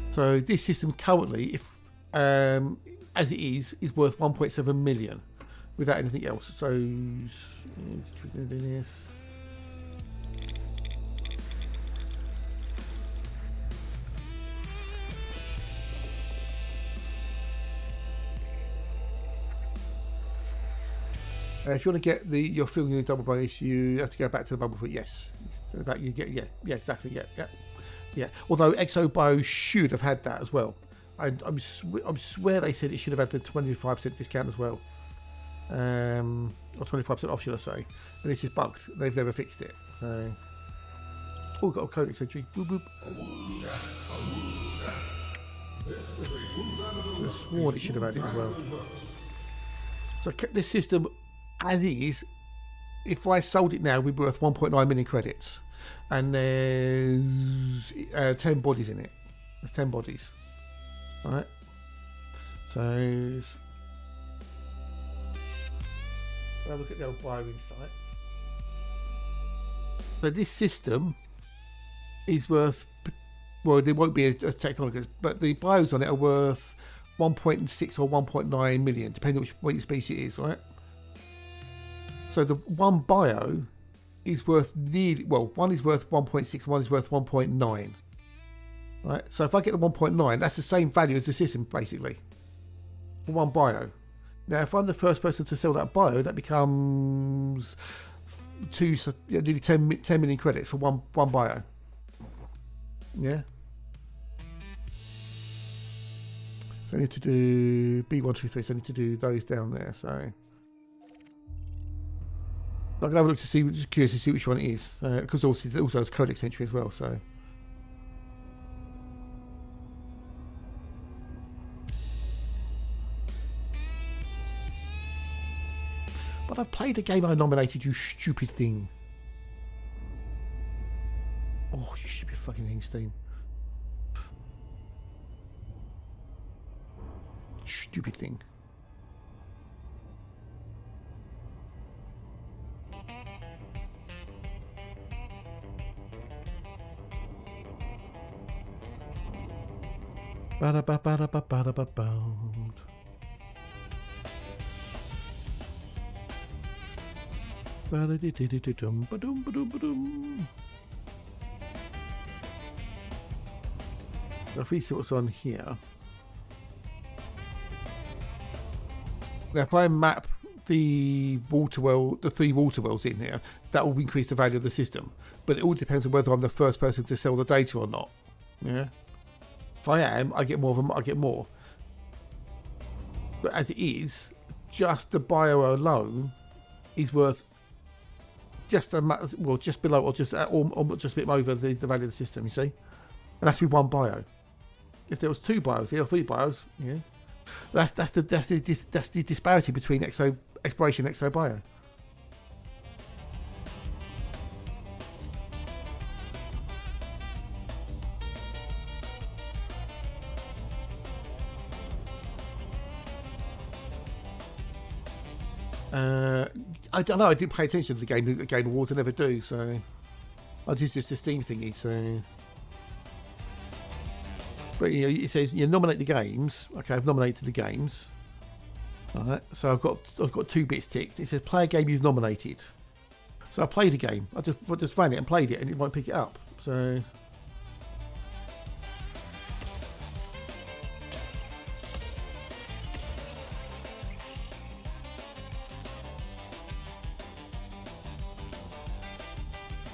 So this system currently, if as it is worth 1.7 million without anything else. So we're going to do this. If you want to get your filling in the double bonus, you have to go back to the bubble for yes. About you get yeah exactly yeah. Although ExoBio should have had that as well. I swear they said it should have had the 25% discount as well, or 25% off, should I say? And it's just bugged. They've never fixed it. So, oh, got a codex entry. Boop boop. I swore it should have had it as well. So this system, as is, if I sold it now, we'd be worth 1.9 million credits, and there's 10 bodies in it. There's 10 bodies, right? So Have a look at the old wiring site. So this system is worth, well, there won't be a technology, but the bios on it are worth 1.6 or 1.9 million, depending on which species it is, right? So the one bio is worth nearly, well, one is worth 1.6 and one is worth 1.9. Right? So if I get the 1.9, that's the same value as the system, basically, for one bio. Now, if I'm the first person to sell that bio, that becomes nearly 10 million credits for one bio. Yeah. So I need to do B123, so I need to do those down there. So I'm going to have a look to see, just curious to see which one it is, because also it's codex entry as well. So. But I've played a game I nominated, you stupid thing. Oh, you stupid fucking thing, Steam. Stupid thing. Ba-da-ba-ba-da-ba-ba-da-ba-ba. If we see what's on here. Now, if I map the water well, the 3 water wells in here, that will increase the value of the system. But it all depends on whether I'm the first person to sell the data or not. Yeah. If I am, I get more of them. I get more. But as it is, just the bio alone is worth just below or just a bit over the value of the system. You see, and that's with one bio. If there was 2 bios here or 3 bios, yeah, that's the disparity between exploration and exo bio. I don't know. I didn't pay attention to the game awards. I never do. So, it's just a Steam thingy. So, but you know, it says you nominate the games. Okay, I've nominated the games. All right. So I've got 2 bits ticked. It says play a game you've nominated. So I played a game. I just ran it and played it, and it won't pick it up. So.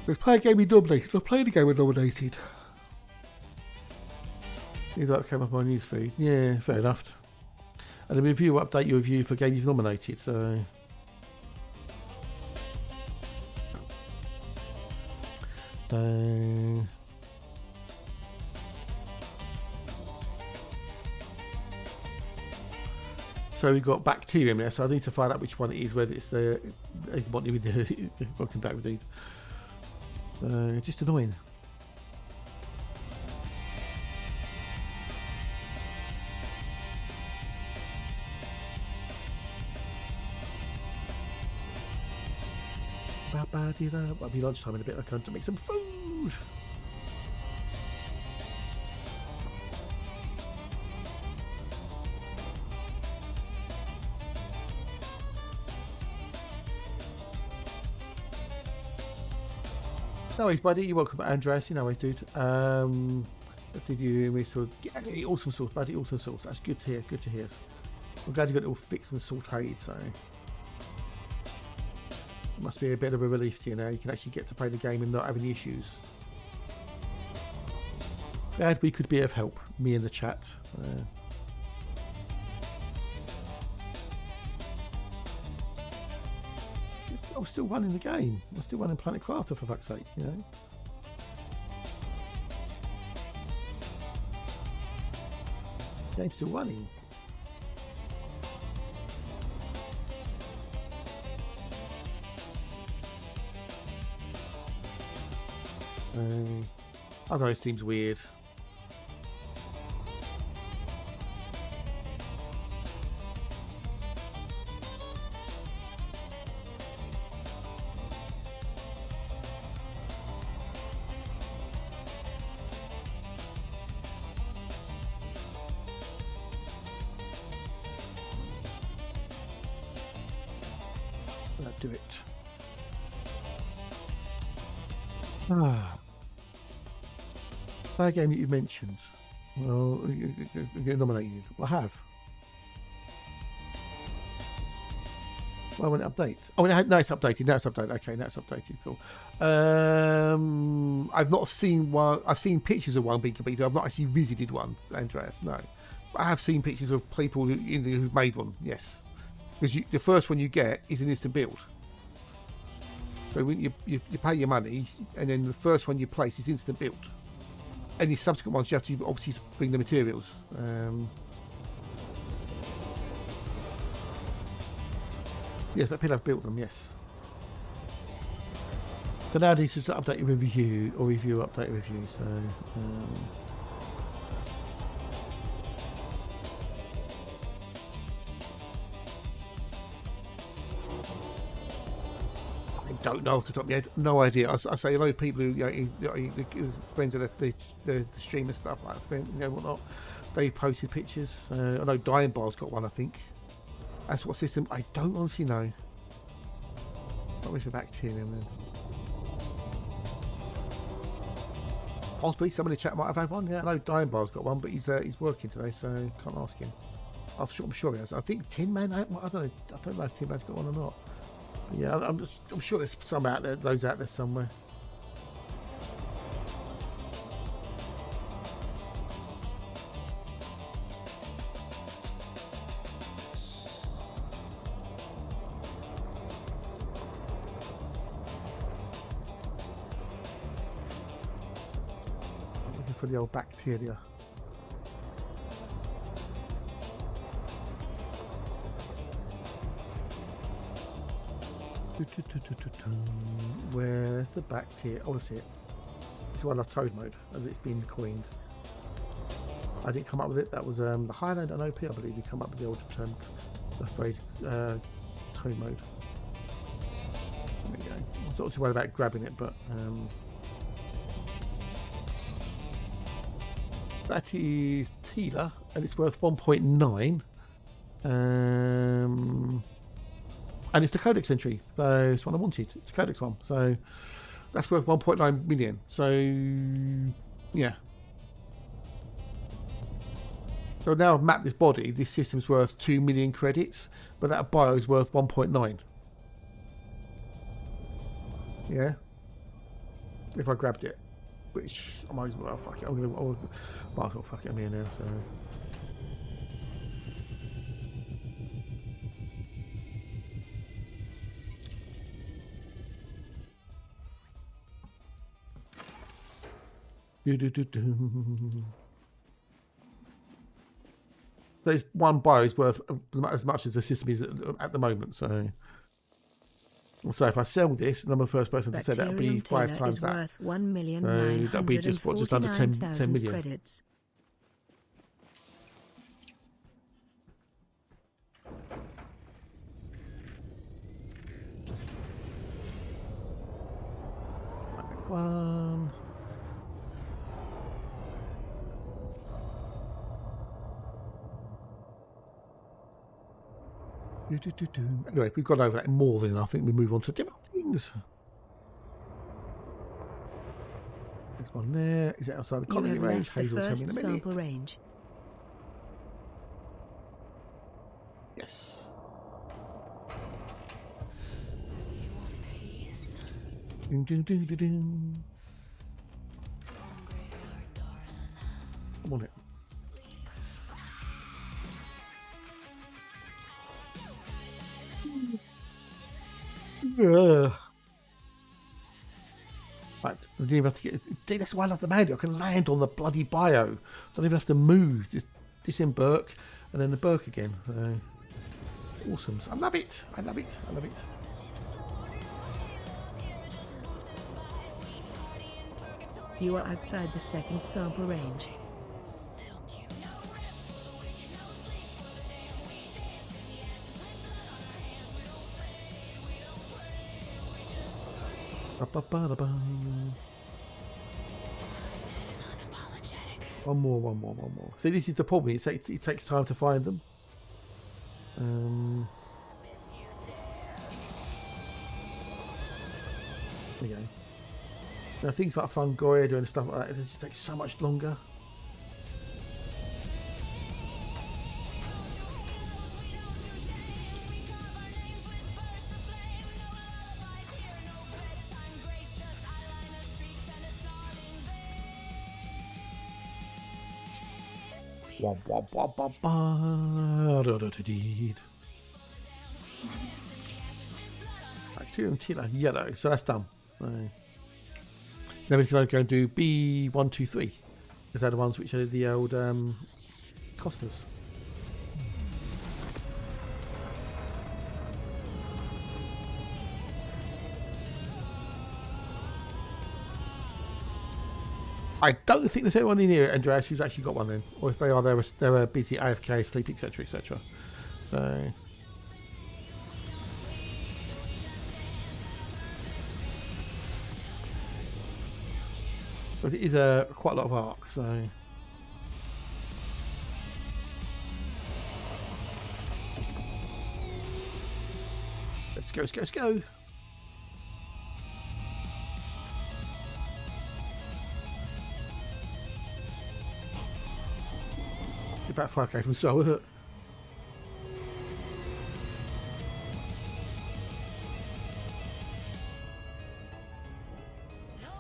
Let's play a game we nominated. I played a game we nominated. That came up on my newsfeed. Yeah, fair enough. And the review will update your review for a game you've nominated. So we've got bacterium there. So I need to find out which one it is. Whether it's the welcome back with these. Just annoying. It'll be lunchtime in a bit. I'm going to make some food. No worries, buddy. You're welcome, Andreas. You know it, dude. Did you? We saw awesome sauce, buddy. Awesome sauce. That's good to hear. Good to hear. I'm glad you got it all fixed and sautéed. So it must be a bit of a relief to you now. You can actually get to play the game and not have any issues. Glad we could be of help. Me in the chat. I'm still running the game. I'm still running Planet Crafter, for fuck's sake, you know. Game's still running. I know this team's weird. That'll do it. Ah. Play a game that you mentioned. Well, you get nominated. I have. Well, when it updates. Oh, no, it's updated. Now it's updated. Okay, now it's updated. Cool. I've not seen one. I've seen pictures of one being completed. I've not actually visited one, Andreas. No, but I have seen pictures of people who've made one. Yes, because the first one you get is an instant build. So when you pay your money, and then the first one you place is instant build. Any subsequent ones you have to obviously bring the materials. Yes, but people have built them, yes. So now this is to update your review, or review, update review, so... I don't know off the top of my head, no idea. I say a lot of people who, friends of the streamer stuff, like whatnot, they posted pictures. I know Dying Bar's got one, I think. That's what system? I don't honestly know. What was the bacteria then? Possibly somebody in the chat might have had one. Yeah, I know Dying Bar's got one, but he's working today, so can't ask him. I'm sure he has. I think Tin Man. I don't know. I don't know if Tin Man's got one or not. But yeah, I'm sure there's some out there. Those out there somewhere. For the old bacteria. Where's the bacteria? Oh, that's it. It's one of Toad mode as it's been coined. I didn't come up with it. That was the Highland and OP, I believe, you come up with the old term, the phrase Toad mode. There we go. I'm not too worried about grabbing it, but that is Tila, and it's worth 1.9. And it's the Codex entry, so it's one I wanted. It's a Codex one, so that's worth 1.9 million. So, yeah. So now I've mapped this body. This system's worth 2 million credits, but that bio is worth 1.9. Yeah. If I grabbed it. Which I might as well fuck it. Might as well fuck it. I'm here now. So there's one bio is worth as much as the system is at the moment. So if I sell this, and I'm the first person to sell it, that'll be 5 times that. Worth 1,949,000 so that'll be just under 10 million. Credits. One. Anyway, we've gone over that more than enough. I think we move on to different things. There's one there. Is it outside the colony range? Hazel, tell me in a minute. Sample range. Yes. Ding, ding, ding, ding, ding. Come on, it. Right, I don't even have to get. That's why I love the Mandy. I can land on the bloody bio. I don't even have to move. Just disembark and then the Burke again. Awesome. I love it. I love it. I love it. You are outside the second sample range. One more. See, this is the problem. It takes time to find them. There you go. Now, things like Fungoid and stuff like that, it just takes so much longer. Bacterium Tila yellow, so that's done. Then we can go and do B123 because they're the ones which are the old Costners. I don't think there's anyone in here, Andreas, who's actually got one then. Or if they are, they're busy AFK, asleep, etc, etc. So... But it is quite a lot of arc, so... Let's go, let's go, let's go! About 5k from Soul. No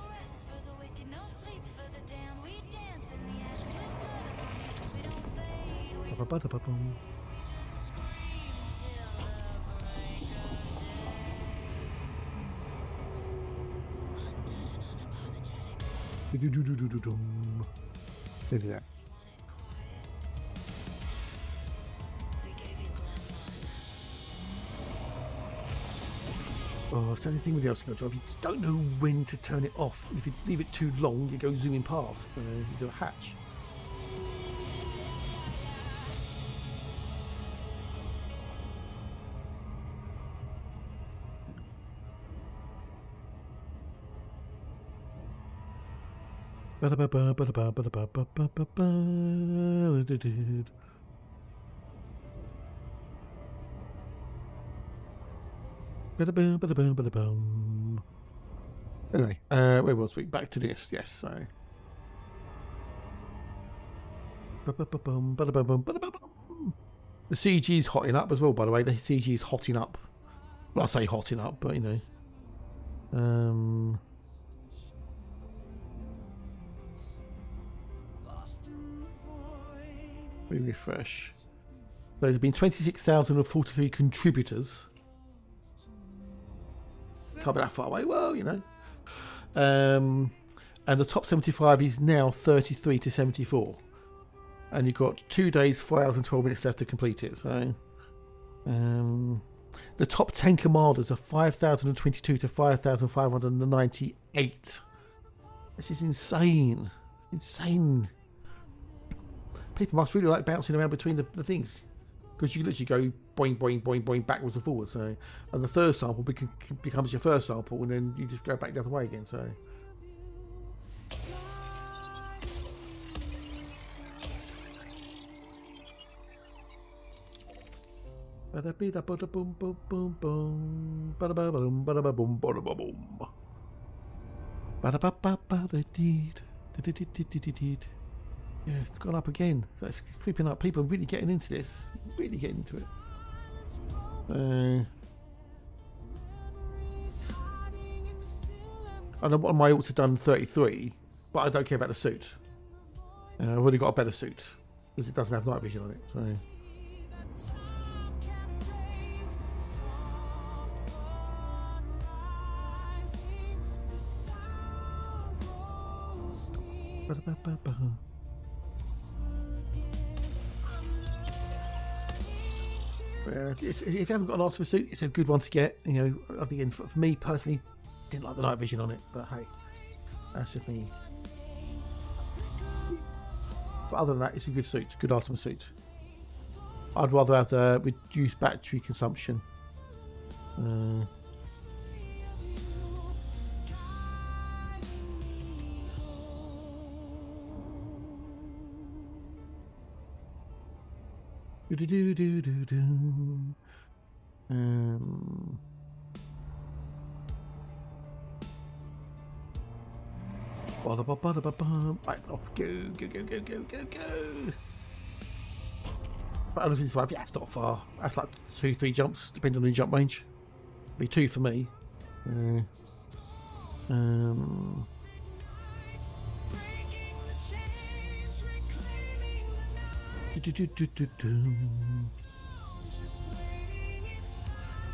rest for the wicked, no sleep for the damned. We dance in the ashes with blood on our hands. We don't fade, we just scream till the break of day. Maybe that. Oh, it's the only thing with the Oscar job. You just don't know when to turn it off. If you leave it too long, you go zooming past. You do a hatch. Anyway, where was we? Back to this, yes. So, the CG is hotting up as well. By the way, the CG is hotting up. Well, I say hotting up, but you know, we refresh. So there's been 26,043 contributors. Can't be that far away. Well, you know. And the top 75 is now 33 to 74. And you've got 2 days, 4 hours and 12 minutes left to complete it. So, the top 10 commanders are 5,022 to 5,598. This is insane. Insane. People must really like bouncing around between the things. Because you can literally go boing, boing, boing, boing, backwards and forwards. So, and the third sample becomes your first sample, and then you just go back the other way again. So, yeah, it's gone up again. So it's creeping up. People are really getting into this. Really getting into it. I know one of my alts have done 33, but I don't care about the suit. I've already got a better suit because it doesn't have night vision on it. So. If you haven't got an Artemis suit, it's a good one to get. You know, I think for me personally, didn't like the night vision on it, but hey, that's just me. But other than that, it's a good suit, good Artemis suit. I'd rather have the reduced battery consumption. Right, off. Go. But I don't think it's 5. Yeah, it's not far. That's like 2-3 jumps, depending on the jump range. Be 2 for me.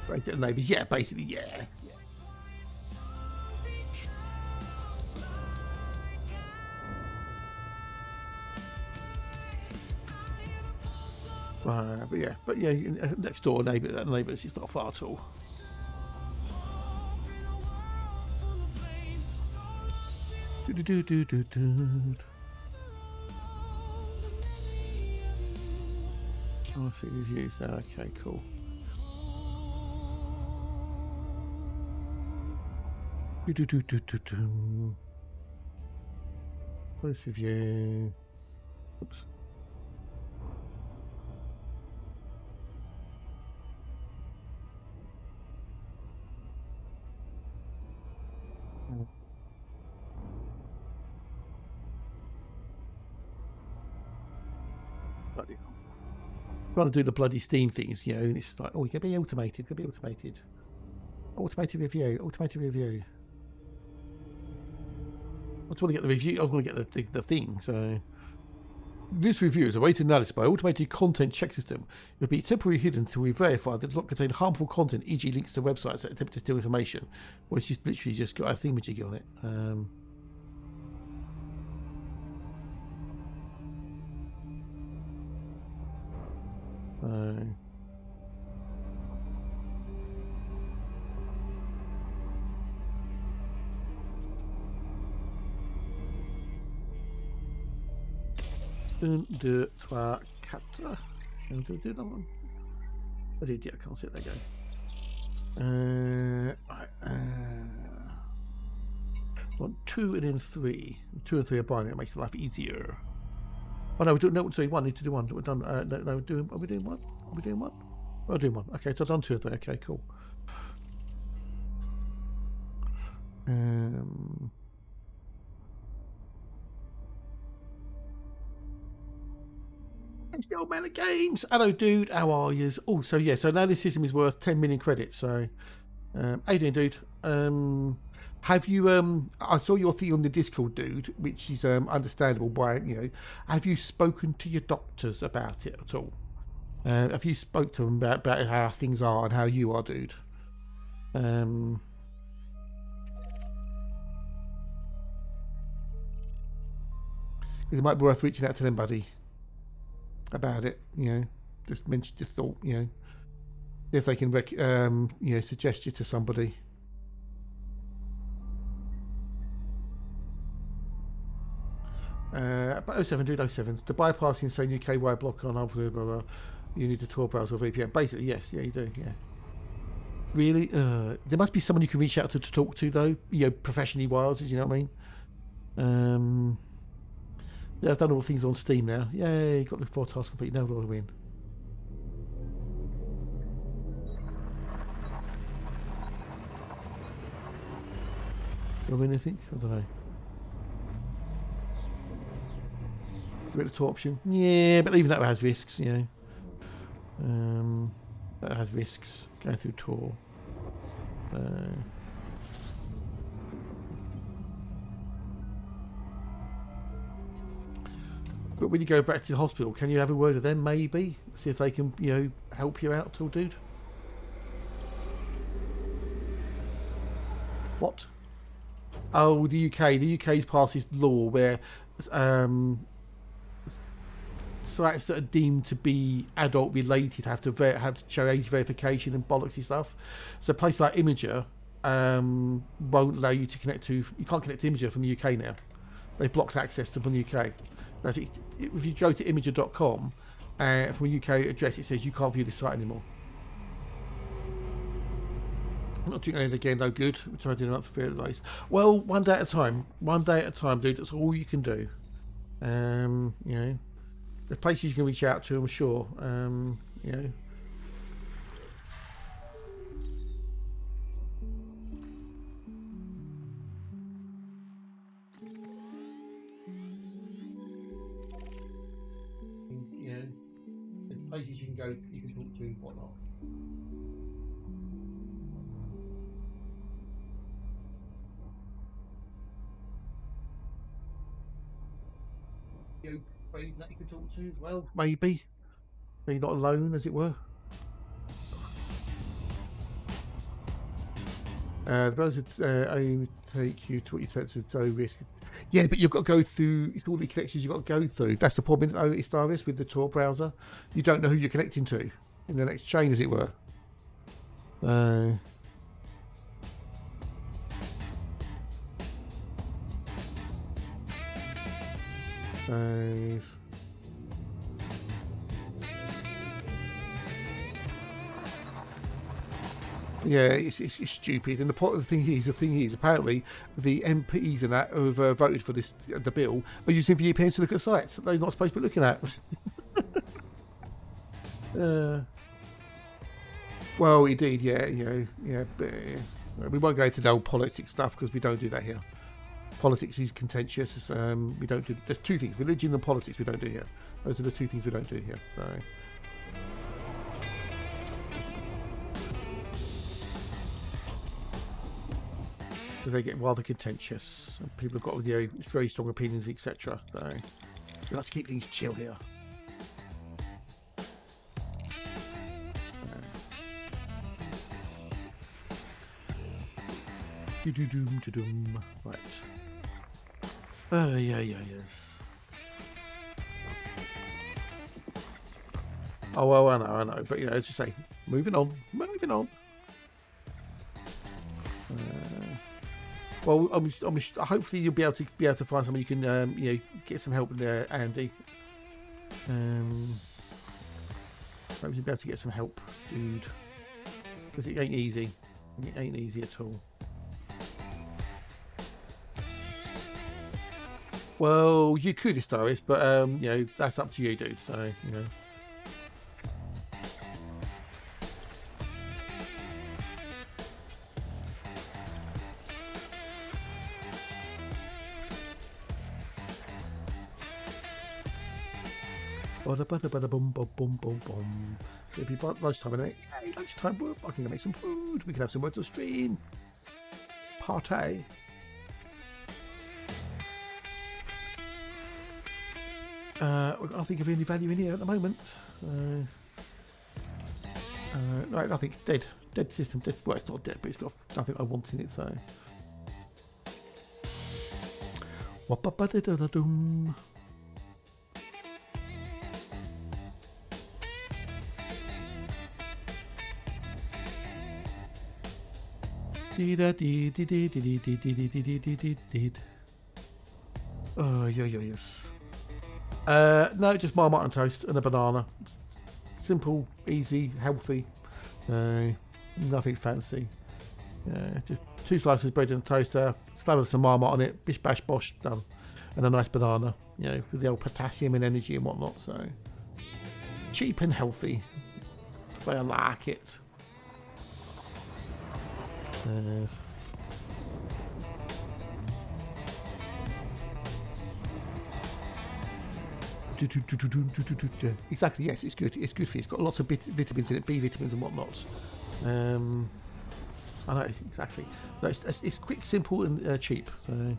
Right, the neighbours. Yeah, basically, yeah. But yeah, next door neighbours, it's not far at all. Oh, I see reviews there. Okay, cool. First review. Oops. Trying to do the bloody Steam things, you know, and it's like, oh, it can be automated, automated review. I just want to get the review. I want to get the thing. So this review is a weighted analysis by automated content check system. It will be temporarily hidden until we verify that it does not contain harmful content, e.g. links to websites that attempt to steal information. Well, it's just literally just got a thingamajig on it. Un, deux, trois, quatre. Do that one. I did, yeah, I can't see it. There you go. Want 2 and then 3. 2 and 3 are binary. It makes life easier. Oh no, we don't know. Sorry, 1. Need to do 1. We're done. No, are we doing 1? Are we doing 1? Oh, we're doing 1. Okay, so I've done 2 and 3. Okay, cool. It's the old man of games. Hello, dude. How are you? Oh, so yeah. So now this system is worth 10 million credits. So, how you doing, dude? Have you? I saw your thing on the Discord, dude, which is understandable. By have you spoken to your doctors about it at all? Have you spoke to them about how things are and how you are, dude? It might be worth reaching out to them, buddy, about it. Just mention your thought. If they can, suggest you to somebody. But 07, dude, 07. To bypass insane UK wide block on blah, blah, blah, you need a 12 browser or VPN. Basically, yes, yeah, you do, yeah. Really? There must be someone you can reach out to talk to, though. Professionally wise, you know what I mean? Yeah, I've done all things on Steam now. Yay, got the 4 tasks complete. Now what do I win? Do I win anything? I don't know. Get the tour option. Yeah, but even that has risks, That has risks. Going through tour. But when you go back to the hospital, can you have a word with them, maybe? See if they can, help you out at all, dude? What? Oh, the UK. The UK's passed this law where sites that are deemed to be adult related have to show age verification and bollocksy stuff. So a place like Imager won't allow you to connect to. You can't connect to Imager from the UK now. They blocked access to from the UK. If you go to imager.com from a UK address, it says you can't view this site anymore. I'm not doing it again, though. Good. We're trying to do that for 3 days. Well, one day at a time. One day at a time, dude. That's all you can do. The places you can reach out to, I'm sure. places you can go, you can talk to, whatnot. Friends that you can talk to as well. Maybe. You're not alone, as it were. The browser only take you to what you take to low risk. Yeah, but you've got to go through. It's all the connections you've got to go through. That's the problem in Star Risk with the Tor browser. You don't know who you're connecting to in the next chain, as it were. Yeah, it's stupid. And the thing is, apparently the MPs and that who've voted for the bill are using VPNs to look at sites that they're not supposed to be looking at. Well, indeed, yeah, but, we won't go into the old politics stuff because we don't do that here. Politics is contentious. We don't do. There's two things: religion and politics. We don't do here. Those are the two things we don't do here. So. Because they get rather contentious, and people have got very strong opinions, etc. So we like to keep things chill here. Right. Yes. Oh well, I know, but as you say, moving on. Well, hopefully you'll be able to find somebody you can get some help in there, Andy. Hopefully you'll be able to get some help, dude, because it ain't easy. It ain't easy at all. Well, you could Historis, but that's up to you, dude. So It'll be lunchtime, innit? Hey, lunchtime, I can go make some food. We can have some words to stream. Partay. I can't think of any value in here at the moment. Right, nothing. Dead system. Dead. Well, it's not dead, but it's got nothing I want in it. So. Oh, yes. No, just Marmite and toast and a banana. Simple, easy, healthy. Nothing fancy. Just 2 slices of bread and a toaster, slab of some Marmite on it, bish bash bosh, done. And a nice banana, with the old potassium and energy and whatnot. So cheap and healthy. That's the way I like it. Exactly, yes, it's good. It's good for you. It's got lots of vitamins in it, B vitamins and whatnot. I know, exactly. It's quick, simple, and cheap. So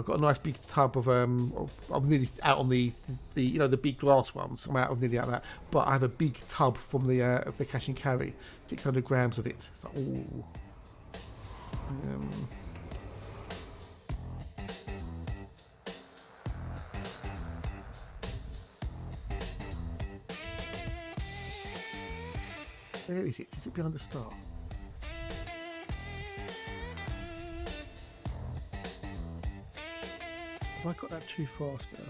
I've got a nice big tub of I'm nearly out on the big glass ones. I'm nearly out of that, but I have a big tub from the cash and carry, 600 grams of it. It's like, ooh. Where is it? Is it behind the star? Have I got that too fast now?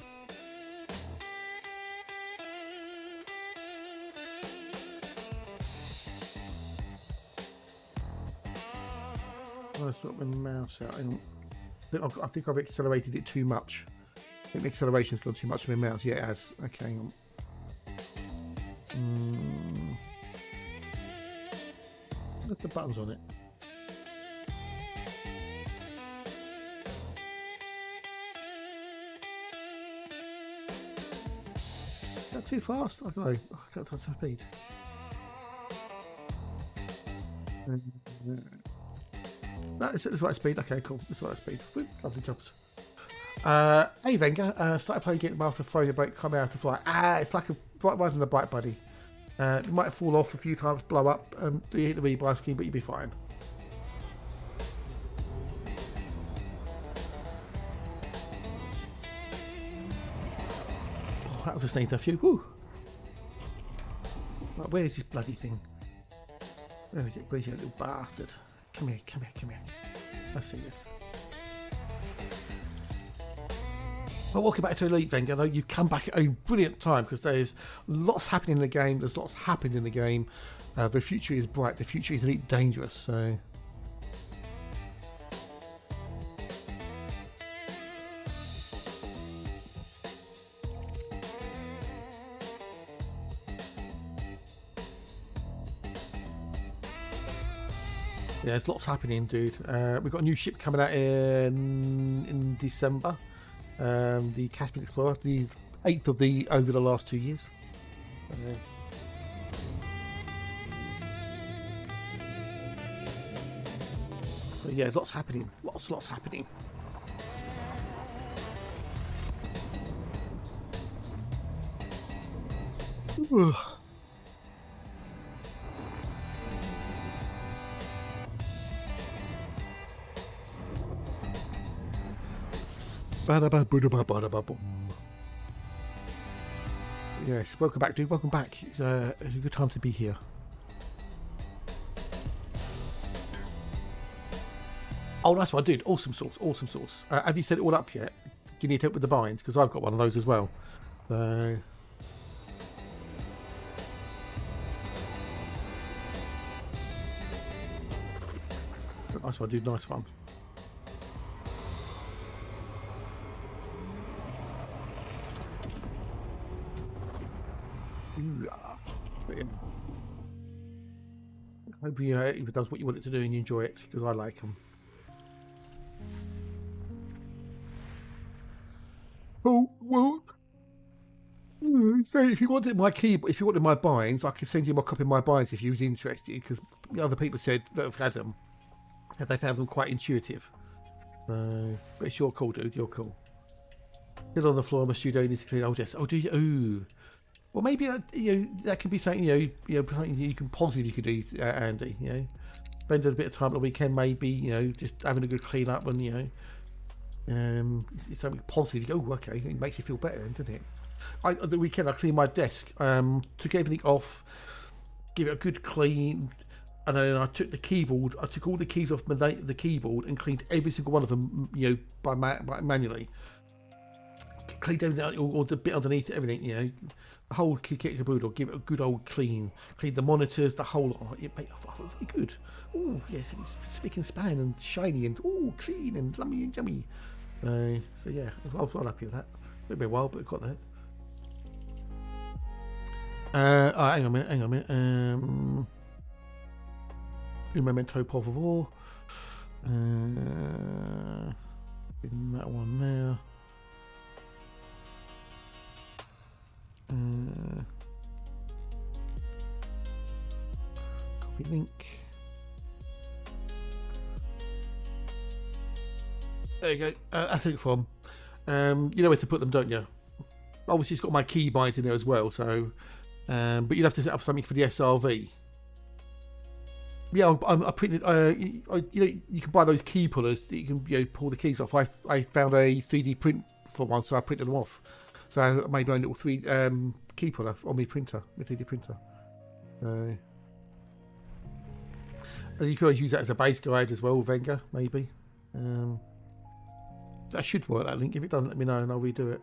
I've got my mouse out. I think I've accelerated it too much. I think the acceleration's gone too much for my mouse. Yeah, it has. Okay, hang on. Look at the buttons on it. Not too fast. I don't know. I can't touch the speed. No, it's the right speed. Okay, cool. It's the right speed. Lovely jobs. Hey Wenger, started playing again after throwing a break, coming out to fly. It's like a bright riding a bike, buddy. You might fall off a few times, blow up, you hit the rebuy screen, but you'll be fine. Oh, that was a sneeze, a few. Woo. Right, where is this bloody thing? Where is it? Where's your little bastard? Come here, come here, come here. Let's see this. Well, welcome back to Elite Wenger. Though you've come back at a brilliant time because there's lots happening in the game. There's lots happening in the game. The future is bright. The future is Elite dangerous. So. Yeah, there's lots happening, dude. We've got a new ship coming out in December. The Caspian Explorer, the 8th of the over the last 2 years. So yeah, lots happening. Lots happening. Ugh. Yes, welcome back, dude. Welcome back. It's a good time to be here. Oh, nice one, dude. Awesome sauce. Awesome sauce. Have you set it all up yet? Do you need help with the binds? Because I've got one of those as well. So. Nice one, dude. Nice one. I hope it does what you want it to do and you enjoy it, because I like them. Oh, well, so if you wanted my keyboard, if you wanted my binds, I could send you my copy of my binds if you was interested, because other people said that have had them, that they found them quite intuitive. But it's your call, dude. You're cool. Still on the floor of my studio, need to clean. Oh, yes. Oh, do you? Ooh. Well, maybe that could be something something you can positive you could do, Andy. Spend a bit of time on the weekend, maybe just having a good clean up, and it's something positive. You go, oh, okay, it makes you feel better, then, doesn't it? On the weekend, I cleaned my desk, took everything off, give it a good clean, and then I took the keyboard. I took all the keys off the keyboard and cleaned every single one of them, by manually. Cleaned everything, or the bit underneath it, everything, the whole kit caboodle, give it a good old clean. Clean the monitors, the whole lot. It made really good. Oh, yes, it's spick and span and shiny and clean and lummy and yummy. So yeah, I was well happy with that. It'll be a while, but we've got that. Hang on a minute. Un memento por favor. In that one there. Copy link. There you go. That's it from. You know where to put them, don't you? Obviously, it's got my key binds in there as well. So, but you'd have to set up something for the SRV. Yeah, I printed. You can buy those key pullers that you can pull the keys off. I found a 3D print for one, so I printed them off. So I made my own little key puller on my printer, my 3D printer. And you could always use that as a base guide as well, Wenger, maybe. That should work, that link. If it doesn't, let me know and I'll redo it.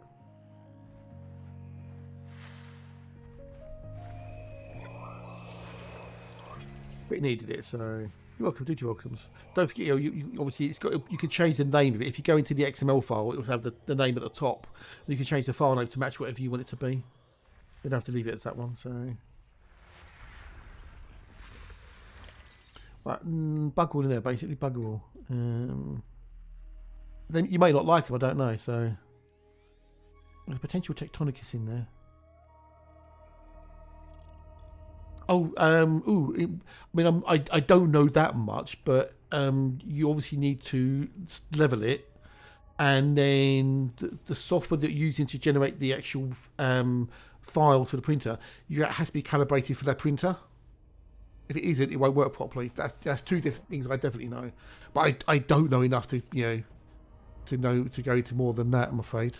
But it needed it, so you're welcome, dude. You're welcome. Don't forget, you obviously it's got. You can change the name of it. If you go into the XML file, it will have the name at the top. And you can change the file name to match whatever you want it to be. You don't have to leave it as that one. So, right, bug all in there, basically bug all. Then you may not like them. I don't know. So, there's potential tectonicus in there. I don't know that much, but you obviously need to level it, and then the software that you're using to generate the actual file to the printer, it has to be calibrated for that printer. If it isn't, it won't work properly. That's two different things I definitely know, but I don't know enough to to go into more than that, I'm afraid.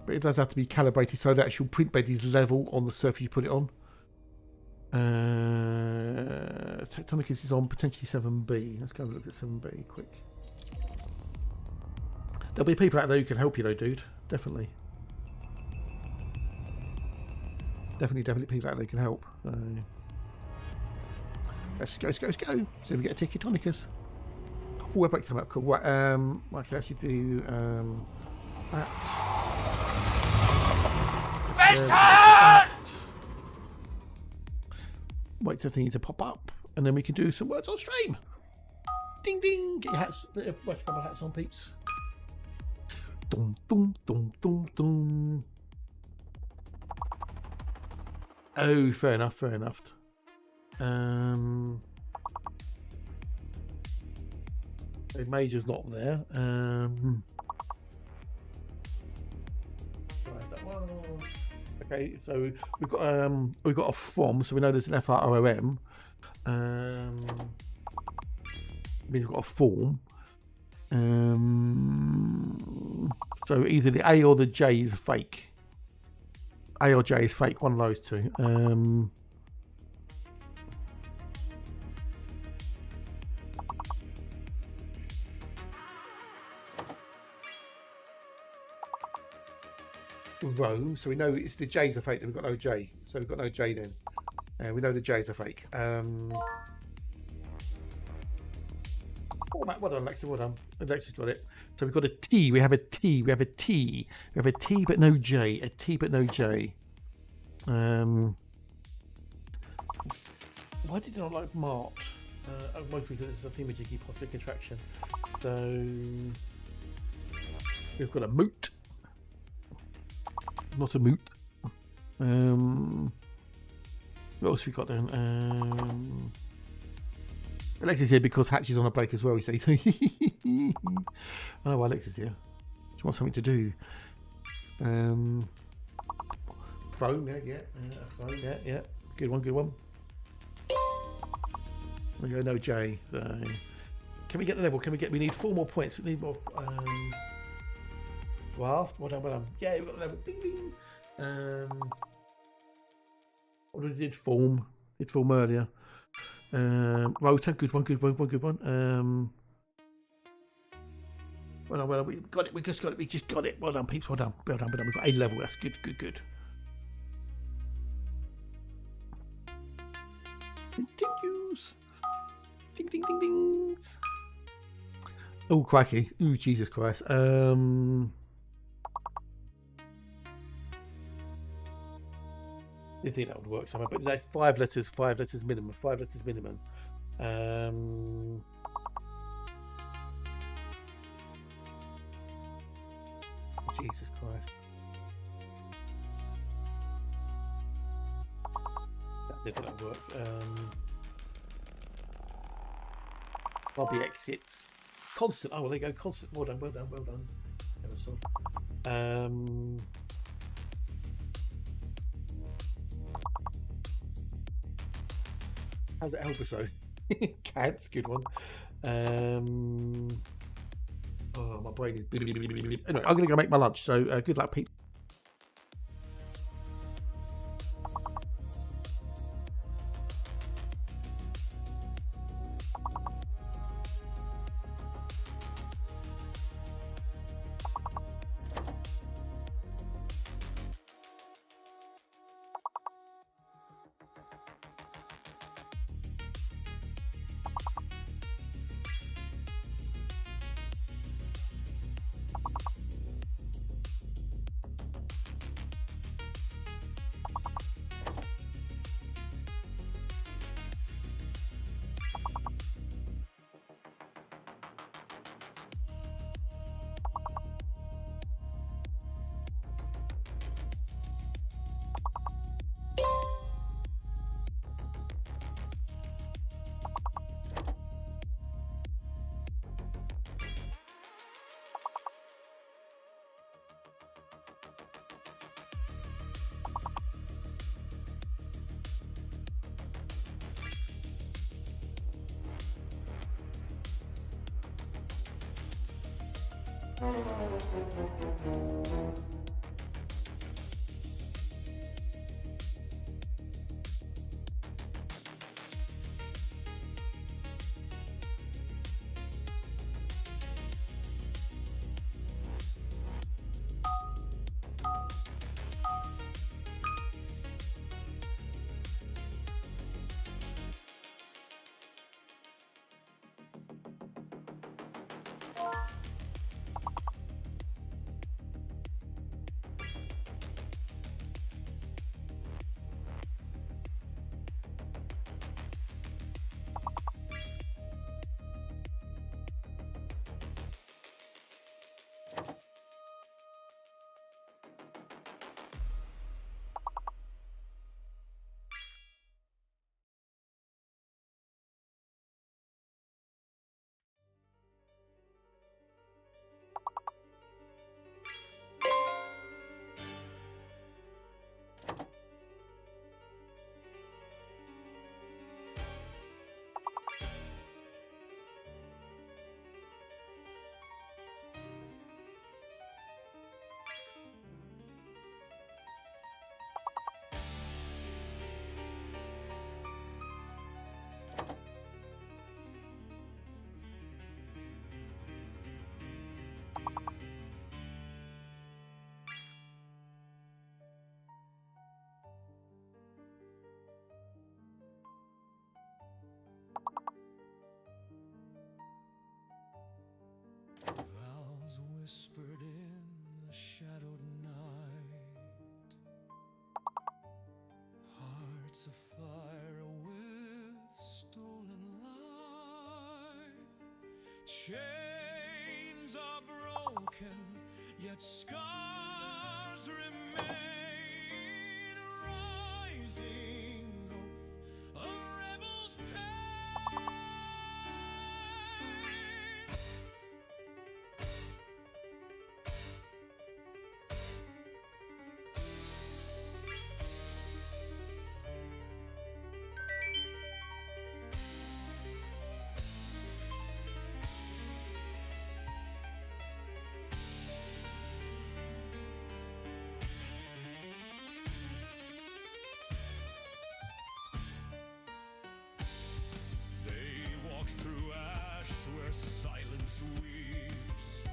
But it does have to be calibrated so the actual print bed is level on the surface you put it on. Tectonicus is on potentially 7B. Let's go and look at 7B quick. There'll be people out there who can help you though, dude. Definitely people out there who can help. Let's go. See if we get a ticket, Tectonicus. Oh, we're back to that. Cool. Right, I can actually do that. Wait till the thing to pop up, and then we can do some words on stream. Ding ding! Get your hats, West Cover hats on, peeps. Dum dum dum dum dum. Oh, fair enough. The Major's not there. Okay, so we've got a from, so we know there's an FROM. We've got a form. So either the A or the J is fake. A or J is fake, one of those two. Row, so we know it's the J's are fake, then we've got no J. So we've got no J then. We know the J's are fake. Well done, Alexa, well done. Alexa's got it. So we've got a T, we have a T, we have a T. We have a T but no J, a T but no J. Why did I not like Mart? Mostly because it's a thingamajiggy possible contraction. So we've got a moot. Not a moot. What else we got then? Alexa's here because Hatch is on a break as well, you see. I know why Alexa's here. She wants something to do. Phone, phone, yeah. Good one. We go no J. So. Can we get the level? We need 4 more points. We need more. Well done. Yeah, we've got the level. Bing, bing. What did form? Did form earlier. Rotor, good one. Well done, we got it. We just got it. Well done, peeps. Well done. We've got A level. That's good. Continues. Dings. Oh, crikey. Oh, Jesus Christ. I think that would work somewhere, but that's 5 letters minimum. 5 letters minimum. Jesus Christ. That would work. Bobby exits. Constant. Oh, well, there you go. Constant. Well done. Never saw. How's it help us though? Cats, good one. Oh, my brain is. Anyway, I'm going to go make my lunch. So good luck, people. Vows whispered in the shadowed night, hearts afire with stolen light. Chains are broken, yet scars remain. Rising oath, a rebel's pain. Through ash where silence weeps,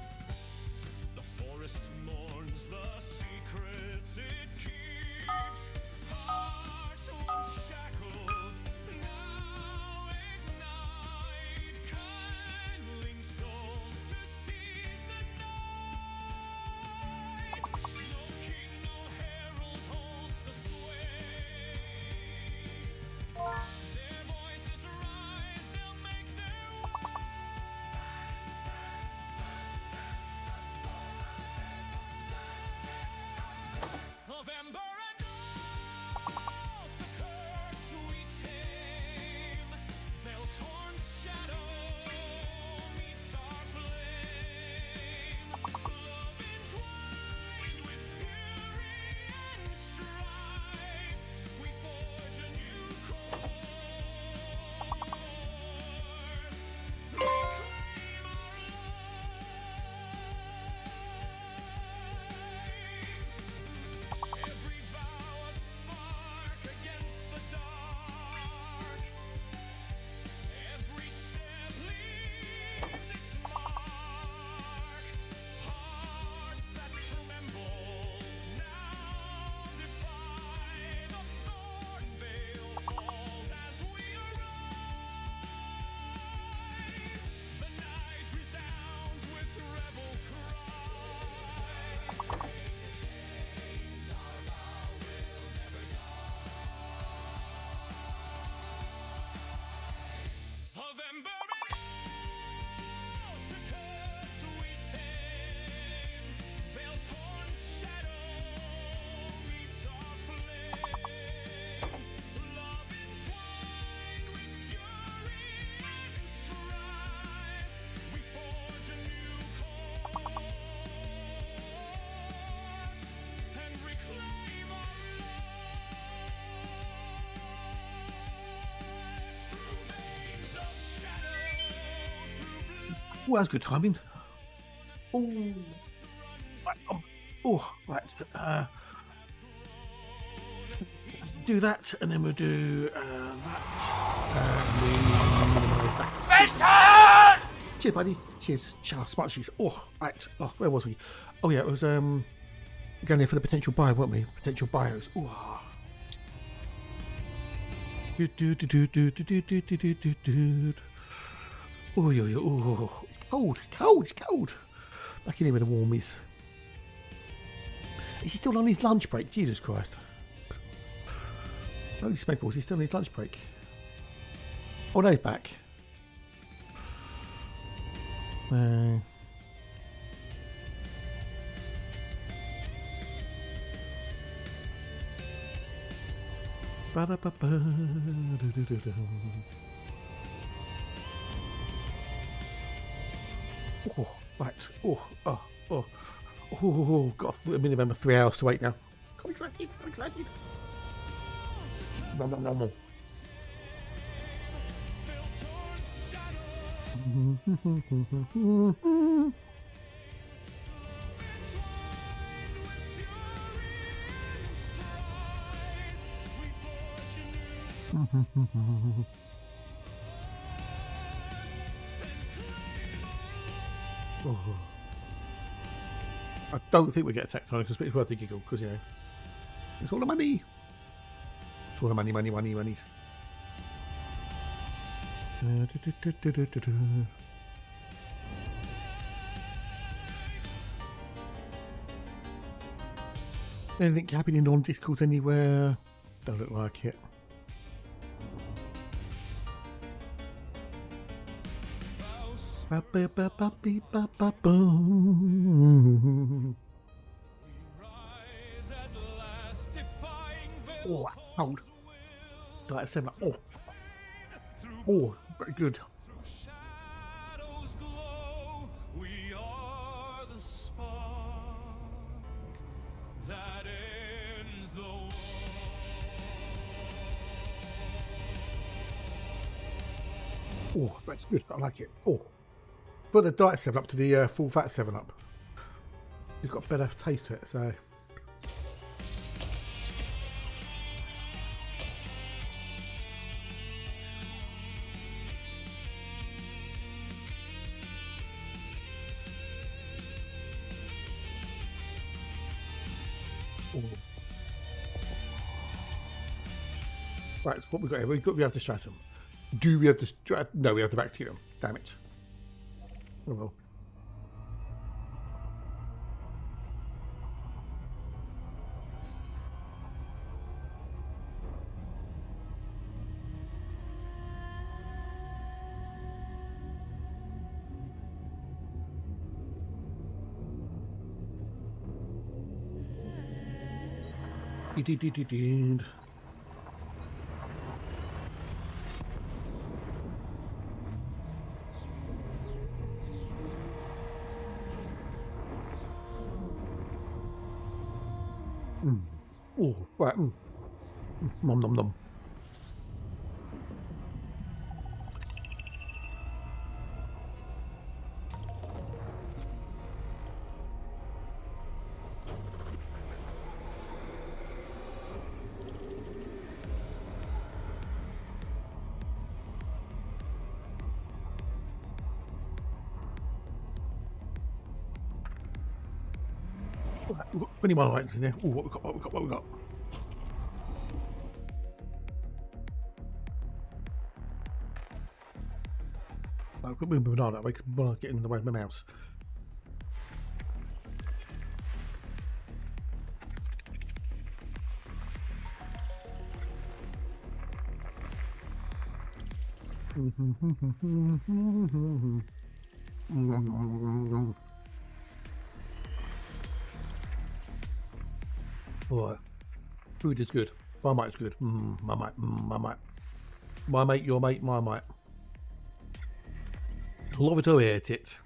the forest mourns the secrets it keeps. Hearts once shackled now ignite, kindling souls to seize the night. No king, no herald holds the sway. Their voices rise, they'll make their way. Of ember and oath, the curse we tame. Veil torn shadow meets our flame. Love entwined with fury and strife, we forge a new course. Reclaim our life. Every vow a spark against the dark. Every step leaves its mark. Hearts that tremble now defy. The thorn veil falls as we arise. The night resounds with rebel cries. Of ember and oath, the curse we tame. Veil torn shadow meets our flame. Love entwined with fury and strife, we forge a new course and reclaim our life. Through veins of shadow, through blood. Well, that's good timing. Oh, right, right. Do that, and then we'll do that. And we minimise that. Cheers, buddy. Cheers. Ciao, smart cheese. Oh, right. Oh, where was we? Oh, yeah, it was going there for the potential buyer, weren't we? Potential buyers. Oh. Oh, it's cold. It's cold. It's cold. Back in here where the warm is. Is he still on his lunch break? Jesus Christ. Holy smoke, is he still on his lunch break? Oh, no, he's back. Oh, right. Oh, got a minimum of 3 hours to wait now. I'm excited. No. I don't think we get a tectonics, but it's worth a giggle because, you know, it's all the money. It's all the money. Anything happening on Discord anywhere? Don't look like it. Oh, hold. Like 7 up. Oh, very good. Shadows glow. We are the spark that ends the war. Oh, that's good. I like it. Oh, put the diet 7 up to the full fat 7 up. It's got a better taste to it. So. Right, what we got here? We have the stratum. Do we have the stratum? No, we have the bacterium. Damn it. Oh well. Oh, right. Nom nom nom. We've got 21 items in there. Oh, what we got? I've got my banana. I can get in the way of my mouse. Alright. Food is good. My mate is good. My mate. My mate, your mate, my mate. Love it or hate it.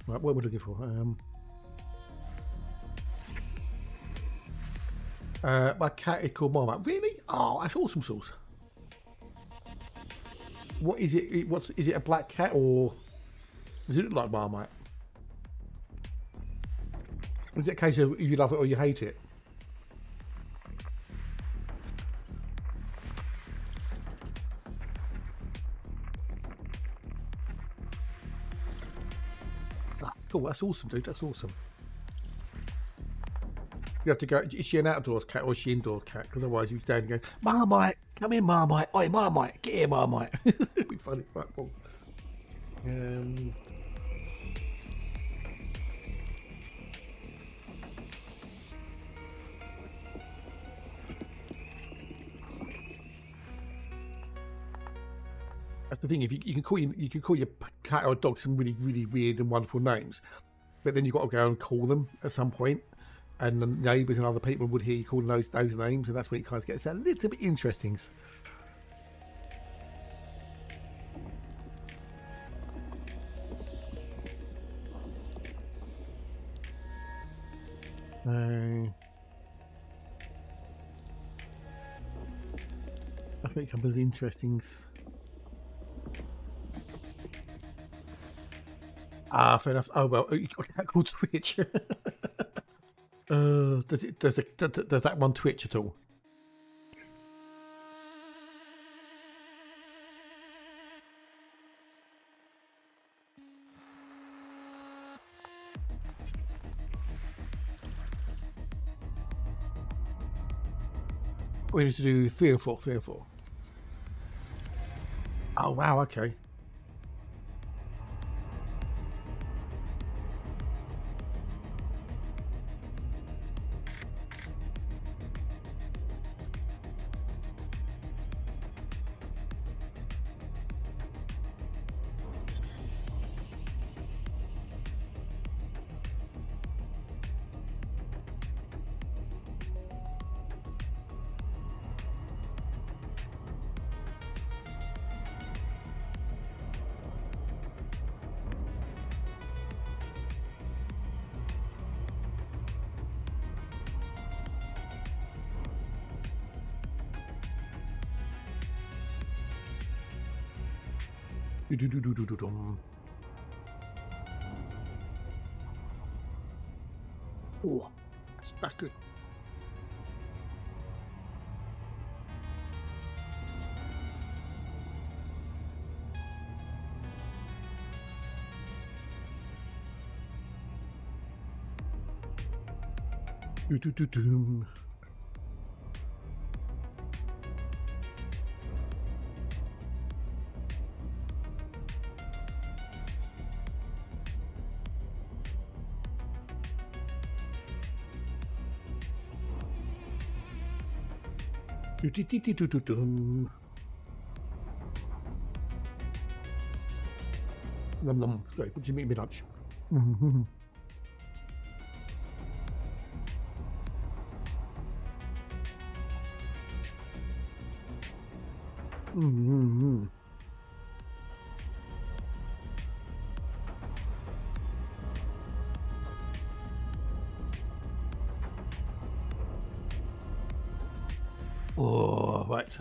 Right, what are we looking for? My cat is called Marmite. Really? Oh, that's awesome sauce. What is it? Is it a black cat or does it look like Marmite? Is it a case of you love it or you hate it? Ah, cool, that's awesome, dude. That's awesome. You have to go. Is she an outdoors cat or is she indoor cat? Because otherwise you stand and go, Marmite, come in, Marmite. Oi, Marmite, get here, Marmite. It'd be funny. Right, cool. That's the thing. If you can call your cat or dog some really, really weird and wonderful names, but then you've got to go and call them at some point, and the neighbours and other people would hear you calling those names, and that's when it kind of gets a little bit interesting. I think it becomes interesting. Ah, fair enough. Oh well, you got that called Twitch. Does that one twitch at all? We need to do 3 and 4, 3 and 4. Oh wow, okay. Oh, that's good. Nom nom. Sorry, what do you mean by lunch? Oh, right.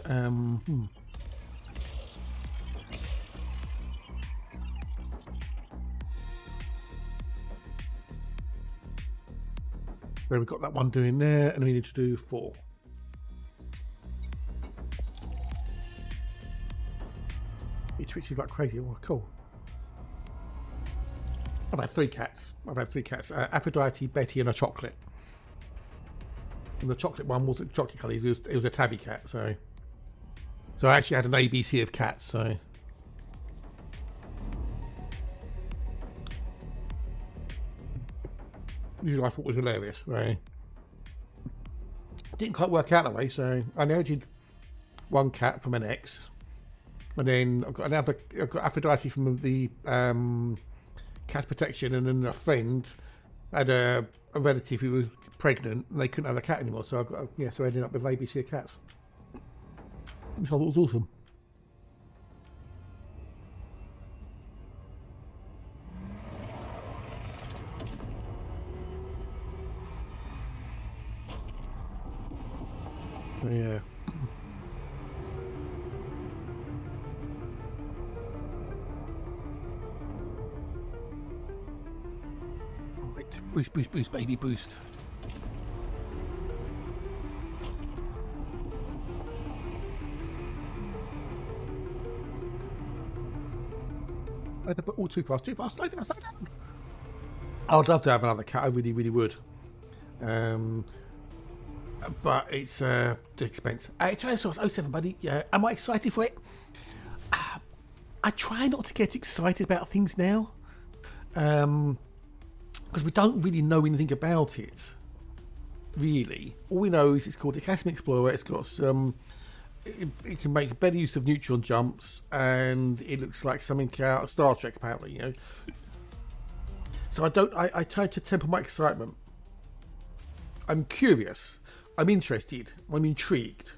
There we've got that one doing there, and we need to do 4. He twitches like crazy. Oh, cool. I've had 3 cats. Aphrodite, Betty, and a chocolate. And the chocolate one wasn't chocolate colour. It was a tabby cat. So I actually had an ABC of cats. So usually I thought was hilarious. Right? Didn't quite work out that way. So I inherited 1 cat from an ex, and then I've got Aphrodite from the cat protection, and then a friend had a relative who was pregnant and they couldn't have a cat anymore, so I ended up with an ABC of cats, which I thought was awesome. Yeah. Right. Boost, boost, boost, baby, boost. All too fast, too fast. Slow down, slow down. I'd love to have another cat. I really, really would. But it's the expense. Tyrannosaurus 07, buddy. Yeah. Am I excited for it? I try not to get excited about things now. Because we don't really know anything about it. Really. All we know is it's called the Galactic Explorer. It's got some... It can make better use of neutron jumps, and it looks like something out of Star Trek, apparently, you know. So I try to temper my excitement. I'm curious. I'm interested. I'm intrigued.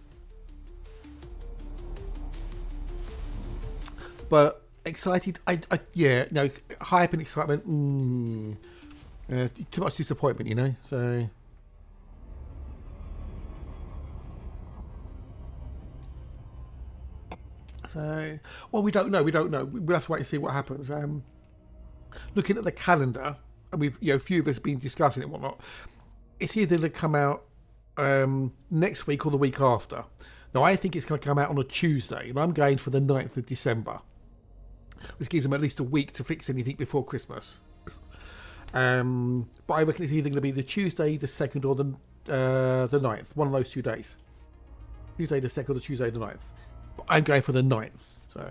But excited, yeah, no, hype and excitement, too much disappointment, you know, so... Well, we don't know. We'll have to wait and see what happens. Looking at the calendar, and we've, you know, a few of us have been discussing it and whatnot. It's either going to come out next week or the week after. Now, I think it's going to come out on a Tuesday, and I'm going for the 9th of December, which gives them at least a week to fix anything before Christmas. But I reckon it's either going to be the Tuesday, the 2nd, or the 9th. One of those 2 days. Tuesday the 2nd or Tuesday the 9th. I'm going for the 9th, so...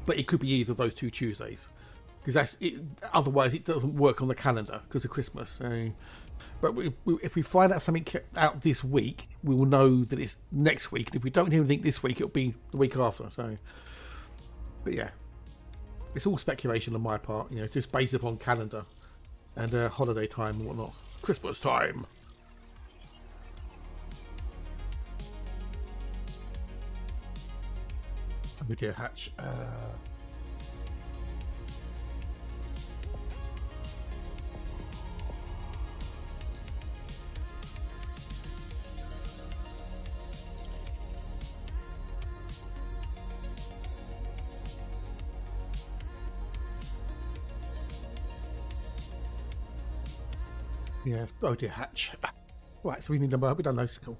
But it could be either of those 2 Tuesdays. Because that's it, otherwise it doesn't work on the calendar because of Christmas. So. But if we find out something out this week, we will know that it's next week. And if we don't hear anything this week, it'll be the week after. So, but yeah. It's all speculation on my part, you know, just based upon calendar and holiday time and whatnot. Christmas time! Video hatch. Yeah, oh dear, hatch. Right, so we need number. We don't know. Cool.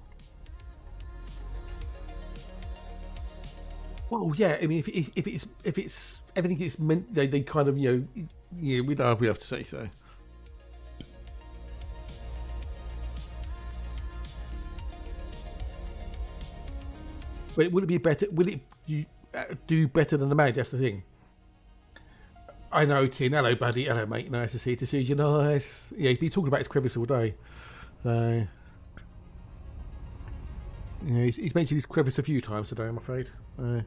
Well, yeah. I mean, if it's everything is meant, they kind of, you know, yeah, we know we have to say so. But would it be better? Will it do better than the Mag? That's the thing. I know, Tin. Hello, buddy. Hello, mate. Nice to see you. To see you. Nice. Yeah, he's been talking about his crevice all day. So, yeah, he's mentioned his crevice a few times today, I'm afraid. I know.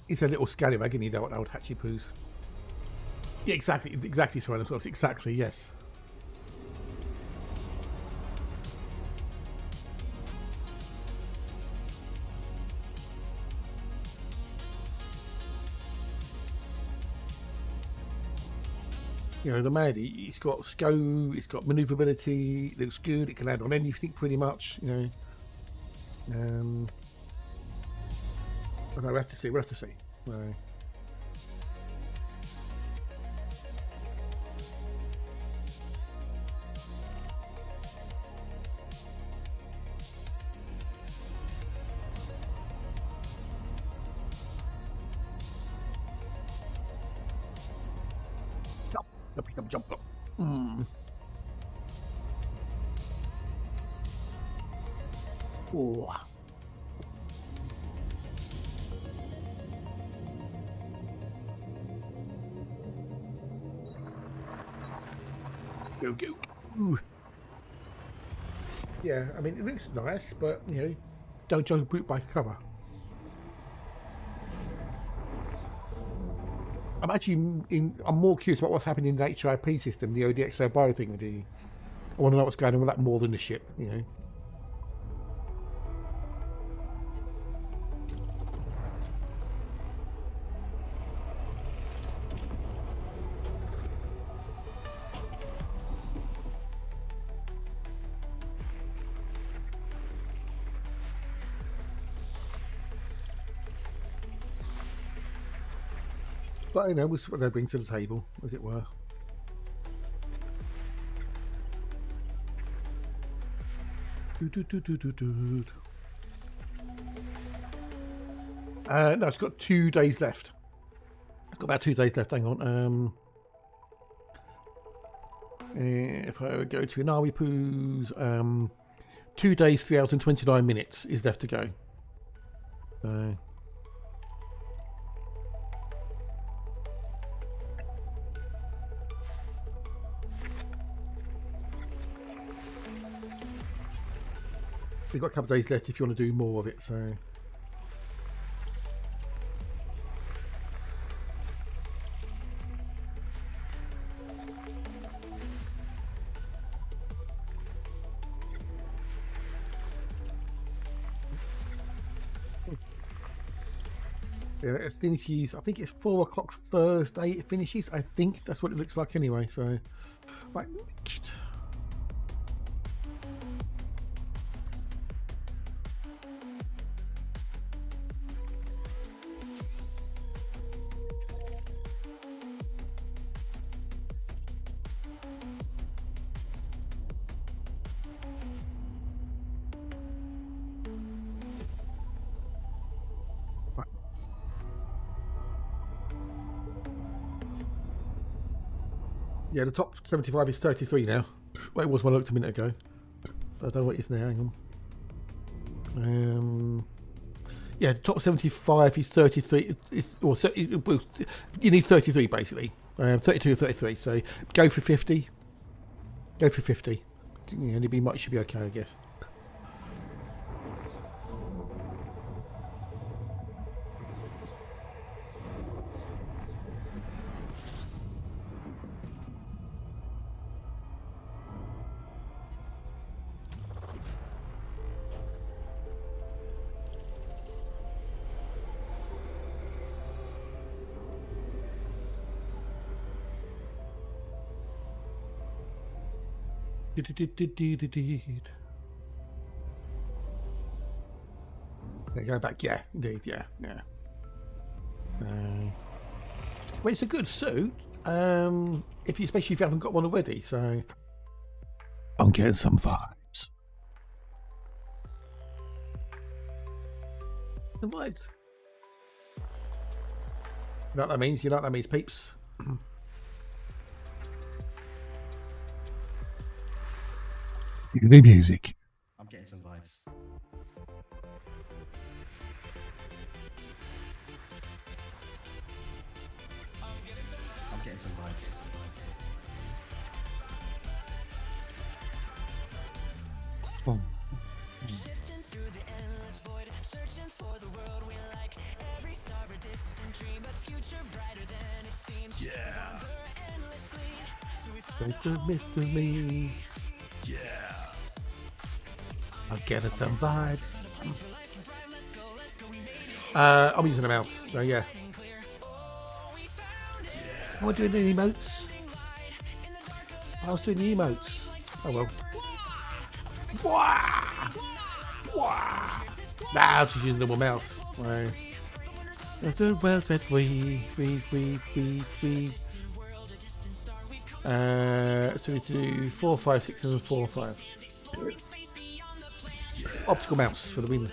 He's a little scallywag, isn't he? That old Hatchy Poos. Yeah, exactly, Tyrannosaurus. Exactly, yes. You know, the Mad, he's got scope, it's got manoeuvrability, it looks good, it can land on anything pretty much, you know. But no, we'll have to see. No. Jump. Oh. Go. Ooh. Yeah, I mean, it looks nice, but, you know, don't judge a book by cover. I'm actually I'm more curious about what's happening in the HIP system, the ODXO bio thing we do. I want to know what's going on with that more than the ship, you know. But you know, we'll see what they bring to the table, as it were. No, it's got 2 days left. It's got about 2 days left. Hang on. If I go to Inawi Poos, 2 days, 3 hours and 29 minutes is left to go. We've got a couple of days left if you want to do more of it, so. Yeah, it finishes, I think it's 4 o'clock Thursday it finishes. I think that's what it looks like anyway, so. Right. Yeah, the top 75 is 33 now. Well, it was when I looked a minute ago. I don't know what it is now. Hang on. Yeah, top 75 is 33. Well, you need 33 basically. 32 or 33. So go for 50. Go for 50. Yeah, should be okay, I guess. Go back, yeah, indeed, yeah. Well, it's a good suit, especially if you haven't got one already. So I'm getting some vibes. Right. You know what that means? You know what that means, peeps? The music. I'm getting some vibes. I'm getting some vibes. Boom. Shifting through the endless void, searching for the world we like. Every star a distant dream, but future brighter than it seems. Yeah. Wander endlessly till we find Don't miss me. Yeah. I'm getting some vibes. I'm using a mouse, so yeah. Am I doing the emotes? I was doing the emotes. Oh well. Wah! Wah! Nah, I was just using the normal mouse. Right. The world said free. So we need to do 4, 5, 6, 7, 4, 5. Optical mouse for the win.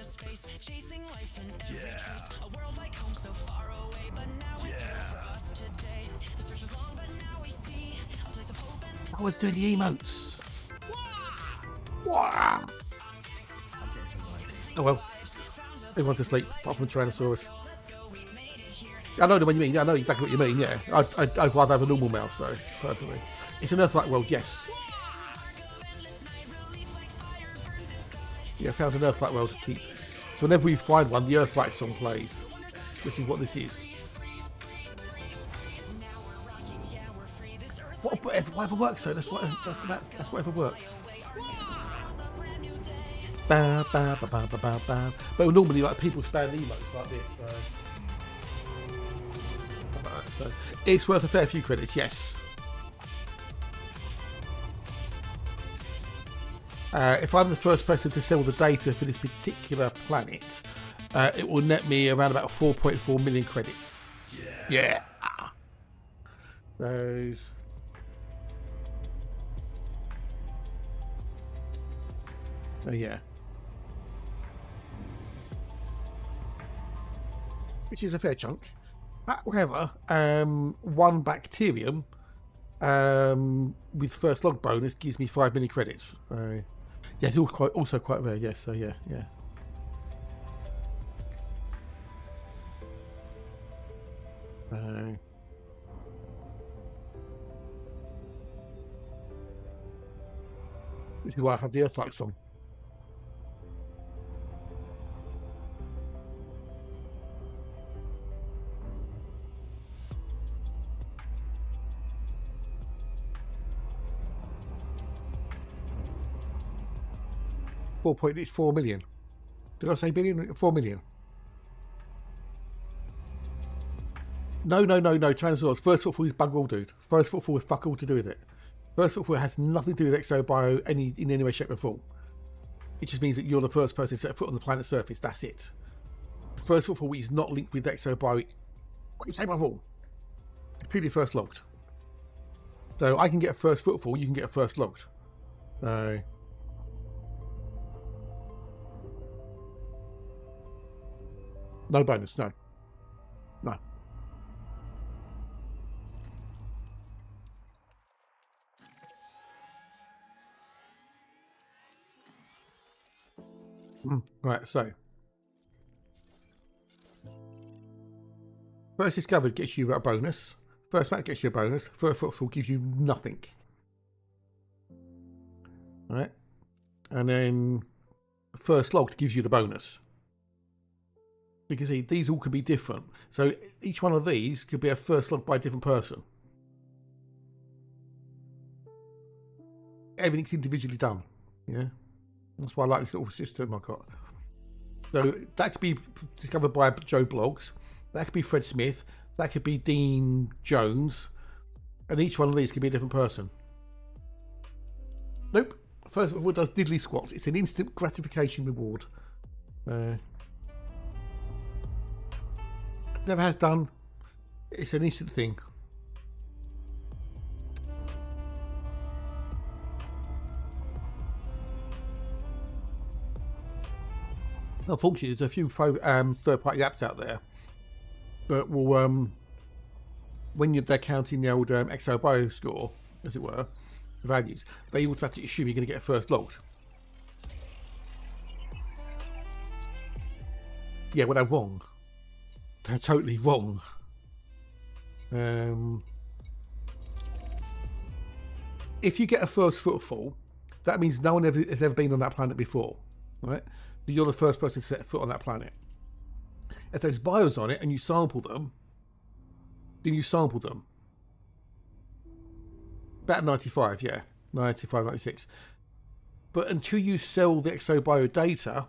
I was doing the emotes. Wah! Oh well. Everyone's asleep, apart from the Tyrannosaurus. I know the one you mean. I know exactly what you mean. Yeah, I'd rather have a normal mouse though. Personally, it's an Earth-like world. Yes. Yeah, found an Earthlight world to keep. So whenever we find one, the Earthlight song plays, which is what this is. Whatever works, so that's whatever works. Ba, ba, ba, ba, ba, ba, ba. But normally, like, people spam emotes like this. So it's worth a fair few credits, yes. If I'm the first person to sell the data for this particular planet, it will net me around about 4.4 million credits. Yeah. Those. Oh yeah. Which is a fair chunk. However, one bacterium with first log bonus gives me 5 million credits. Yeah, it's also quite rare. Yes, so yeah. This is why I have the Earthlight song. It's 4 million. Did I say billion? 4 million. No. Tyrannosaurus. First footfall is bugger, dude. First footfall has fuck all to do with it. First footfall has nothing to do with exobio in any way, shape, or form. It just means that you're the first person to set foot on the planet's surface. That's it. First footfall is not linked with exobio. Shape or form. It's purely first logged. So I can get a first footfall. You can get a first logged. No bonus, no. Right, so. First discovered gets you a bonus. First map gets you a bonus. First footfall gives you nothing. Right? And then first logged gives you the bonus. You can see these all could be different. So each one of these could be a first log by a different person. Everything's individually done. Yeah. That's why I like this little system I got. So that could be discovered by Joe Bloggs. That could be Fred Smith. That could be Dean Jones. And each one of these could be a different person. Nope. First of all, does diddly squat. It's an instant gratification reward. Never has done. It's an instant thing. Unfortunately, there's a few third-party apps out there that will, when they're counting the old exobio score, as it were, values, they automatically assume you're going to get a first logged. Yeah, well, they're wrong. They're totally wrong. If you get a first footfall, that means no one has ever been on that planet before, right? You're the first person to set foot on that planet. If there's bios on it and you sample them, then you sample them. About 95, yeah. 95, 96. But until you sell the exobio data,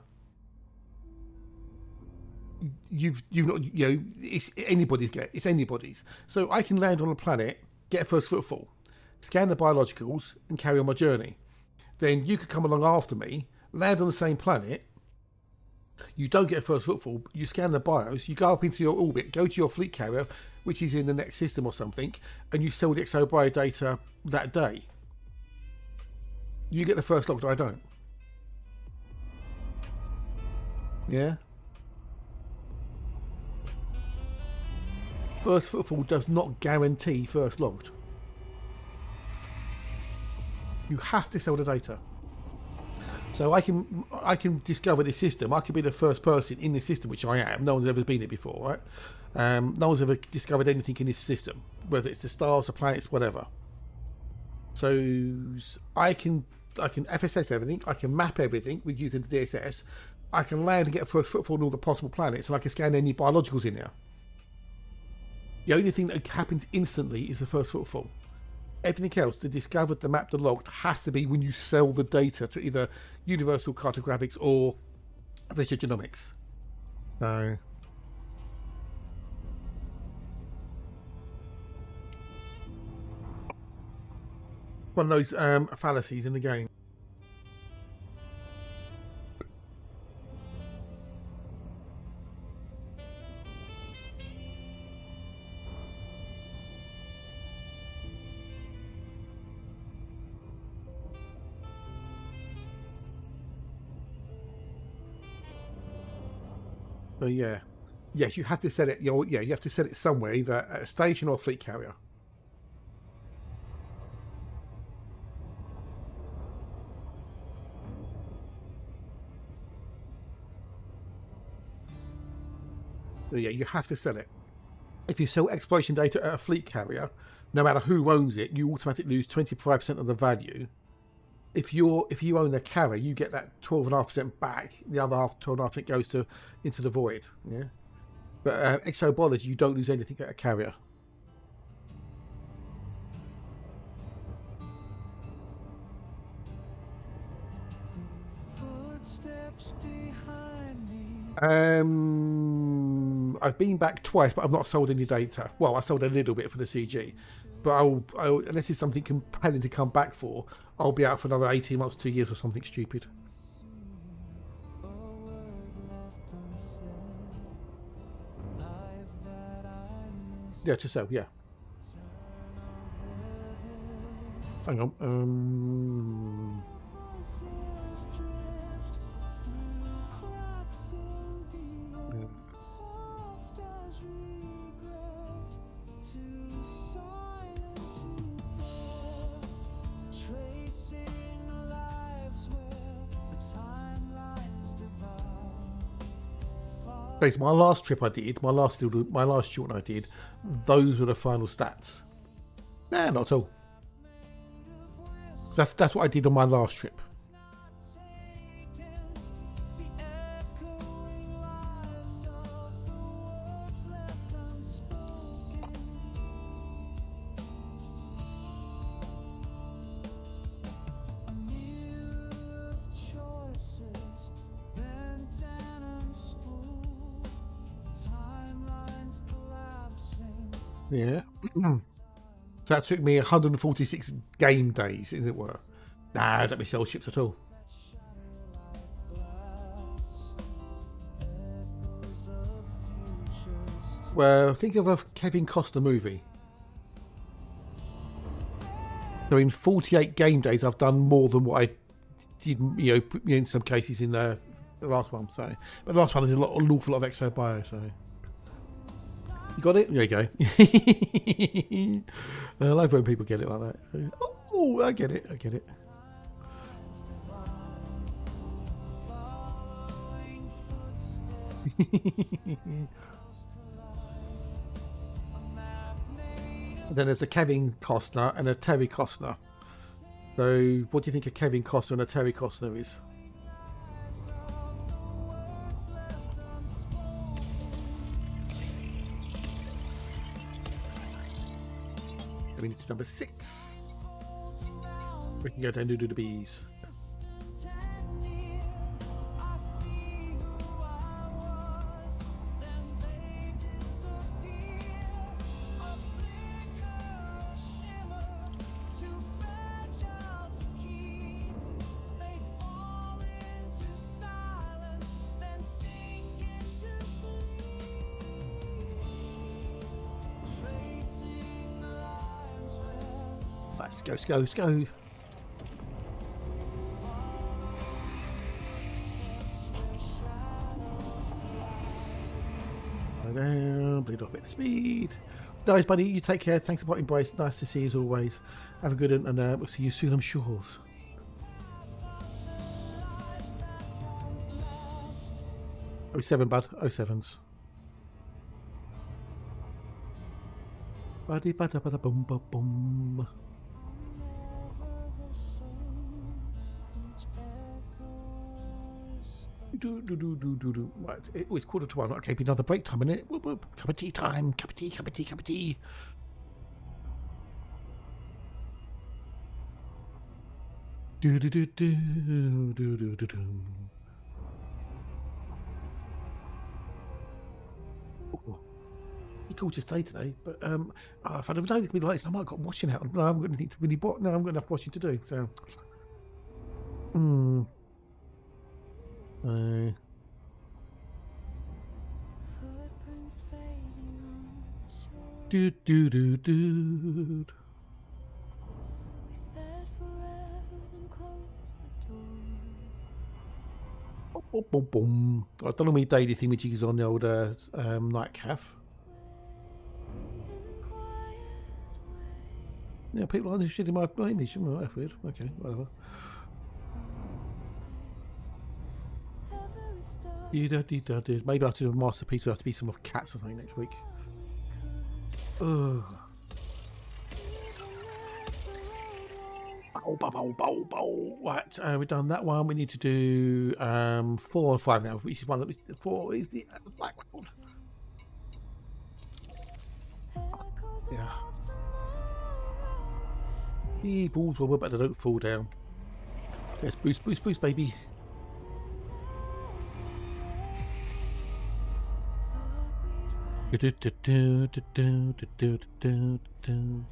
you've not, you know, it's anybody's. So I can land on a planet, get a first footfall, scan the biologicals, and carry on my journey. Then you could come along after me, land on the same planet. You don't get a first footfall. You scan the bios. You go up into your orbit, go to your fleet carrier, which is in the next system or something, and you sell the exobio data that day. You get the first log, I don't. Yeah. First footfall does not guarantee first logged. You have to sell the data. So I can discover this system. I could be the first person in this system, which I am. No one's ever been here before, right? No one's ever discovered anything in this system, whether it's the stars, the planets, whatever. So I can FSS everything. I can map everything with using the DSS. I can land and get a first footfall on all the possible planets, and I can scan any biologicals in there. The only thing that happens instantly is the first footfall. Everything else, the discovered, the mapped, the logged, has to be when you sell the data to either Universal Cartographics or Vista Genomics. So one of those fallacies in the game. But yeah, yes, you have to set it. You have to set it somewhere, either at a station or a fleet carrier. But yeah, you have to sell it. If you sell exploration data at a fleet carrier, no matter who owns it, you automatically lose 25% of the value. If you own the carrier, you get that 12.5% back. The other half, 12.5%, goes into the void. Yeah, but exobiology, you don't lose anything at a carrier. Footsteps behind me. I've been back twice, but I've not sold any data. Well, I sold a little bit for the CG, but I'll unless it's something compelling to come back for, I'll be out for another 18 months, 2 years, or something stupid. Yeah, to sell. Yeah. Hang on. So my last trip I did, my last short I did, those were the final stats. Nah, not at all. That's what I did on my last trip. Yeah. So that took me 146 game days, as it were. Nah, I don't miss old ships at all. Well, think of a Kevin Costner movie. So in 48 game days, I've done more than what I did, in some cases in the last one. So, but the last one is an awful lot of exo-bio, so... You got it? There you go. I love when people get it like that. Oh, I get it. Then there's a Kevin Costner and a Terry Costner. So what do you think a Kevin Costner and a Terry Costner is? Coming into number 6. We can go down to do the bees. Let's go. Go down, bleed off at speed. Nice, buddy. You take care. Thanks for watching, Bryce. Nice to see you as always. Have a good one, and we'll see you soon, I'm sure. 07, bud. 07s. Buddy, bada, bada, boom, boom, boom. Right, it's 1:45. Okay, be another break time, innit? Whoop, whoop. Cup of tea time. Cup of tea, cup of tea, cup of tea. Do do do do do do do do. Oh, it's gorgeous day today, but if I'd have known it could be late, I might have got washing out. No, I'm going to need to really. No, I'm going to have washing to do. So, Footprints fading on the shore. do do do do. We said forever, then closed the door. Boom, boom, boom. I don't know my daily thing which is on the old night calf. In quiet way. Yeah, people aren't interested in my English. Oh, that's weird. Okay, whatever. Every star Maybe I'll do a masterpiece. It'll have to be some of cats or something next week. Ugh. Bow, bow, bow, bow, bow. Right, we've done that one. We need to do 4 or 5 now, which is one that 4 is the black one. Yeah. The balls were but they don't fall down. Yes, boost, boost, boost, baby. Do do do do do do do do do.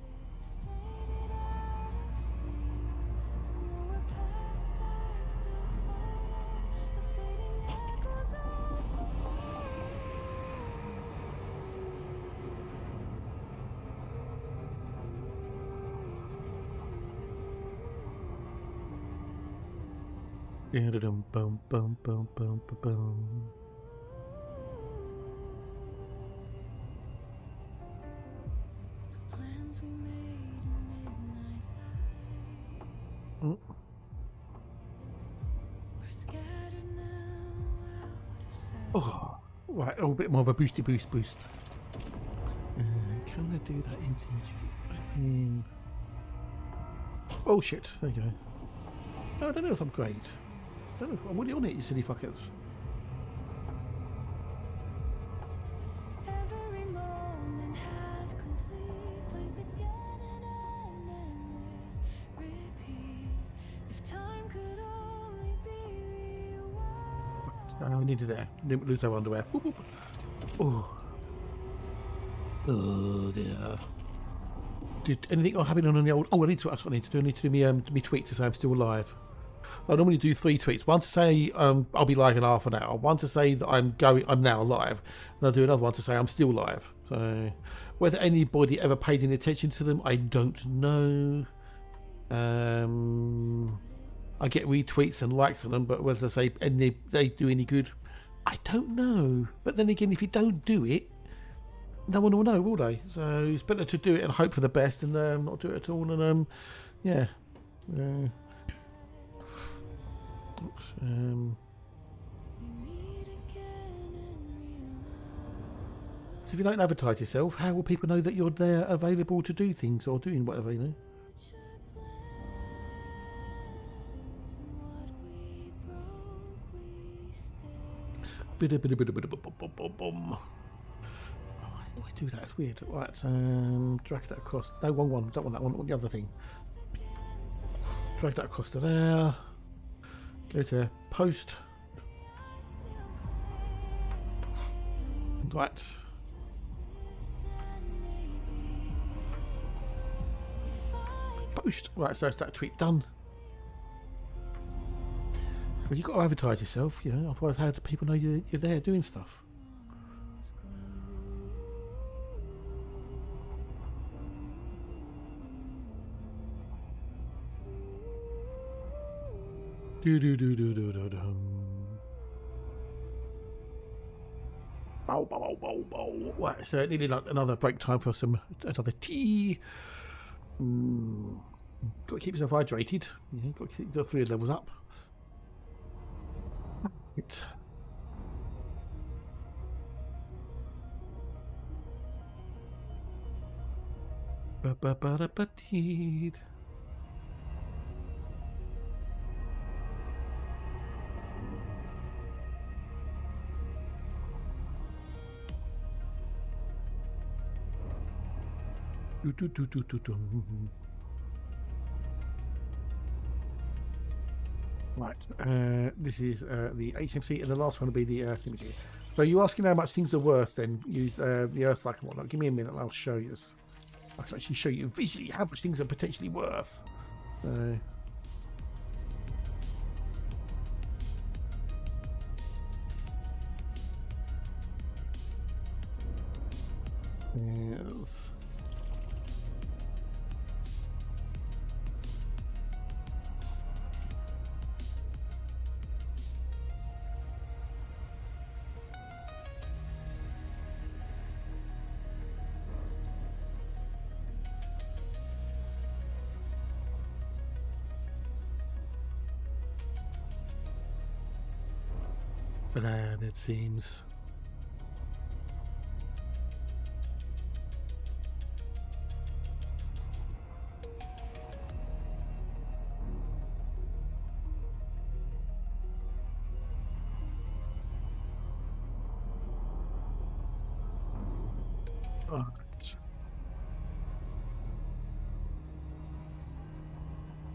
Boom, boom, boom, boom, boom, boom. plans we made in midnight light are scattered now out of sight. Oh, right, a bit more of a boosty boost. Can I do that in? Oh shit! There you go. No, I don't know if I'm great. I don't know. What are you on it, you silly fuckers? Every moment half complete, plays again and endless repeat. If time could only be rewind. We needed there. Didn't lose our underwear. Whoop, whoop. Oh. Oh dear. Did anything happen on the old? Oh, that's what I need to do. I need to do me tweet to say I'm still alive. I normally do 3 tweets. One to say I'll be live in half an hour. One to say that I'm now live. And I'll do another one to say I'm still live. So whether anybody ever paid any attention to them, I don't know. I get retweets and likes on them, but whether they do any good, I don't know. But then again, if you don't do it, no one will know, will they? So it's better to do it and hope for the best and not do it at all. And yeah. Oops, so if you don't advertise yourself, how will people know that you're there available to do things or doing whatever, you know? Bum. I always do that, it's weird. Right, drag that across. No, wrong one. Don't want that one. I want the other thing. Drag that across to there. Go to post. Right. Post. Right, so that's that tweet done. But you've got to advertise yourself, you know, otherwise how do people know you're there doing stuff? Bow. Right, so it needed like another break time for another tea. Got to keep yourself hydrated. Yeah, got to keep the fluid levels up. Right. Ba-ba-ba-da-ba-dee. Right, this is the HMC, and the last one will be the Earth imaging. So you're asking how much things are worth, then you the Earth like and whatnot. Give me a minute, and I'll show you. I can actually show you visually how much things are potentially worth. So. Yes. But it seems. Right.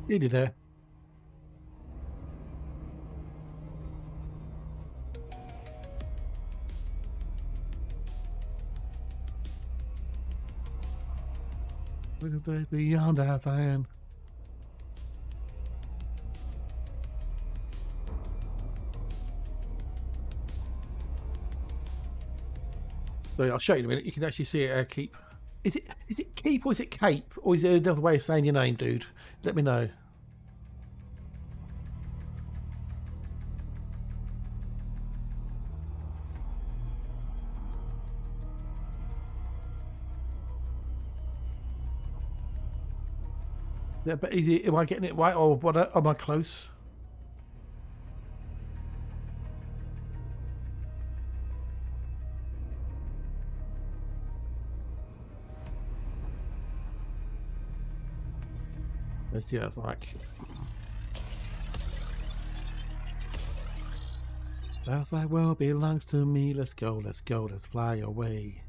Nearly there. Little bit beyond our van. So I'll show you in a minute. You can actually see it keep. Is it keep or is it cape? Or is there another way of saying your name, dude? Let me know. Yeah, but is it, am I getting it right, or what? Am I close? Yeah, it's like Earth like world belongs to me. Let's go, let's fly away.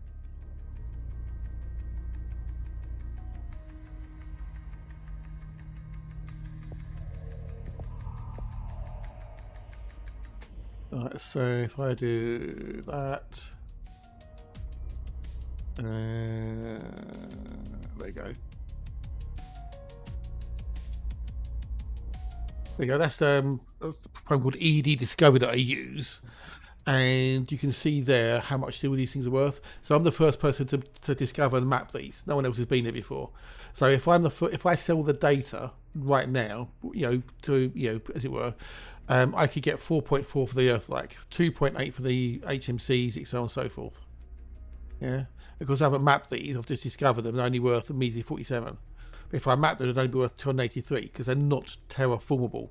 Alright, so if I do that, there you go. There you go. That's the program called ED Discovery that I use, and you can see there how much all these things are worth. So I'm the first person to discover and map these. No one else has been there before. So if I sell the data right now, as it were, I could get 4.4 for the Earth, like 2.8 for the HMCs, so on and so forth. Yeah, because I haven't mapped these. I've just discovered them. They're only worth a measly 47. If I map them, they'd only be worth 283 because they're not terraformable.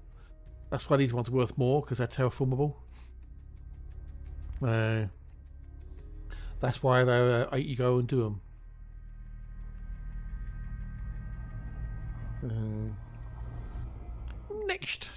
That's why these ones are worth more, because they're terraformable. That's why you go and do them. Next.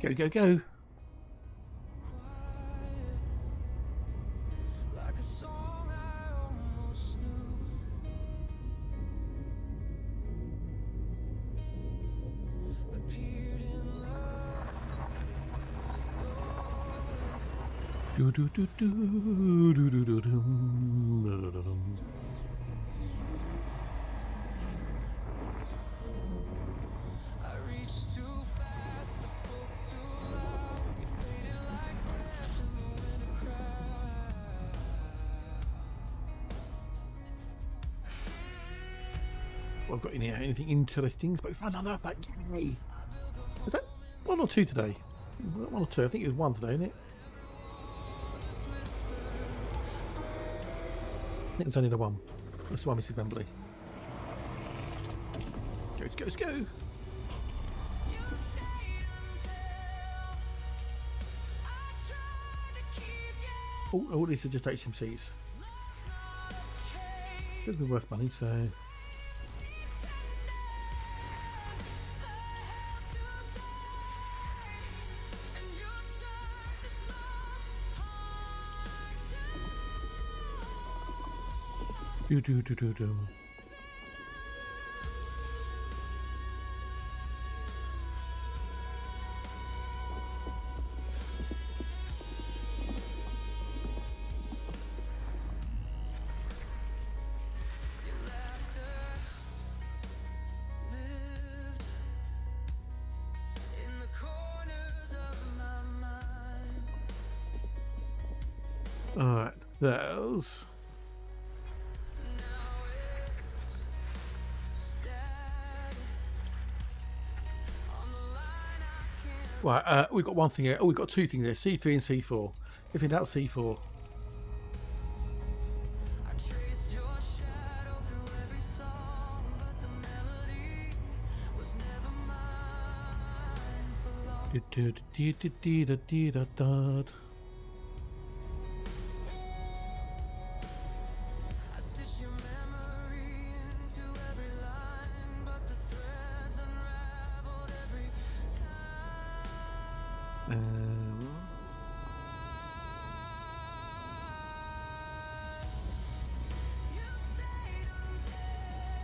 Let's go. Like a song I almost knew. Appeared in I reached too fast, I spoke too loud. You faded like breath in the winter crowd. I've got anything interesting, but we found another that yay. Is that 1 or 2 today? 1 or 2, I think it was 1 today, isn't it? I think it's only the 1. That's the one, Mrs. Mandalay. Let's go. Oh, these are just HMCs. Could be worth money, so. Do. Alright, those. Right, we've got one thing here. Oh, we've got two things there, C3 and C4. If in doubt, C4.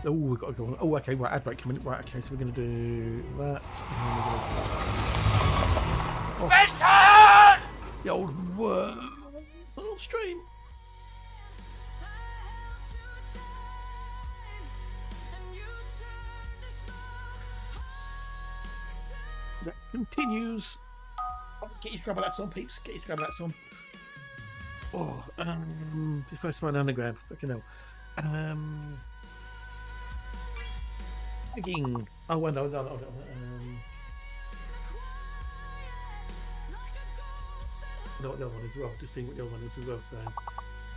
Oh, we've got to go on. Oh, okay, right, ad break coming. Right, okay, so we're going to do that. The old worm stream. That continues. Oh, get your scrub of that on, peeps. Get your scrub of that on. Oh, just first find underground. Fucking hell. Again. Oh, well, no. I know what the other one is as well, to see what the other one is as well. So,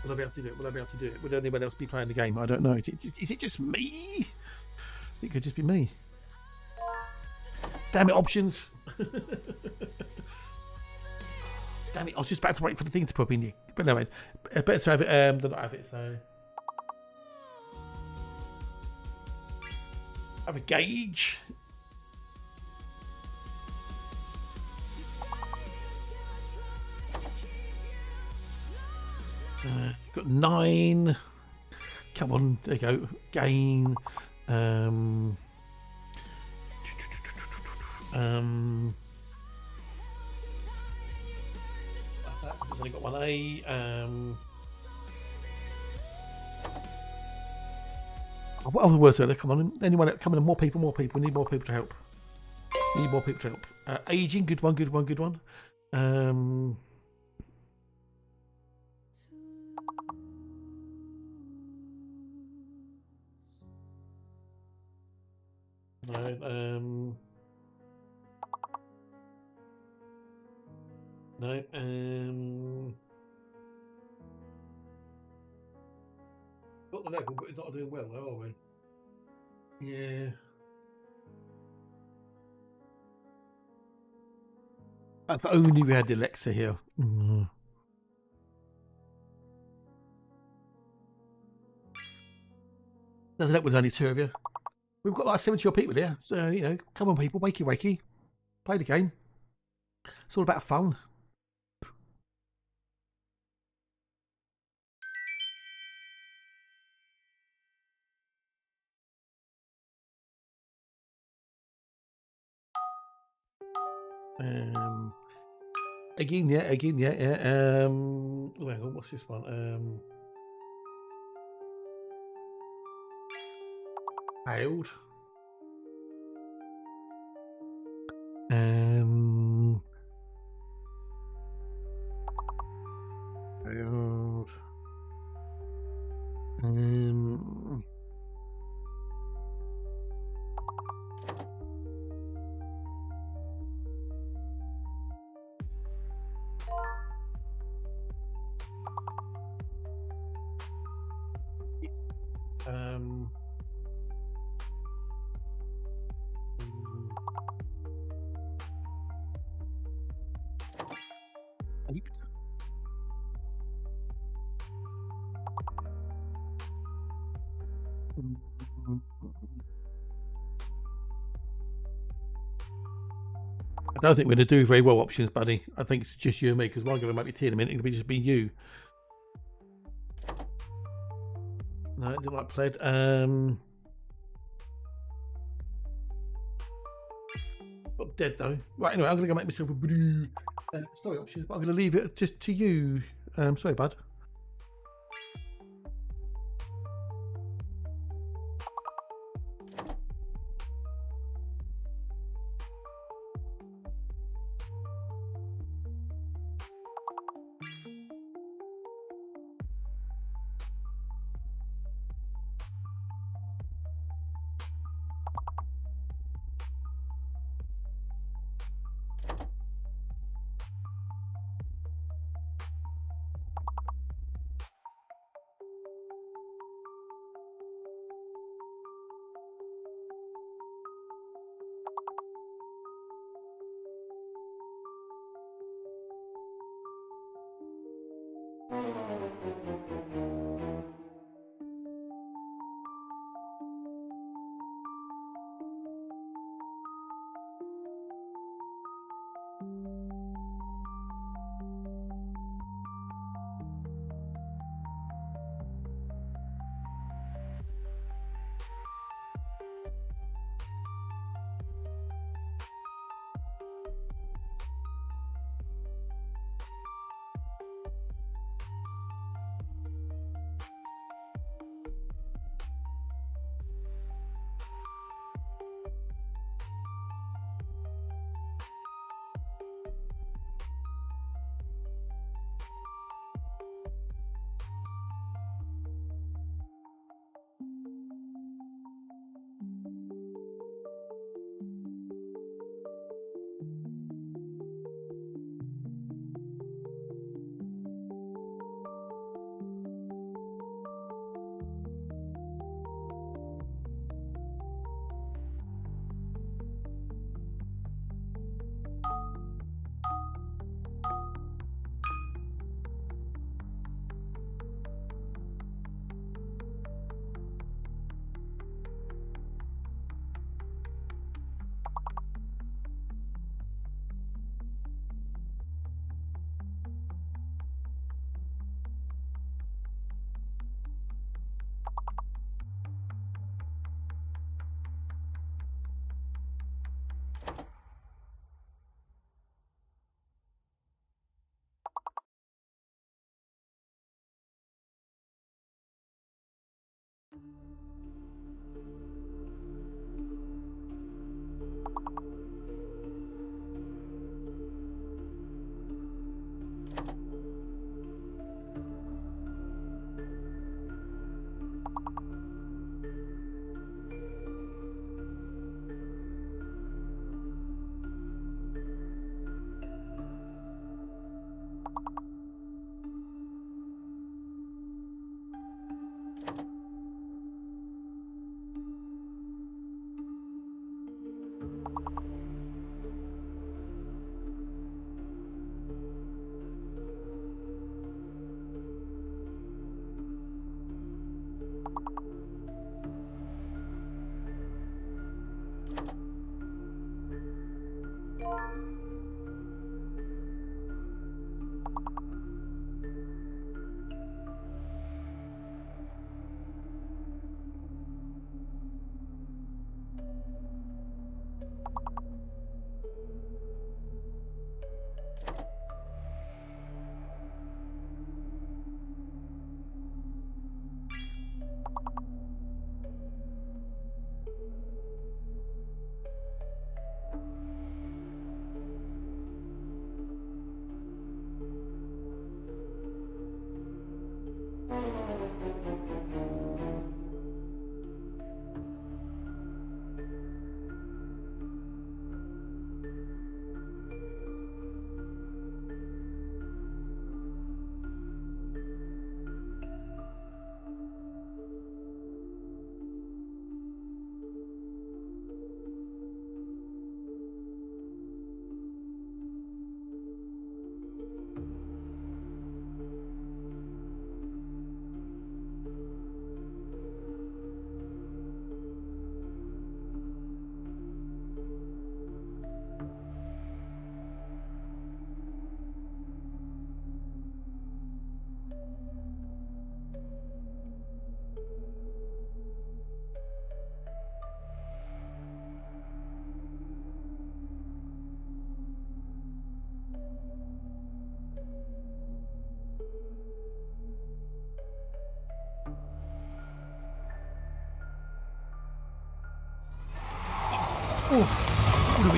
will I be able to do it? Will I be able to do it? Would anybody else be playing the game? I don't know. Is it just me? It could just be me. Damn it, options. Damn it, I was just about to wait for the thing to pop in here. But no, better to have it than not have it. So, have a gauge. Got 9. Come on, there you go. Gain. I've only got 1A. What other words are there? Come on, anyone? Come on, more people. We need more people to help. Aging, good one. Got the level, but it's not doing well, though, are we? Yeah. If only we had the Alexa here. Doesn't help with only 2 of you. We've got like 70 odd people here, so you know, come on, people, wakey, play the game. It's all about fun. Again, yeah. Hang on, what's this one? Failed. Failed. I don't think we're going to do very well options, buddy. I think it's just you and me, because one going to make me tea in a minute. It'll just be you. No, I didn't like pled. Not dead though. Right, anyway, I'm going to go make myself a blue story options, but I'm going to leave it just to you. Sorry, bud.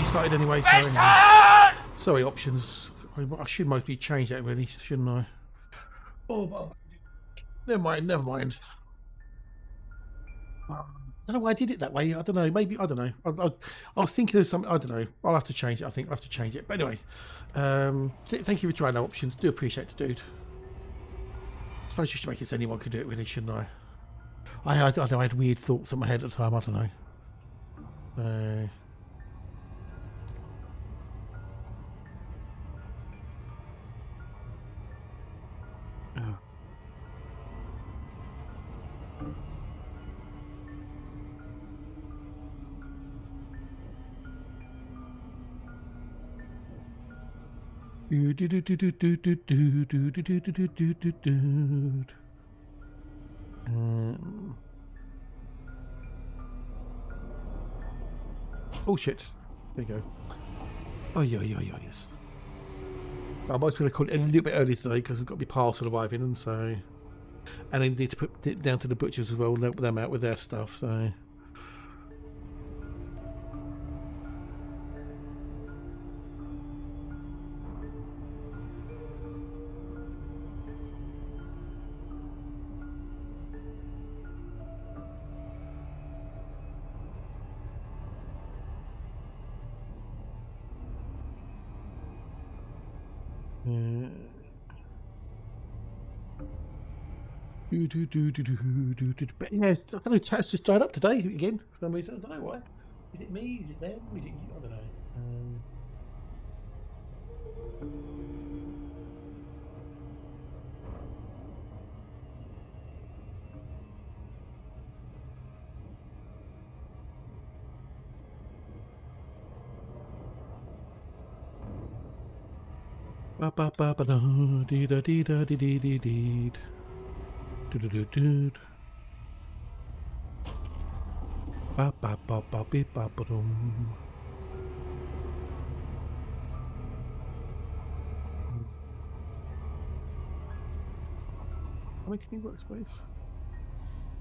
started anyway, so sorry, options. I should mostly change that really, shouldn't I? Oh, well, never mind. I don't know why I did it that way. I don't know. Maybe, I don't know. I was thinking of something. I don't know. I'll have to change it. I think I'll have to change it. But anyway, thank you for trying our options. Do appreciate it, dude. I suppose just to make it so anyone could do it, really, shouldn't I? I don't know. I had weird thoughts in my head at the time. I don't know. Oh. Oh shit! There you go. Oh yeah, yes. I'm always going to call it a little bit early today because we've got to be parcel arriving, and so, and I need to put it down to the butchers as well, help them out with their stuff. So. But yeah, I don't know, chat's just died up today again for some reason. I don't know why. Is it me? Is it them? Is it, I don't know. Ba ba ba ba da dee da dee da dee dee dee dee. Do do do do. Ba ba ba ba beep ba ba dum. How many can you workspace?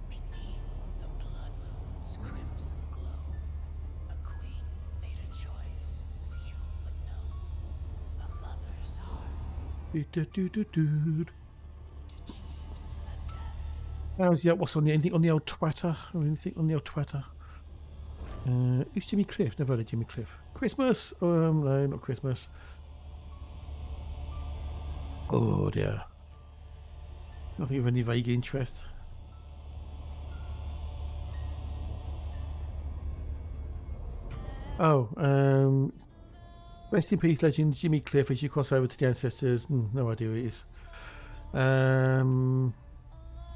Beneath the blood moon's crimson glow, a queen made a choice few would know. A mother's heart. Do do do do. How's what's on the anything on the old Twitter or anything on the old Twitter? Who's Jimmy Cliff? Never heard of Jimmy Cliff. Christmas? No, not Christmas. Oh dear. Nothing of any vague interest. Oh, rest in peace, legend Jimmy Cliff. As you cross over to the ancestors, no idea who it is.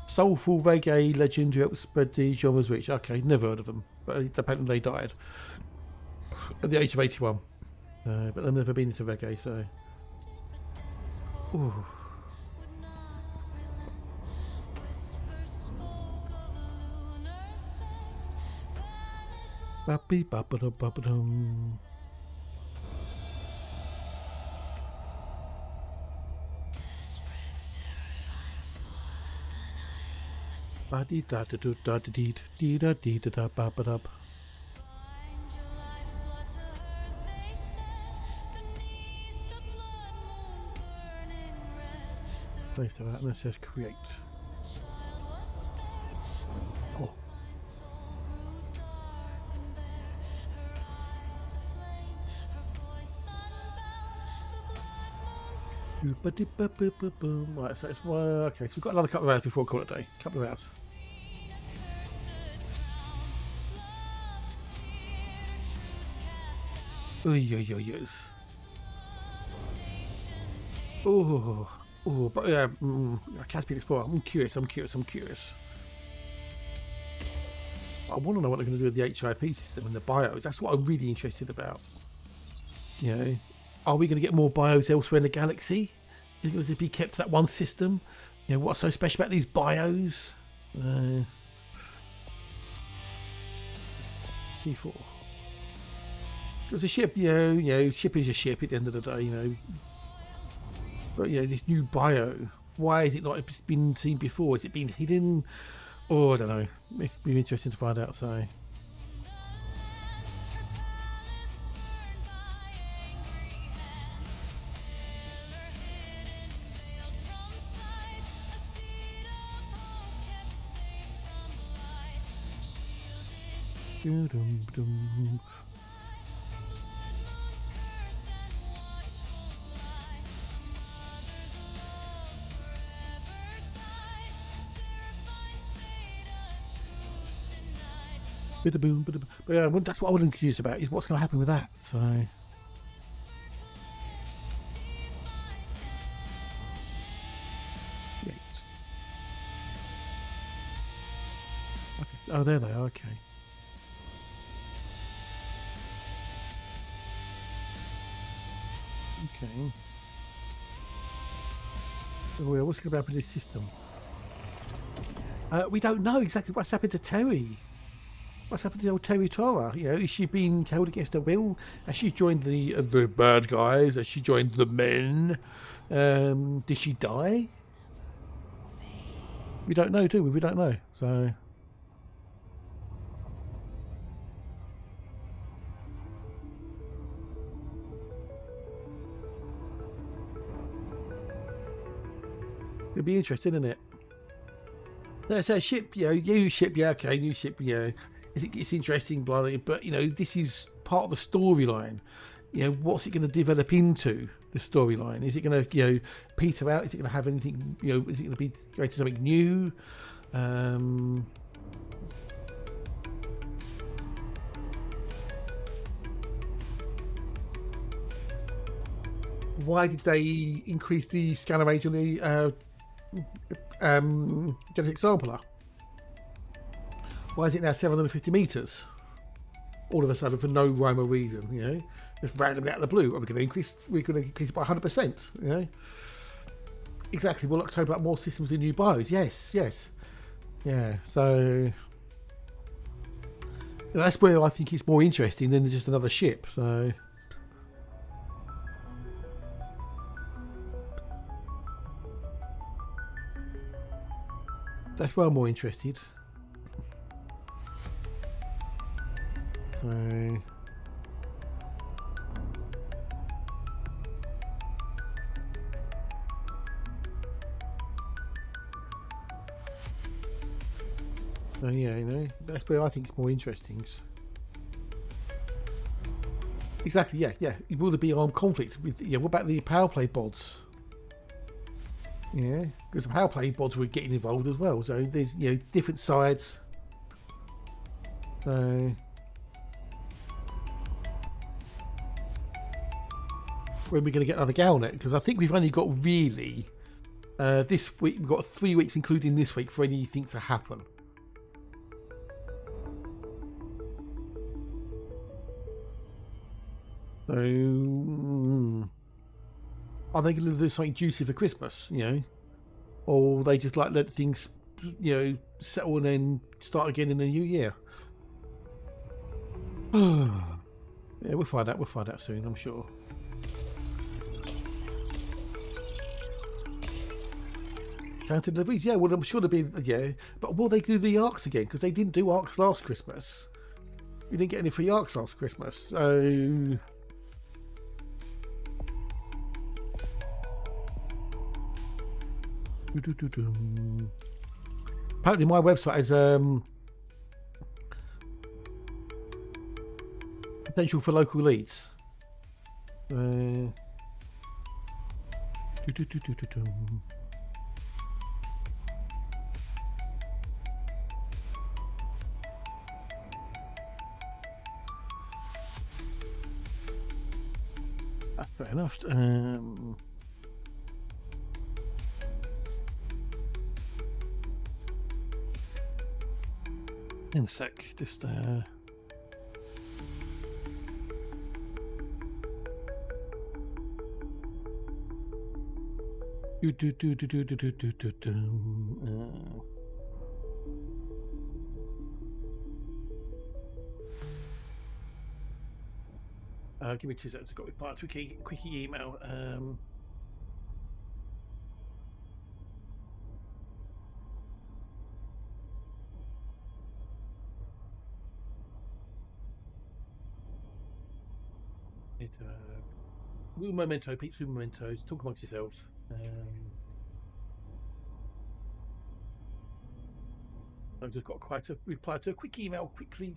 Soulful reggae legend who helped spread the genre's reach. Okay, never heard of them, but apparently they died at the age of 81. But they've never been into reggae, so. Ooh. Bappy bappado bappado. Ba dee da da do da da dee dee da dee da da ba ba da. Place to that and it says create. Oh. Right, so it's okay. So we've got another couple of hours before call it a day. Couple of hours. Yes. Oh, but yeah, I can't speak this more. I'm curious. I want to know what they're going to do with the HIP system and the bios. That's what I'm really interested about. You know, are we going to get more bios elsewhere in the galaxy? Is it going to be kept to that one system? You know, what's so special about these bios? C4. Because a ship, you know, ship is a ship at the end of the day, you know. But yeah, this new bio, why is it not been seen before? Has it been hidden? Oh, I don't know. It'd be interesting to find out. So. Doo-dum-dum. Bida-boom, bida-boom. But yeah, well, that's what I was confused about, is what's going to happen with that. So, yeah. Okay. Oh, there they are. Okay. Okay. So, what's going to happen to this system? We don't know exactly what's happened to Terry. What's happened to old Terry Tora? You know, is she being held against her will? Has she joined the bad guys? Has she joined the men? Did she die? We don't know, do we? We don't know. So, it'll be interesting, isn't it? So a ship, you know, new ship, yeah, okay, new ship, yeah. It's interesting, blah, blah, but you know, this is part of the storyline. You know, what's it going to develop into, the storyline? Is it going to, you know, peter out? Is it going to have anything, you know, is it going to be going to something new? Why did they increase the scanner range on the galactic sampler? Why is it now 750 meters? All of a sudden, for no rhyme or reason, you know, just randomly out of the blue. Are we going to increase? We're going to increase it by 100%. You know, exactly. Will October up more systems in new bios? Yes, yes, yeah. So that's where I think it's more interesting than just another ship. So. That's where I'm more interested. So, yeah, you know, that's where I think it's more interesting. Exactly, yeah, yeah. Will there be armed conflict with? Yeah, what about the power play bods? Yeah, because the power play bods were getting involved as well. So there's, you know, different sides. So when we're going to get another Galnet? Because I think we've only got really this week. We've got 3 weeks, including this week, for anything to happen. So are they going to do something juicy for Christmas? You know, or they just like let things, you know, settle and then start again in the new year? Yeah, we'll find out. We'll find out soon, I'm sure. Santa deliveries, yeah. Well, I'm sure there'll be, yeah. But will they do the arcs again? Because they didn't do arcs last Christmas. We didn't get any free arcs last Christmas, so. Apparently, my website is potential for local leads. Fair enough. In a sec, just give me 2 seconds. I've got to reply to a quickie email. Real memento, peeps, real mementos. Talk amongst yourselves. I've just got quite a reply to a quick email quickly.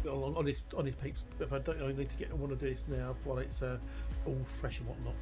on this peeps. If I don't, I need to get. I want to do this now while it's all fresh and whatnot.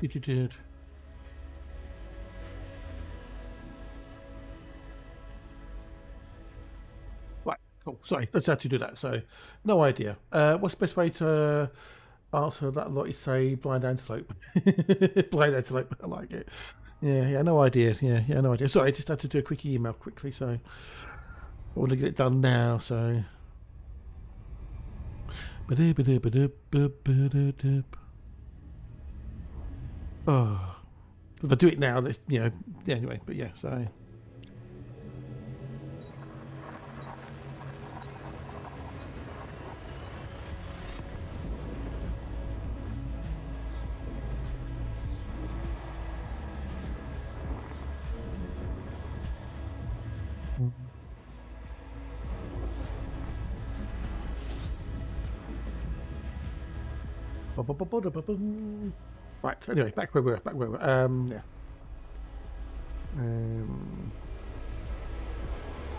You did. Right, cool. Sorry, that's how to do that. So, no idea. What's the best way to answer that lot? You say blind antelope. Blind antelope. I like it. Yeah, no idea. Yeah, no idea. Sorry, I just had to do a quick email quickly. So, I want to get it done now. So. Oh, if I do it now, that's, you know, yeah, anyway, but yeah, so. Right, anyway, back where we were, yeah.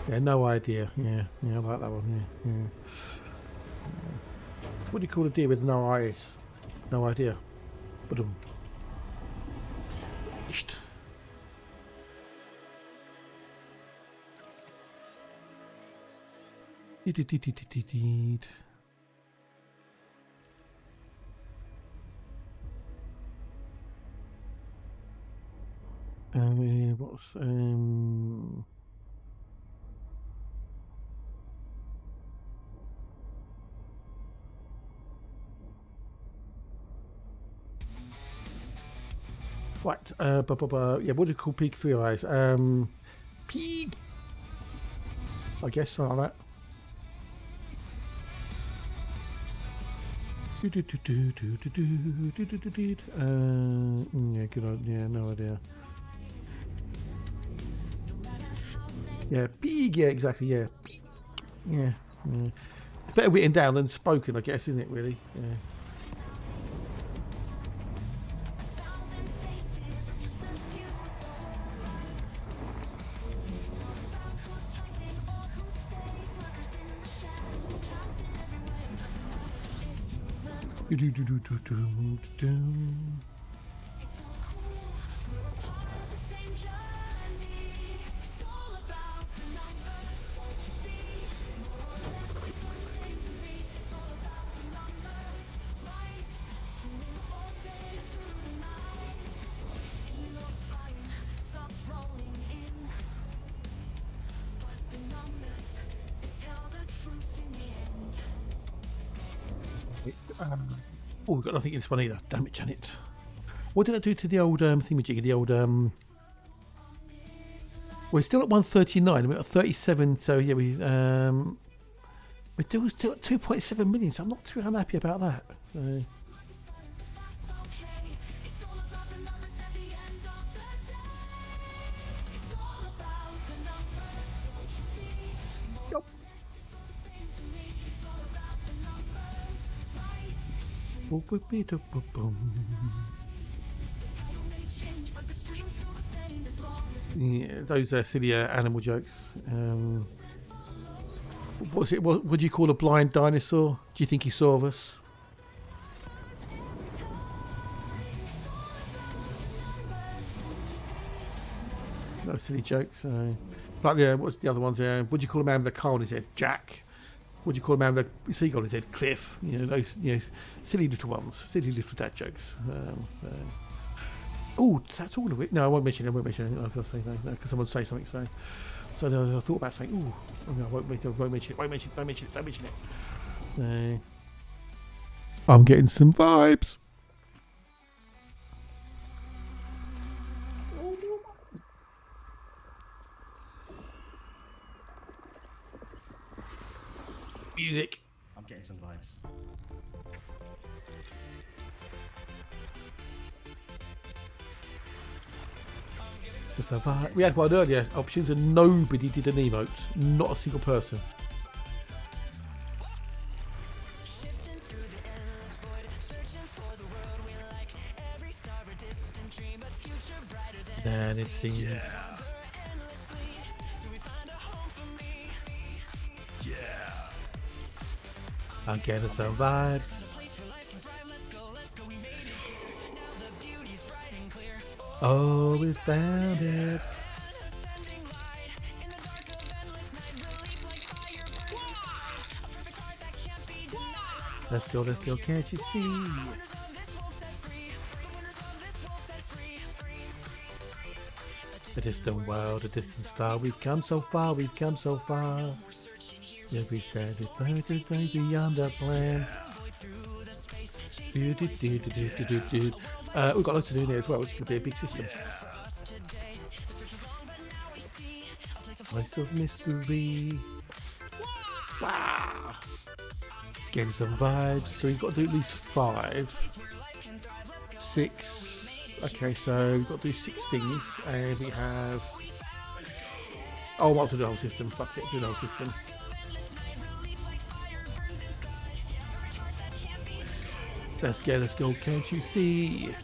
Yeah, no idea, yeah, I like that one, yeah. What do you call a deer with no eyes? No idea. Ba-dum. What's right, yeah, what do you call pig three eyes? Pig, I guess, something like that. Yeah, good idea, no idea. Yeah, pig, yeah, exactly, yeah. Pig. Yeah. It's better written down than spoken, I guess, isn't it, really? Yeah. Oh, we've got nothing in this one either. Damn it, Janet. What did I do to the old thingamajiggy? The old we're still at 139. We're at 37. So yeah, we're still at 2.7 million. So I'm not too unhappy about that. So. Yeah, those are silly animal jokes. What's it? What do you call a blind dinosaur? Do you think he saw us? No silly jokes. Like what's the other ones? What do you call a man with a car on his head? Jack. What do you call a man with a seagull on his head? Cliff. You know those. You know, silly little ones. Silly little dad jokes. Oh, that's all of it. No, I won't mention it. I won't mention it. I was going to say no, because someone say something. So I thought about saying, oh, no, I won't mention it. Won't mention it. Don't mention it. I'm getting some vibes. Music. I'm getting some vibes. We had one earlier, options, and nobody did an emote. Not a single person. And it seems. Yeah. I'm getting some vibes. Oh, we found it. Let's go, can't you see? A distant world, a distant star, we've come so far, Every step is further beyond the plan. We've got lots to do here as well, which could be a big system. Place of mystery. Wow. Getting some vibes. So we've got to do at least 5. 6. Okay, so we've got to do 6 things, and we have. Oh, I want to do the whole system. Fuck it, do the whole system. Let's go, can't you see?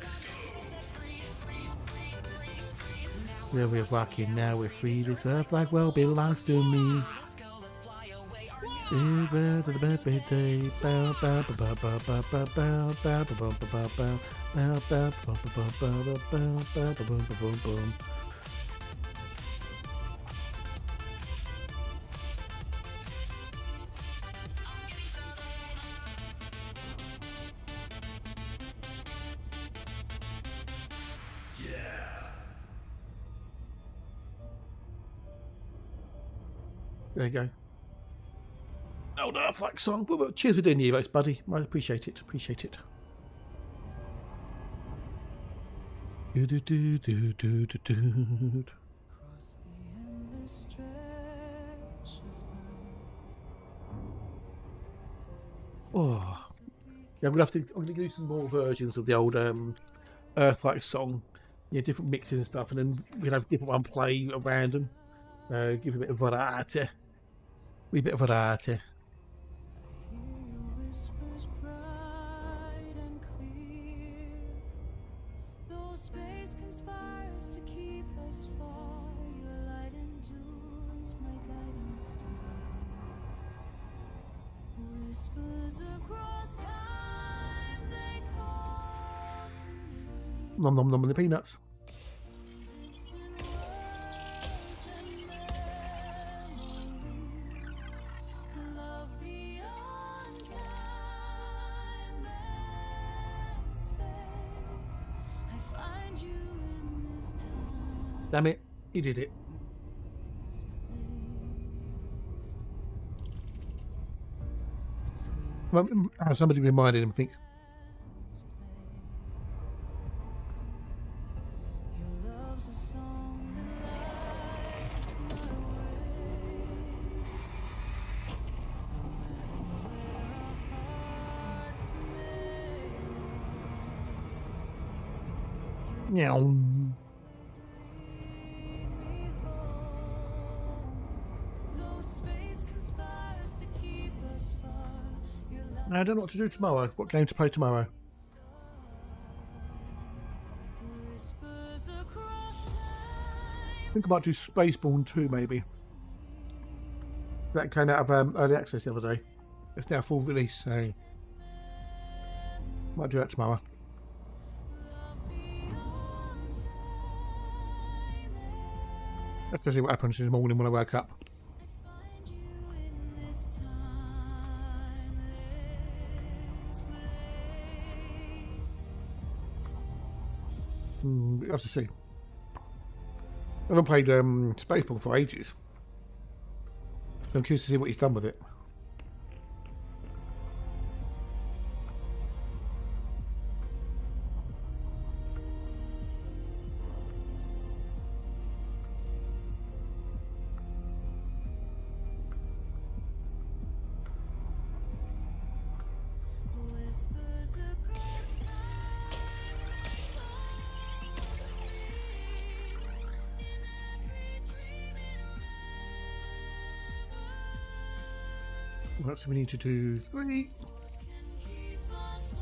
Where we're walking now, we're free. This earth like well belongs to me. There you go. Old Earth-like song. Well, cheers for doing the emotes, buddy. I appreciate it. Oh, yeah. I'm gonna do some more versions of the old Earth-like song. Yeah, different mixes and stuff, and then we'll have different one play at random. Give a bit of variety. Wee bit of variety. Nom nom nom on the peanuts. Damn it, he did it. Somebody reminded him, I think. Meow. I don't know what to do tomorrow. What game to play tomorrow? Whispers across time. I think I might do Spaceborne 2 maybe. That came out of early access the other day. It's now full release, so might do that tomorrow. Let's go see what happens in the morning when I wake up. Find you in this timeless place. We have to see. I haven't played Spaceborne for ages. So I'm curious to see what he's done with it. Whispers across time. In every dream and That's what we need to do. 3. keep our souls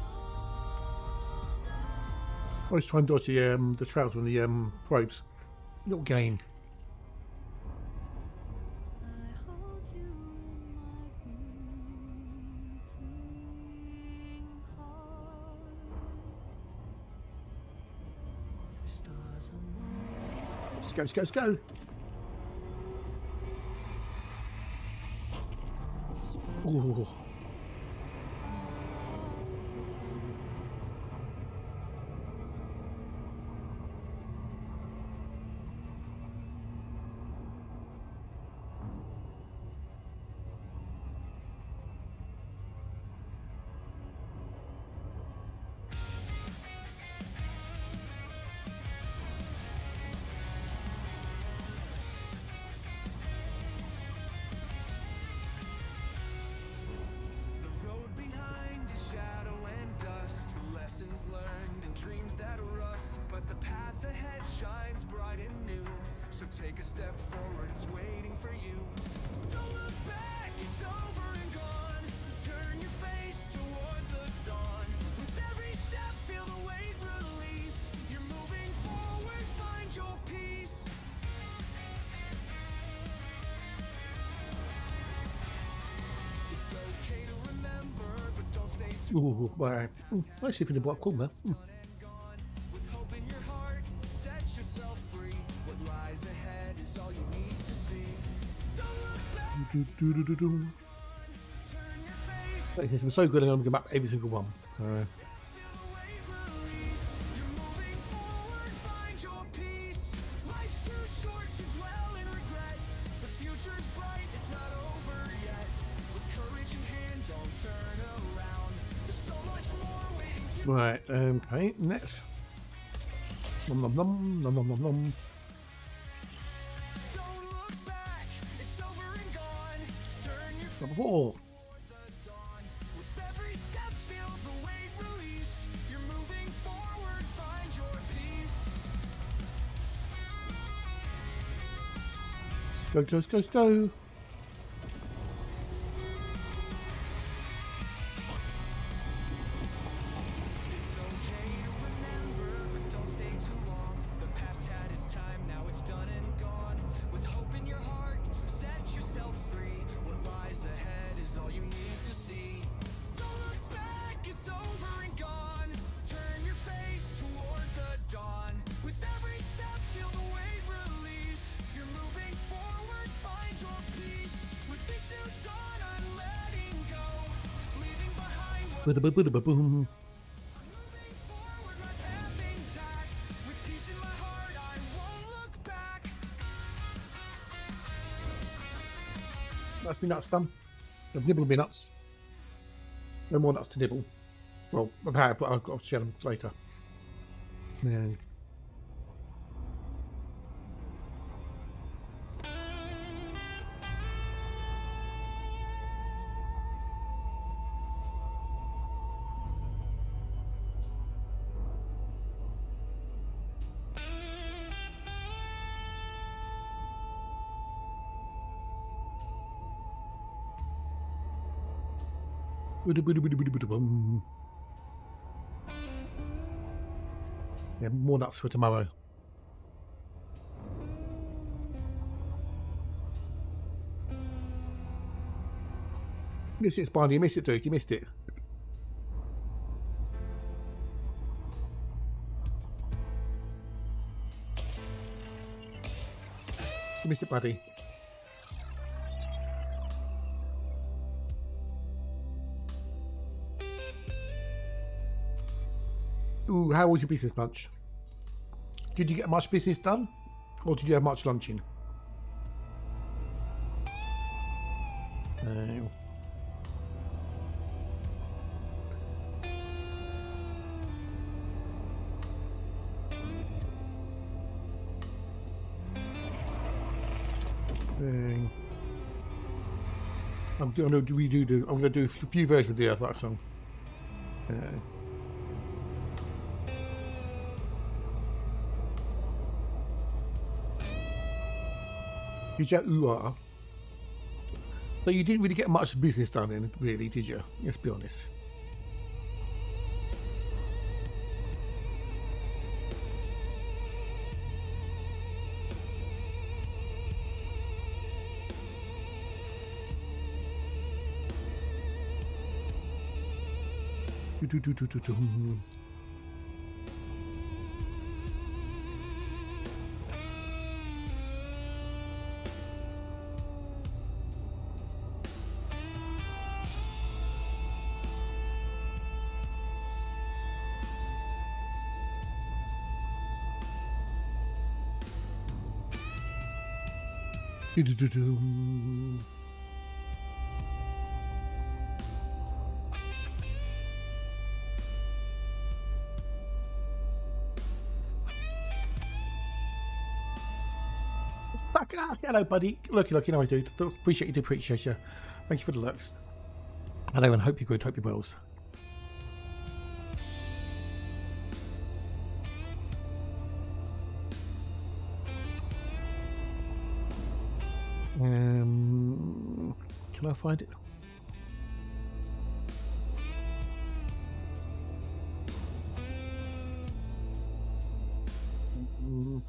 I always try and dodge the trails with the probes. Little game. I hold you in my beating heart. Through stars and moons, Let's go, let's go, let's go. Ooh. The road behind is shadow and dust, lessons learned and dreams that rust. But the path ahead shines bright and new. So take a step forward, it's waiting for you. Don't look back, it's over and gone. Turn your face toward the dawn. With every step, feel the weight release. You're moving forward, find your peace. It's okay to remember, but don't stay too Ooh, right. Nice if in the black corner. gone. With hope in your heart, set yourself free. What lies ahead is all you need to see. Don't look back, Do. turn your face, It's been so good, I'm going to go back every single one. feel the weight release. You're moving forward, find your peace. Life's too short to dwell in regret. The future's bright, it's not over yet. With courage in hand, don't turn around. There's so much more waiting to Right, okay, next. Nom nom nom, nom nom nom nom. Don't look back, it's over and gone. Turn your Number 4. the dawn. With every step, feel the weight release. You're moving forward, find your peace. Go, go, go, go. It's okay to remember, but don't stay too long. The past had its time, now it's done and gone. With hope in your heart, set yourself free. What lies ahead is all you need to see. Don't look back, it's over and gone. Turn your face toward the dawn. With every step, feel the weight release. You're moving forward, find your peace. With each new dawn, I'm letting go. Leaving behind what Boom. moving forward, my path intact. With peace in my heart, I won't look back. That's been nuts done. I've nibbled me nuts. No more nuts to nibble. Well, I've had, but I'll share them later. Man. Boom. Yeah, more nuts for tomorrow. You missed it, Spiny. You missed it, dude. You missed it. You missed it, buddy. Ooh, how was your business lunch? Did you get much business done? Or did you have much lunching? No. I'm gonna do a few versions of the Earth Like song. So you didn't really get much business done in, really, did you? Let's be honest. Hello, buddy. Look, you know I do. Appreciate you. Appreciate you. Thank you for the looks. Hello, and hope you're good. Hope you're well. Can I find it?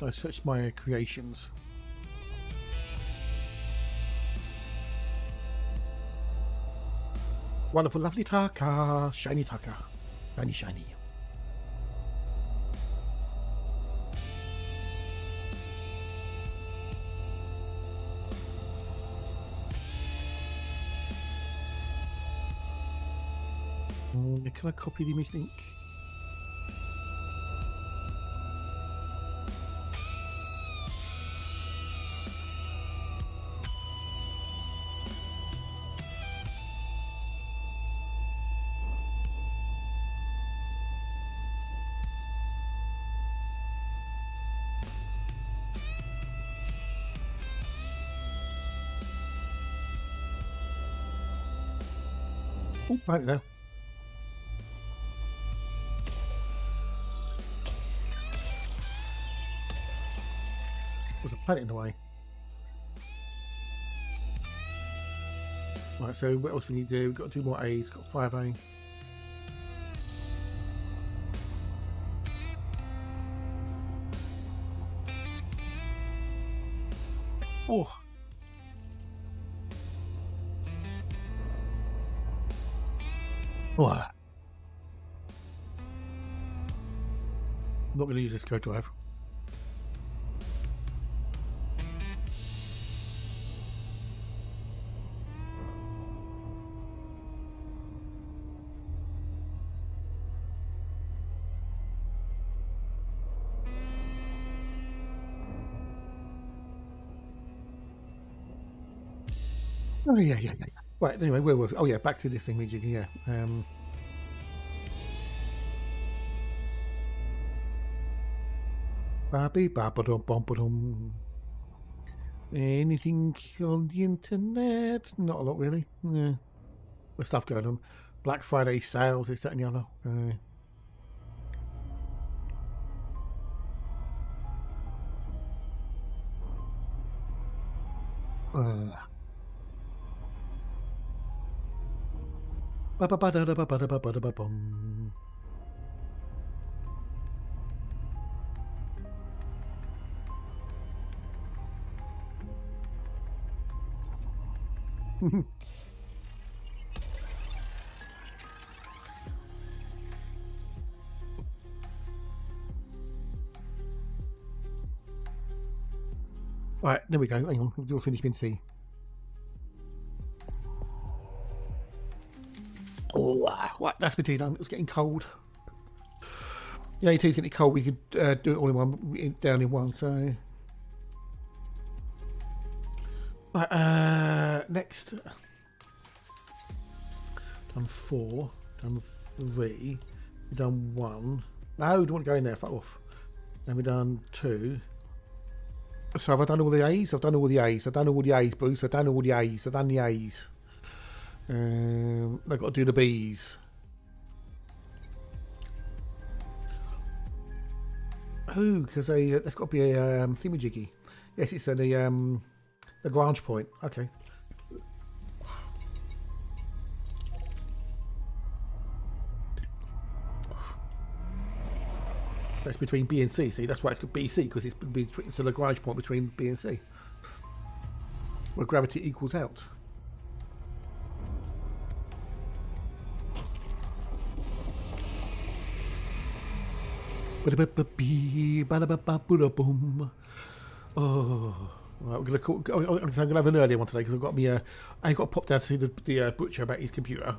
I search my creations. Wonderful, lovely Taka, shiny Taka, shiny. Can I copy the image link? Oh, right there. Was a planet in the way. Right, so what else we need to do? We've got to do more A's, got 5A. Oh. What? I'm not going to use this code drive. Oh yeah. Right, anyway, where were we? Oh yeah, back to this thing, region, yeah. Anything on the internet? Not a lot, really. Yeah. There's stuff going on. Black Friday sales, this, that, and the other. Right, there we go. Hang on, you'll finish my tea. Oh, right, that's my tea done. It was getting cold. You know, your tea's getting cold. We could do it all in one, down in one. So, right, next, done 4, done 3, we've done 1. No, don't want to go in there. Fuck off. Then we've done 2. So have I done all the A's? I've done all the A's. I've done all the A's, Bruce. I've done all the A's. I've done the A's. I've got to do the B's. Oh, because there's got to be a thingamajiggy. Yes, it's the branch point. Okay. That's between B and C. See, that's why it's got BC, because it's the Lagrange point between B and C, where gravity equals out. Oh, right, we're gonna have an earlier one today because I've got me. I got to pop down to see the butcher about his computer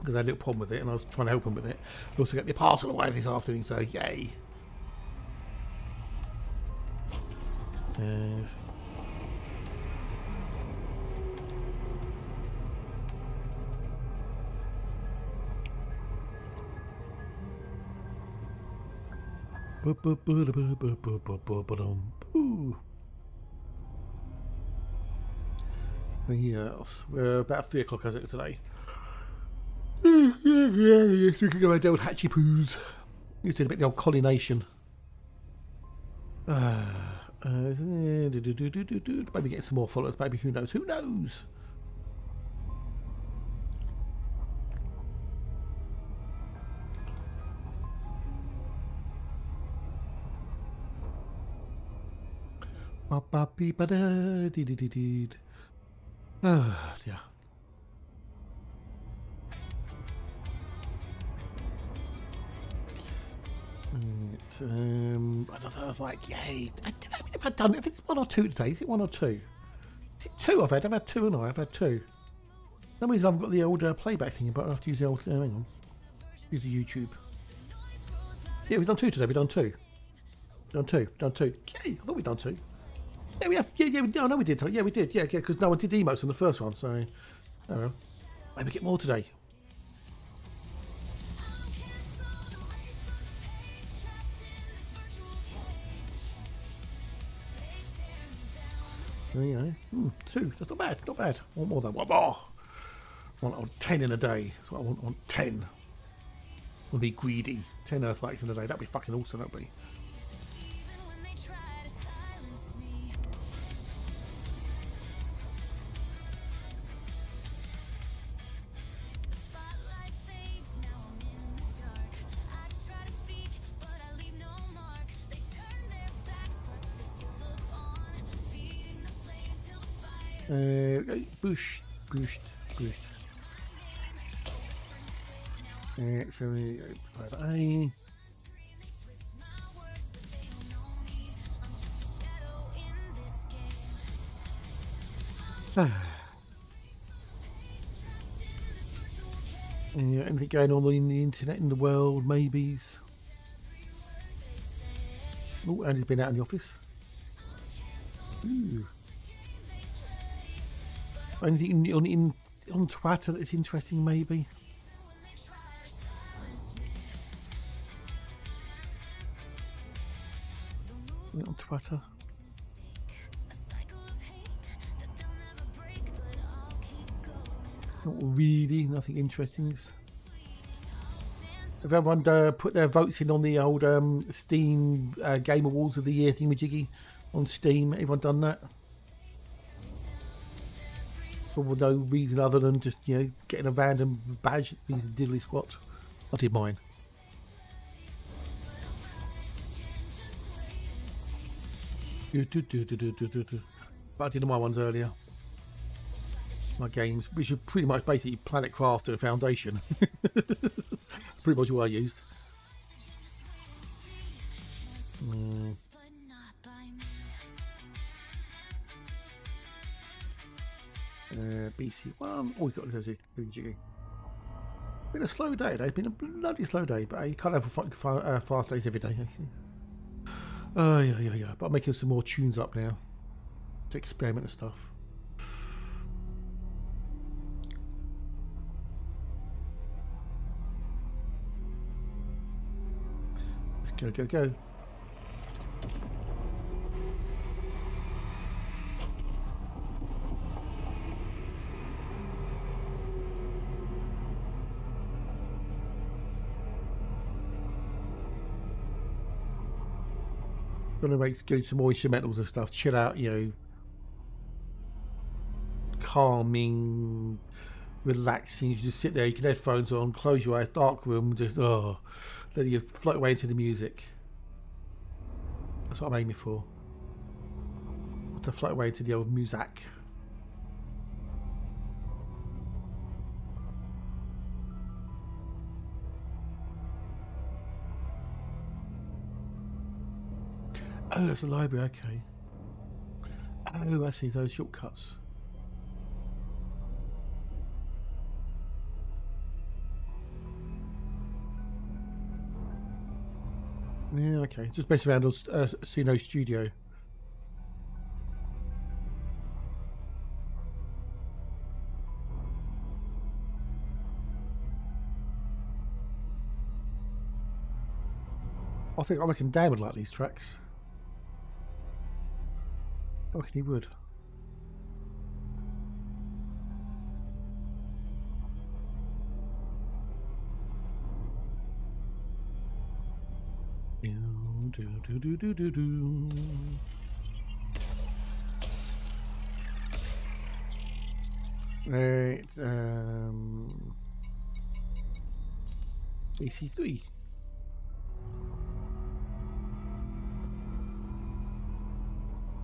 because I had a little problem with it, and I was trying to help him with it. I also got my parcel away this afternoon, so yay! Yes, we're about 3 o'clock, I think, today. Yes, we can go out the old hatchy poos. Used to do a bit of the old collination. Maybe get some more followers, maybe, who knows? Who knows? Oh dear. I was like, yay. I don't know if I've done it. If it's 1 or 2 today, is it 1 or 2? Is it 2 I've had 2 and I've had 2. For some reason I've got the old playback thing, but I have to use the old, hang on. Use the YouTube. Yeah, we've done 2 today, we've done 2. Done 2. Yay, I thought we'd done 2. Yeah, we have. Yeah. No, no, we did. Yeah, we did. Yeah, because no one did emotes on the first one. So, oh well. Maybe get more today. There you go. 2. That's not bad. Not bad. I want more than 1 more. I want 10 in a day. That's what I want. I want 10. I want to be greedy. 10 Earth likes in a day. That'd be fucking awesome. That'd be. Boost. So we go private A. Anything going on in the internet, in the world, maybes? Oh, Andy's been out in the office. Ooh. Anything on Twitter that's interesting, maybe? On Twitter. Not really, nothing interesting. Have everyone put their votes in on the old Steam Game Awards of the Year thingamajiggy on Steam? Everyone done that? For no reason other than just, you know, getting a random badge, these diddly squats. I did mine. But I did my ones earlier. my games, which are pretty much basically Planet Craft and Foundation. Pretty much all I used. BC1. Oh, we've got to do 3G. Been a slow day today. It's been a bloody slow day, but you can't have fast days every day. Actually. Oh yeah. But I'm making some more tunes up now to experiment and stuff. Let's go. Gonna go some more instrumentals and stuff, chill out, you know, calming, relaxing. You just sit there, you can have headphones on, close your eyes, dark room, just let you float away into the music. That's what I'm aiming for. To float away into the old music. Oh, that's a library, okay. Oh, I see, those shortcuts. Yeah, okay. Just mess around on Suno Studio. I reckon Dan would like these tracks. I reckon he would. Right, AC3.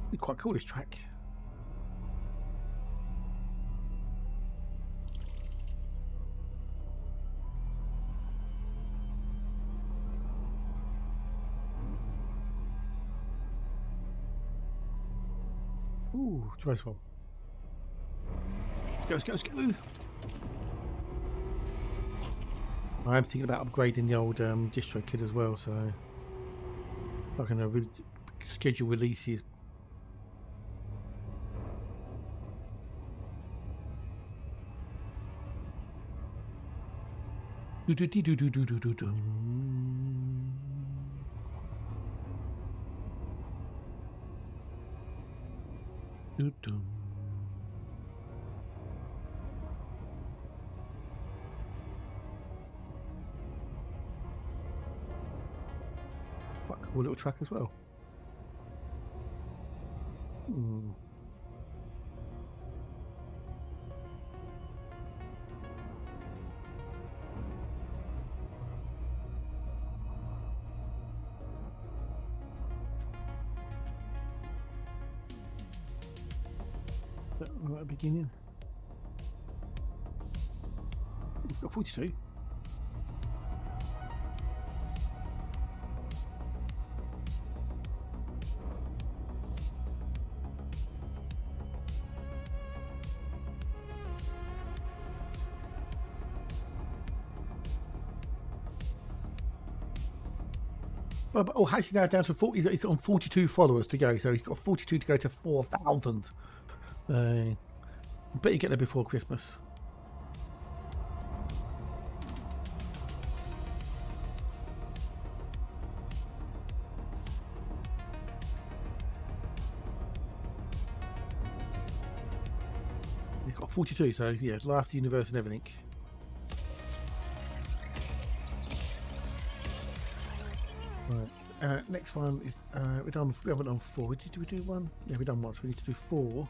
Be quite cool, this track. Ooh, try this one. Let's go. I am thinking about upgrading the old distro kit as well, so I can schedule releases. Quite a cool little track as well. Right at the beginning. We've got 42. Oh, actually now down to 40. It's on 42 followers to go, so he's got 42 to go to 4,000. I bet you get there before Christmas. He's got 42, so yeah, Life, the Universe and everything. Right, next one is we haven't done 4. Did we do 1? Yeah, we've done 1, so we need to do 4.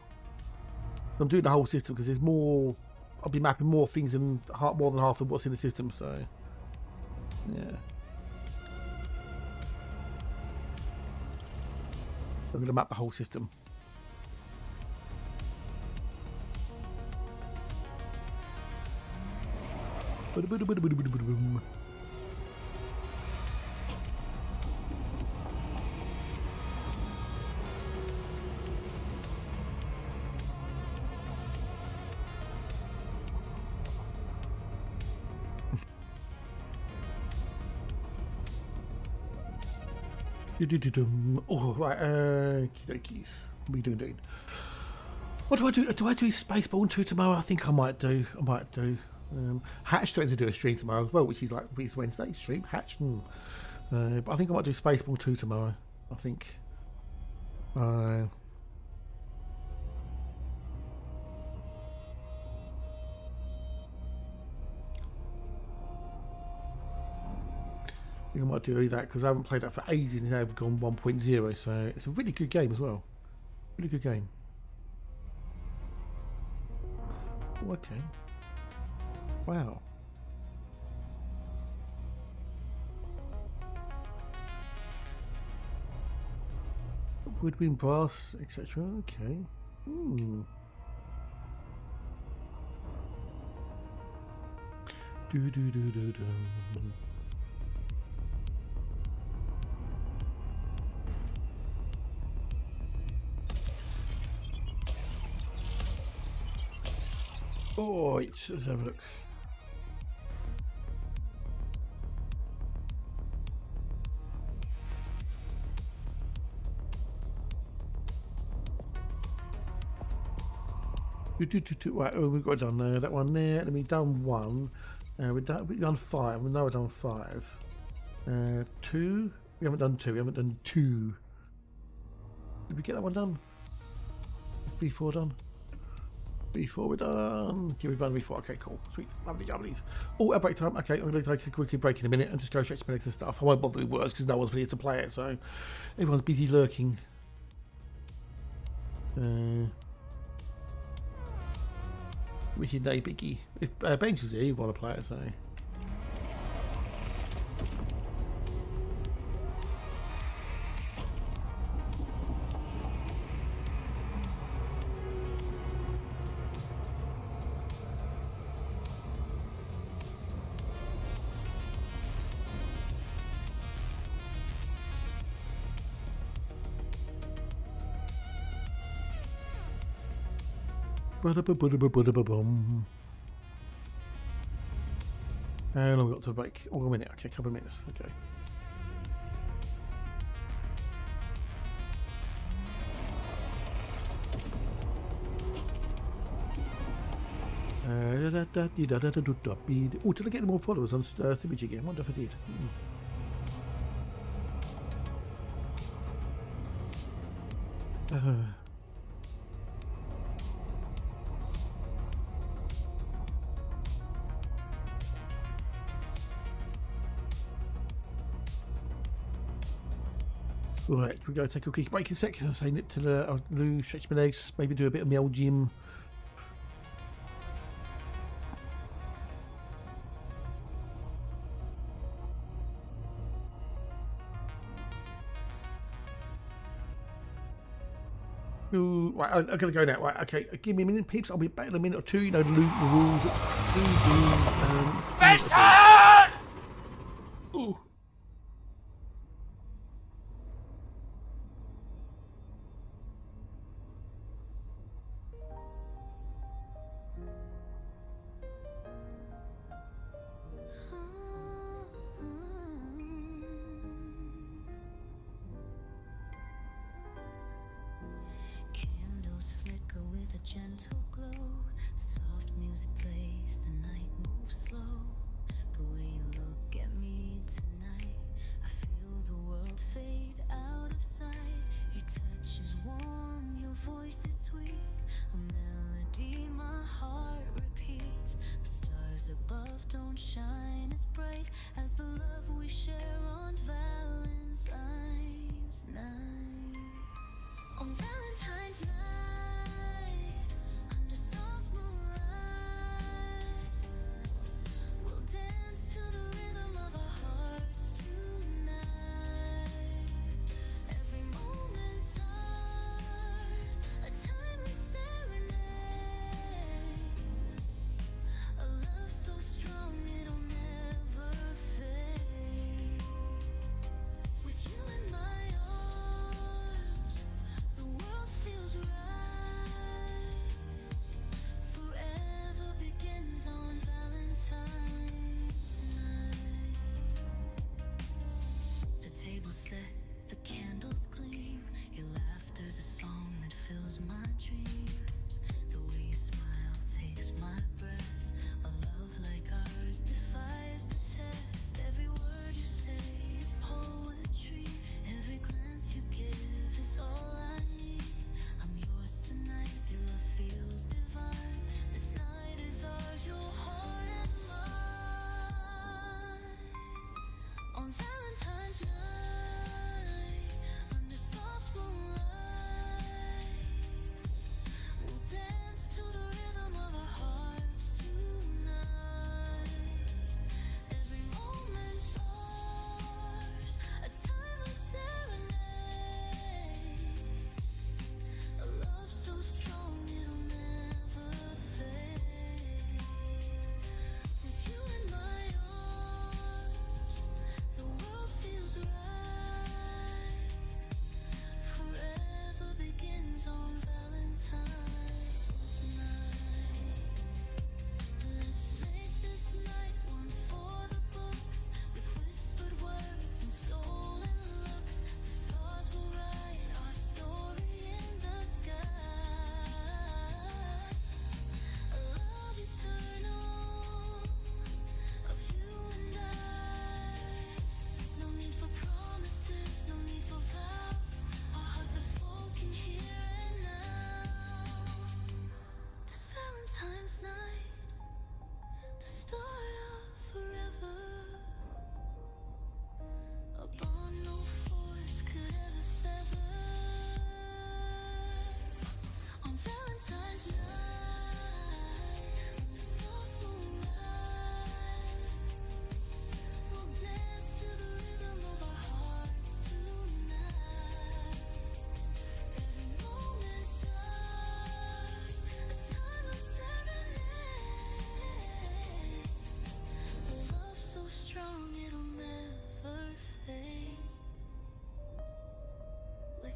I'm doing the whole system because there's more. I'll be mapping more things and more than half of what's in the system. So, yeah. I'm going to map the whole system. Oh, right, okie what are we doing? What do I do? Do I do Spaceborne 2 tomorrow? I think I might do. Hatch starting to do a stream tomorrow as well, which is like it's Wednesday stream. Hatch. But I think I might do Spaceborne 2 tomorrow. I think. I think I might do that because I haven't played that for ages and they've gone 1.0, so it's a really good game as well. Really good game. Oh, okay. Wow. Woodwind, brass, etc. Okay. Do. Oh, let's have a look. Right, oh, we've got done that one there, and we've done one. We've done 5. We know we've done 5. 2. We haven't done 2. We haven't done 2. Did we get that one done? B4 done. B4 we're done. Okay, we've done B4. Okay, cool. Sweet. Lovely jubblies. Oh, a break time. Okay, I'm going to take a quick break in a minute and just go straight to spelling and stuff. I won't bother with words because no one's here to play it, so everyone's busy lurking. Which is no biggie. If Bench is here, you want to play it, so. How long have we got to break? Oh, a minute. Okay, a couple of minutes. Okay. Oh, did I get more followers on Thimmage again? I wonder if I did. Right, we're going to take a quick break in a second. I'll say nip to the loo, stretch my legs, maybe do a bit of my old gym. Ooh, right, I'm going to go now. Right, okay, give me a minute, peeps. I'll be back in a minute or two. You know, the rules. Ooh. Candles flicker with a gentle glow. Soft music plays, the night moves slow. The way you look at me tonight, I feel the world fade out of sight. Your touch is warm, your voice is sweet. A melody my heart repeats. The stars above don't shine as bright as the love we share on Valentine's night. On Valentine's night, under soft moonlight, we'll dance to the rhythm of our hearts tonight. Every moment's ours, a timeless serenade. A love so strong it'll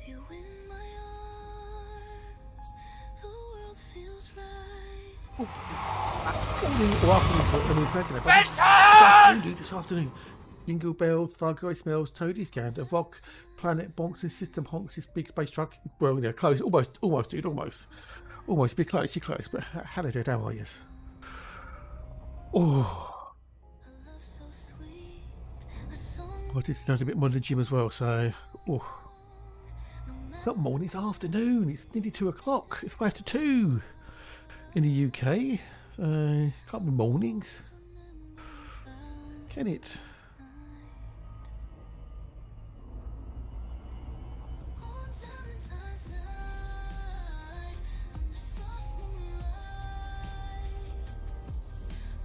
With you in my arms, the world feels right. Morning or afternoon, I mean, Frank, this afternoon, dude, this afternoon. Jingle bells, Thuggery smells, Toadie's gander, rock, planet bonks, his system honks, his big space truck. Well, you know, close, almost, dude, almost. Almost, be close, you're close, but hello there, how are you? Oh, A love so sweet, a song I did a bit more in the gym as well, so, oh. Not morning, it's afternoon, it's nearly 2 o'clock, it's 5 to 2 in the UK. Can't be mornings, can it? on Valentine's night, under soft moonlight.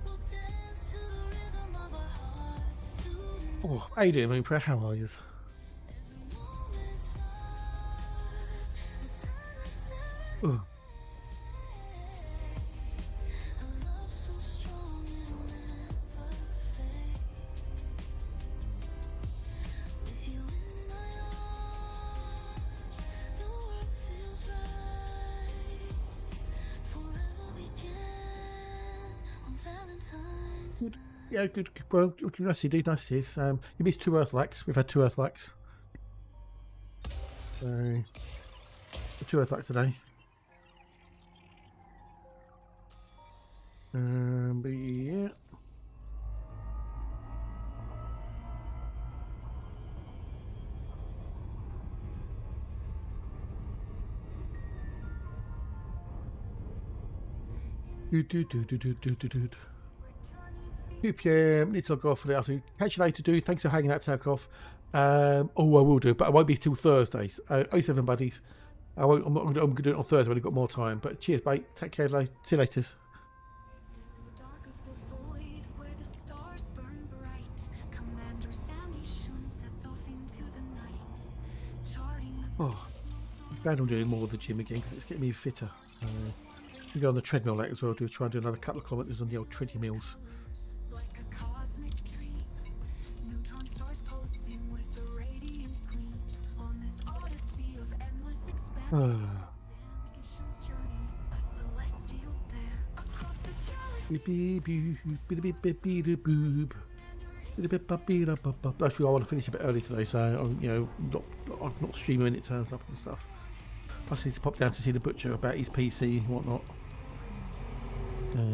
We'll dance to the rhythm of our hearts tonight. Oh, how you doing, Moonprayer? How are you? Every moment's ours, the timeless Oh, a love so strong it never fades. With you in my arms, the world feels right. Forever began on Valentine's. good. Yeah, good. Well, nice to see, nice to see. You missed 2 Earth-likes. We've had 2 Earth-likes. So, 2 Earth-likes today. But yeah. Do. 2 PM, need to log off for the afternoon. Catch you later, dude. Thanks for hanging out, Tarkov. I will do, but I won't be till Thursdays. 07 buddies. I'm going to do it on Thursday when I've got more time. But cheers, mate. Take care. See you later. Dark of the void where the stars burn bright. Commander Sammy Shun sets off into the night. Charting the Oh, I'm glad I'm doing more of the gym again because it's getting me fitter. We go on the treadmill later as well. Try and do another couple of kilometres on the old treadmills. like a cosmic dream. Neutron stars pulsing with a radiant gleam. On this odyssey of endless expanse. Sammy Shun's journey, a celestial dance. Across the galaxy. Actually, I want to finish a bit early today, so I'm, not streaming when it turns up and stuff. Plus, I need to pop down to see the butcher about his PC and whatnot. Space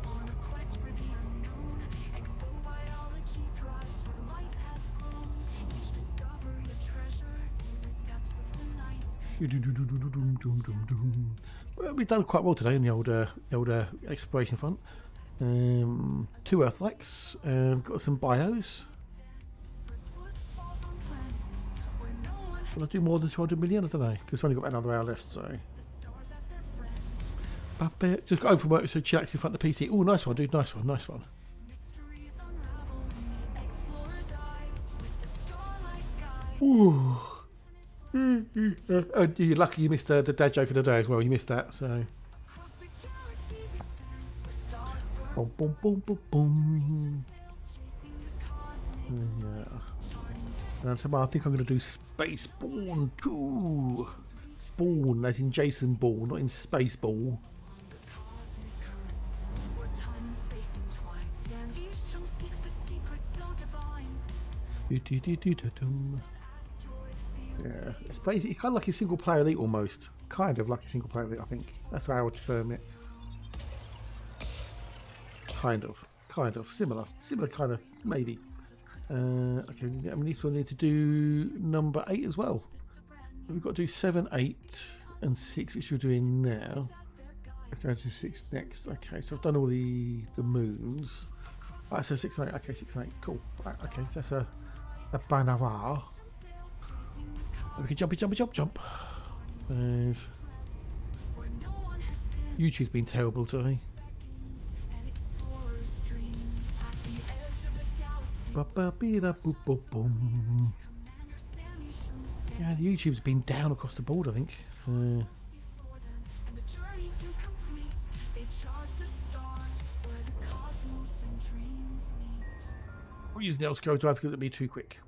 on a quest for the unknown. Exobiology thrives where life has grown. Each discovery a treasure in the depths of the night. Well, we've done quite well today on the older exploration front. 2 Earth-likes, got some bios. Footfalls on planets where no one has Will I do more than 200 million? I don't know, because we've only got about another hour left, so. the stars as their friend. Just got home from work, so chillax in front of the PC. Oh, nice one, dude, nice one. Mysteries unravel in the explorer's eyes with the starlight guide. Ooh. You're lucky you missed the dad joke of the day as well. You missed that, so. Across the galaxy's expanse where stars burn. Boom, boom, boom, boom, boom. Chasing the cosmic Yeah. And so I think I'm going to do Spaceborne 2. Born, as in Jason Bourne, not in Spaceball. where time and space entwine. Sammy Shun seeks the secrets so divine. Do-do-do-do-do-dum. Asteroid field. Yeah, it's basically kind of like a single player elite almost. Kind of like a single player elite, I think. That's how I would term it. Kind of. Similar kind of, maybe. Okay, we need to do number 8 as well. We've got to do 7, 8, and 6, which we're doing now. Okay, to 6 next. Okay, so I've done all the moons. Right, so 6 and 8. Okay, 6 and 8. Cool. Right, okay, so that's a banana. We can jump. And YouTube's been terrible today. An explorer's dream at the edge of the galaxy. Ba-ba-be-da-boop-boop-boom. Sammy Shun stands Yeah, YouTube's been down across the board, I think. before them, and the journey to complete. They chart the stars where the cosmos and dreams meet. We'll use the L-Scroll drive because it'll be too quick.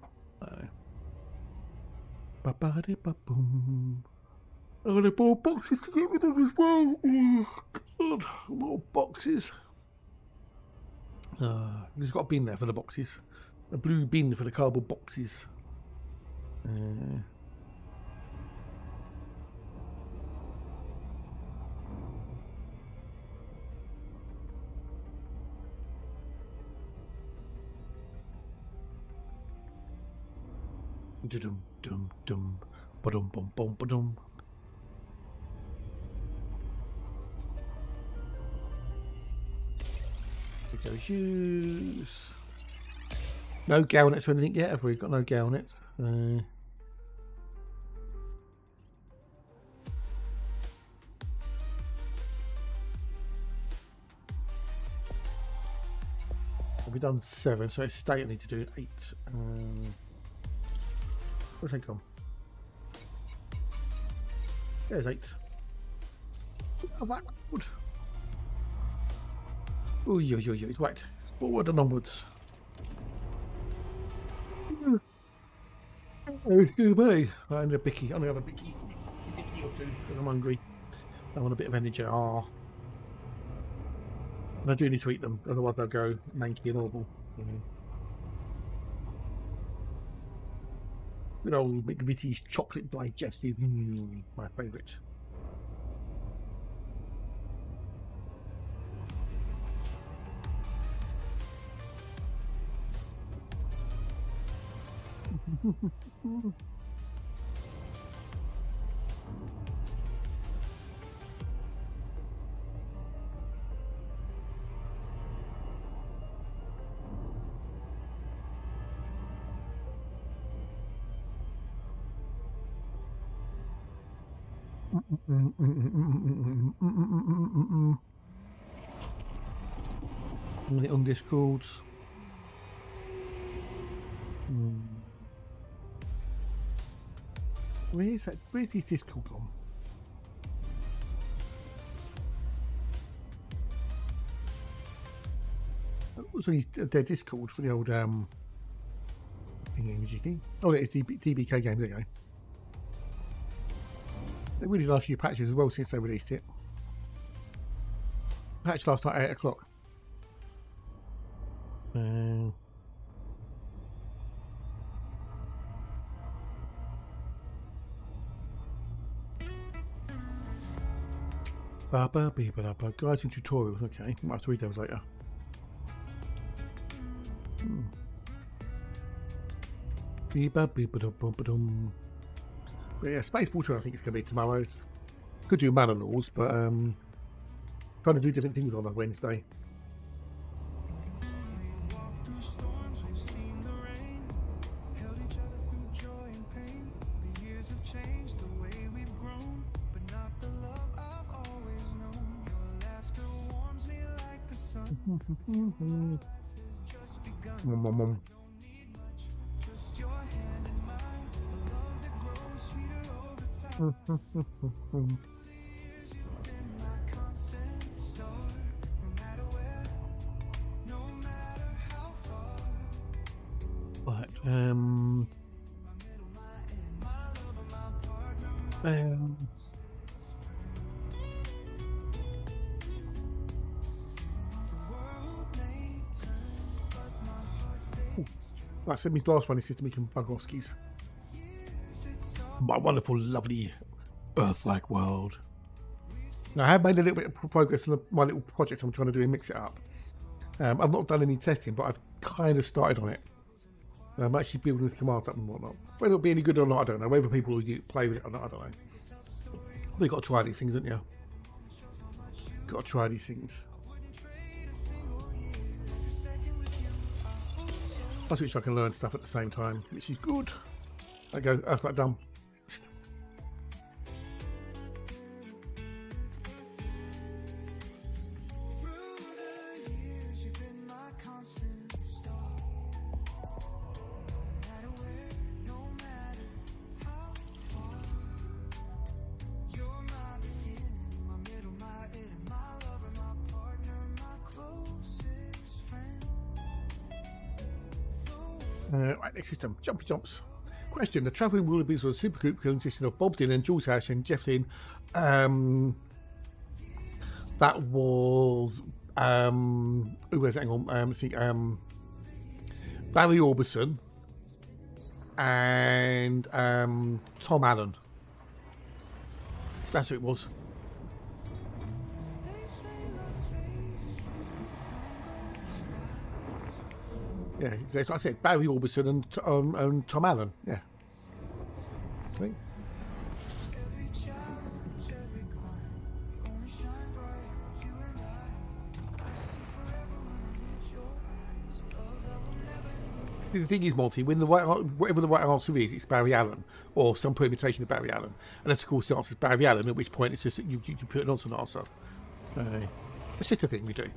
Ba-ba-ba-ba-ba-boom. Oh, there are more boxes to get rid of as well. Oh, God, more boxes. There's got a bin there for the boxes. A blue bin for the cardboard boxes. Dum dum dum, ba-dum bum bum ba-dum. Take those shoes. No galnets or anything yet, have we? Got no galnets. We've done 7, so it's today I need to do 8. Where's that gone? There's 8. Oh, that wood. Oh, it's right. Forward and onwards. Oh, excuse me. I need a bicky. I only have a bicky or two because I'm hungry. I want a bit of energy. And I do need to eat them, otherwise they'll go manky and horrible. Good old McVitie's chocolate digestive. My favourite. The undiscords. Where's that? Where's his Discord gone? What's on his their Discord for the old thingy? Oh, it's DBK game. There you go. They really last few patches as well since they released it. Patch last night at 8 o'clock. Guides and tutorials. Okay, might have to read those later. But yeah, Space Water I think it's going to be tomorrow's. Could do Mana Laws, but trying to do different things on a Wednesday. Right, right, so my last one is just making Bugowski's. My wonderful, lovely Earth-like world. Now, I have made a little bit of progress on my little project I'm trying to do and mix it up. I've not done any testing, but I've kind of started on it. I'm actually building the commands up and whatnot. Whether it'll be any good or not, I don't know. Whether people will play with it or not, I don't know. We've got to try these things, haven't you? Got to try these things. Plus, which I can learn stuff at the same time, which is good. I go, Earth-like dumb. Right, next system, jumpy jumps. Question: the travelling Willoughbys was a supergroup consisting of Bob Dylan, Jules Ash, and Jeff Lynne. That was who was it? Hang on, I think Barry Orbison and Tom Allen. That's who it was. Yeah, as I said, Barry Orbison and Tom Allen. Yeah. Right. The thing is, Monty, when whatever the right answer is, it's Barry Allen or some permutation of Barry Allen, unless of course the answer is Barry Allen, at which point it's just that you put an alternate answer. It's just a thing we do.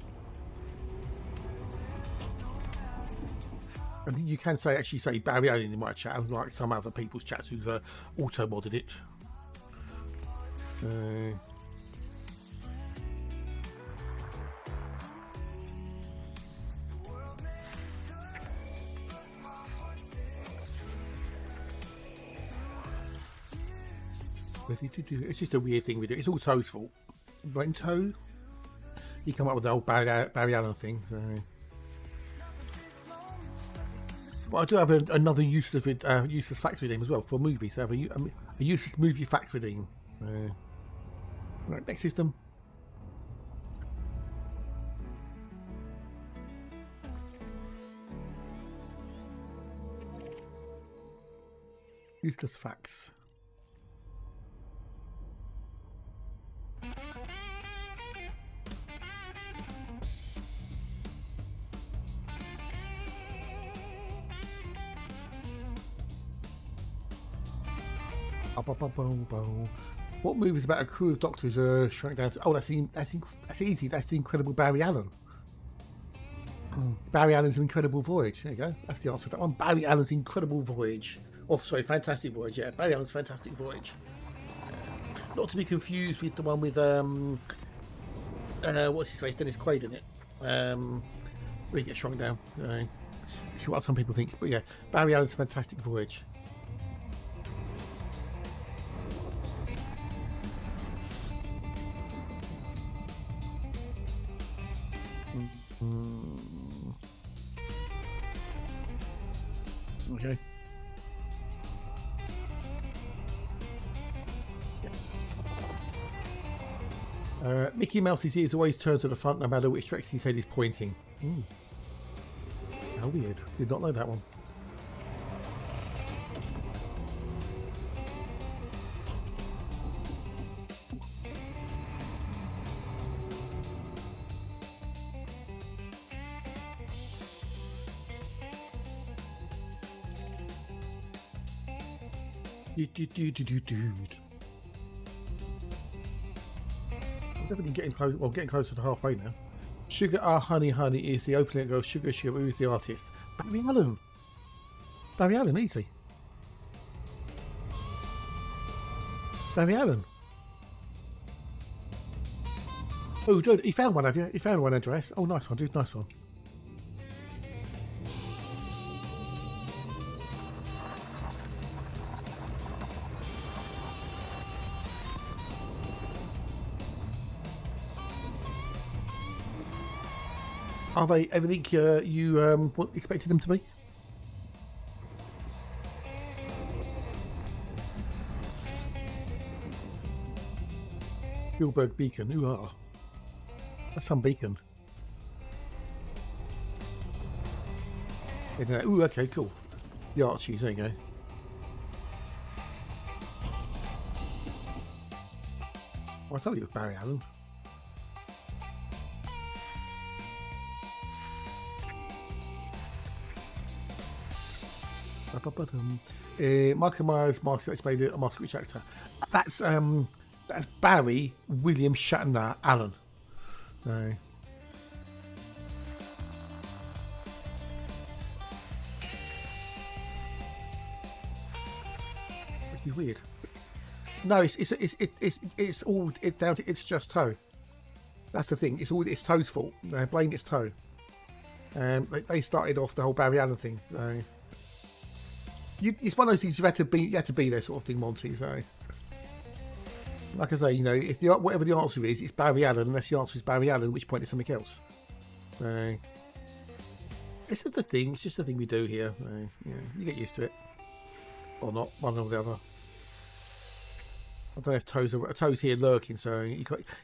I think you can actually say Barry Allen in my chat, unlike some other people's chats who've auto-modded it. It's just a weird thing we do. It's all Toe's fault. Blame Toe. He come up with the old Barry Allen thing. So. Well, I do have another useless fact redeem as well for movies. So I have a useless movie fact redeem. Right, next system. Useless facts. What movie is about a crew of doctors shrunk down to... Oh, that's easy. That's the Incredible Barry Allen. Barry Allen's Incredible Voyage. There you go. That's the answer to that one. Barry Allen's Incredible Voyage. Oh, sorry, Fantastic Voyage. Yeah, Barry Allen's Fantastic Voyage. Not to be confused with the one with what's his face? Dennis Quaid in it. Where he gets shrunk down. Which is what some people think. But yeah, Barry Allen's Fantastic Voyage. Okay. Yes. Mickey Mouse's ears always turn to the front no matter which direction his head is pointing. How weird. Did not know that one. I'm definitely getting close. Well, getting closer to halfway now. Sugar, honey, honey is the opening girl. Sugar, sugar, who's the artist? Barry Allen. Barry Allen, easy. Barry Allen. Oh, dude, he found one, have you? He found one address. Oh, nice one, dude, nice one. Are they everything you expected them to be? Spielberg beacon. Ooh, ah. That's some beacon. Ooh, okay, cool. The Archies, there you go. Oh, I told you it was Barry Allen. Michael Myers, Master Explained, a Master Which actor? That's Barry William Shatner Allen. Which is weird. No, it's all down to it's just Toe. That's the thing. It's Toe's fault. Blame it's Toe. They started off the whole Barry Allen thing. It's one of those things you had to be there, sort of thing, Monty. So, like I say, you know, if whatever the answer is, it's Barry Allen. Unless the answer is Barry Allen, at which point it's something else. So, it's just the thing. It's just the thing we do here. So, yeah, you get used to it, or not, one or the other. I don't know if Toe's here lurking, so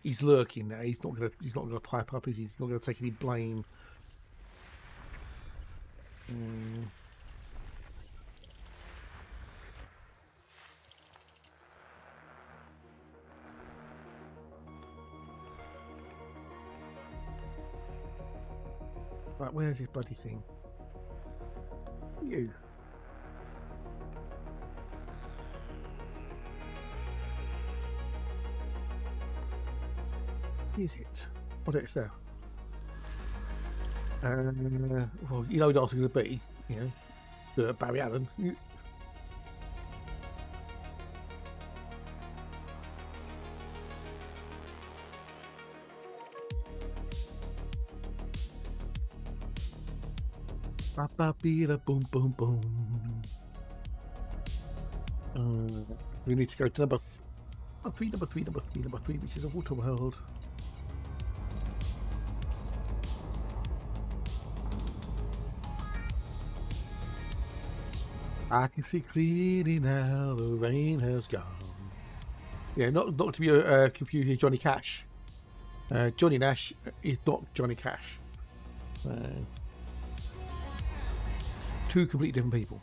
he's lurking now. He's not gonna pipe up, is he? He's not gonna take any blame. Right, where's this bloody thing? You. Is it? What it's there? Well, you know what it's going to be, you know, the Barry Allen. Boom, boom, boom. We need to go to number three, which is a water world. I can see clearly now, the rain has gone. Yeah, not to be confused with Johnny Cash. Johnny Nash is not Johnny Cash. Two completely different people.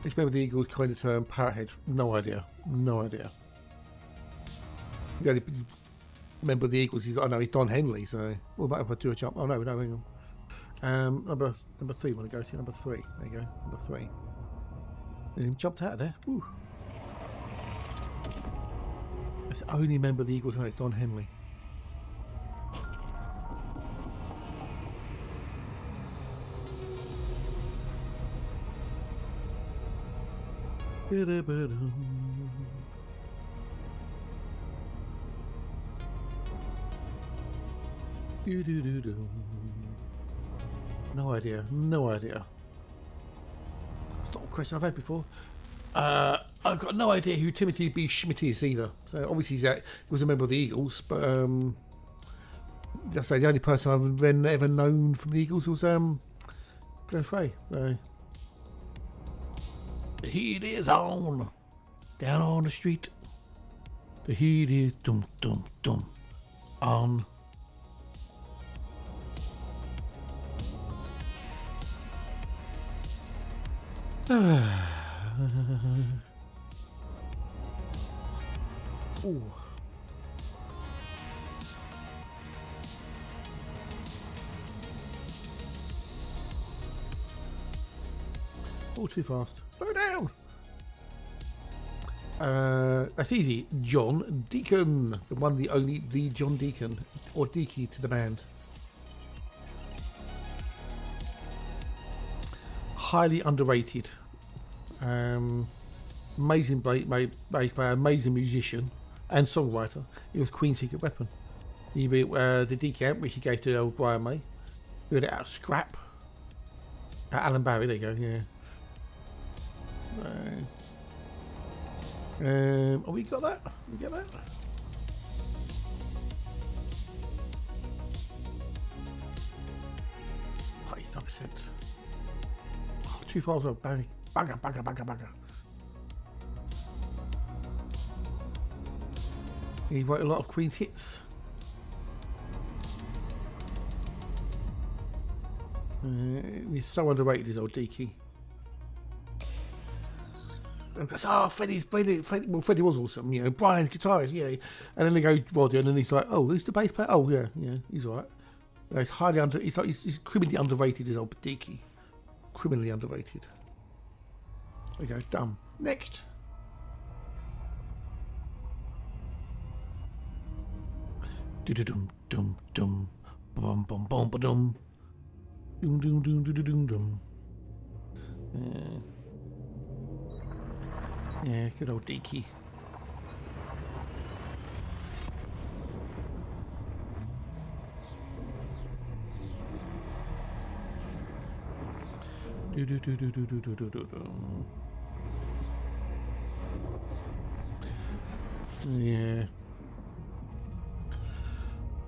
Which member of the Eagles coined the term parrothead? No idea. No idea. The only member of the Eagles is, I know, he's Don Henley, so what about if I do a jump? Oh no, hang on. Number 3, want to go to number 3. There you go, number 3. And he jumped out of there. Woo. That's the only member of the Eagles I know, it's Don Henley. No idea. It's not a question I've had before. I've got no idea who Timothy B. Schmidt is either. So obviously he was a member of the Eagles, but I say the only person I've ever known from the Eagles was Glenn Frey. So. The heat is on, down on the street. The heat is dum dum dum on. Ooh. All too fast. Slow down. That's easy. John Deacon, the one, the only, the John Deacon, or Deaky to the band. Highly underrated. Amazing bass player, amazing musician and songwriter. He was Queen's Secret Weapon. He the decamp which he gave to old Brian May. We had it out of scrap. Alan Barry, there you go. Yeah. Oh, we got that? We get that? Oh, 2 files of Barry. Bagger. He wrote a lot of Queen's hits. He's so underrated, his old Deaky. And goes, oh, Freddie's brilliant. Freddie was awesome, you know. Brian's guitarist, yeah. And then they go Roddy, and then he's like, oh, who's the bass player? Oh, yeah, he's alright. He's highly he's criminally underrated, his old Deaky. Criminally underrated. There you go, done. Next. Dum dum dum bum bum bum ba dum dum dum dum dum dum dum. Yeah, good old Deaky. Yeah.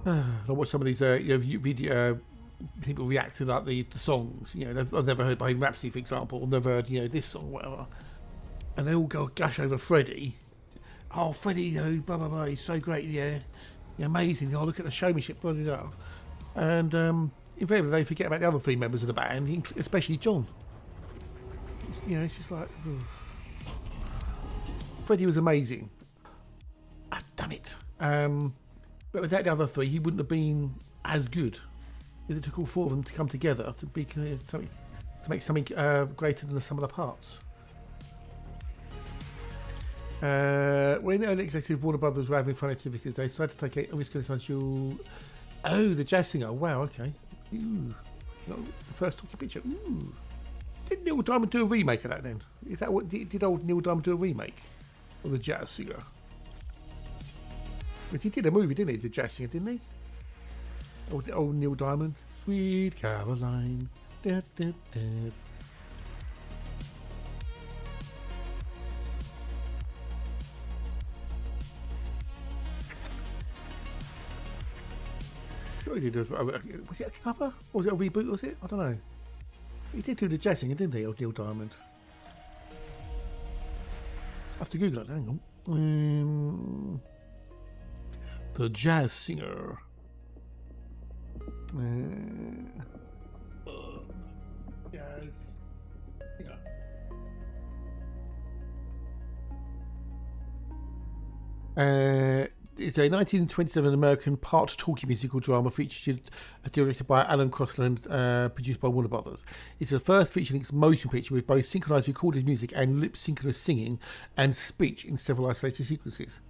I watch some of these video people react to like the songs. You know, I've never heard Bohemian Rhapsody, for example. I've never heard this song, whatever. And they all go gush over Freddie. Oh, Freddie, blah blah blah. He's so great, yeah, amazing. Oh, look at the showmanship, blah blah blah. And invariably they forget about the other three members of the band, especially John. It's just like, ugh. Freddie was amazing. Ah, damn it. But without the other three, he wouldn't have been as good. It took all four of them to come together to be to make something greater than the sum of the parts. When early executive Warner Brothers were having financial difficulties, they decided to take a risk on the jazz singer. Wow, okay. Ooh. The first talking picture. Ooh. Did Neil Diamond do a remake of that then? Is that what did old Neil Diamond do a remake of the jazz singer? Because he did a movie, didn't he? The jazz singer, didn't he? Old Neil Diamond. Sweet Caroline. Da, da, da. Sure he did. Was it a cover? Or was it a reboot, was it? I don't know. He did do the jazz singer, didn't he, old Neil Diamond? I have to Google it, hang on. The jazz singer. Jazz singer. It's a 1927 American part talkie musical drama featured directed by Alan Crosland, produced by Warner Brothers. It's the first featuring motion picture with both synchronized recorded music and lip-synchronous singing and speech in several isolated sequences.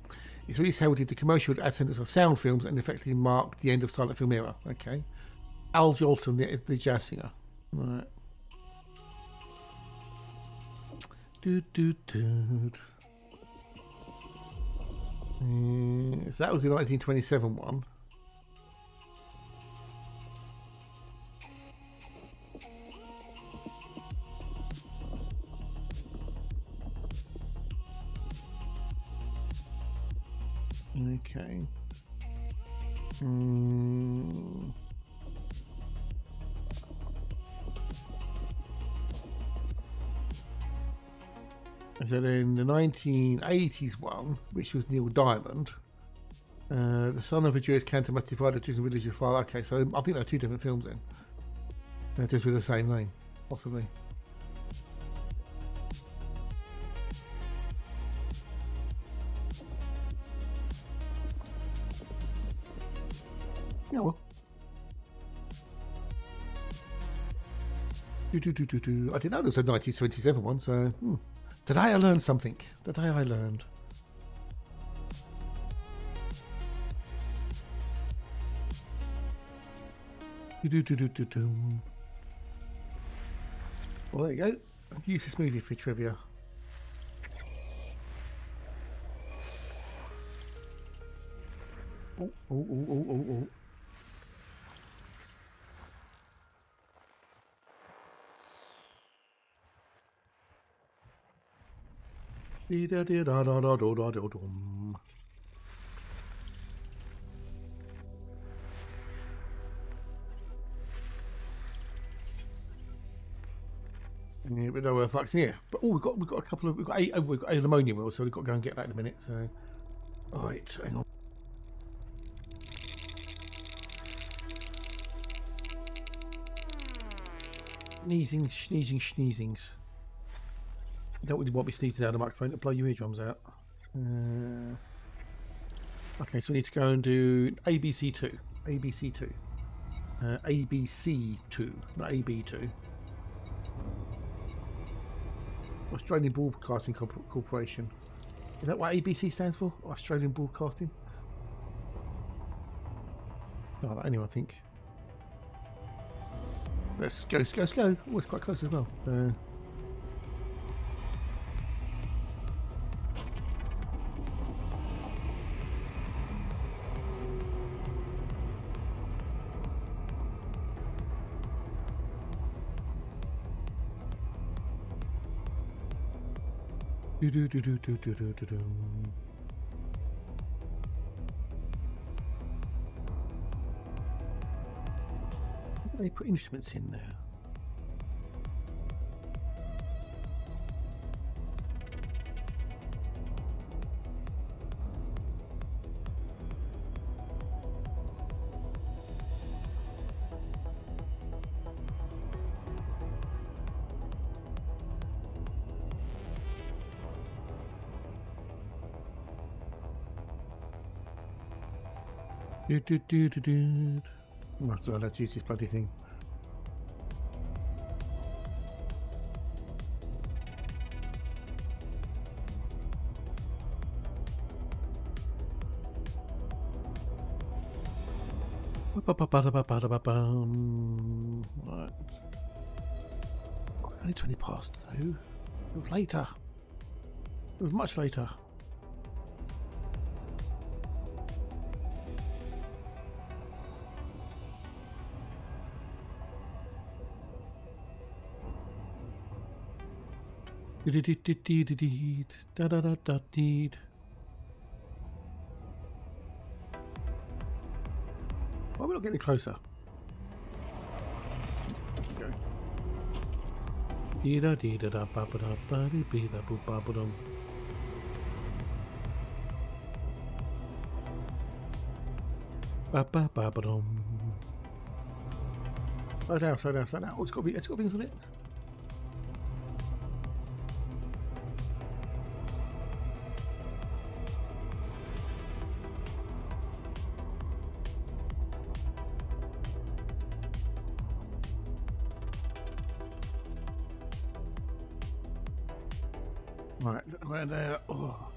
Its release heralded the commercial ascendance of sound films and effectively marked the end of silent film era. Okay. Al Jolson, the jazz singer. Right. So that was the 1927 one. Okay. So then the 1980s one, which was Neil Diamond, the son of a Jewish cantor must divide a Jewish religious father. Okay, so I think they're two different films then. Just with the same name, possibly. Yeah, well. I didn't know there was a 1927 one, so... Today I learned something. Today I learned. Well, there you go. I've used this movie for trivia. Oh. Yeah, we know where the fuck's here. But we've got a couple of we've got eight ammonia wheels, so we've got to go and get that in a minute. So, right, hang on. Sneezings. You don't really want me sneezing down the microphone to blow your eardrums out. Okay, so we need to go and do ABC2. ABC2, not AB2. Australian Broadcasting Corporation. Is that what ABC stands for? Australian Broadcasting? Oh, that anyway, I think. Let's go. Oh, it's quite close as well. Do do do do do do do do do. They put instruments in there. Do do do do do. Must have had to use this bloody thing. Right. Only 20 past though. It was later. It was much later. Da da da da deed. Why are we not getting closer? Go. Dee da dee da da ba ba da ba dee bee da boo ba ba dum. Ba ba ba ba dum. Slow down, slow down, slow down. Oh, it's got things on it. Right there. Oh.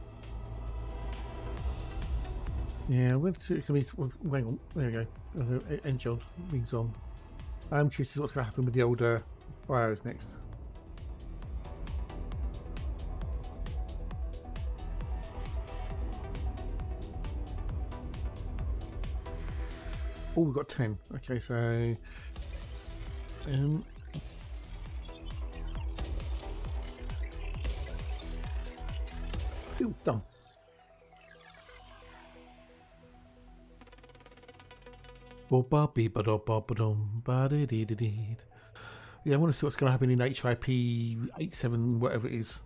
Yeah, we're hang on. There we go. Engine wings on. I'm curious to see what's going to happen with the older bios next. Oh, we've got 10. Okay, so done. Yeah, I want to see what's going to happen in HIP 87, whatever it is.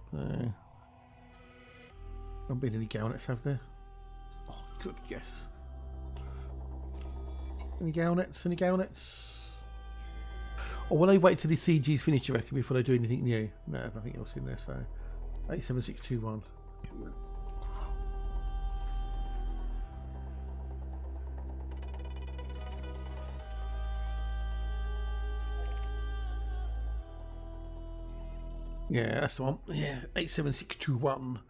Not been any galnets, have there? Oh, good guess. Any galnets? Any galnets? Or will they wait till the CG's finished, you reckon, before they do anything new? No, nothing else in there, so 87621. Yeah, that's the one. Yeah, 87621.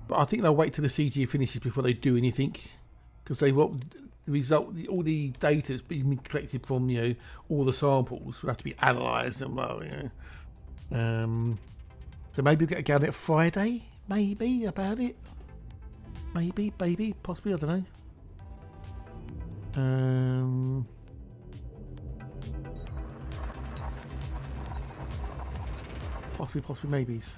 But I think they'll wait till the CG finishes before they do anything, because they want the result. All the data that's been collected from all the samples will have to be analysed and well, so maybe we'll get a galnet Friday. Maybe about it. Maybe, possibly. I don't know. Possibly, maybes.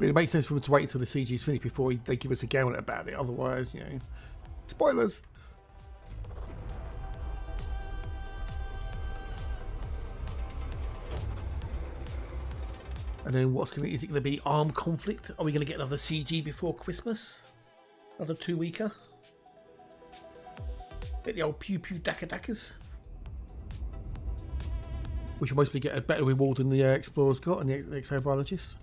It makes sense for them to wait until the CG is finished before they give us a galnet about it. Otherwise, spoilers. And then is it going to be armed conflict? Are we going to get another CG before Christmas? Another 2-weeker? Get the old pew daka dakas? We should mostly get a better reward than the Explorers got and the Exobiologists.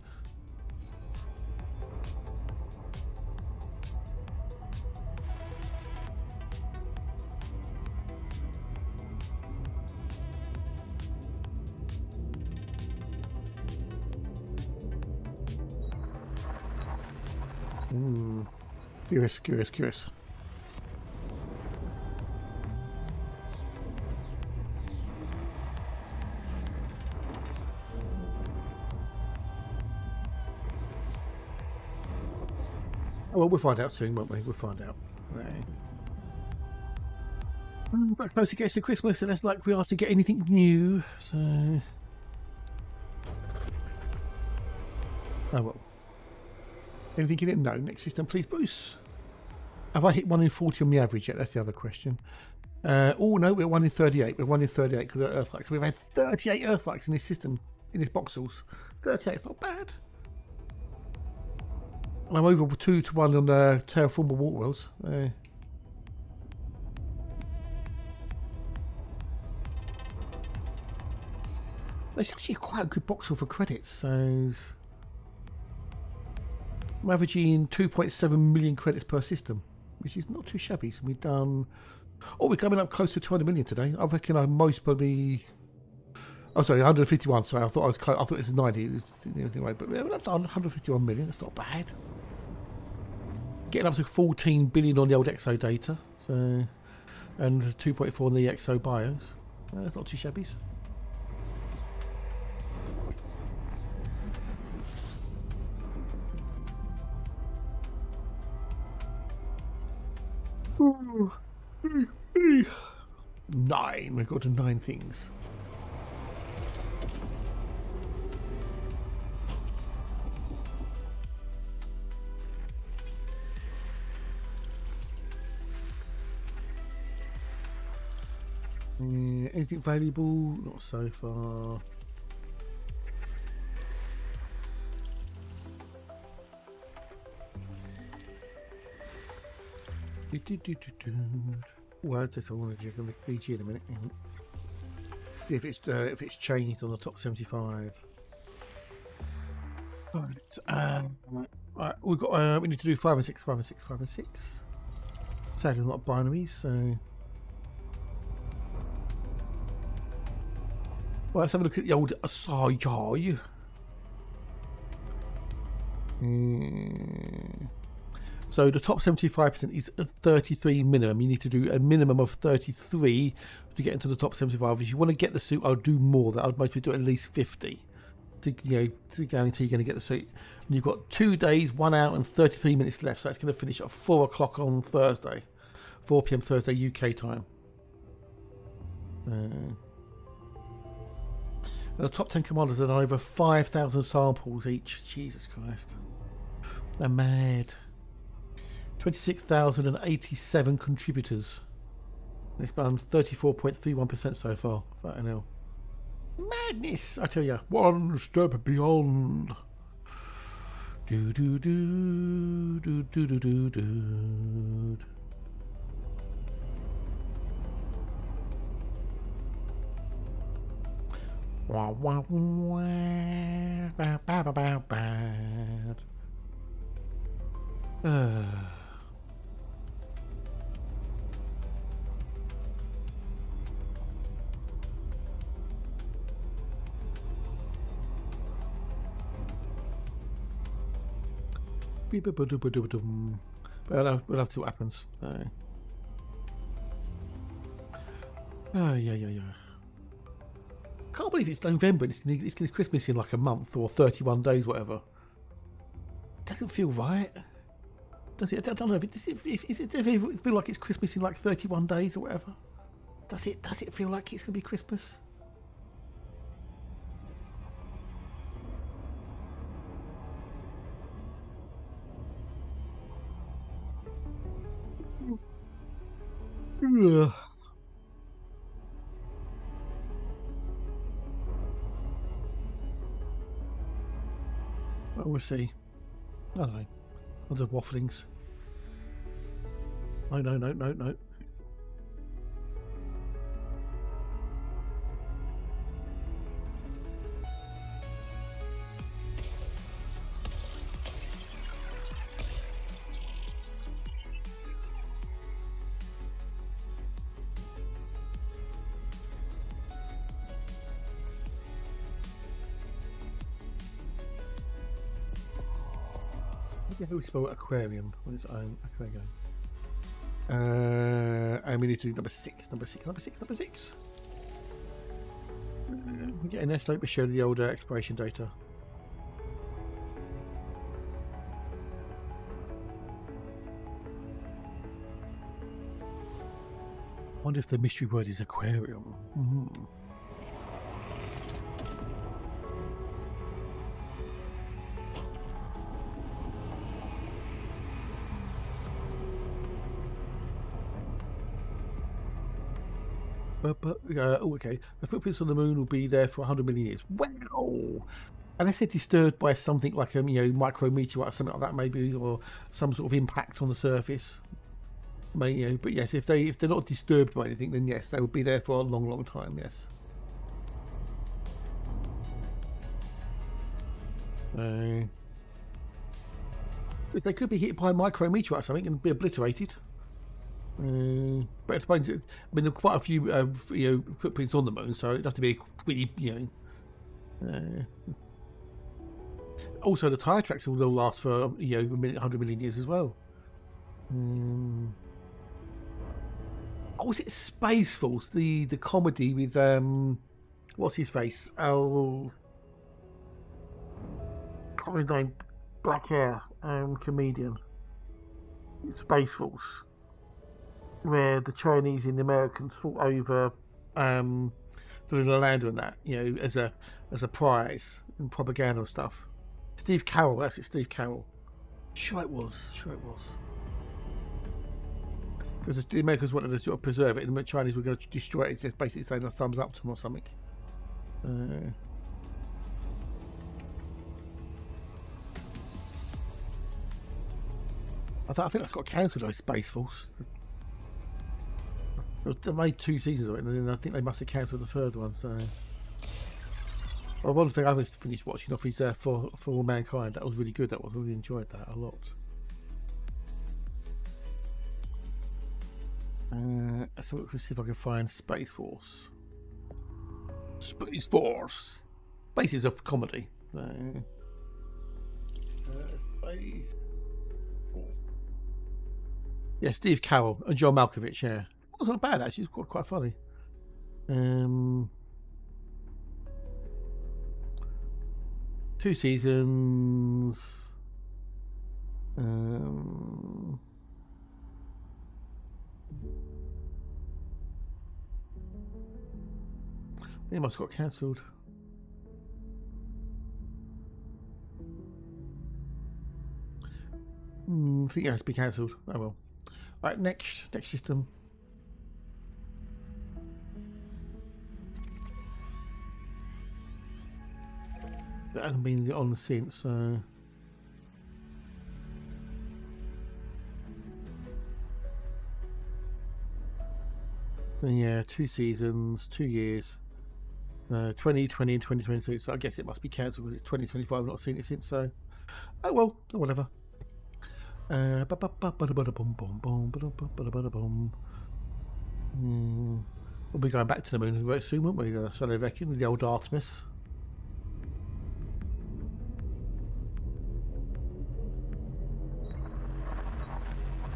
Curious. Well, we'll find out soon, won't we? We'll find out. Right. But closer it gets to Christmas, and that's like we are to get anything new. So, oh well. Anything in it? No. Next system, please, Bruce. Have I hit 1 in 40 on the average yet? That's the other question. Oh no, we're 1 in 38. We're 1 in 38 because of Earthlights. We've had 38 Earthlights in this system, in this Boxels. 38 is not bad. And I'm over 2 to 1 on the Terraformable Waterworlds. It's actually quite a good Boxel for credits. So I'm averaging 2.7 million credits per system, which is not too shabby. So we've done. Oh, we're coming up close to 200 million today. I reckon I most probably. Oh, sorry, 151. Sorry, I thought I was close. I thought it was 90. Anyway, but I've done 151 million. That's not bad. Getting up to 14 billion on the old Exo data. So, and 2.4 on the Exo bios. That's not too shabby. Ooh. 9. We've got to 9 things. Anything valuable? Not so far. Well, that's all. I'm going to make PG in a minute. If it's changed on the top 75. Right, we've got. We need to do 5 and 6, 5 and 6, 5 and 6. Sadly, not binaries. So, well, let's have a look at the old Asai. So the top 75% is a 33 minimum. You need to do a minimum of 33 to get into the top 75. If you want to get the suit, I'll do more. That I'd mostly do at least 50 to to guarantee you're going to get the suit. And you've got 2 days, 1 hour and 33 minutes left. So that's going to finish at 4 o'clock on Thursday, 4 p.m. Thursday UK time. And the top 10 commanders are over 5,000 samples each. Jesus Christ, they're mad. 26,087 contributors. It's done 34.31% so far. Right now. Madness, I tell you. One step beyond. Do do do do do do do do. Wah wah wah. Ba ba ba ba ba. But we'll have to see what happens. Oh, yeah. Can't believe it's November and it's Christmas in like a month or 31 days, whatever. Doesn't feel right. Does it? I don't know. Does it feel like it's Christmas in like 31 days or whatever? Does it feel like it's going to be Christmas? Ugh. Well, we'll see. I don't know. I'll do wafflings. No. How we spell aquarium on its own? Okay, go. And we need to do number 6. Number 6. We get an S-lope to show the older expiration data. Wonder if the mystery word is aquarium. Okay. The footprints on the moon will be there for 100 million years. Wow! Unless they're disturbed by something like a micrometeorite or something like that, maybe, or some sort of impact on the surface. Maybe, but yes, if they're not disturbed by anything, then yes, they will be there for a long, long time. Yes. But they could be hit by a micrometeorite or something and be obliterated. But I suppose, there are quite a few footprints on the moon, so it has to be really also, the tire tracks will last for 100 million years as well. Oh, was it Space Force? The comedy with what's his face? Oh, can't remember his name. Black hair, comedian. Space Force, where the Chinese and the Americans fought over the lunar lander and that, as a prize and propaganda stuff. Steve Carroll, that's it, Steve Carroll. Sure it was. Because the Americans wanted to sort of preserve it, and the Chinese were going to destroy it, just basically saying a thumbs up to them or something. I think that's got cancelled by Space Force. They made 2 seasons of it, and then I think they must have cancelled the 3rd one. So, well, one thing I was finished watching off is For All Mankind. That was really good. I really enjoyed that a lot. I thought let's see if I can find Space Force. Space Force. Basically, it's a comedy. Space. Yeah, Steve Carroll and John Malkovich. Yeah, it wasn't bad actually. It's quite funny. 2 seasons. It must have got cancelled. I think it has to be cancelled. Oh well. Right, next system. That hasn't been on since. Yeah, 2 seasons, 2 years. 2020 and 2022. So I guess it must be cancelled because it's 2025. I've not seen it since. So, oh well, whatever. We'll be going back to the moon very soon, won't we? So they reckon, with the old Artemis.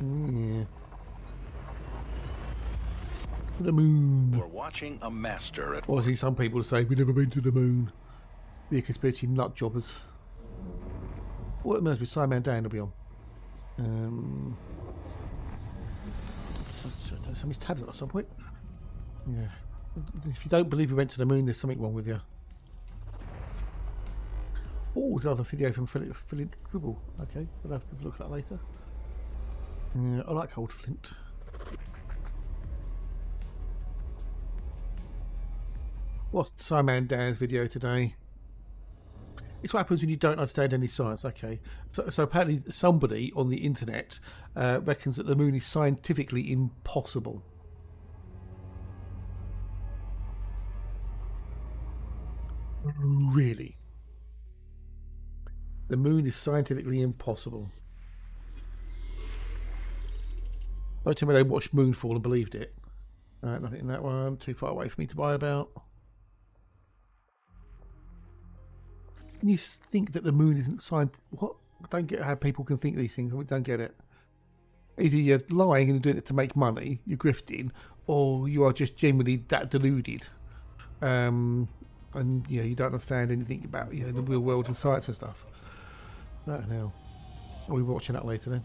Yeah. The moon. We're watching a master at Or see some people say we've never been to the moon. The conspiracy nut jobbers. What it must be Simon Dan will be on. Some of his tabs at some point. Yeah. If you don't believe we went to the moon, there's something wrong with you. Oh, there's another video from Flint Gribble. Okay, we'll have to look at that later. Yeah, I like old Flint. What's Simon Dan's video today? It's what happens when you don't understand any science. Okay, so apparently somebody on the internet reckons that the moon is scientifically impossible. Really? The moon is scientifically impossible. Don't tell me they watched Moonfall and believed it. Nothing in that one. Too far away for me to buy about. And you think that the moon isn't scientific? What? I don't get how people can think these things. I don't get it. Either you're lying and doing it to make money, you're grifting, or you are just genuinely that deluded. And you don't understand anything about the real world and science and stuff. Right now, I'll be watching that later then.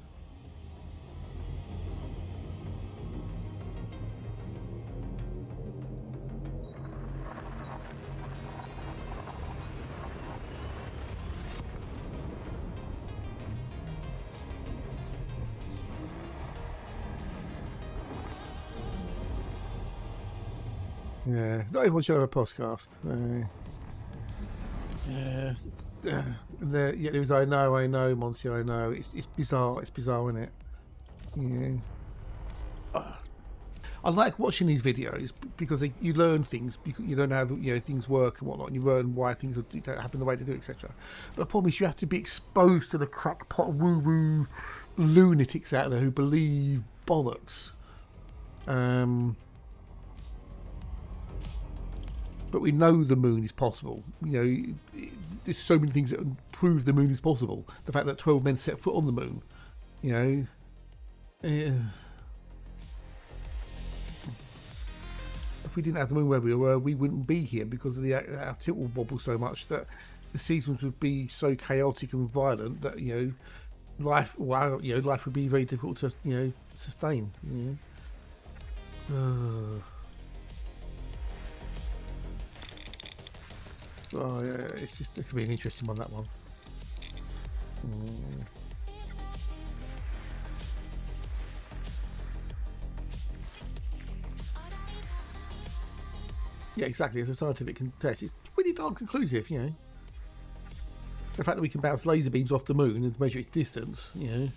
Yeah, not everyone should have a podcast. Yeah. There was I know, Monty, I know. It's bizarre. It's bizarre, isn't it? Yeah. I like watching these videos because you learn things. You learn how things work and whatnot, and you learn why things don't happen the way they do, etc. But the problem is you have to be exposed to the crackpot woo-woo lunatics out there who believe bollocks. But we know the moon is possible. There's so many things that prove the moon is possible. The fact that 12 men set foot on the moon, if we didn't have the moon where we were, we wouldn't be here because of our tilt will wobble so much that the seasons would be so chaotic and violent that life would be very difficult to sustain. Oh yeah, it's going to be an interesting one, that one. Yeah, exactly. As a scientific test, it's pretty darn conclusive. The fact that we can bounce laser beams off the moon and measure its distance. I'm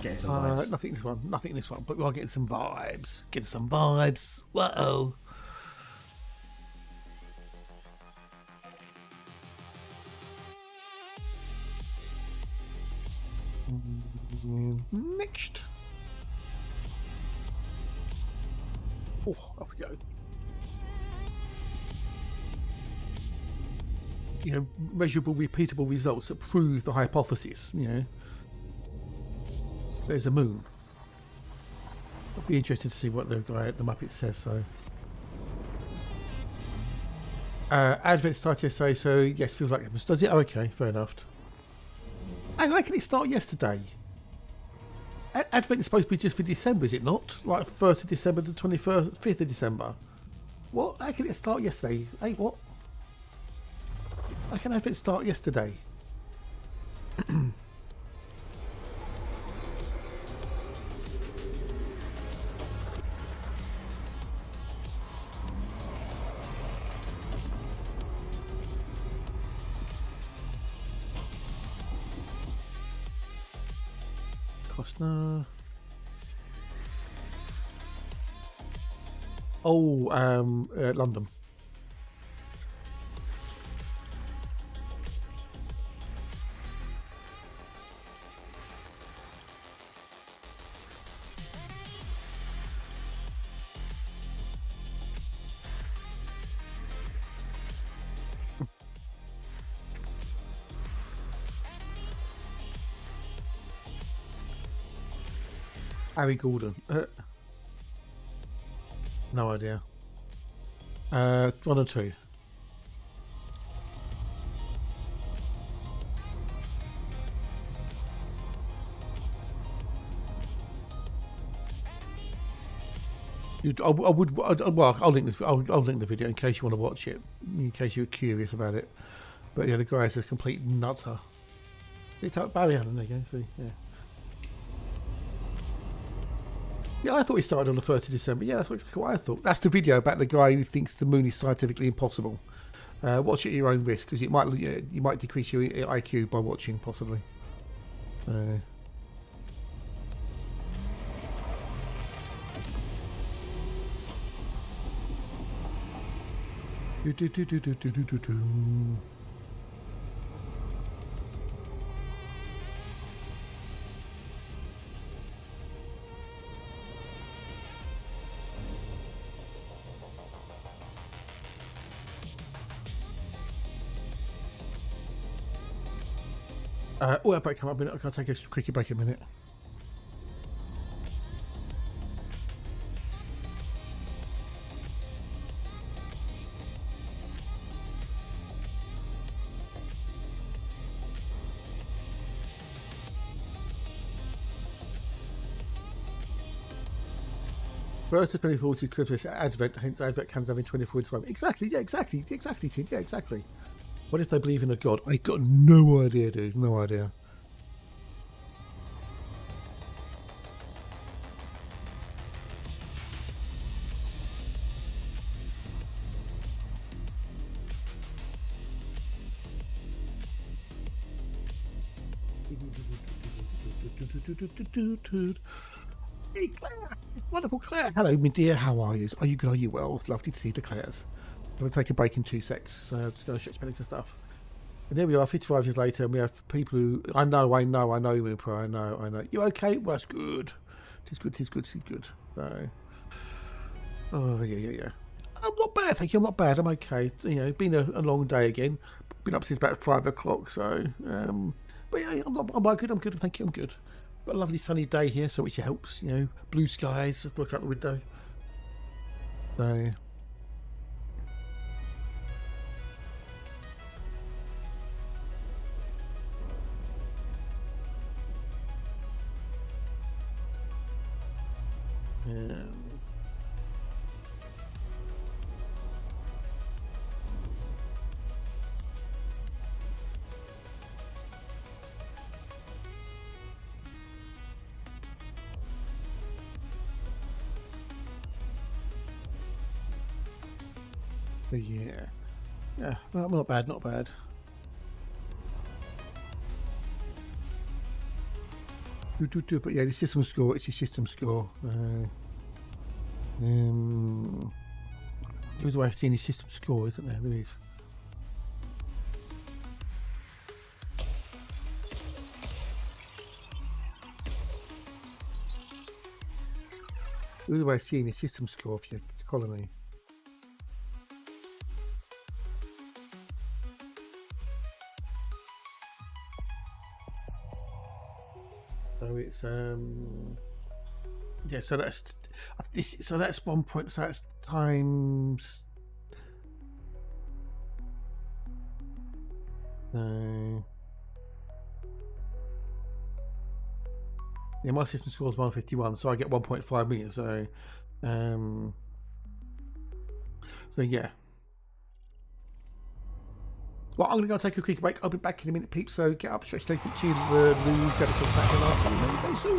getting some vibes. Nothing in this one, but we are getting some vibes. Whoa. Next. Oh, off we go. Measurable, repeatable results that prove the hypothesis. There's a moon. It'll be interesting to see what the guy at the Muppet says. So, Advent started to say so. Yes, feels like it. Does it? Oh, okay, fair enough. Hang on, how can it start yesterday? Advent is supposed to be just for December, is it not? Like 1st of December to 21st, 5th of December. What? How can it start yesterday? Hey, what? How can Advent start yesterday? Costner. London. Harry Gordon. No idea. 1 or 2. I'll link the video in case you want to watch it, in case you're curious about it. But yeah, the guy is a complete nutter. It's out Barry Allen, there you go. See, yeah. Yeah, I thought he started on the 1st of December. Yeah, that's exactly what I thought. That's the video about the guy who thinks the moon is scientifically impossible. Watch it at your own risk, because you might decrease your IQ by watching, possibly. That break come up a minute. I can't take a quickie break in a minute. First of 24th is Christmas, Advent, hence Advent comes down in 24 to 5. Exactly, yeah, exactly, Tim, yeah, exactly. What if they believe in a God? I got no idea, dude, no idea. Hey Claire, it's wonderful Claire. Hello, my dear, how are you? Are you good? Are you well? It's lovely to see the Claires. I'm going to take a break in 2 secs, so I'm just going to stretch my legs and stuff. And there we are, 55 years later, and we have people who, I know, Rupert, I know. You okay? Well, that's good. Tis good. So, oh, yeah. I'm not bad, thank you, I'm not bad, I'm okay. You know, it's been a long day again. Been up since about 5 o'clock, so, but yeah, I'm good, thank you, I'm good. Got a lovely sunny day here, so which helps, you know, blue skies, look out the window. So, yeah, well, not bad. But yeah, the system score, it's your system score. There's a way of seeing the system score, isn't there? There is. There's a way of seeing the system score for your colony. So it's yeah, so that's this, so that's 1 point, so that's times yeah, my system score is 151, so I get 1.5 million, so yeah. Well, I'm going to go take a quick break. I'll be back in a minute, peeps. So get up, stretch legs, to the get us back, and I'll see you very soon.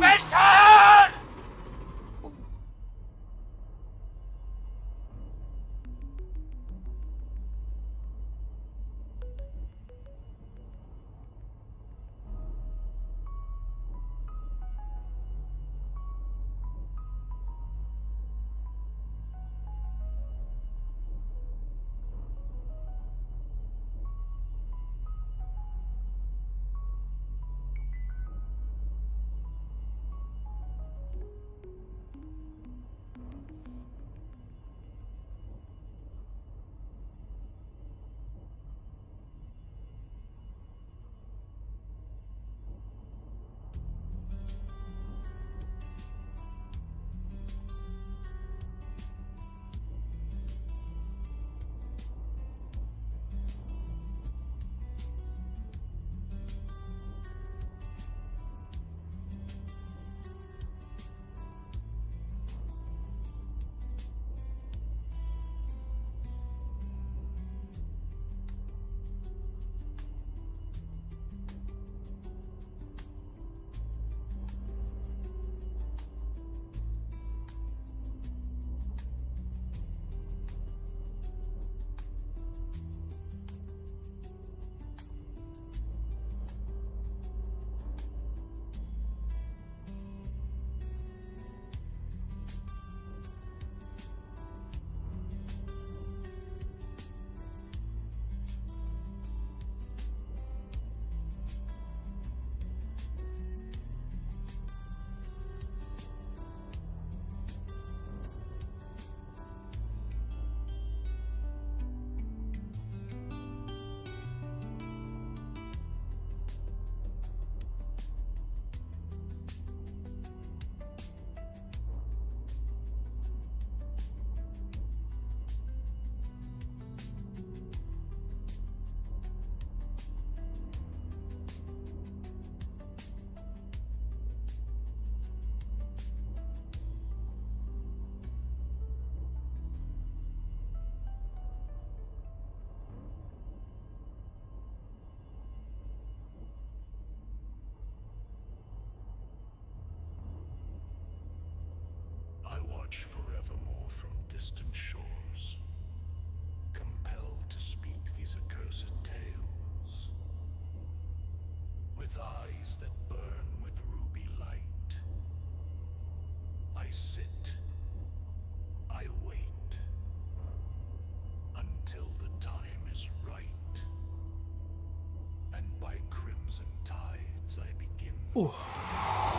Oh.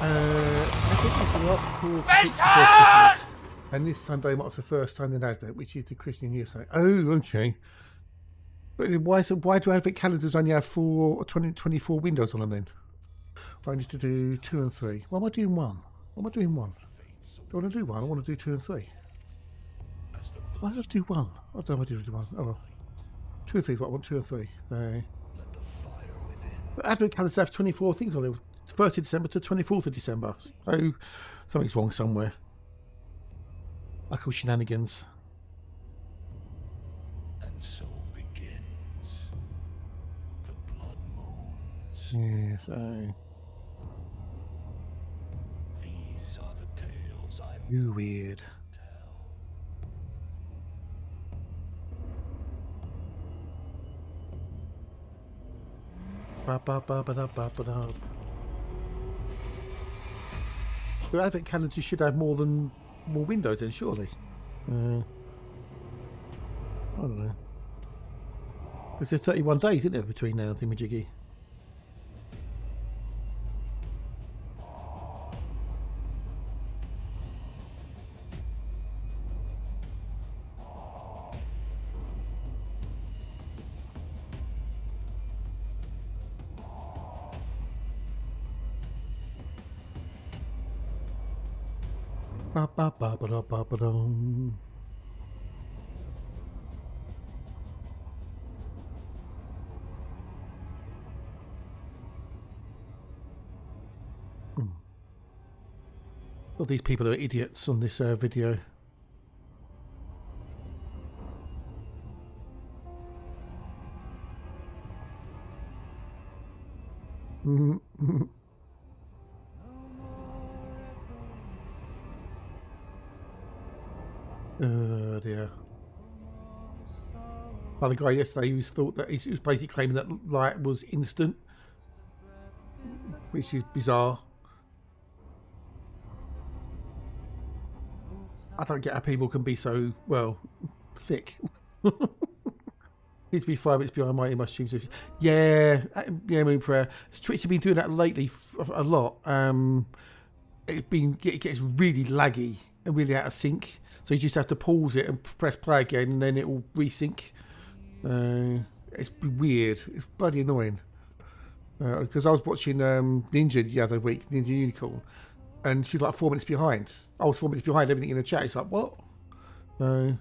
I think it's the last 4 weeks before Christmas. And this Sunday marks the first Sunday in Advent, which is the Christian New Year. So, oh, okay. But why do Advent calendars only have 24 windows on them then? I need to do 2 and 3. Why am I doing 1? Why am I doing 1? Do I want to do 1? I want to do 2 and 3. Why did I do 1? I don't know why I did 1. Oh well. 2 and 3 is what I want, 2 and 3. No. But Advent calendars have 24 things on them. 1st of December to 24th of December. So something's wrong somewhere. I call shenanigans. And so begins the blood moons. Yeah, so These are the tales I'm you weird. Ba ba ba ba da ba ba da. But Advent calendars should have more windows then, surely. I don't know. Because there's 31 days, isn't there, between now and thingamajiggy? Ba ba ba ba da ba ba dum. Well, these people are idiots on this video. Oh dear. Like the guy yesterday who thought that he was basically claiming that light was instant, which is bizarre. I don't get how people can be so, well, thick. Needs to be 5 minutes behind my streams. Yeah, Moon Prayer. Twitch has been doing that lately a lot. It gets really laggy and really out of sync. So you just have to pause it and press play again, and then it will resync. It's weird. It's bloody annoying. Because I was watching Ninja the other week, Ninja Unicorn, and she's like 4 minutes behind. I was 4 minutes behind everything in the chat. It's like, what? Oh,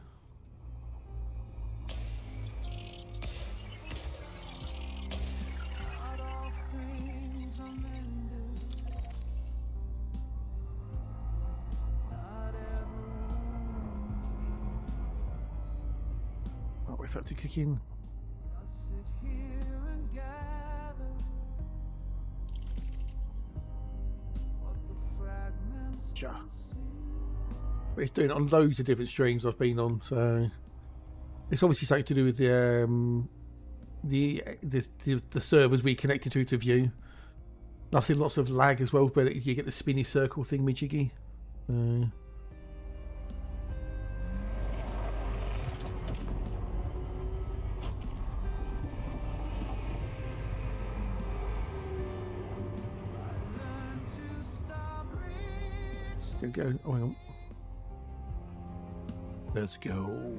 wait for it to kick in. Yeah. But it's doing it on loads of different streams I've been on, so it's obviously something to do with the servers we connected to view. And I've seen lots of lag as well, where you get the spinny circle thing, jiggy. Go. Oh, hang on. Let's go.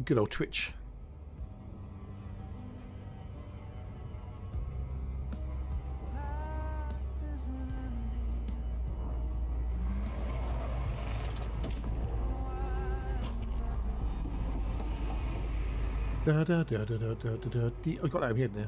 Good old Twitch. I got that over here now.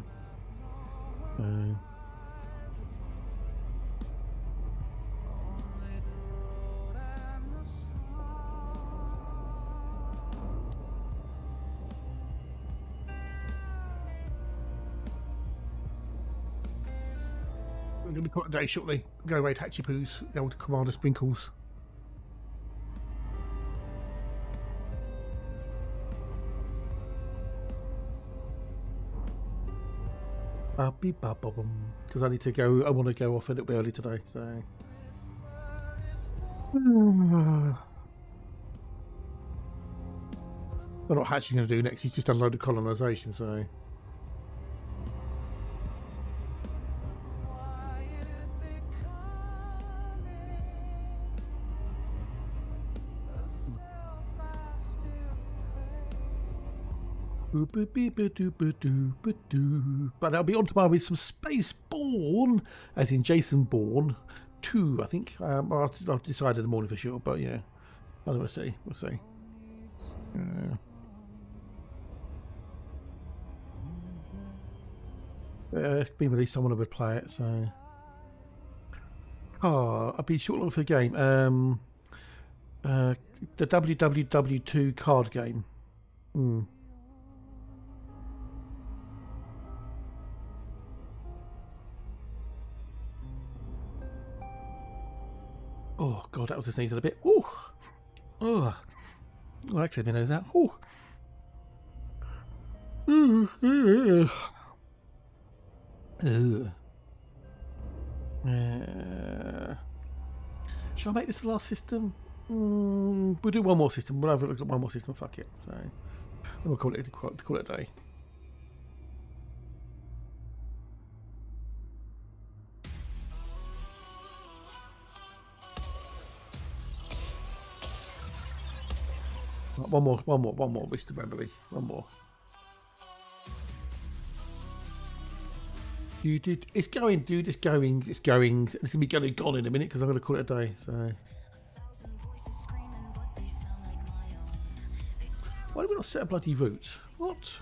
We're going to call it a day shortly. Go away, Hatchy Poos, the old Commander Sprinkles. Because I need to go. I want to go off a little bit early today. So. Well, what Hatch's going to do next? He's just done a load of colonisation. So. But I'll be on tomorrow with some Spaceborne, as in Jason Bourne 2, I think. I'll decide in the morning for sure, but yeah. We'll see. We'll see. It's been released, someone would play it, so. I'll be short for the game. The WWW2 card game. Oh god, that was just sneezing a bit. Ooh. Oh. Well, actually, my nose out. Ooh. Shall I make this the last system? We'll do one more system. We'll have a look at one more system. Fuck it. So we'll call it a day. One more, Mr. Mandalay. One more. It's going, dude. It's going. It's going to be gone in a minute because I'm going to call it a day. So. Why do we not set a bloody route? What?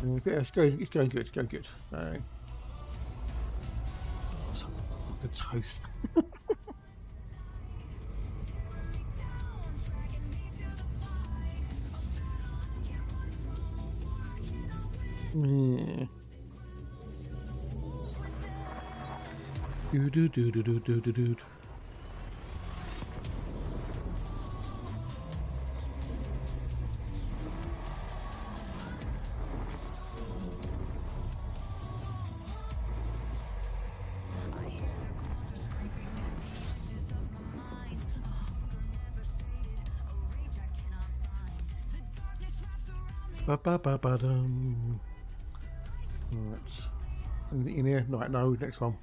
Yeah, it's going good. It's going good. The toast. Yeah. Do. Ba-ba-ba-ba-dum. Right. Anything in here? Right, no, next one.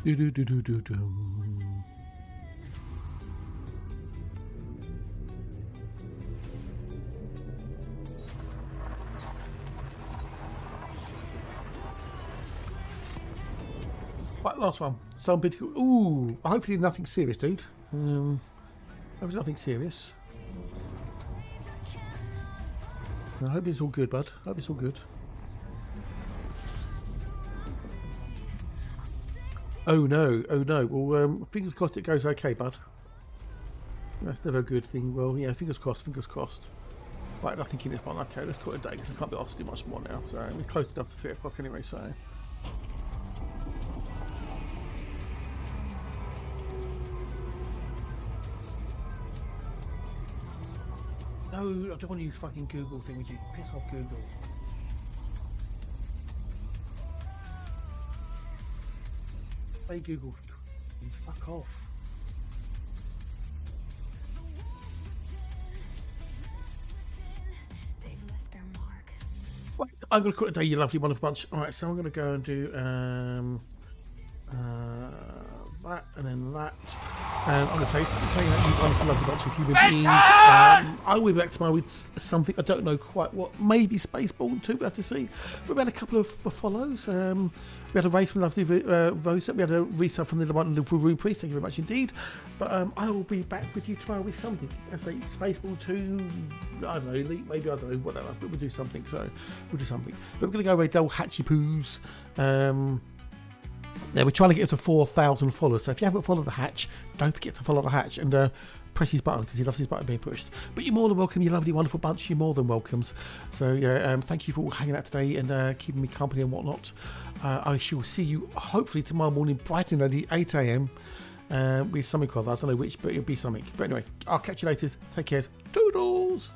Do. Right, last one. Something. Ooh, hopefully nothing serious, dude. Hopefully nothing serious. I hope it's all good, bud. I hope it's all good. Oh no. Well, fingers crossed it goes okay, bud. That's never a good thing. Well, yeah, fingers crossed. Right, nothing in this one. Okay, let's call it a day because I can't be asked to do much more now. So we're close enough to 3 o'clock anyway, so. No, I don't want to use fucking Google thing with you. Piss off, Google. Hey Google, fuck off. They've left their mark. Right, I'm going to call it a day, you lovely wonderful bunch. Alright, so I'm going to go and do that and then that. And I'm going to say that you wonderful lovely bunch of human beings. I will be back tomorrow with something, I don't know quite what, maybe Spaceborne 2, we'll have to see. We've had a couple of follows. We had a raid from lovely Rosa, we had a resub from the wonderful Room Priest, thank you very much indeed. But I will be back with you tomorrow with something. I say Spaceborne 2, I don't know, Elite, maybe, I don't know, whatever, but we'll do something, so we'll do something. But we're going to go away, dull hatchy poos. Now we're trying to get up to 4,000 followers, so if you haven't followed the Hatch, don't forget to follow the Hatch and press his button, because he loves his button being pushed. But you're more than welcome, you lovely wonderful bunch, you're more than welcomes. So yeah, thank you for hanging out today and keeping me company and whatnot. I shall see you hopefully tomorrow morning bright and early, 8 AM with something called, I don't know which, but it'll be something. But anyway, I'll catch you later, take care, toodles.